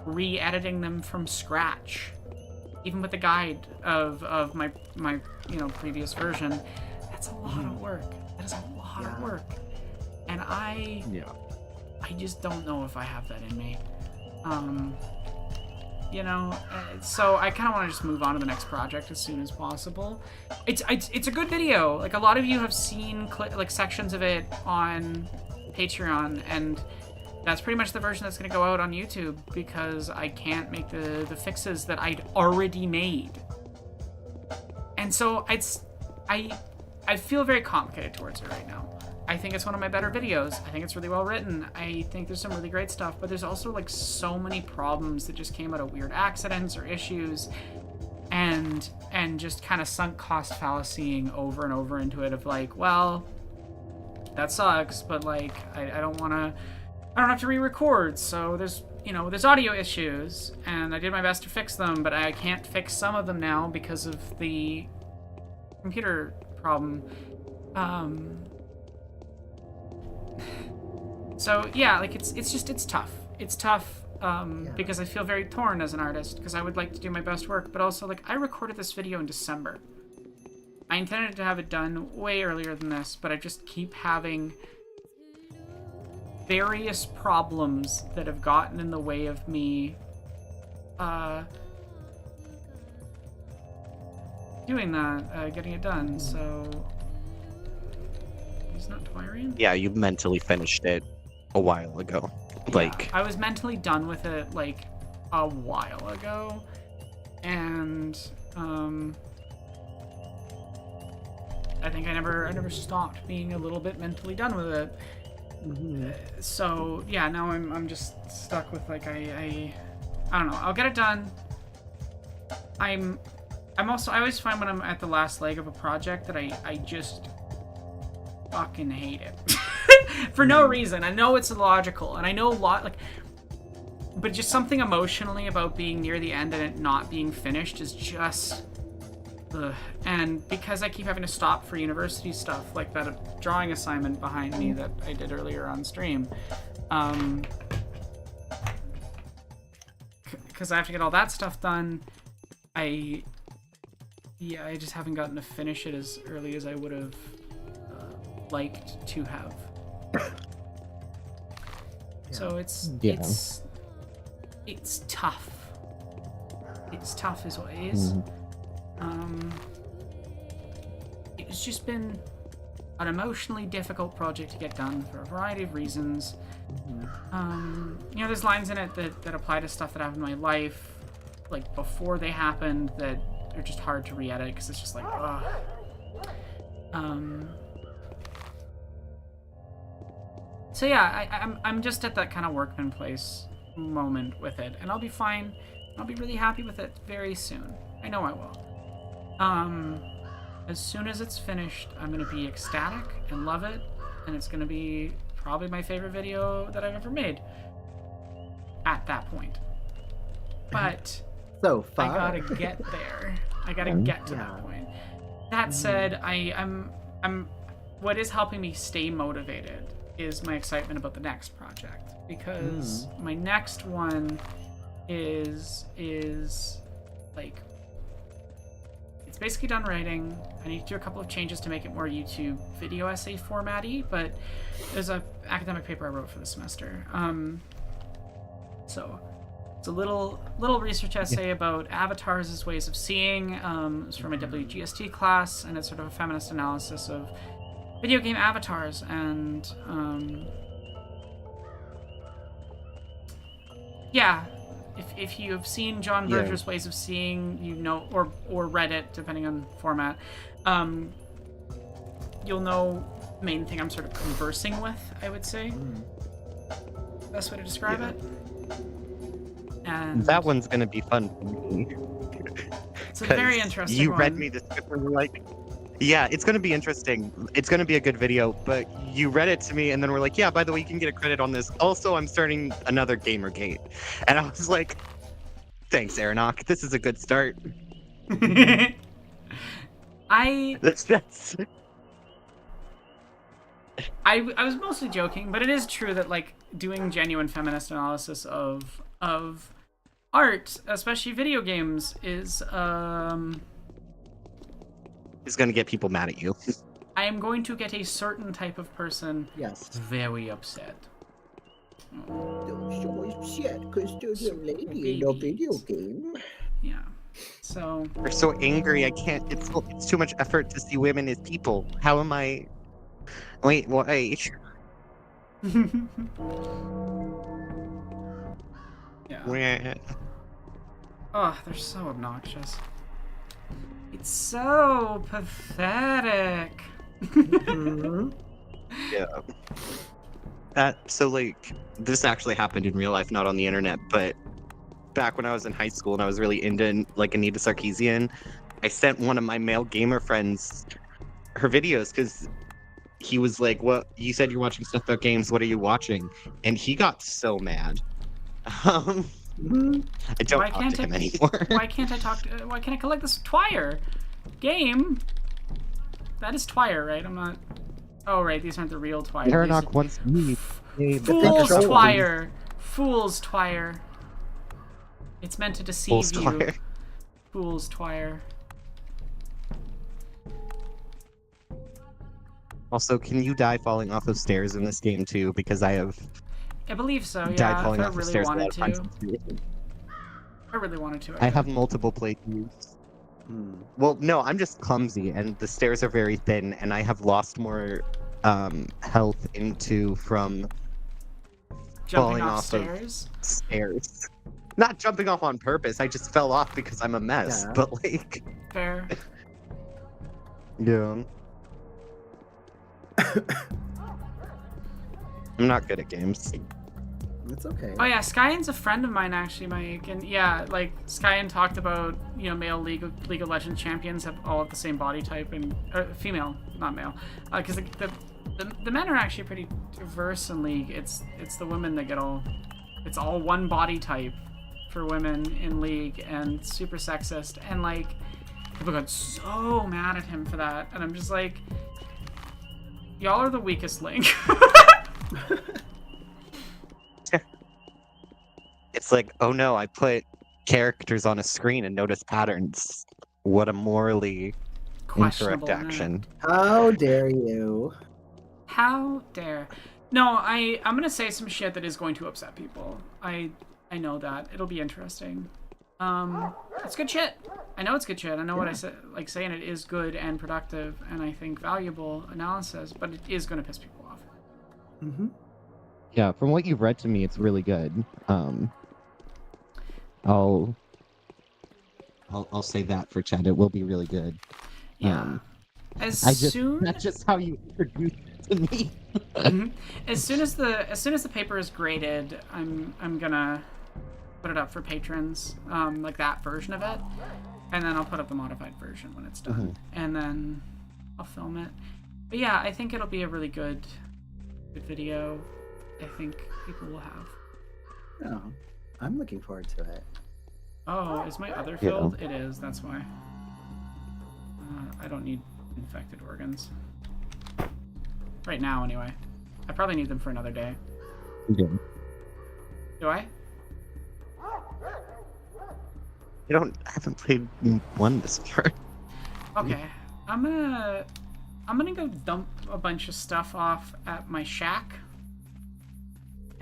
Speaker 9: re-editing them from scratch. Even with the guide of my previous version, that's a lot of work. That is a lot of work. And I just don't know if I have that in me. So I kind of want to just move on to the next project as soon as possible. It's a good video. Like, a lot of you have seen sections of it on Patreon, and that's pretty much the version that's going to go out on YouTube because I can't make the fixes that I'd already made. And so I feel very complicated towards it right now. I think it's one of my better videos. I think it's really well written. I think there's some really great stuff, but there's also, like, so many problems that just came out of weird accidents or issues, and just kind of sunk cost fallacying over and over into it of, like, well, that sucks, but, like, I don't have to re-record, so there's audio issues, and I did my best to fix them, but I can't fix some of them now because of the computer problem. So yeah, like, it's tough. It's tough because I feel very torn as an artist because I would like to do my best work, but also, like, I recorded this video in December. I intended to have it done way earlier than this, but I just keep having various problems that have gotten in the way of me doing that, getting it done. So he's not Twirian?
Speaker 5: Yeah, you mentally finished it a while ago. Like,
Speaker 9: I was mentally done with it, like, a while ago.
Speaker 1: and I think I never stopped being a little bit mentally done with it. So yeah, now I'm just stuck with like I don't know. I'll get it done. I always find when I'm at the last leg of a project that I just fucking hate it for no reason. I know it's illogical, and I know a lot like, but just something emotionally about being near the end and it not being finished is just. Ugh. And because I keep having to stop for university stuff, like that drawing assignment behind me that I did earlier on stream, because I have to get all that stuff done, I just haven't gotten to finish it as early as I would have liked to have. So it's tough. It's tough is what it is. It's just been an emotionally difficult project to get done for a variety of reasons. You know, there's lines in it that apply to stuff that happened in my life, like before they happened, that are just hard to re-edit because it's just like, ugh. So yeah, I'm just at that kind of workman place moment with it, and I'll be fine. I'll be really happy with it very soon. I know I will. As soon as it's finished, I'm gonna be ecstatic and love it, and it's gonna be probably my favorite video that I've ever made at that point. But
Speaker 2: so far.
Speaker 1: I gotta get there. I gotta get to that point. That said, I'm what is helping me stay motivated is my excitement about the next project, because my next one is like, it's basically done writing. I need to do a couple of changes to make it more YouTube video essay formatty, but there's a academic paper I wrote for the semester. So it's a little research essay about avatars as ways of seeing. It's from a WGST class, and it's sort of a feminist analysis of video game avatars. And yeah, if you have seen John Berger's Ways of Seeing, you know, or read it, depending on format, you'll know the main thing I'm sort of conversing with, I would say. Best way to describe it. And
Speaker 5: that one's gonna be fun for me.
Speaker 1: It's a very interesting
Speaker 5: You
Speaker 1: one.
Speaker 5: read me the script and were like, yeah, it's gonna be interesting. It's gonna be a good video, but you read it to me and then we're like, yeah, by the way, you can get a credit on this. Also, I'm starting another Gamergate. And I was like, thanks, Aronok. This is a good start.
Speaker 1: I was mostly joking, but it is true that like doing genuine feminist analysis of art, especially video games, is
Speaker 5: going to get people mad at you.
Speaker 1: I am going to get a certain type of person very upset.
Speaker 11: So upset because there's a lady in a video game.
Speaker 1: Yeah. So
Speaker 5: They're so angry. I can't. It's too much effort to see women as people. How am I? Wait.
Speaker 1: Yeah. Oh, they're so obnoxious. It's so pathetic.
Speaker 5: Yeah. So like, this actually happened in real life, not on the internet, but back when I was in high school and I was really into like Anita Sarkeesian, I sent one of my male gamer friends her videos because he was like, "What? You said you're watching stuff about games. What are you watching?" And he got so mad. I don't talk to him anymore.
Speaker 1: Why can't I collect this Twire game? That is Twire, right? I'm not. Oh, right. These aren't the real Twire.
Speaker 10: Aronok wants me.
Speaker 1: Fool's Twire. Fool's Twire. It's meant to deceive
Speaker 5: Fool's
Speaker 1: you.
Speaker 5: Twire.
Speaker 1: Fool's Twire.
Speaker 5: Also, can you die falling off of stairs in this game too? Because I
Speaker 1: believe so. Yeah.
Speaker 5: died falling
Speaker 1: if
Speaker 5: off
Speaker 1: I
Speaker 5: of
Speaker 1: really
Speaker 5: stairs a
Speaker 1: wanted
Speaker 5: lot of times.
Speaker 1: to. I really wanted to.
Speaker 5: I have multiple playthroughs. Well, no, I'm just clumsy, and the stairs are very thin, and I have lost more health from
Speaker 1: jumping
Speaker 5: falling
Speaker 1: off
Speaker 5: off
Speaker 1: stairs.
Speaker 5: of stairs. Not jumping off on purpose. I just fell off because I'm a mess.
Speaker 2: Yeah.
Speaker 5: But like,
Speaker 1: Fair.
Speaker 5: yeah. I'm not good at games.
Speaker 2: It's okay.
Speaker 1: Oh yeah, Skyen's a friend of mine actually, Mike, and yeah, like Skyen talked about, you know, male League of Legends champions have all have the same body type, and female, not male, because the men are actually pretty diverse in League. It's the women that get all, it's all one body type for women in League, and super sexist, and like people got so mad at him for that, and I'm just like, y'all are the weakest link.
Speaker 5: It's like, oh no, I put characters on a screen and notice patterns. What a morally incorrect
Speaker 1: Questionable,
Speaker 5: action.
Speaker 2: How dare you?
Speaker 1: How dare? No, I'm gonna say some shit that is going to upset people. I know that. It'll be interesting. It's good shit. I know it's good shit. I know what I said, like saying it is good and productive and I think valuable analysis, but it is gonna piss people off.
Speaker 2: Mm-hmm.
Speaker 10: Yeah, from what you've read to me, it's really good. I'll say that for Chad. It will be really good.
Speaker 1: Yeah.
Speaker 10: That's just how you introduced it to me.
Speaker 1: As soon as the paper is graded, I'm gonna put it up for patrons, like that version of it, and then I'll put up the modified version when it's done, and then I'll film it. But yeah, I think it'll be a really good video. I think people will have.
Speaker 2: Oh, I'm looking forward to it.
Speaker 1: Oh, is my other filled? It is. That's why. I don't need infected organs right now, anyway. I probably need them for another day.
Speaker 10: Okay.
Speaker 1: Do I?
Speaker 5: I haven't played one this far.
Speaker 1: Okay, I'm gonna go dump a bunch of stuff off at my shack,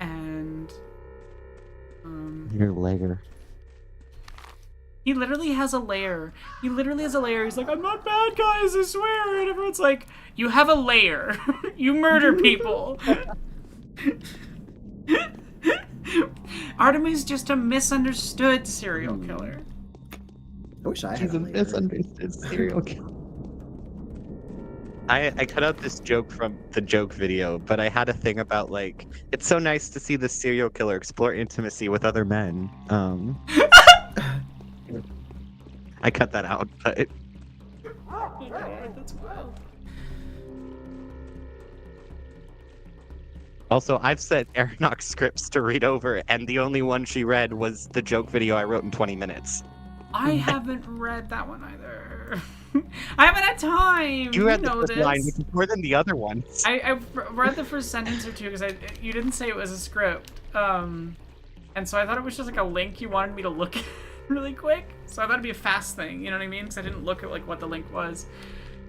Speaker 1: and
Speaker 10: Your lair.
Speaker 1: he literally has a lair. He's like, I'm not bad, guys, I swear. And everyone's like, you have a lair. You murder people. Artemy's just a misunderstood serial killer.
Speaker 2: I wish I had
Speaker 10: He's a
Speaker 2: a lair.
Speaker 10: misunderstood serial killer.
Speaker 5: I cut out this joke from the joke video, but I had a thing about like, it's so nice to see the serial killer explore intimacy with other men. I cut that out, but
Speaker 1: Oh God, that's wild.
Speaker 5: also I've set Aeronox scripts to read over, and the only one she read was the joke video I wrote in 20 minutes.
Speaker 1: I haven't read that one either. I haven't had time.
Speaker 5: You read the
Speaker 1: know
Speaker 5: first
Speaker 1: this.
Speaker 5: line, which is more than the other ones.
Speaker 1: I read the first sentence or two because you didn't say it was a script, and so I thought it was just like a link you wanted me to look at really quick. So I thought it'd be a fast thing, you know what I mean? Because I didn't look at like what the link was,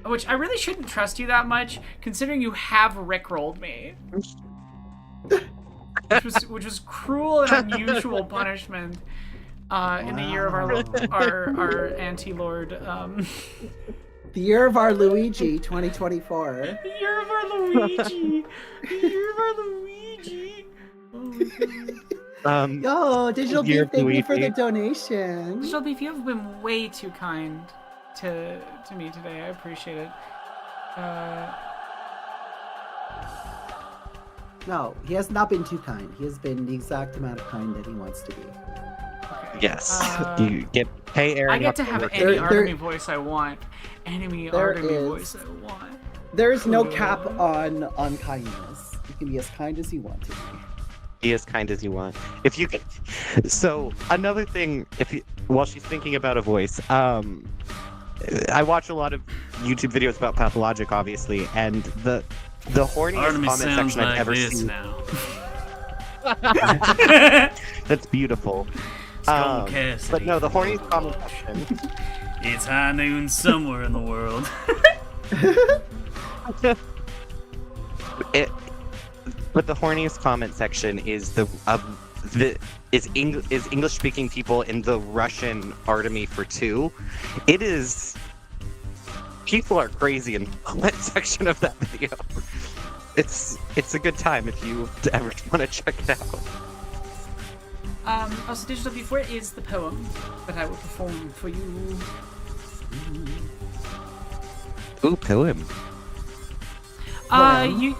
Speaker 1: which I really shouldn't trust you that much, considering you have rickrolled me, which was cruel and unusual punishment. In the year of our anti-lord,
Speaker 2: The year of our Luigi, 2024.
Speaker 1: The year of our Luigi. The year of our Luigi. Oh my God.
Speaker 2: Yo, Digital Beef,
Speaker 5: Dear
Speaker 2: thank you for the
Speaker 5: Luigi.
Speaker 2: donation.
Speaker 1: Digital Beef, you have been way too kind to me today. I appreciate it.
Speaker 2: No, he has not been too kind. He has been the exact amount of kind that he wants to be.
Speaker 1: Okay.
Speaker 5: Yes, you pay Aeronox.
Speaker 1: I get to have any Artemy voice I want. Enemy Artemy voice I want.
Speaker 2: There is no cap on kindness. You can be as kind as you want to be.
Speaker 5: Be as kind as you want. If you can. So another thing, while she's thinking about a voice, I watch a lot of YouTube videos about Pathologic, obviously, and the horniest
Speaker 8: Artemy
Speaker 5: comment
Speaker 8: sounds
Speaker 5: section I've
Speaker 8: like
Speaker 5: ever
Speaker 8: this
Speaker 5: seen.
Speaker 8: now.
Speaker 5: That's beautiful. But no, the horniest comment section.
Speaker 8: It's high noon somewhere in the world.
Speaker 5: But the horniest comment section is English speaking people in the Russian Artemy for 2. It is. People are crazy in the comment section of that video. It's a good time if you ever want to check it out.
Speaker 9: Also, Digital Beef, where is the poem that I will perform for you?
Speaker 5: Ooh, poem.
Speaker 9: You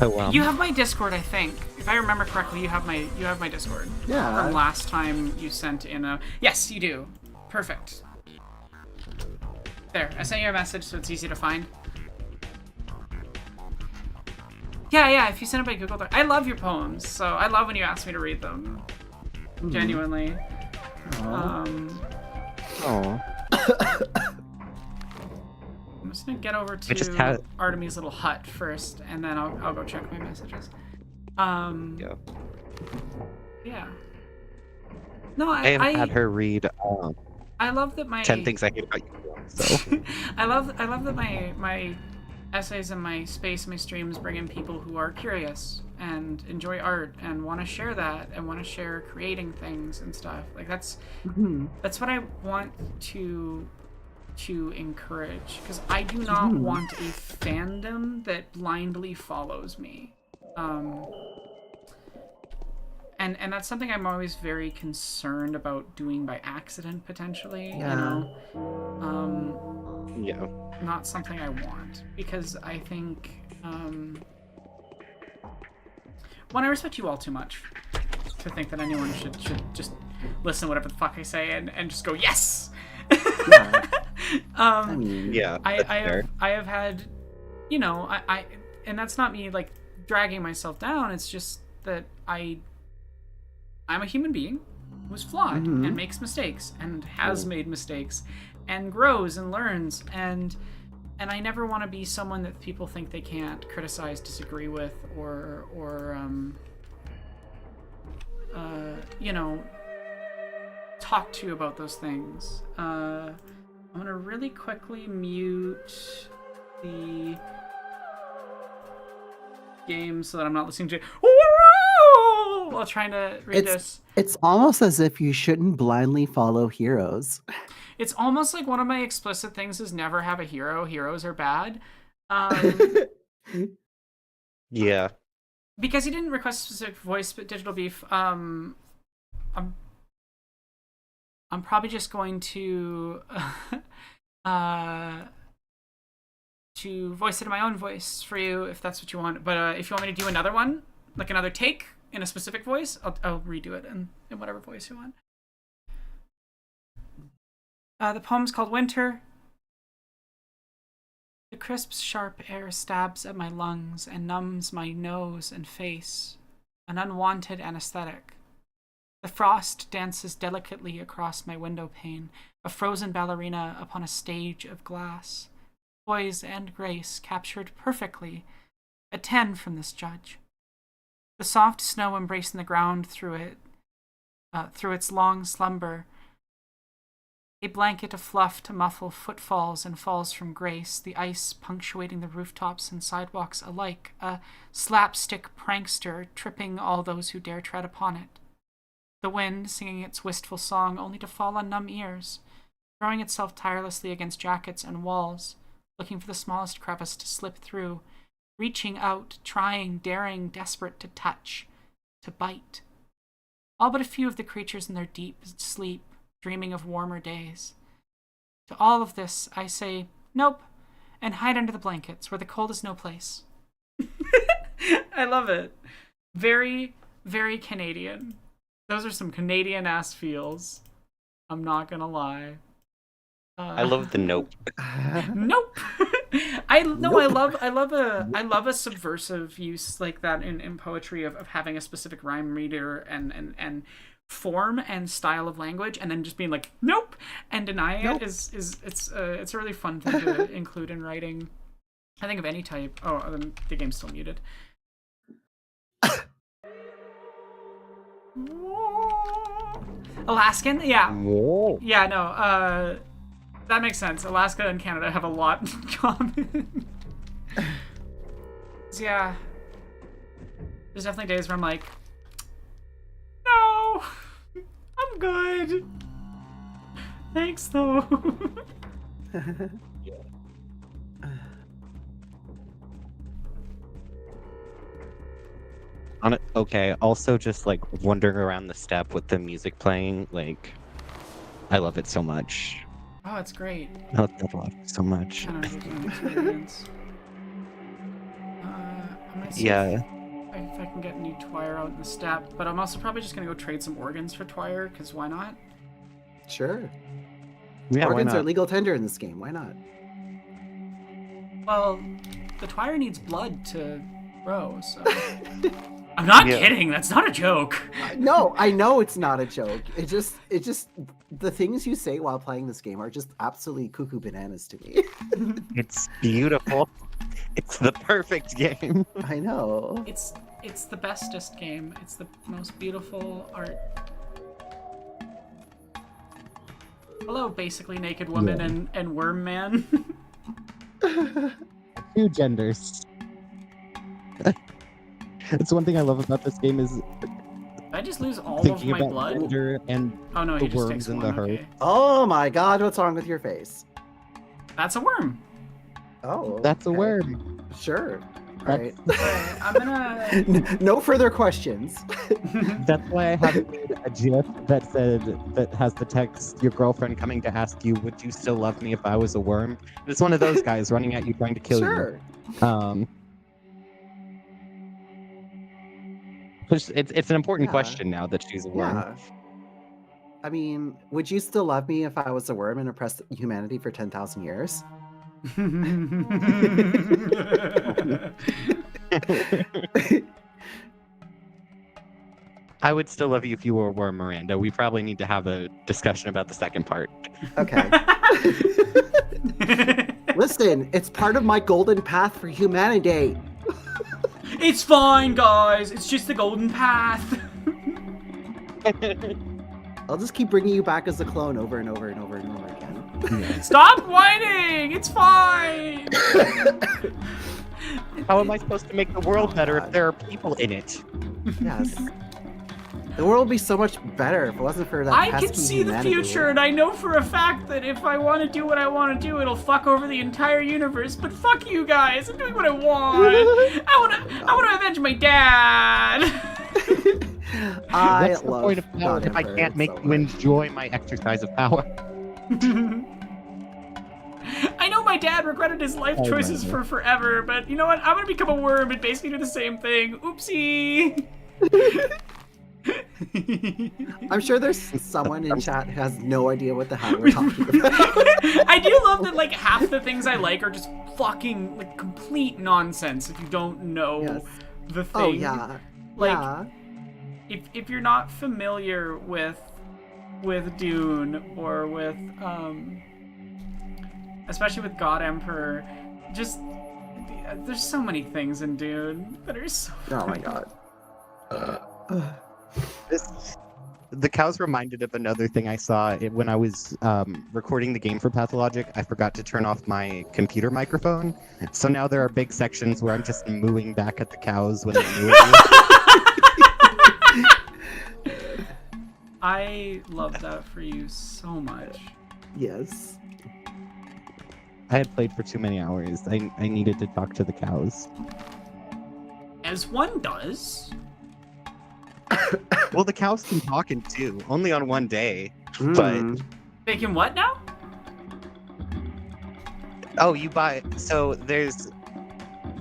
Speaker 5: Poem.
Speaker 9: you have my Discord, I think. If I remember correctly, you have my Discord.
Speaker 2: Yeah.
Speaker 9: From last time you sent in a... Yes, you do. Perfect. There, I sent you a message so it's easy to find. Yeah, if you send it by Google Doc. I love your poems, so I love when you ask me to read them. Genuinely.
Speaker 5: Oh.
Speaker 9: I'm just gonna get over to Artemis' little hut first, and then I'll go check my messages.
Speaker 5: Yeah.
Speaker 9: Yeah. No,
Speaker 5: I have had her read
Speaker 9: I love that my
Speaker 5: 10 Things I Hate About You. So
Speaker 9: I love that my essays and my space and my streams bring in people who are curious and enjoy art and want to share that and want to share creating things and stuff. Like that's what I want to encourage, because I do not want a fandom that blindly follows me. And that's something I'm always very concerned about doing by accident, potentially.
Speaker 2: Yeah.
Speaker 9: You know?
Speaker 5: yeah.
Speaker 9: Not something I want, because I think, one, I respect you all too much to think that anyone should just listen to whatever the fuck I say and just go, yes!
Speaker 2: Yeah. I mean,
Speaker 5: Yeah.
Speaker 9: I have had, you know, I and that's not me like dragging myself down. It's just that I'm a human being who's flawed and makes mistakes and has made mistakes and grows and learns, and I never want to be someone that people think they can't criticize, disagree with, or you know, talk to you about those things. I'm gonna really quickly mute the game so that I'm not listening to while trying to read this.
Speaker 2: It's almost as if you shouldn't blindly follow heroes.
Speaker 9: It's almost like one of my explicit things is never have a hero. Heroes are bad.
Speaker 5: Yeah.
Speaker 9: Because he didn't request a specific voice, but Digital Beef, I'm probably just going to voice it in my own voice for you, if that's what you want. But if you want me to do another one, like another take in a specific voice, I'll redo it in whatever voice you want. The poem's called Winter. The crisp, sharp air stabs at my lungs and numbs my nose and face, an unwanted anesthetic. The frost dances delicately across my window pane, a frozen ballerina upon a stage of glass. Poise and grace captured perfectly, a 10 from this judge. The soft snow embracing the ground through its long slumber, a blanket of fluff to muffle footfalls and falls from grace, the ice punctuating the rooftops and sidewalks alike, a slapstick prankster tripping all those who dare tread upon it. The wind singing its wistful song only to fall on numb ears, throwing itself tirelessly against jackets and walls, looking for the smallest crevice to slip through, reaching out, trying, daring, desperate to touch, to bite. All but a few of the creatures in their deep sleep, dreaming of warmer days. To all of this, I say, nope, and hide under the blankets, where the cold is no place. I love it. Very, very Canadian. Those are some Canadian-ass feels. I'm not gonna lie.
Speaker 5: I love the nope.
Speaker 9: Nope. I love a subversive use like that in poetry of having a specific rhyme meter and form and style of language, and then just being like nope and denying it is it's a really fun thing to include in writing. I think of any type. Oh, the game's still muted. Alaskan, yeah.
Speaker 5: Whoa.
Speaker 9: Yeah, no, that makes sense. Alaska and Canada have a lot in common. So, yeah. There's definitely days where I'm like, no, I'm good. Thanks, though.
Speaker 5: Okay, also just like wandering around the steppe with the music playing, like I love it so much.
Speaker 1: Oh, it's great.
Speaker 5: I love Pathologic so much.
Speaker 1: Kind of an experience. I might see
Speaker 5: Yeah.
Speaker 1: if I can get any Twire out in the steppe, but I'm also probably just gonna go trade some organs for Twire, because why not?
Speaker 2: Sure.
Speaker 5: Yeah, why
Speaker 2: Organs are
Speaker 5: not?
Speaker 2: legal tender in this game. Why not?
Speaker 1: Well, the Twire needs blood to grow, so... I'm not kidding, that's not a joke.
Speaker 2: No, I know it's not a joke. It just the things you say while playing this game are just absolutely cuckoo bananas to me.
Speaker 5: It's beautiful. It's the perfect game.
Speaker 2: I know.
Speaker 1: It's the bestest game. It's the most beautiful art. Hello, basically naked woman and worm man.
Speaker 10: Two genders. It's one thing I love about this game is
Speaker 1: Did I just lose all of
Speaker 10: thinking
Speaker 1: my
Speaker 10: about
Speaker 1: blood?
Speaker 10: gender and
Speaker 1: Oh no,
Speaker 10: the
Speaker 1: he just
Speaker 10: worms
Speaker 1: takes
Speaker 10: in
Speaker 1: one.
Speaker 10: the herd.
Speaker 1: Okay.
Speaker 2: Oh my god, what's wrong with your face?
Speaker 1: That's a worm.
Speaker 2: Oh.
Speaker 10: That's a
Speaker 2: okay.
Speaker 10: worm.
Speaker 2: Sure.
Speaker 10: That's-
Speaker 2: Alright.
Speaker 1: I'm gonna...
Speaker 2: No further questions.
Speaker 10: That's why I have made a GIF that has the text, "Your girlfriend coming to ask you, would you still love me if I was a worm?" It's one of those guys running at you trying to kill
Speaker 2: Sure.
Speaker 10: you. It's an important
Speaker 2: Yeah.
Speaker 10: question now that she's a worm.
Speaker 2: Yeah. I mean, would you still love me if I was a worm and oppressed humanity for 10,000 years?
Speaker 5: I would still love you if you were a worm, Miranda. We probably need to have a discussion about the second part.
Speaker 2: Okay. Listen, it's part of my golden path for humanity.
Speaker 1: It's fine, guys. It's just the golden path.
Speaker 2: I'll just keep bringing you back as a clone over and over and over and over again.
Speaker 1: Stop whining. It's fine.
Speaker 5: How am I supposed to make the world better if there are people in it?
Speaker 2: Yes. The world would be so much better if it wasn't for that
Speaker 1: I
Speaker 2: pesky
Speaker 1: can see
Speaker 2: humanity.
Speaker 1: the future, and I know for a fact that if I want to do what I want to do, it'll fuck over the entire universe. But fuck you guys, I'm doing what I want. I want to avenge my dad.
Speaker 2: I
Speaker 5: What's the
Speaker 2: love
Speaker 5: point of power if I
Speaker 2: God
Speaker 5: can't make
Speaker 2: so
Speaker 5: you
Speaker 2: much.
Speaker 5: enjoy my exercise of power?
Speaker 1: I know my dad regretted his life choices for forever, but you know what? I'm gonna become a worm and basically do the same thing. Oopsie.
Speaker 2: I'm sure there's someone in chat who has no idea what the hell we're talking about.
Speaker 1: I do love that like half the things I like are just fucking like complete nonsense if you don't know the thing.
Speaker 2: Oh yeah.
Speaker 1: Like
Speaker 2: yeah.
Speaker 1: if you're not familiar with Dune or with especially with God Emperor, just there's so many things in Dune that are so
Speaker 2: Oh my god.
Speaker 5: The cows reminded of another thing I saw when I was recording the game for Pathologic. I forgot to turn off my computer microphone, so now there are big sections where I'm just mooing back at the cows when they moo at me.
Speaker 1: I love that for you so much.
Speaker 2: Yes.
Speaker 10: I had played for too many hours. I needed to talk to the cows.
Speaker 1: As one does.
Speaker 5: Well, the cows can talk in two, only on one day.
Speaker 2: Mm.
Speaker 5: But
Speaker 1: They can what now?
Speaker 5: oh, you buy. So there's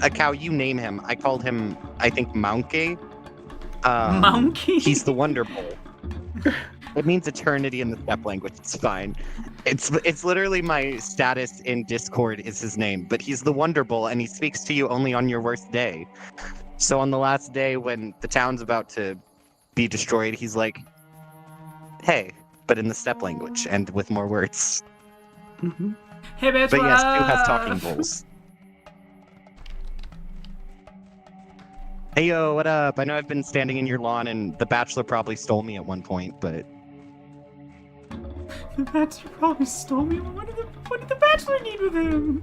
Speaker 5: a cow. You name him. I called him, I think, Monkey.
Speaker 1: Monkey.
Speaker 5: He's the Wonder Bowl. It means eternity in the steppe language. It's fine. It's literally my status in Discord is his name, but he's the Wonder Bowl, and he speaks to you only on your worst day. So on the last day when the town's about to be destroyed, he's like, "Hey," but in the steppe language and with more words.
Speaker 2: Mm-hmm.
Speaker 1: Hey bitch,
Speaker 5: But
Speaker 1: what
Speaker 5: yes, Stu has
Speaker 1: up?
Speaker 5: talking bulls. Hey yo, what up? I know I've been standing in your lawn, and the Bachelor probably stole me at one point, but
Speaker 1: The Bachelor probably stole me. What did the Bachelor need with him?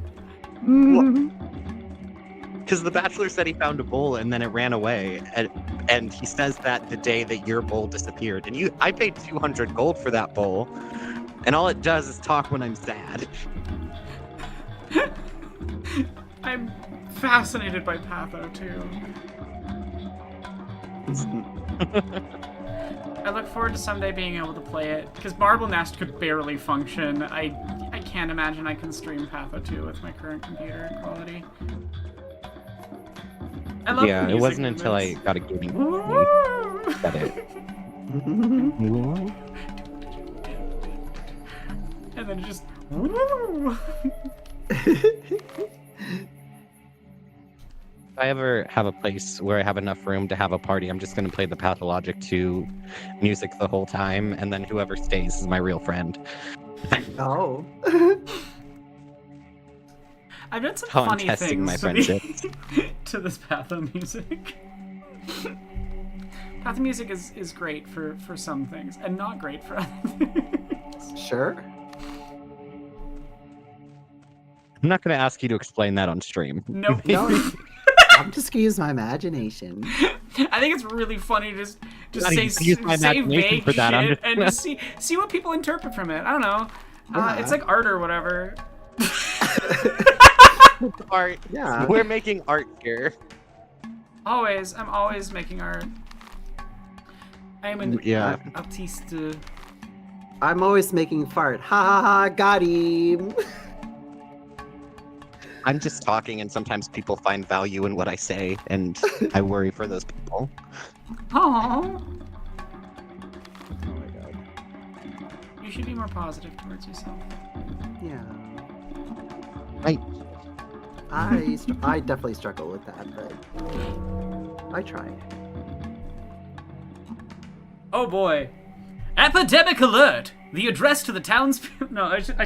Speaker 5: because the Bachelor said he found a bull and then it ran away, and he says that the day that your bull disappeared, and I paid 200 gold for that bull, and all it does is talk when I'm sad.
Speaker 1: I'm fascinated by Patho too. I look forward to someday being able to play it, because Marble Nest could barely function. I can't imagine I can stream Patho 2 with my current computer quality. I love the
Speaker 10: Yeah, it
Speaker 1: music
Speaker 10: wasn't until I
Speaker 1: movements.
Speaker 10: got a gaming PC that it.
Speaker 1: And then just...
Speaker 10: If I ever have a place where I have enough room to have a party, I'm just going to play the Pathologic 2 music the whole time, and then whoever stays is my real friend.
Speaker 2: Oh.
Speaker 1: I've done some
Speaker 10: How I'm
Speaker 1: funny
Speaker 10: testing my
Speaker 1: things
Speaker 10: friendships.
Speaker 1: to this Patho music. Patho music is great for some things, and not great for other things.
Speaker 2: Sure.
Speaker 10: I'm not going to ask you to explain that on stream.
Speaker 1: Nope.
Speaker 2: No. I'm just gonna use my imagination.
Speaker 1: I think it's really funny to just
Speaker 10: Not
Speaker 1: say,
Speaker 10: even use my
Speaker 1: say
Speaker 10: imagination
Speaker 1: vague
Speaker 10: for that, I'm
Speaker 1: shit
Speaker 10: just
Speaker 1: and just see what people interpret from it. I don't know.
Speaker 2: Yeah.
Speaker 1: It's like art or whatever.
Speaker 10: Art.
Speaker 2: Yeah.
Speaker 10: We're making art here.
Speaker 1: I'm always making art. I am an
Speaker 10: Yeah.
Speaker 1: artiste.
Speaker 2: I'm always making fart. Ha ha ha, got him.
Speaker 5: I'm just talking, and sometimes people find value in what I say, and I worry for those people.
Speaker 1: Aww.
Speaker 10: Oh my god.
Speaker 1: You should be more positive towards yourself.
Speaker 2: Yeah.
Speaker 10: Right.
Speaker 2: I definitely struggle with that, but I try.
Speaker 1: Oh boy. Epidemic alert! The address to the townspeople. No, I should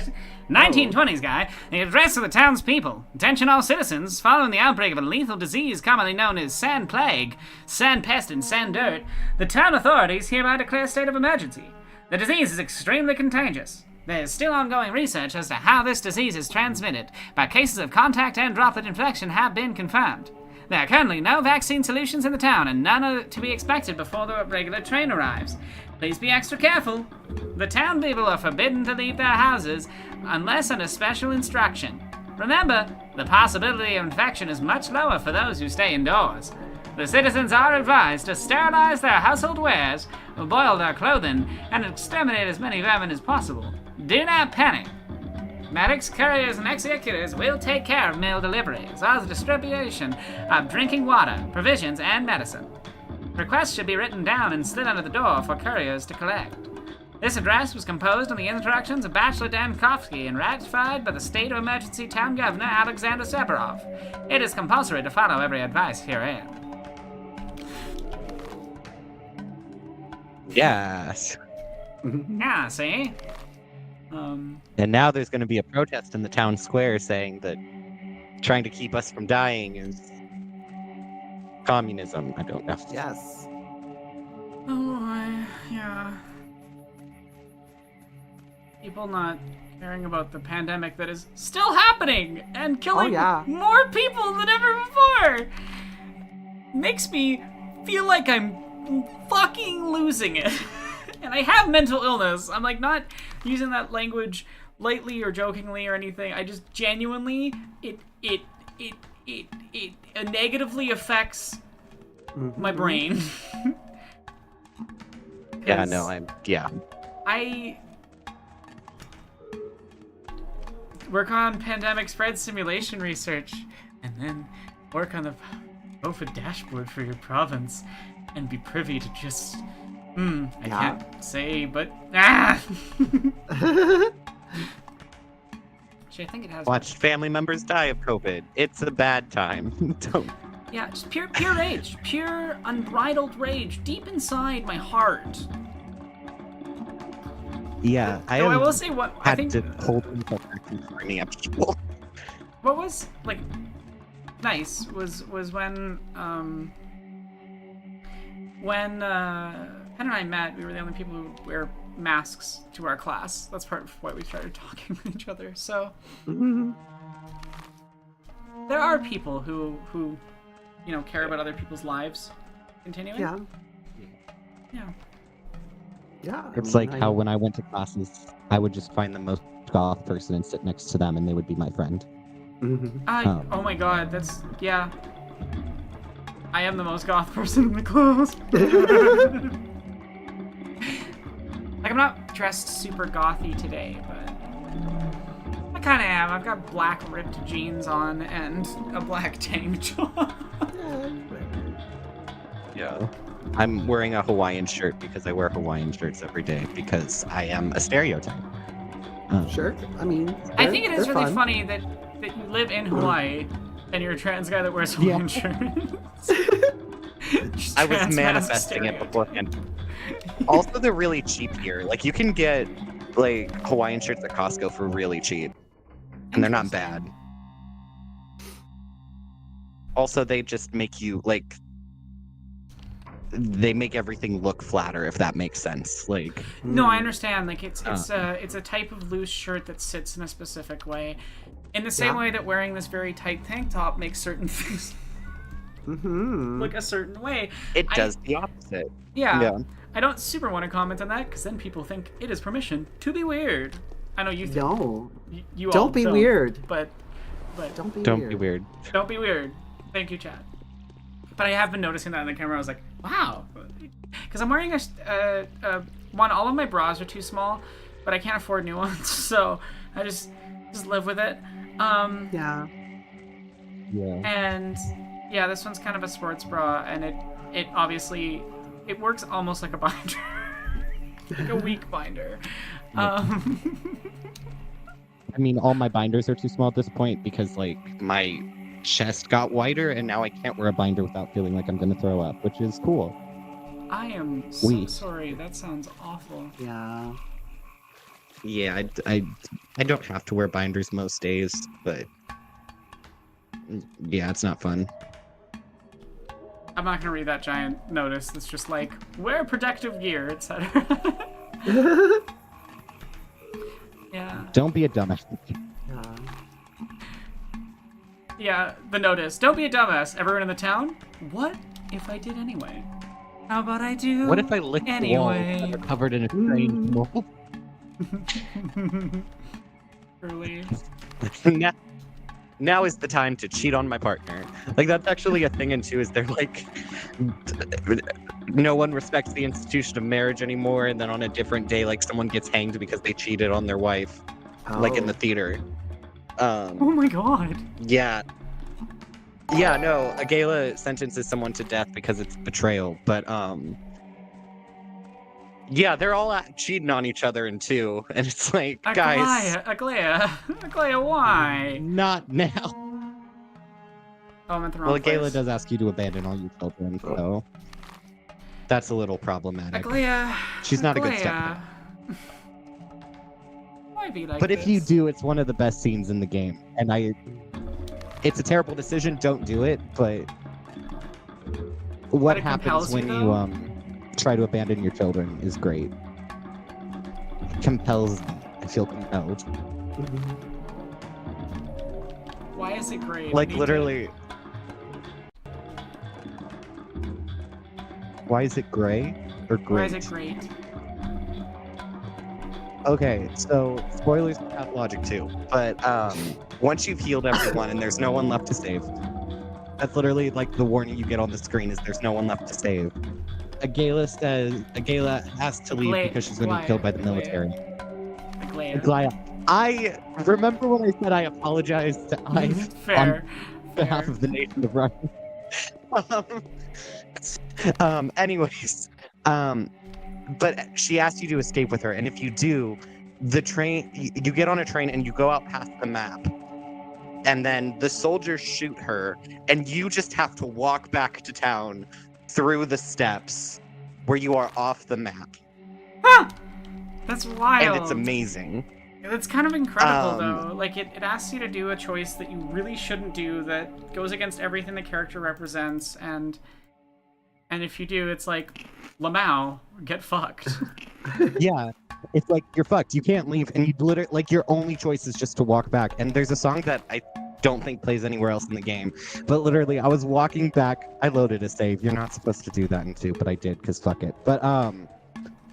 Speaker 1: 1920s guy. The address to the townspeople. Attention all citizens. Following the outbreak of a lethal disease commonly known as sand plague, sand pest, and sand dirt, the town authorities hereby declare a state of emergency. The disease is extremely contagious. There is still ongoing research as to how this disease is transmitted, but cases of contact and droplet infection have been confirmed. There are currently no vaccine solutions in the town, and none are to be expected before the regular train arrives. Please be extra careful. The town people are forbidden to leave their houses unless under special instruction. Remember, the possibility of infection is much lower for those who stay indoors. The citizens are advised to sterilize their household wares, boil their clothing, and exterminate as many vermin as possible. Do not panic. Medics, couriers, and executors will take care of mail deliveries, as well as the distribution of drinking water, provisions, and medicine. Requests should be written down and slid under the door for couriers to collect. This address was composed on the instructions of Bachelor Dankovsky and ratified by the State of Emergency Town Governor Alexander Separov. It is compulsory to follow every advice herein.
Speaker 10: Yes.
Speaker 1: Yeah, see?
Speaker 10: And now there's going to be a protest in the town square saying that trying to keep us from dying is communism. I don't know.
Speaker 2: Yes.
Speaker 1: Oh, yeah. People not caring about the pandemic that is still happening and killing more people than ever before makes me feel like I'm fucking losing it. And I have mental illness. I'm like not using that language lightly or jokingly or anything. I just genuinely it negatively affects my brain.
Speaker 10: Yeah, no,
Speaker 1: I work on pandemic spread simulation research and then work on the COVID dashboard for your province and be privy to just I can't say, but Actually, I think it has.
Speaker 10: Watched family members die of COVID. It's a bad time. Don't.
Speaker 1: Yeah, just pure rage, pure unbridled rage deep inside my heart.
Speaker 10: Yeah,
Speaker 1: I will say what I think.
Speaker 10: to hold myself back from screaming at people.
Speaker 1: What was like nice was when Pen and I met, we were the only people who wear masks to our class. That's part of why we started talking with each other. So there are people who care about other people's lives continuing.
Speaker 2: Yeah.
Speaker 10: It's like how when I went to classes, I would just find the most goth person and sit next to them, and they would be my friend.
Speaker 1: Oh my god, that's
Speaker 9: I am the most goth person in the clothes. Like, I'm not dressed super gothy today, but I kind of am. I've got black ripped jeans on and a black tank top.
Speaker 5: Yeah. I'm wearing a Hawaiian shirt because I wear Hawaiian shirts every day because I am a stereotype.
Speaker 2: Sure. I mean,
Speaker 9: I think it is
Speaker 2: they're
Speaker 9: really
Speaker 2: fun.
Speaker 9: funny that you live in Hawaii and you're a trans guy that wears Hawaiian shirts. Just
Speaker 5: I was
Speaker 9: trans
Speaker 5: manifesting it beforehand. Also, they're really cheap here. Like, you can get, like, Hawaiian shirts at Costco for really cheap. And they're not bad. Also, they just make you, like... They make everything look flatter, if that makes sense. Like...
Speaker 9: No, I understand. Like, it's a type of loose shirt that sits in a specific way. In the same way that wearing this very tight tank top makes certain things look a certain way.
Speaker 5: It does the opposite.
Speaker 9: Yeah. I don't super want to comment on that because then people think it is permission to be weird. I know you think.
Speaker 2: No.
Speaker 9: You all
Speaker 2: Don't be weird.
Speaker 9: But
Speaker 2: Don't be
Speaker 5: Don't
Speaker 2: weird.
Speaker 5: be weird.
Speaker 9: Don't be weird. Thank you, Chad. But I have been noticing that in the camera. I was like, wow. Because I'm wearing one. All of my bras are too small, but I can't afford new ones, so I just live with it.
Speaker 2: Yeah.
Speaker 9: And yeah, this one's kind of a sports bra, and it obviously it works almost like a binder, like a weak binder.
Speaker 10: I mean, all my binders are too small at this point because, like, my chest got wider, and now I can't wear a binder without feeling like I'm going to throw up, which is cool.
Speaker 9: I am so sorry. That sounds awful.
Speaker 2: Yeah.
Speaker 5: Yeah, I don't have to wear binders most days, but... Yeah, it's not fun.
Speaker 9: I'm not gonna read that giant notice. It's just like, wear protective gear, etc. Yeah.
Speaker 10: Don't be a dumbass.
Speaker 9: Yeah, the notice. Don't be a dumbass. Everyone in the town? What if I did anyway? How about I do
Speaker 10: What if I licked
Speaker 9: anyway?
Speaker 10: walls that are covered in a strange mold?
Speaker 9: Early.
Speaker 5: Now is the time to cheat on my partner. Like, that's actually a thing in 2, is they're like, no one respects the institution of marriage anymore, and then on a different day, like, someone gets hanged because they cheated on their wife, like in the theater.
Speaker 9: Oh my god.
Speaker 5: Yeah. Yeah, no, a gala sentences someone to death because it's betrayal, but, yeah, they're all cheating on each other in 2, and it's like, guys...
Speaker 9: Aglaya, why?
Speaker 10: Not now.
Speaker 9: Oh, I'm at the wrong
Speaker 10: Well, Gala
Speaker 9: place.
Speaker 10: does ask you to abandon all your children, so... That's a little problematic.
Speaker 9: Aglaya.
Speaker 10: She's not a good
Speaker 9: Aglaya.
Speaker 10: stepmom.
Speaker 9: Why be like
Speaker 10: But
Speaker 9: this?
Speaker 10: if you do, it's one of the best scenes in the game. And it's a terrible decision, don't do it, but... What
Speaker 9: it
Speaker 10: happens
Speaker 9: compels
Speaker 10: when
Speaker 9: you,
Speaker 10: you,
Speaker 9: though?
Speaker 10: try to abandon your children is great. It compels me. I feel compelled.
Speaker 9: Why is it great?
Speaker 5: Like,
Speaker 9: We need
Speaker 5: literally...
Speaker 10: Why is it gray? Or
Speaker 9: to- Why
Speaker 10: great?
Speaker 9: is it great?
Speaker 5: Okay, so spoilers for Pathologic 2, but once you've healed everyone and there's no one left to save, that's literally like the warning you get on the screen is there's no one left to save. Agala has to leave because she's going to be killed by the military. Aglaya. I remember when I said I apologized to Ive
Speaker 9: Fair.
Speaker 5: on behalf of the nation of Russia. Anyways, but she asked you to escape with her, and if you do, the train, you get on a train and you go out past the map, and then the soldiers shoot her, and you just have to walk back to town through the steps where you are off the map.
Speaker 9: Huh! That's wild.
Speaker 5: And it's amazing.
Speaker 9: It's kind of incredible, though. Like, it asks you to do a choice that you really shouldn't do that goes against everything the character represents, and if you do, it's like, Lamau, get fucked.
Speaker 10: Yeah, it's like you're fucked. You can't leave, and you literally like your only choice is just to walk back. And there's a song that I don't think plays anywhere else in the game, but literally, I was walking back. I loaded a save. You're not supposed to do that in 2, but I did because fuck it. But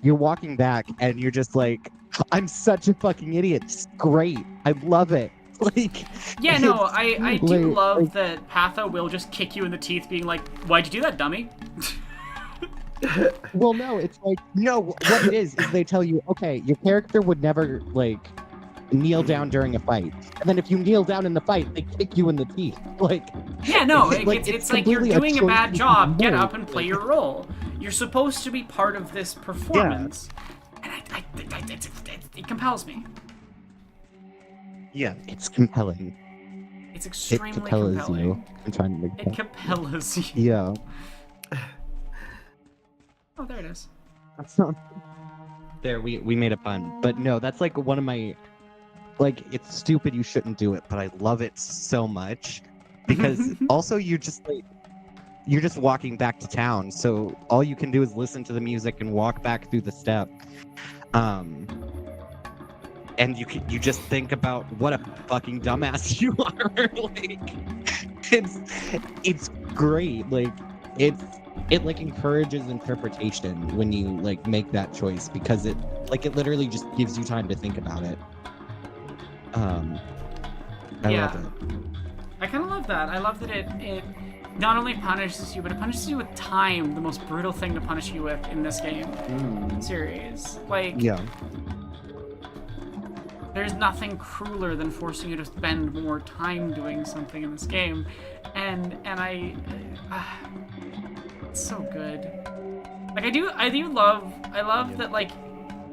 Speaker 10: you're walking back, and you're just like, I'm such a fucking idiot. It's great. I love it. Like,
Speaker 9: Yeah, no, I do
Speaker 10: like-
Speaker 9: love that Patho will just kick you in the teeth, being like, "Why'd you do that, dummy?"
Speaker 10: well, no, it's like, no, what it is they tell you, okay, your character would never, like, kneel down during a fight. And then if you kneel down in the fight, they kick you in the teeth. Like,
Speaker 9: Yeah, no,
Speaker 10: like,
Speaker 9: it's like you're
Speaker 10: completely
Speaker 9: doing a
Speaker 10: choice
Speaker 9: bad
Speaker 10: you
Speaker 9: job.
Speaker 10: can
Speaker 9: Get
Speaker 10: make.
Speaker 9: up and play your role. You're supposed to be part of this performance, and it compels me.
Speaker 10: Yeah, it's compelling.
Speaker 9: It's
Speaker 10: It
Speaker 9: extremely
Speaker 10: compels
Speaker 9: compelling.
Speaker 10: you. I'm trying to make
Speaker 9: It
Speaker 10: that.
Speaker 9: compels you.
Speaker 10: Yeah.
Speaker 9: Oh, there it is.
Speaker 10: There, we made a pun. But no, that's like one of my, like, it's stupid, you shouldn't do it, but I love it so much. Because also you're just walking back to town, so all you can do is listen to the music and walk back through the step. And you just think about what a fucking dumbass you are. Like, it's great. Like, it like encourages interpretation when you like make that choice, because it literally just gives you time to think about it. I love it.
Speaker 9: I kind of love that. I love that it not only punishes you, but it punishes you with time, the most brutal thing to punish you with in this game series. Like,
Speaker 10: Yeah.
Speaker 9: there's nothing crueler than forcing you to spend more time doing something in this game, and it's so good. Like, I love that, like,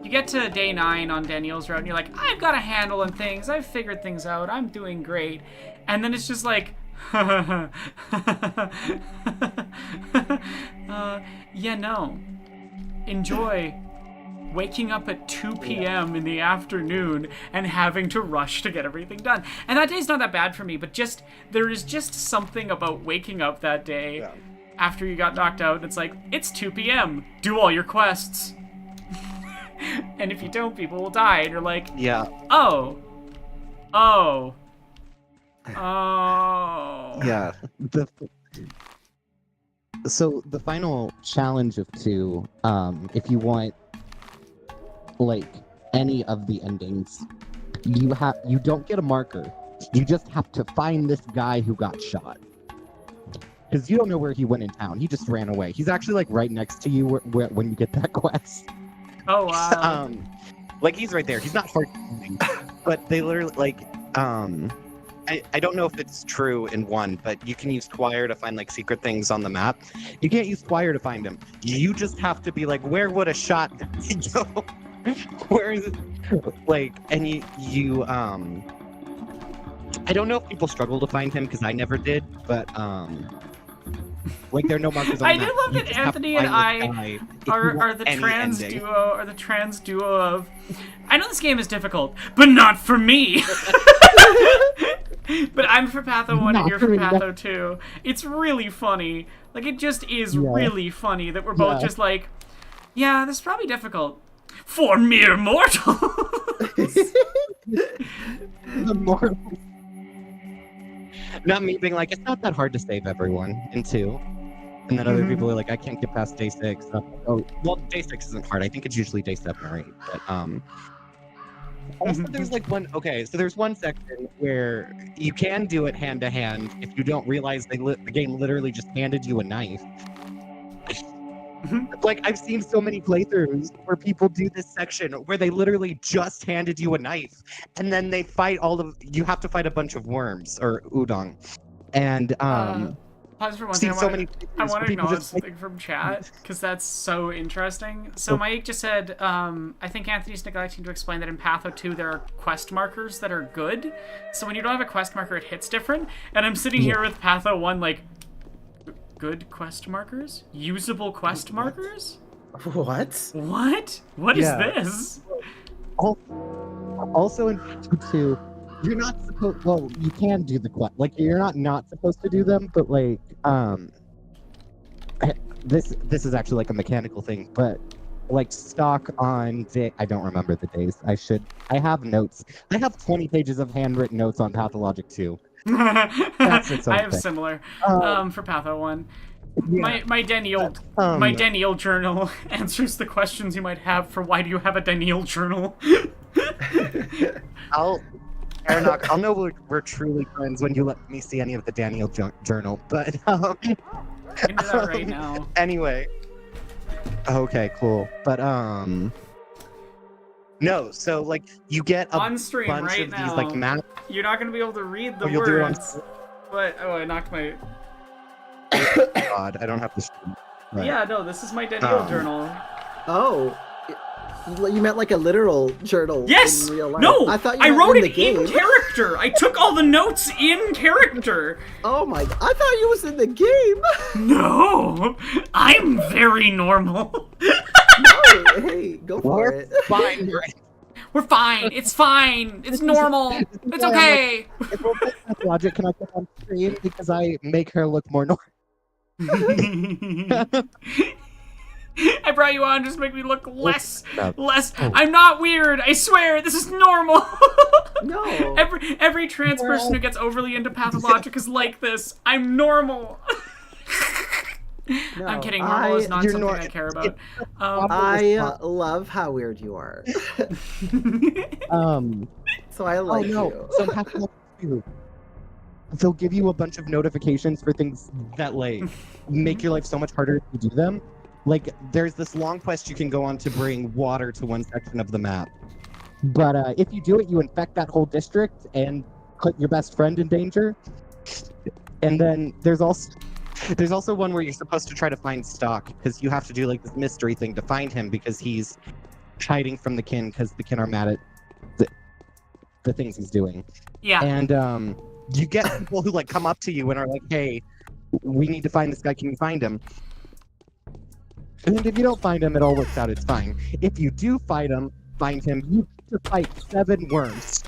Speaker 9: you get to day 9 on Daniel's route and you're like, I've got a handle on things, I've figured things out, I'm doing great, and then it's just like, yeah, no, enjoy waking up at 2 p.m. in the afternoon and having to rush to get everything done. And that day's not that bad for me, but just there is just something about waking up that day after you got knocked out, and it's like, it's 2 p.m. Do all your quests. And if you don't, people will die, and you're like, oh.
Speaker 10: Yeah. So the final challenge of 2, if you want like any of the endings, you don't get a marker. You just have to find this guy who got shot. Because you don't know where he went in town. He just ran away. He's actually like right next to you when you get that quest.
Speaker 9: Oh wow.
Speaker 10: Like, he's right there. He's not hard, but they literally like I don't know if it's true in 1, but you can use Squire to find like secret things on the map. You can't use Squire to find him. You just have to be like, where would a shot go? Where is it? Like, and you I don't know if people struggle to find him, because I never did, but like, there are no markers on the map.
Speaker 9: I do love that Anthony and I are the trans duo of, I know this game is difficult, but not for me. But I'm for Patho 1 and you're for Patho 2. It's really funny. Like, it just is really funny that we're both just like, yeah, this is probably difficult. For mere mortals!
Speaker 10: The mortals. Not me being like, it's not that hard to save everyone in 2. And then other people are like, I can't get past day 6. Oh, well, day 6 isn't hard. I think it's usually day 7 or 8. But also, there's like there's one section where you can do it hand to hand if you don't realize the game literally just handed you a knife. Like, I've seen so many playthroughs where people do this section where they literally just handed you a knife, and then they fight you have to fight a bunch of worms or udon. And
Speaker 9: pause for one thing. I want to acknowledge something from chat, because that's so interesting. So Mike just said, I think Anthony's neglecting to explain that in Patho 2 there are quest markers that are good. So when you don't have a quest marker, it hits different. And I'm sitting here with Patho 1 like, good quest markers? Usable quest markers?
Speaker 11: What?
Speaker 9: What is this?
Speaker 10: Also in Patho 2, you're not supposed. Well, you can do the quest. Like, you're not supposed to do them, but like, this is actually like a mechanical thing. But like, stock on day. I don't remember the days. I have notes. I have 20 pages of handwritten notes on Pathologic 2. That's its own
Speaker 9: I have
Speaker 10: thing.
Speaker 9: similar for Patho 1. Yeah. My Daniel journal answers the questions you might have for why do you have a Daniel journal.
Speaker 10: Aronok, I'll know we're truly friends when you let me see any of the Daniel journal. But
Speaker 9: You can do that right now.
Speaker 10: anyway. Okay, cool. But no. So like you get a
Speaker 9: On stream
Speaker 10: bunch
Speaker 9: right
Speaker 10: of
Speaker 9: now.
Speaker 10: these like maps.
Speaker 9: You're not gonna be able to read the
Speaker 10: Oh, you'll do it on-
Speaker 9: words. But I knocked my.
Speaker 10: God, I don't have to. Right.
Speaker 9: Yeah, no, this is my Daniel journal.
Speaker 11: Oh. You meant like a literal journal
Speaker 9: Yes!
Speaker 11: in real life.
Speaker 9: No!
Speaker 11: I thought you
Speaker 9: I
Speaker 11: meant
Speaker 9: wrote
Speaker 11: in
Speaker 9: it
Speaker 11: the game.
Speaker 9: in character! I took all the notes in character!
Speaker 11: Oh my, I thought you was in the game!
Speaker 9: No! I'm very normal.
Speaker 11: No, hey, go for it.
Speaker 10: Fine.
Speaker 9: We're fine. It's fine. It's normal. It's okay.
Speaker 10: If we'll put Pathologic, can I put on screen because I make her look more normal?
Speaker 9: I brought you on just to make me look less.
Speaker 10: Oh.
Speaker 9: I'm not weird. I swear. This is normal.
Speaker 11: No.
Speaker 9: Every trans person who gets overly into Pathologic is like this. I'm normal.
Speaker 11: No,
Speaker 9: I'm kidding. Normal is not
Speaker 10: you're
Speaker 9: something
Speaker 10: nor-
Speaker 9: I care about.
Speaker 11: I love how weird you are. So I like you.
Speaker 10: So Pathologic too. They'll give you a bunch of notifications for things that like make your life so much harder to do them. Like there's this long quest you can go on to bring water to one section of the map. But if you do it, you infect that whole district and put your best friend in danger. And then there's also one where you're supposed to try to find Stock because you have to do like this mystery thing to find him because he's hiding from the kin because the kin are mad at the things he's doing.
Speaker 9: Yeah.
Speaker 10: And you get people who like come up to you and are like, "Hey, we need to find this guy. Can you find him?" And if you don't find him, it all works out. It's fine. If you do find him, you have to fight 7 worms.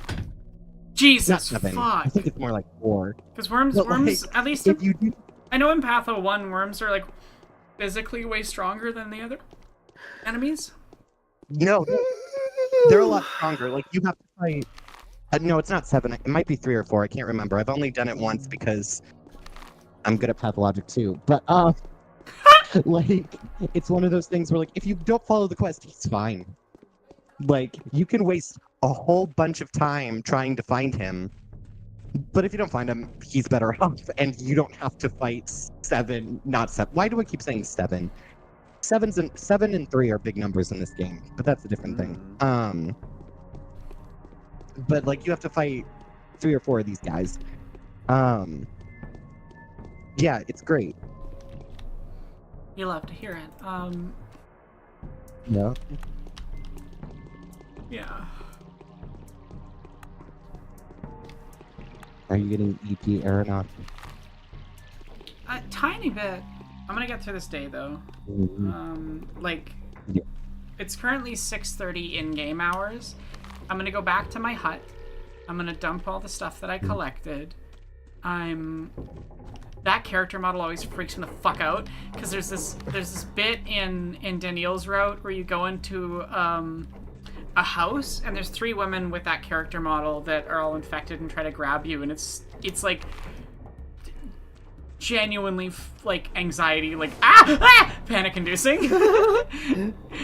Speaker 9: Jesus,
Speaker 10: Not 7.
Speaker 9: fuck.
Speaker 10: I think it's more like 4.
Speaker 9: Because worms,
Speaker 10: But,
Speaker 9: worms.
Speaker 10: like,
Speaker 9: At least
Speaker 10: if you do,
Speaker 9: I know in Patho 1, worms are like physically way stronger than the other enemies.
Speaker 10: no, they're a lot stronger. Like you have to fight. No, it's not 7. It might be 3 or 4. I can't remember. I've only done it once because I'm good at Pathologic too. But like it's one of those things where like if you don't follow the quest, he's fine. Like you can waste a whole bunch of time trying to find him, but if you don't find him, he's better off, and you don't have to fight 7, not 7. Why do I keep saying 7? 7 and 3 are big numbers in this game, but that's a different thing. But like you have to fight 3 or 4 of these guys. Yeah, it's great.
Speaker 9: You love to hear it.
Speaker 10: Yeah.
Speaker 9: Yeah.
Speaker 10: Are you getting EP Aeronaut?
Speaker 9: A tiny bit. I'm gonna get through this day though. Like,
Speaker 10: Yeah.
Speaker 9: it's currently 6:30 in-game hours. I'm gonna go back to my hut. I'm gonna dump all the stuff that I collected. That character model always freaks me the fuck out because there's this bit in Danielle's route where you go into a house and there's 3 women with that character model that are all infected and try to grab you, and it's like genuinely like anxiety, like panic inducing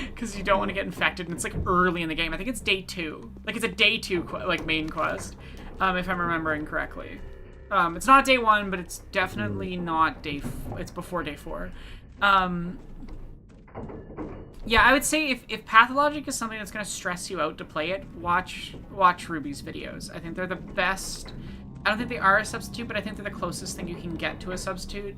Speaker 9: because you don't want to get infected, and it's like early in the game. I think it's day 2, like it's a day 2 like main quest, if I'm remembering correctly. It's not day 1, but it's definitely not it's before day 4. Yeah, I would say if Pathologic is something that's going to stress you out to play it, watch Ruby's videos. I think they're the best. I don't think they are a substitute, but I think they're the closest thing you can get to a substitute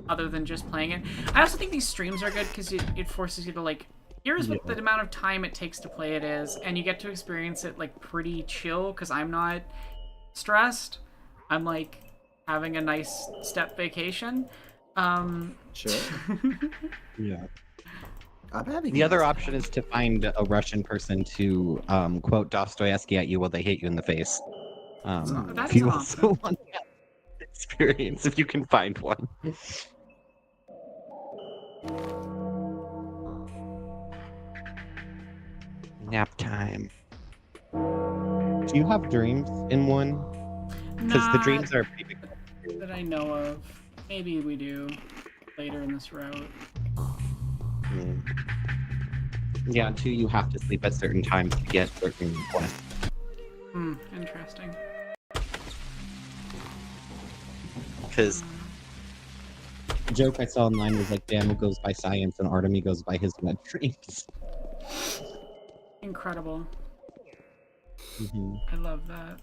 Speaker 9: other than just playing it. I also think these streams are good because it forces you to like, here's what the amount of time it takes to play it is, and you get to experience it like pretty chill because I'm not stressed. I'm like having a nice step vacation.
Speaker 11: Sure.
Speaker 10: Yeah.
Speaker 11: I'm having
Speaker 10: The other option is to find a Russian person to quote Dostoevsky at you while they hit you in the face.
Speaker 9: That's
Speaker 10: if you
Speaker 9: an
Speaker 10: also want that experience, if you can find one. Nap time. Do you have dreams in one? Because the dreams are pretty big.
Speaker 9: That I know of. Maybe we do later in this route.
Speaker 10: Yeah, 2, you have to sleep at certain times to get certain quests.
Speaker 1: Interesting.
Speaker 5: Because
Speaker 10: The joke I saw online was like Daniel goes by science and Artemy goes by his wet dreams.
Speaker 1: Incredible.
Speaker 10: Mm-hmm.
Speaker 1: I love that.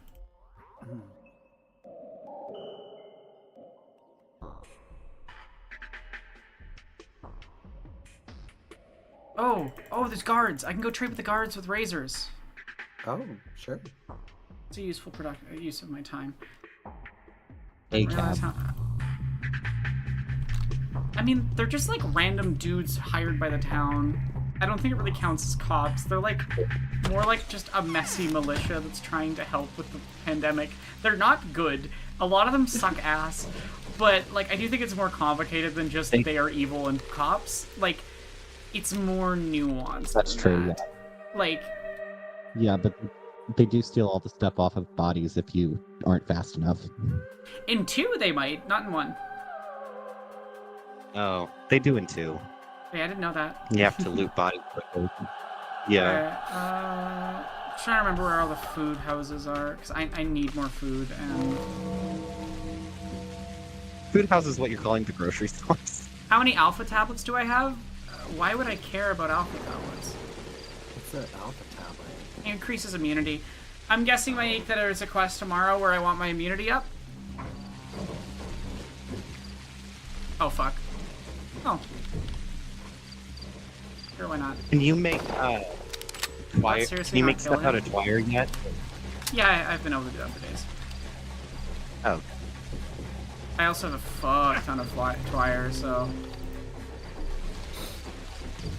Speaker 1: Oh, there's guards. I can go trade with the guards with razors.
Speaker 2: Oh, sure.
Speaker 1: It's a useful use of my time.
Speaker 10: A
Speaker 1: Realize
Speaker 10: cab.
Speaker 1: I mean, they're just like random dudes hired by the town. I don't think it really counts as cops. They're like more like just a messy militia that's trying to help with the pandemic. They're not good. A lot of them suck ass. But like I do think it's more complicated than just they are evil and cops. Like it's more nuanced.
Speaker 10: That's
Speaker 1: than
Speaker 10: true.
Speaker 1: that. Like
Speaker 10: Yeah, but they do steal all the stuff off of bodies if you aren't fast enough.
Speaker 1: in 2 they might, not in 1.
Speaker 5: oh, they do in 2.
Speaker 1: Yeah, I didn't know that.
Speaker 5: You have to loot bodies quickly. Yeah.
Speaker 1: Alright, trying to remember where all the food houses are, because I need more food, and...
Speaker 5: Food house is what you're calling the grocery stores.
Speaker 1: How many alpha tablets do I have? Why would I care about alpha tablets?
Speaker 2: What's an alpha tablet?
Speaker 1: It increases immunity. I'm guessing that there's a quest tomorrow where I want my immunity up. Oh, fuck. Oh. Sure, why not?
Speaker 5: Can you make twire?
Speaker 1: seriously
Speaker 5: Can you
Speaker 1: not
Speaker 5: make
Speaker 1: kill
Speaker 5: stuff out
Speaker 1: him?
Speaker 5: of twire yet?
Speaker 1: Yeah, I've been able to do that for days.
Speaker 5: Oh.
Speaker 1: I also have a fuck ton of twire, so...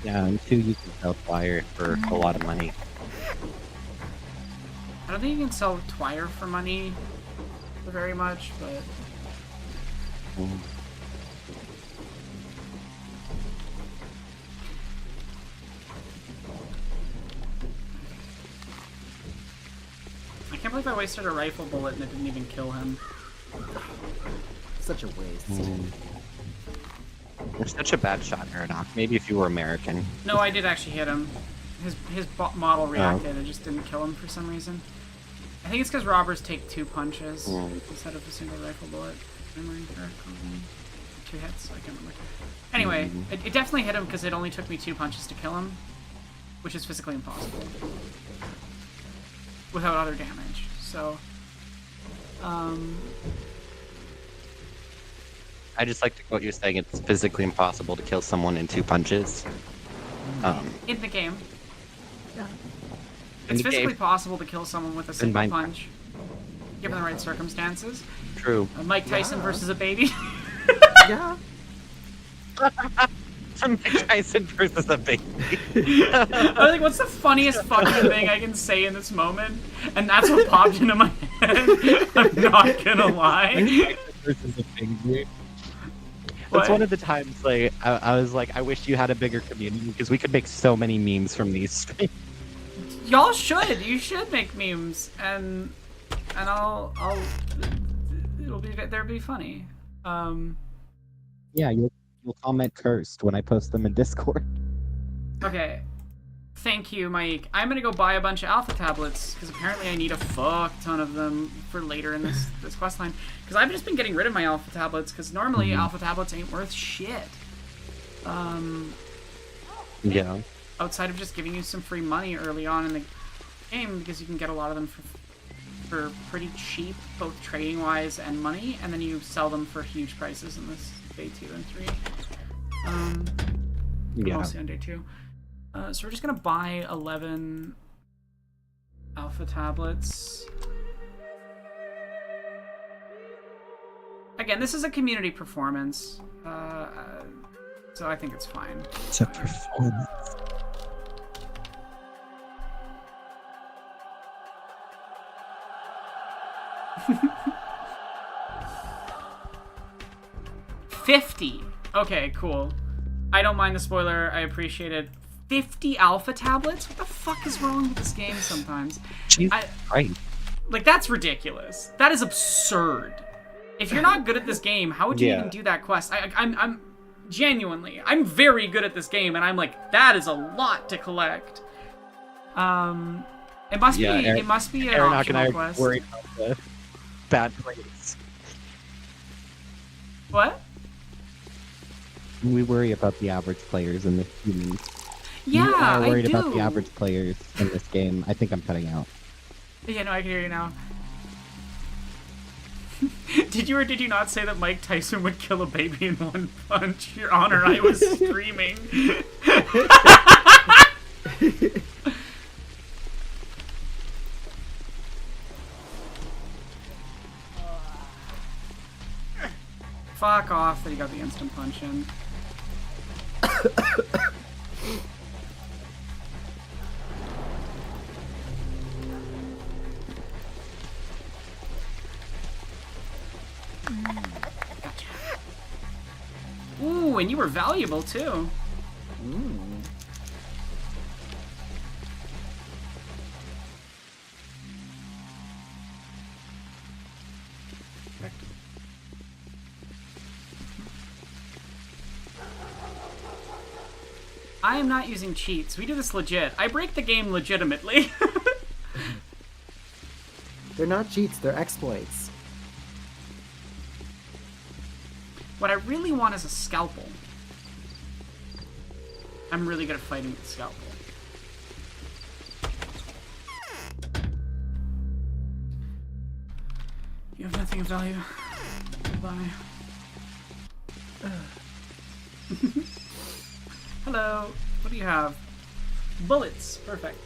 Speaker 10: Yeah, and 2 you can sell fire for a lot of money.
Speaker 1: I don't think you can sell twire for money very much, but... I can't believe I wasted a rifle bullet and it didn't even kill him.
Speaker 2: Such a waste.
Speaker 5: You're such a bad shot, Aerodok. Maybe if you were American.
Speaker 1: No, I did actually hit him. His model reacted, it just didn't kill him for some reason. I think it's because robbers take 2 punches instead of a single rifle bullet. Memory correctly. 2 hits, I can't remember. Anyway, it definitely hit him because it only took me 2 punches to kill him, which is physically impossible without other damage. So,
Speaker 5: I just like to quote you saying it's physically impossible to kill someone in 2 punches.
Speaker 1: in the game,
Speaker 5: In
Speaker 1: it's
Speaker 5: the
Speaker 1: physically
Speaker 5: game.
Speaker 1: possible to kill someone with a single
Speaker 5: Minecraft.
Speaker 1: punch, given the right circumstances.
Speaker 5: True.
Speaker 1: Mike Tyson versus a baby.
Speaker 2: Yeah.
Speaker 5: Mike Tyson versus a baby.
Speaker 1: I was like, what's the funniest fucking thing I can say in this moment? And that's what popped into my head. I'm not gonna lie.
Speaker 10: Versus a baby.
Speaker 1: What?
Speaker 10: That's one of the times like I was like, I wish you had a bigger community because we could make so many memes from these.
Speaker 1: Y'all should. You should make memes, and they'll be funny.
Speaker 10: Yeah, you'll comment cursed when I post them in Discord.
Speaker 1: Okay. Thank you, Mike. I'm gonna go buy a bunch of alpha tablets because apparently I need a fuck ton of them for later in this quest line. Because I've just been getting rid of my alpha tablets because normally alpha tablets ain't worth shit.
Speaker 10: Yeah.
Speaker 1: Outside of just giving you some free money early on in the game because you can get a lot of them for pretty cheap, both trading wise and money, and then you sell them for huge prices in this day 2 and 3.
Speaker 10: Yeah.
Speaker 1: Mostly on day 2. So we're just gonna buy 11 alpha tablets. Again, this is a community performance, so I think it's fine.
Speaker 10: It's a performance.
Speaker 1: $50. Okay, cool. I don't mind the spoiler. I appreciate it. 50 alpha tablets? What the fuck is wrong with this game sometimes?
Speaker 10: Right.
Speaker 1: Like, that's ridiculous. That is absurd. If you're not good at this game, how would you even do that quest? I'm genuinely, I'm very good at this game, and I'm like, that is a lot to collect. And It must
Speaker 10: Yeah,
Speaker 1: be. It must be an
Speaker 10: Aronach and I
Speaker 1: optional
Speaker 10: are
Speaker 1: quest.
Speaker 10: worried about the bad players.
Speaker 1: What?
Speaker 10: We worry about the average players in the humans.
Speaker 1: Yeah,
Speaker 10: you are worried
Speaker 1: I do.
Speaker 10: about the average players in this game. I think I'm cutting out.
Speaker 1: Yeah, no, I can hear you now. Did you or did you not say that Mike Tyson would kill a baby in one punch? Your Honor, I was screaming. Fuck off that he got the instant punch in. Ooh, and you were valuable too. I am not using cheats. We do this legit. I break the game legitimately.
Speaker 2: They're not cheats, they're exploits.
Speaker 1: What I really want is a scalpel. I'm really good at fighting with the scalpel. You have nothing of value. Goodbye. Hello. What do you have? Bullets. Perfect.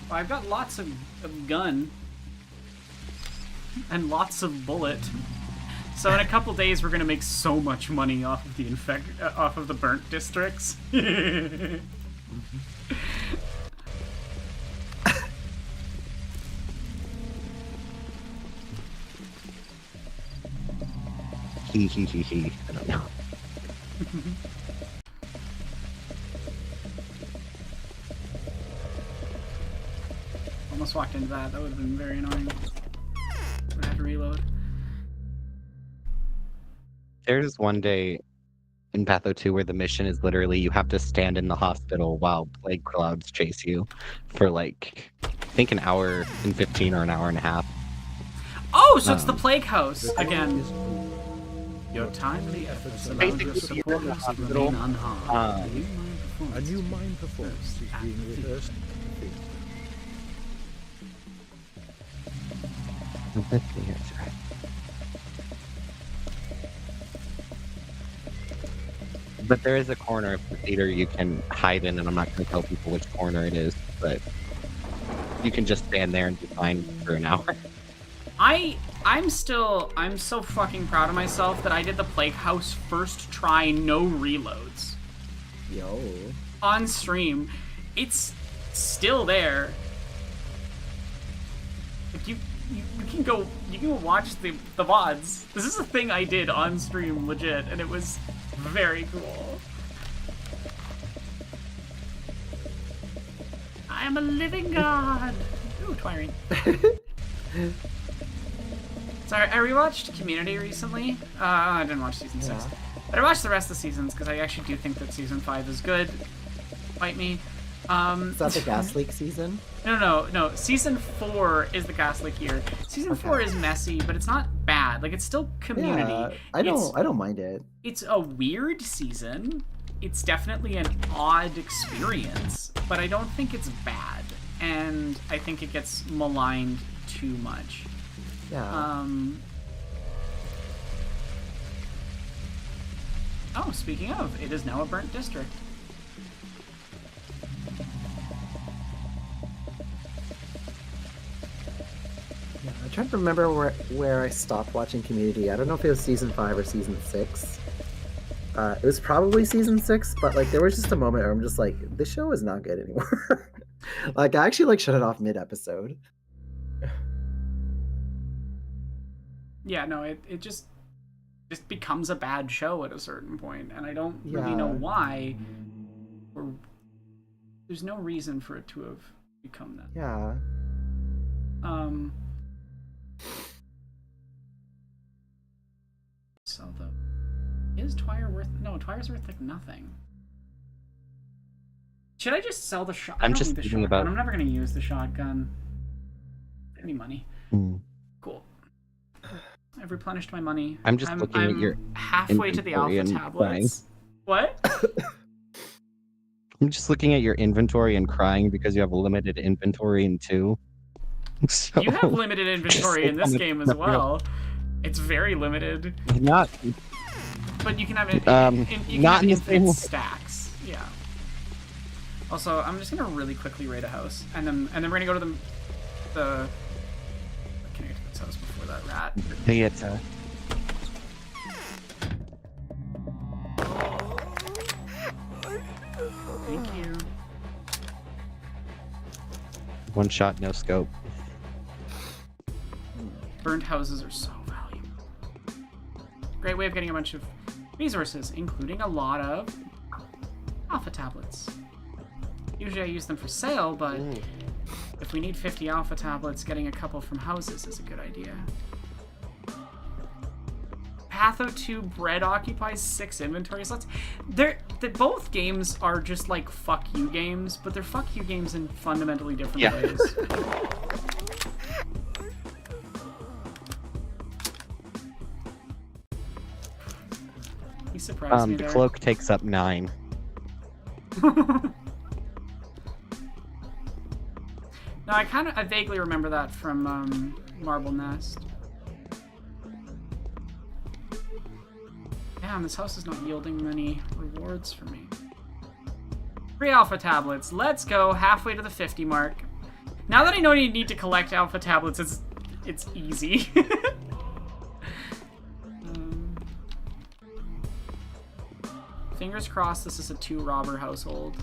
Speaker 1: Well, I've got lots of gun. And lots of bullet. So in a couple days we're gonna make so much money off of the off of the burnt districts.
Speaker 10: He. I don't know.
Speaker 1: Almost walked into that. That would have been very annoying. Would have to reload.
Speaker 10: There's one day in Patho 2 where the mission is literally you have to stand in the hospital while plague clouds chase you for like, I think an hour and 15 or an hour and a half.
Speaker 1: Oh, so it's the plague house again. Your timely efforts allowed your supporters to remain unharmed.
Speaker 3: A new mime performance is being rehearsed.
Speaker 10: But there is a corner of the theater you can hide in, and I'm not going to tell people which corner it is, but you can just stand there and be fine for an hour.
Speaker 1: I'm so fucking proud of myself that I did the plague house first try, no reloads.
Speaker 2: Yo.
Speaker 1: On stream. It's still there. Like you can go watch the VODs. This is a thing I did on stream legit, and it was very cool. I am a living god. Ooh, Twireen. Sorry, I rewatched Community recently. I didn't watch season 6. But I watched the rest of the seasons because I actually do think that season 5 is good. Fight me.
Speaker 2: Is that the gas leak season?
Speaker 1: No. Season 4 is the gas leak year. Season 4 is messy, but it's not bad. Like, it's still Community.
Speaker 2: Yeah, I don't mind it.
Speaker 1: It's a weird season. It's definitely an odd experience, but I don't think it's bad. And I think it gets maligned too much.
Speaker 2: Yeah.
Speaker 1: Oh, speaking of, it is now a burnt district.
Speaker 2: Yeah, I'm trying to remember where I stopped watching Community. I don't know if it was season 5 or season 6. It was probably season 6, but like there was just a moment where I'm just like, this show is not good anymore. Like I actually like shut it off mid-episode.
Speaker 1: Yeah, no, it just becomes a bad show at a certain point, and I don't really know why. Or there's no reason for it to have become that.
Speaker 2: Yeah.
Speaker 1: So Is Twire worth... No, Twire's worth, like, nothing. Should I just sell the shotgun?
Speaker 10: I'm just thinking about...
Speaker 1: I'm never going to use the shotgun. Any money. Cool. I've replenished my money.
Speaker 10: I'm just looking at your
Speaker 1: halfway to the alpha tablets. What?
Speaker 10: I'm just looking at your inventory and crying because you have a limited inventory in 2. So,
Speaker 1: you have limited inventory in this game as well. It's very limited.
Speaker 10: Not...
Speaker 1: But you can have it. You can
Speaker 10: not
Speaker 1: have
Speaker 10: in the
Speaker 1: infinite
Speaker 10: same...
Speaker 1: stacks. Yeah. Also, I'm just gonna really quickly raid a house, and then we're gonna go to the. Can I get to this house before that rat?
Speaker 10: Theater.
Speaker 1: Thank you.
Speaker 10: One shot, no scope.
Speaker 1: Burnt houses are so valuable. Great way of getting a bunch of resources, including a lot of alpha tablets. Usually I use them for sale, but if we need 50 alpha tablets, getting a couple from houses is a good idea. Patho 2 bread occupies 6 inventory slots. Both games are just like fuck you games, but they're fuck you games in fundamentally different ways. He surprised me
Speaker 10: the
Speaker 1: there.
Speaker 10: cloak takes up 9.
Speaker 1: No, I vaguely remember that from Marble Nest. Damn, this house is not yielding many rewards for me. 3 alpha tablets. Let's go halfway to the 50 mark. Now that I know you need to collect alpha tablets, it's easy. Fingers crossed this is a 2-robber household.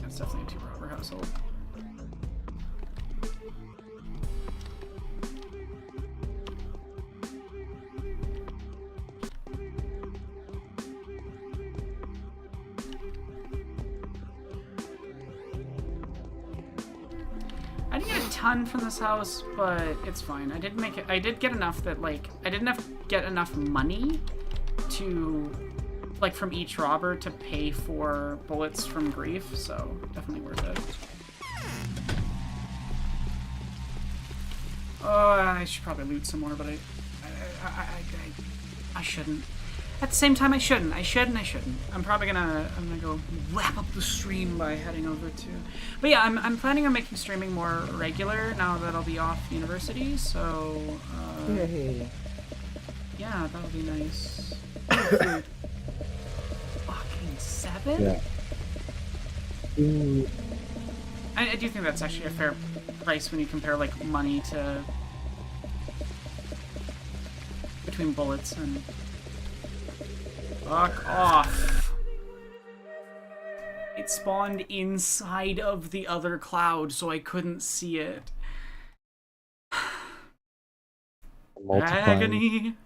Speaker 1: That's definitely a 2-robber household. I didn't get a ton from this house, but it's fine. I did get enough that, like, I didn't get enough money to, like, from each robber to pay for bullets from grief, so definitely worth it. Oh, I should probably loot some more, but I shouldn't. At the same time, I shouldn't. I'm probably gonna go wrap up the stream by heading over to. But yeah, I'm planning on making streaming more regular now that I'll be off university. So yeah, that'll be nice. Fucking 7.
Speaker 6: Yeah.
Speaker 1: I do think that's actually a fair price when you compare like money to between bullets and. Fuck off. It spawned inside of the other cloud, so I couldn't see it. Agony.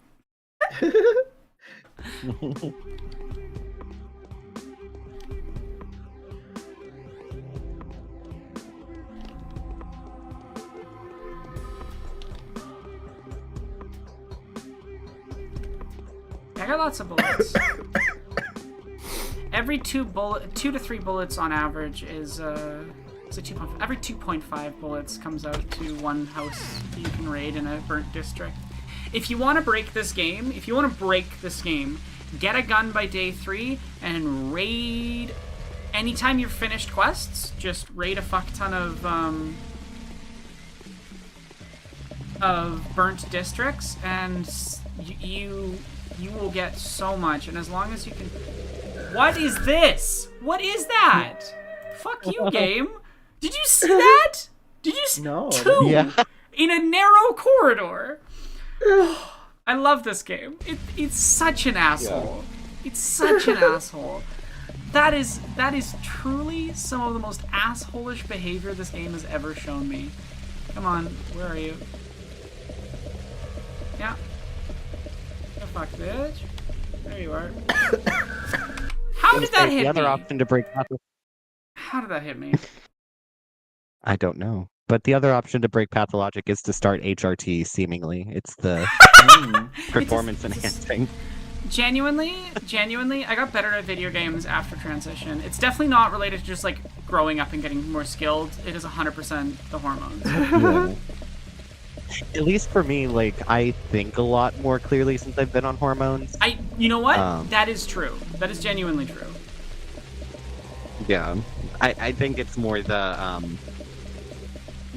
Speaker 1: I got lots of bullets. Every 2 to 3 bullets on average is a 2.5. Every 2.5 bullets comes out to 1 house you can raid in a burnt district. If you want to break this game, get a gun by day 3 and raid anytime you've finished quests. Just raid a fuck ton of burnt districts, and you will get so much. And as long as you can. What is this? What is that? Fuck you, game. Did you see that? Did you see?
Speaker 11: No.
Speaker 1: 2
Speaker 10: Yeah.
Speaker 1: in a narrow corridor. I love this game. It's such an asshole. Yeah. It's such an asshole. That is truly some of the most assholish behavior this game has ever shown me. Come on, where are you? Yeah. The fuck, bitch. There you are. How did that hit me?
Speaker 10: The other option to break up.
Speaker 1: How did that hit me?
Speaker 10: I don't know. But the other option to break Pathologic is to start HRT, seemingly. It's the performance enhancing.
Speaker 1: Genuinely, I got better at video games after transition. It's definitely not related to just like growing up and getting more skilled. It is 100% the hormones.
Speaker 10: Yeah. At least for me, like, I think a lot more clearly since I've been on hormones.
Speaker 1: You know what? That is true. That is genuinely true.
Speaker 10: Yeah. I think it's more the,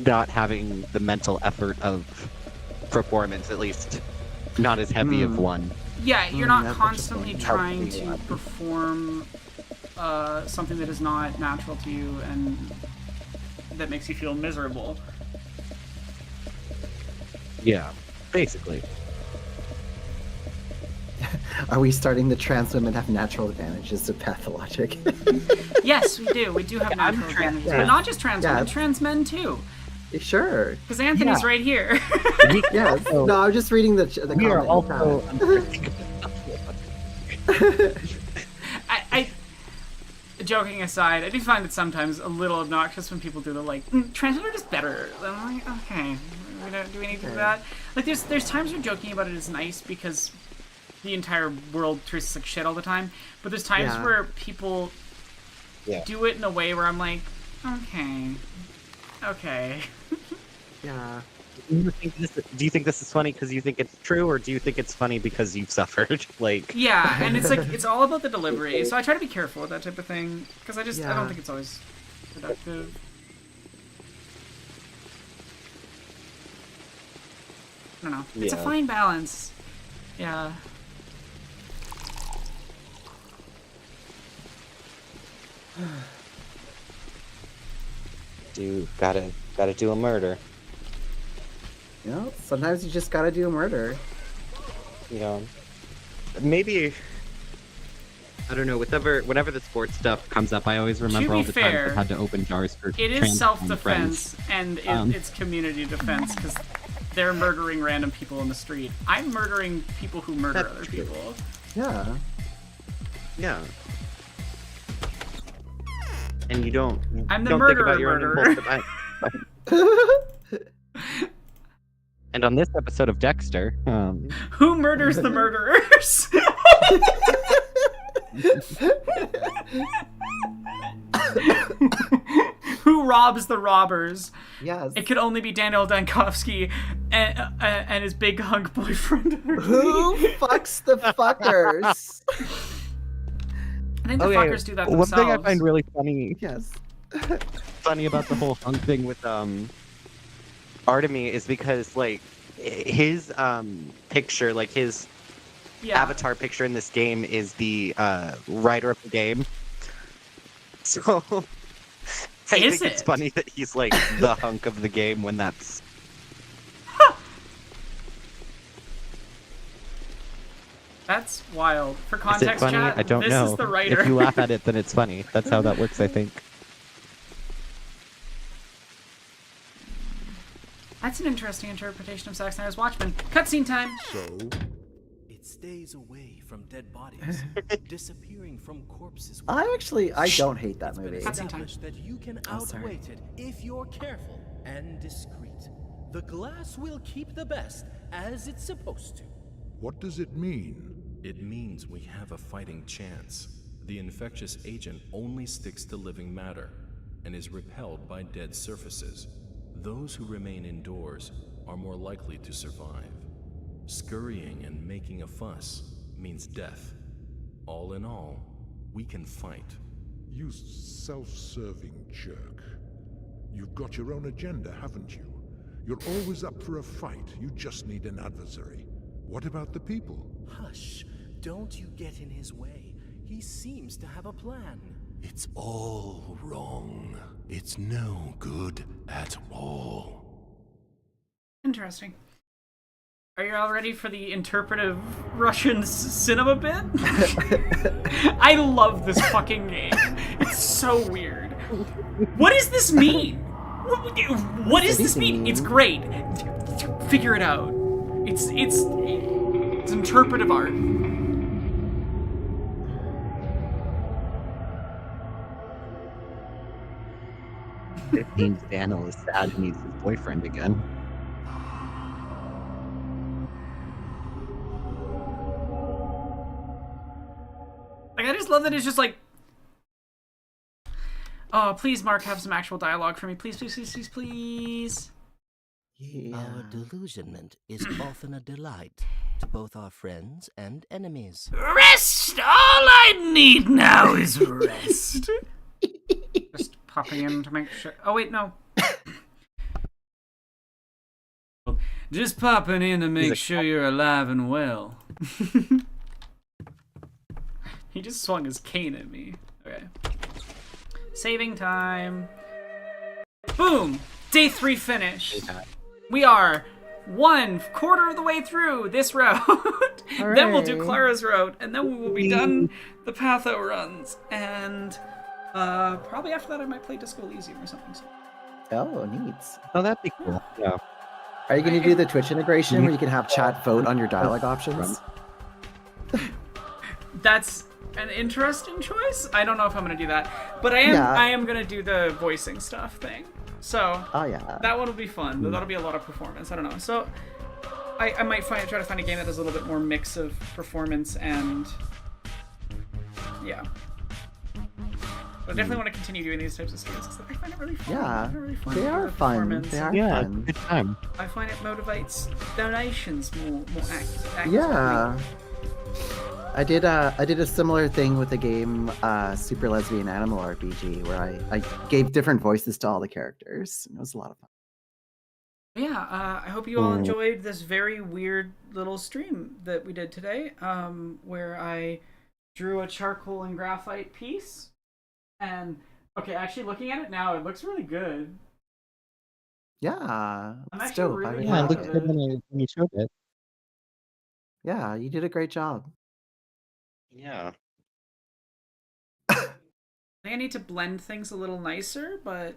Speaker 10: not having the mental effort of performance, at least not as heavy of one.
Speaker 1: Yeah, you're not constantly trying to perform something that is not natural to you and that makes you feel miserable.
Speaker 10: Yeah, basically.
Speaker 2: Are we starting the trans women have natural advantages to Pathologic?
Speaker 1: Yes, we do. We do have natural advantages. But not just trans women, trans men too.
Speaker 2: Sure.
Speaker 1: Because Anthony's right here.
Speaker 2: Yes. No, I'm just reading the
Speaker 10: We are
Speaker 2: comment.
Speaker 1: I joking aside, I do find it sometimes a little obnoxious when people do the like, trans women are just better. I'm like, okay, do we need to do that? Like, there's times where joking about it is nice because the entire world treats us like shit all the time. But there's times where people do it in a way where I'm like, okay.
Speaker 2: Yeah.
Speaker 10: Do you think this is funny because you think it's true, or do you think it's funny because you've suffered? Like,
Speaker 1: yeah, and it's like it's all about the delivery. So I try to be careful with that type of thing because I don't think it's always productive. I don't know. It's a fine balance. Yeah.
Speaker 5: Gotta do a murder.
Speaker 2: You know, sometimes you just gotta do a murder.
Speaker 10: You know, maybe, I don't know, whenever the sports stuff comes up, I always remember all the times I've had to open jars for
Speaker 1: it is self-defense and it's community defense because they're murdering random people in the street. I'm murdering people who murder other people.
Speaker 2: Yeah.
Speaker 10: Yeah. And you don't.
Speaker 1: I'm the
Speaker 10: don't
Speaker 1: murderer
Speaker 10: think about your
Speaker 1: murderer.
Speaker 10: And on this episode of Dexter,
Speaker 1: who murders the murderers? Who robs the robbers?
Speaker 2: Yes.
Speaker 1: It could only be Daniel Dankovsky and his big hunk boyfriend.
Speaker 2: Who fucks the fuckers?
Speaker 1: I think the fuckers do that themselves.
Speaker 10: One thing I find really funny.
Speaker 2: Yes.
Speaker 10: Funny about the whole hunk thing with Artemy is because like his picture, like his avatar picture in this game is the writer of the game. So I think it's funny that he's like the hunk of the game when that's.
Speaker 1: That's wild. For
Speaker 10: Is
Speaker 1: context,
Speaker 10: it funny?
Speaker 1: chat,
Speaker 10: I don't
Speaker 1: this
Speaker 10: know.
Speaker 1: is the writer.
Speaker 10: If you laugh at it, then it's funny. That's how that works, I think.
Speaker 1: That's an interesting interpretation of Zack Snyder's Watchmen. Cutscene time.
Speaker 12: So, it stays away from dead bodies, disappearing from corpses.
Speaker 2: I don't hate that movie.
Speaker 12: Cutscene time. That you can outweight it if you're careful and discreet. The glass will keep the best as it's supposed to.
Speaker 3: What does it mean?
Speaker 12: It means we have a fighting chance. The infectious agent only sticks to living matter and is repelled by dead surfaces. Those who remain indoors are more likely to survive. Scurrying and making a fuss means death. All in all, we can fight.
Speaker 3: You self-serving jerk. You've got your own agenda, haven't you? You're always up for a fight. You just need an adversary. What about the people?
Speaker 12: Hush. Don't you get in his way. He seems to have a plan.
Speaker 13: It's all wrong. It's no good at all.
Speaker 1: Interesting. Are you all ready for the interpretive Russian cinema bit? I love this fucking game. It's so weird. What does this mean? What does this mean? It's great. Figure it out. It's interpretive art.
Speaker 10: It means Daniel is sad and needs his boyfriend again.
Speaker 1: Like, I just love that it's just like, oh, please, Mark, have some actual dialogue for me. Please, please, please, please, please.
Speaker 11: Our delusionment is often a delight to both our friends and enemies.
Speaker 9: Rest! All I need now is rest. Just popping in to make sure. Oh, wait, no. Just popping in to make sure you're alive and well. He just swung his cane at me. Okay. Saving time. Boom! Day 3 finished. We are 1/4 of the way through this route. Then we'll do Clara's route, and then we will be done the Patho runs. And probably after that I might play Disco Elysium or something.
Speaker 2: Oh, neat.
Speaker 10: Oh, that'd be cool. Yeah.
Speaker 2: Are you going to do the Twitch integration where you can have chat vote on your dialogue options?
Speaker 1: That's an interesting choice. I don't know if I'm going to do that, but I am going to do the voicing stuff thing. So that one will be fun. That'll be a lot of performance. I don't know. So I might try to find a game that does a little bit more mix of performance and But I definitely want to continue doing these types of streams because I find it really fun.
Speaker 2: Yeah,
Speaker 1: really fun.
Speaker 2: they are fun. They are fun.
Speaker 10: Good time.
Speaker 1: I find it motivates donations more actively.
Speaker 2: Yeah. I did a similar thing with the game Super Lesbian Animal RPG where I gave different voices to all the characters. It was a lot of fun.
Speaker 1: Yeah, I hope you all enjoyed this very weird little stream that we did today, where I drew a charcoal and graphite piece. And, okay, actually looking at it now, it looks really good.
Speaker 2: Yeah,
Speaker 1: I'm
Speaker 2: it's
Speaker 1: actually
Speaker 2: dope.
Speaker 1: really
Speaker 10: Yeah, it looked good when you showed it.
Speaker 2: Yeah, you did a great job.
Speaker 5: Yeah.
Speaker 1: I think I need to blend things a little nicer, but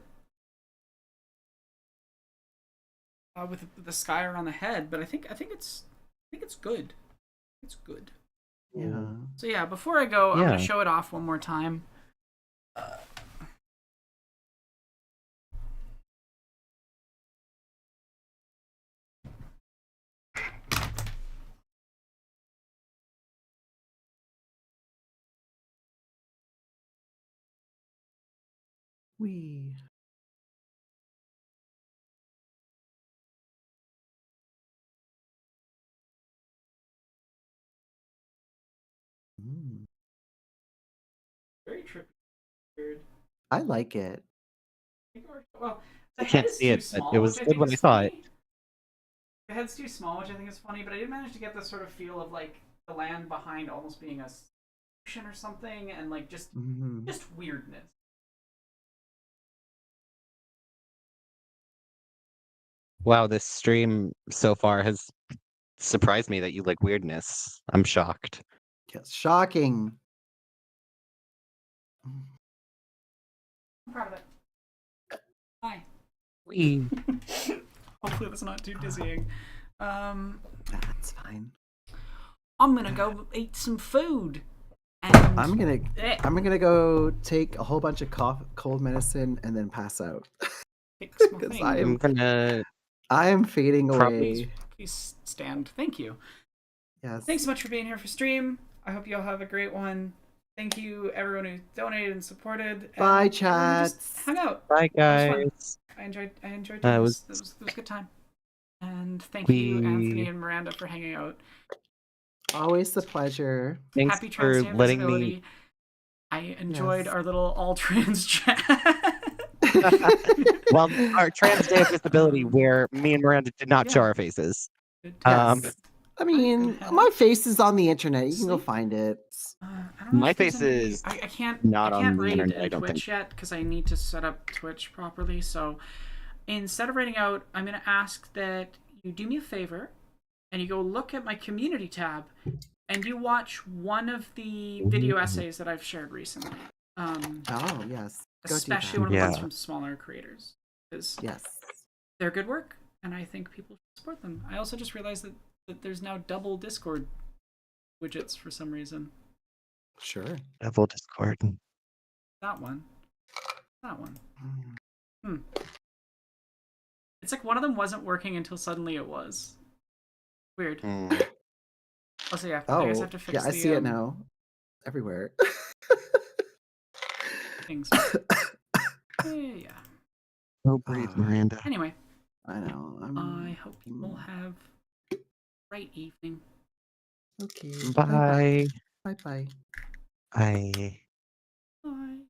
Speaker 1: with the sky around the head. But I think it's good. It's good.
Speaker 2: Yeah.
Speaker 1: So yeah, before I go, I'm gonna show it off one more time.
Speaker 2: Wee.
Speaker 1: Very trippy. Weird.
Speaker 2: I like it.
Speaker 1: Well,
Speaker 10: I can't see it, but it was good when I saw it.
Speaker 1: The head's too small, which I think is funny, but I did manage to get this sort of feel of like the land behind almost being a ocean or something, and like just weirdness.
Speaker 10: Wow, this stream so far has surprised me that you like weirdness. I'm shocked.
Speaker 2: Yes, shocking.
Speaker 1: I'm proud of it. Hi.
Speaker 10: Wee.
Speaker 1: Hopefully that's not too dizzying.
Speaker 2: That's fine.
Speaker 1: I'm gonna go eat some food. And
Speaker 2: I'm gonna go take a whole bunch of cold medicine and then pass out. Because I am fading away.
Speaker 1: Please stand. Thank you.
Speaker 2: Yes.
Speaker 1: Thanks so much for being here for stream. I hope you all have a great one. Thank you, everyone who donated and supported.
Speaker 2: Bye,
Speaker 1: and
Speaker 2: chat.
Speaker 1: just hung out.
Speaker 10: Bye, guys.
Speaker 1: I enjoyed doing this. It was a good time. And thank you, Anthony and Miranda, for hanging out.
Speaker 2: Always a pleasure.
Speaker 10: Thanks
Speaker 1: Happy
Speaker 10: for letting me.
Speaker 1: visibility. I enjoyed our little all trans chat.
Speaker 10: Well, our trans day of visibility, where me and Miranda did not show our faces.
Speaker 2: I mean, my face is on the internet. You can go find it.
Speaker 10: My face is
Speaker 1: I can't
Speaker 10: not on the
Speaker 1: read
Speaker 10: internet, I don't
Speaker 1: Twitch
Speaker 10: think.
Speaker 1: yet because I need to set up Twitch properly. So instead of writing out, I'm going to ask that you do me a favor and you go look at my community tab and you watch one of the video essays that I've shared recently.
Speaker 2: Oh, yes. Go do
Speaker 1: Especially
Speaker 2: that.
Speaker 1: one of the ones from smaller creators.
Speaker 2: Yes.
Speaker 1: They're good work, and I think people should support them. I also just realized that there's now double Discord widgets for some reason.
Speaker 2: Sure.
Speaker 10: Double Discord.
Speaker 1: That one. That one. It's like one of them wasn't working until suddenly it was. Weird. Oh, so yeah, I guess I have to fix
Speaker 2: yeah, I
Speaker 1: the,
Speaker 2: see it now. Everywhere.
Speaker 1: things. Yeah.
Speaker 10: Oh, breathe, Miranda.
Speaker 1: Anyway,
Speaker 2: I know.
Speaker 1: I hope you all have a great evening.
Speaker 2: Okay.
Speaker 10: Bye.
Speaker 2: Bye bye.
Speaker 10: Bye.
Speaker 1: Bye.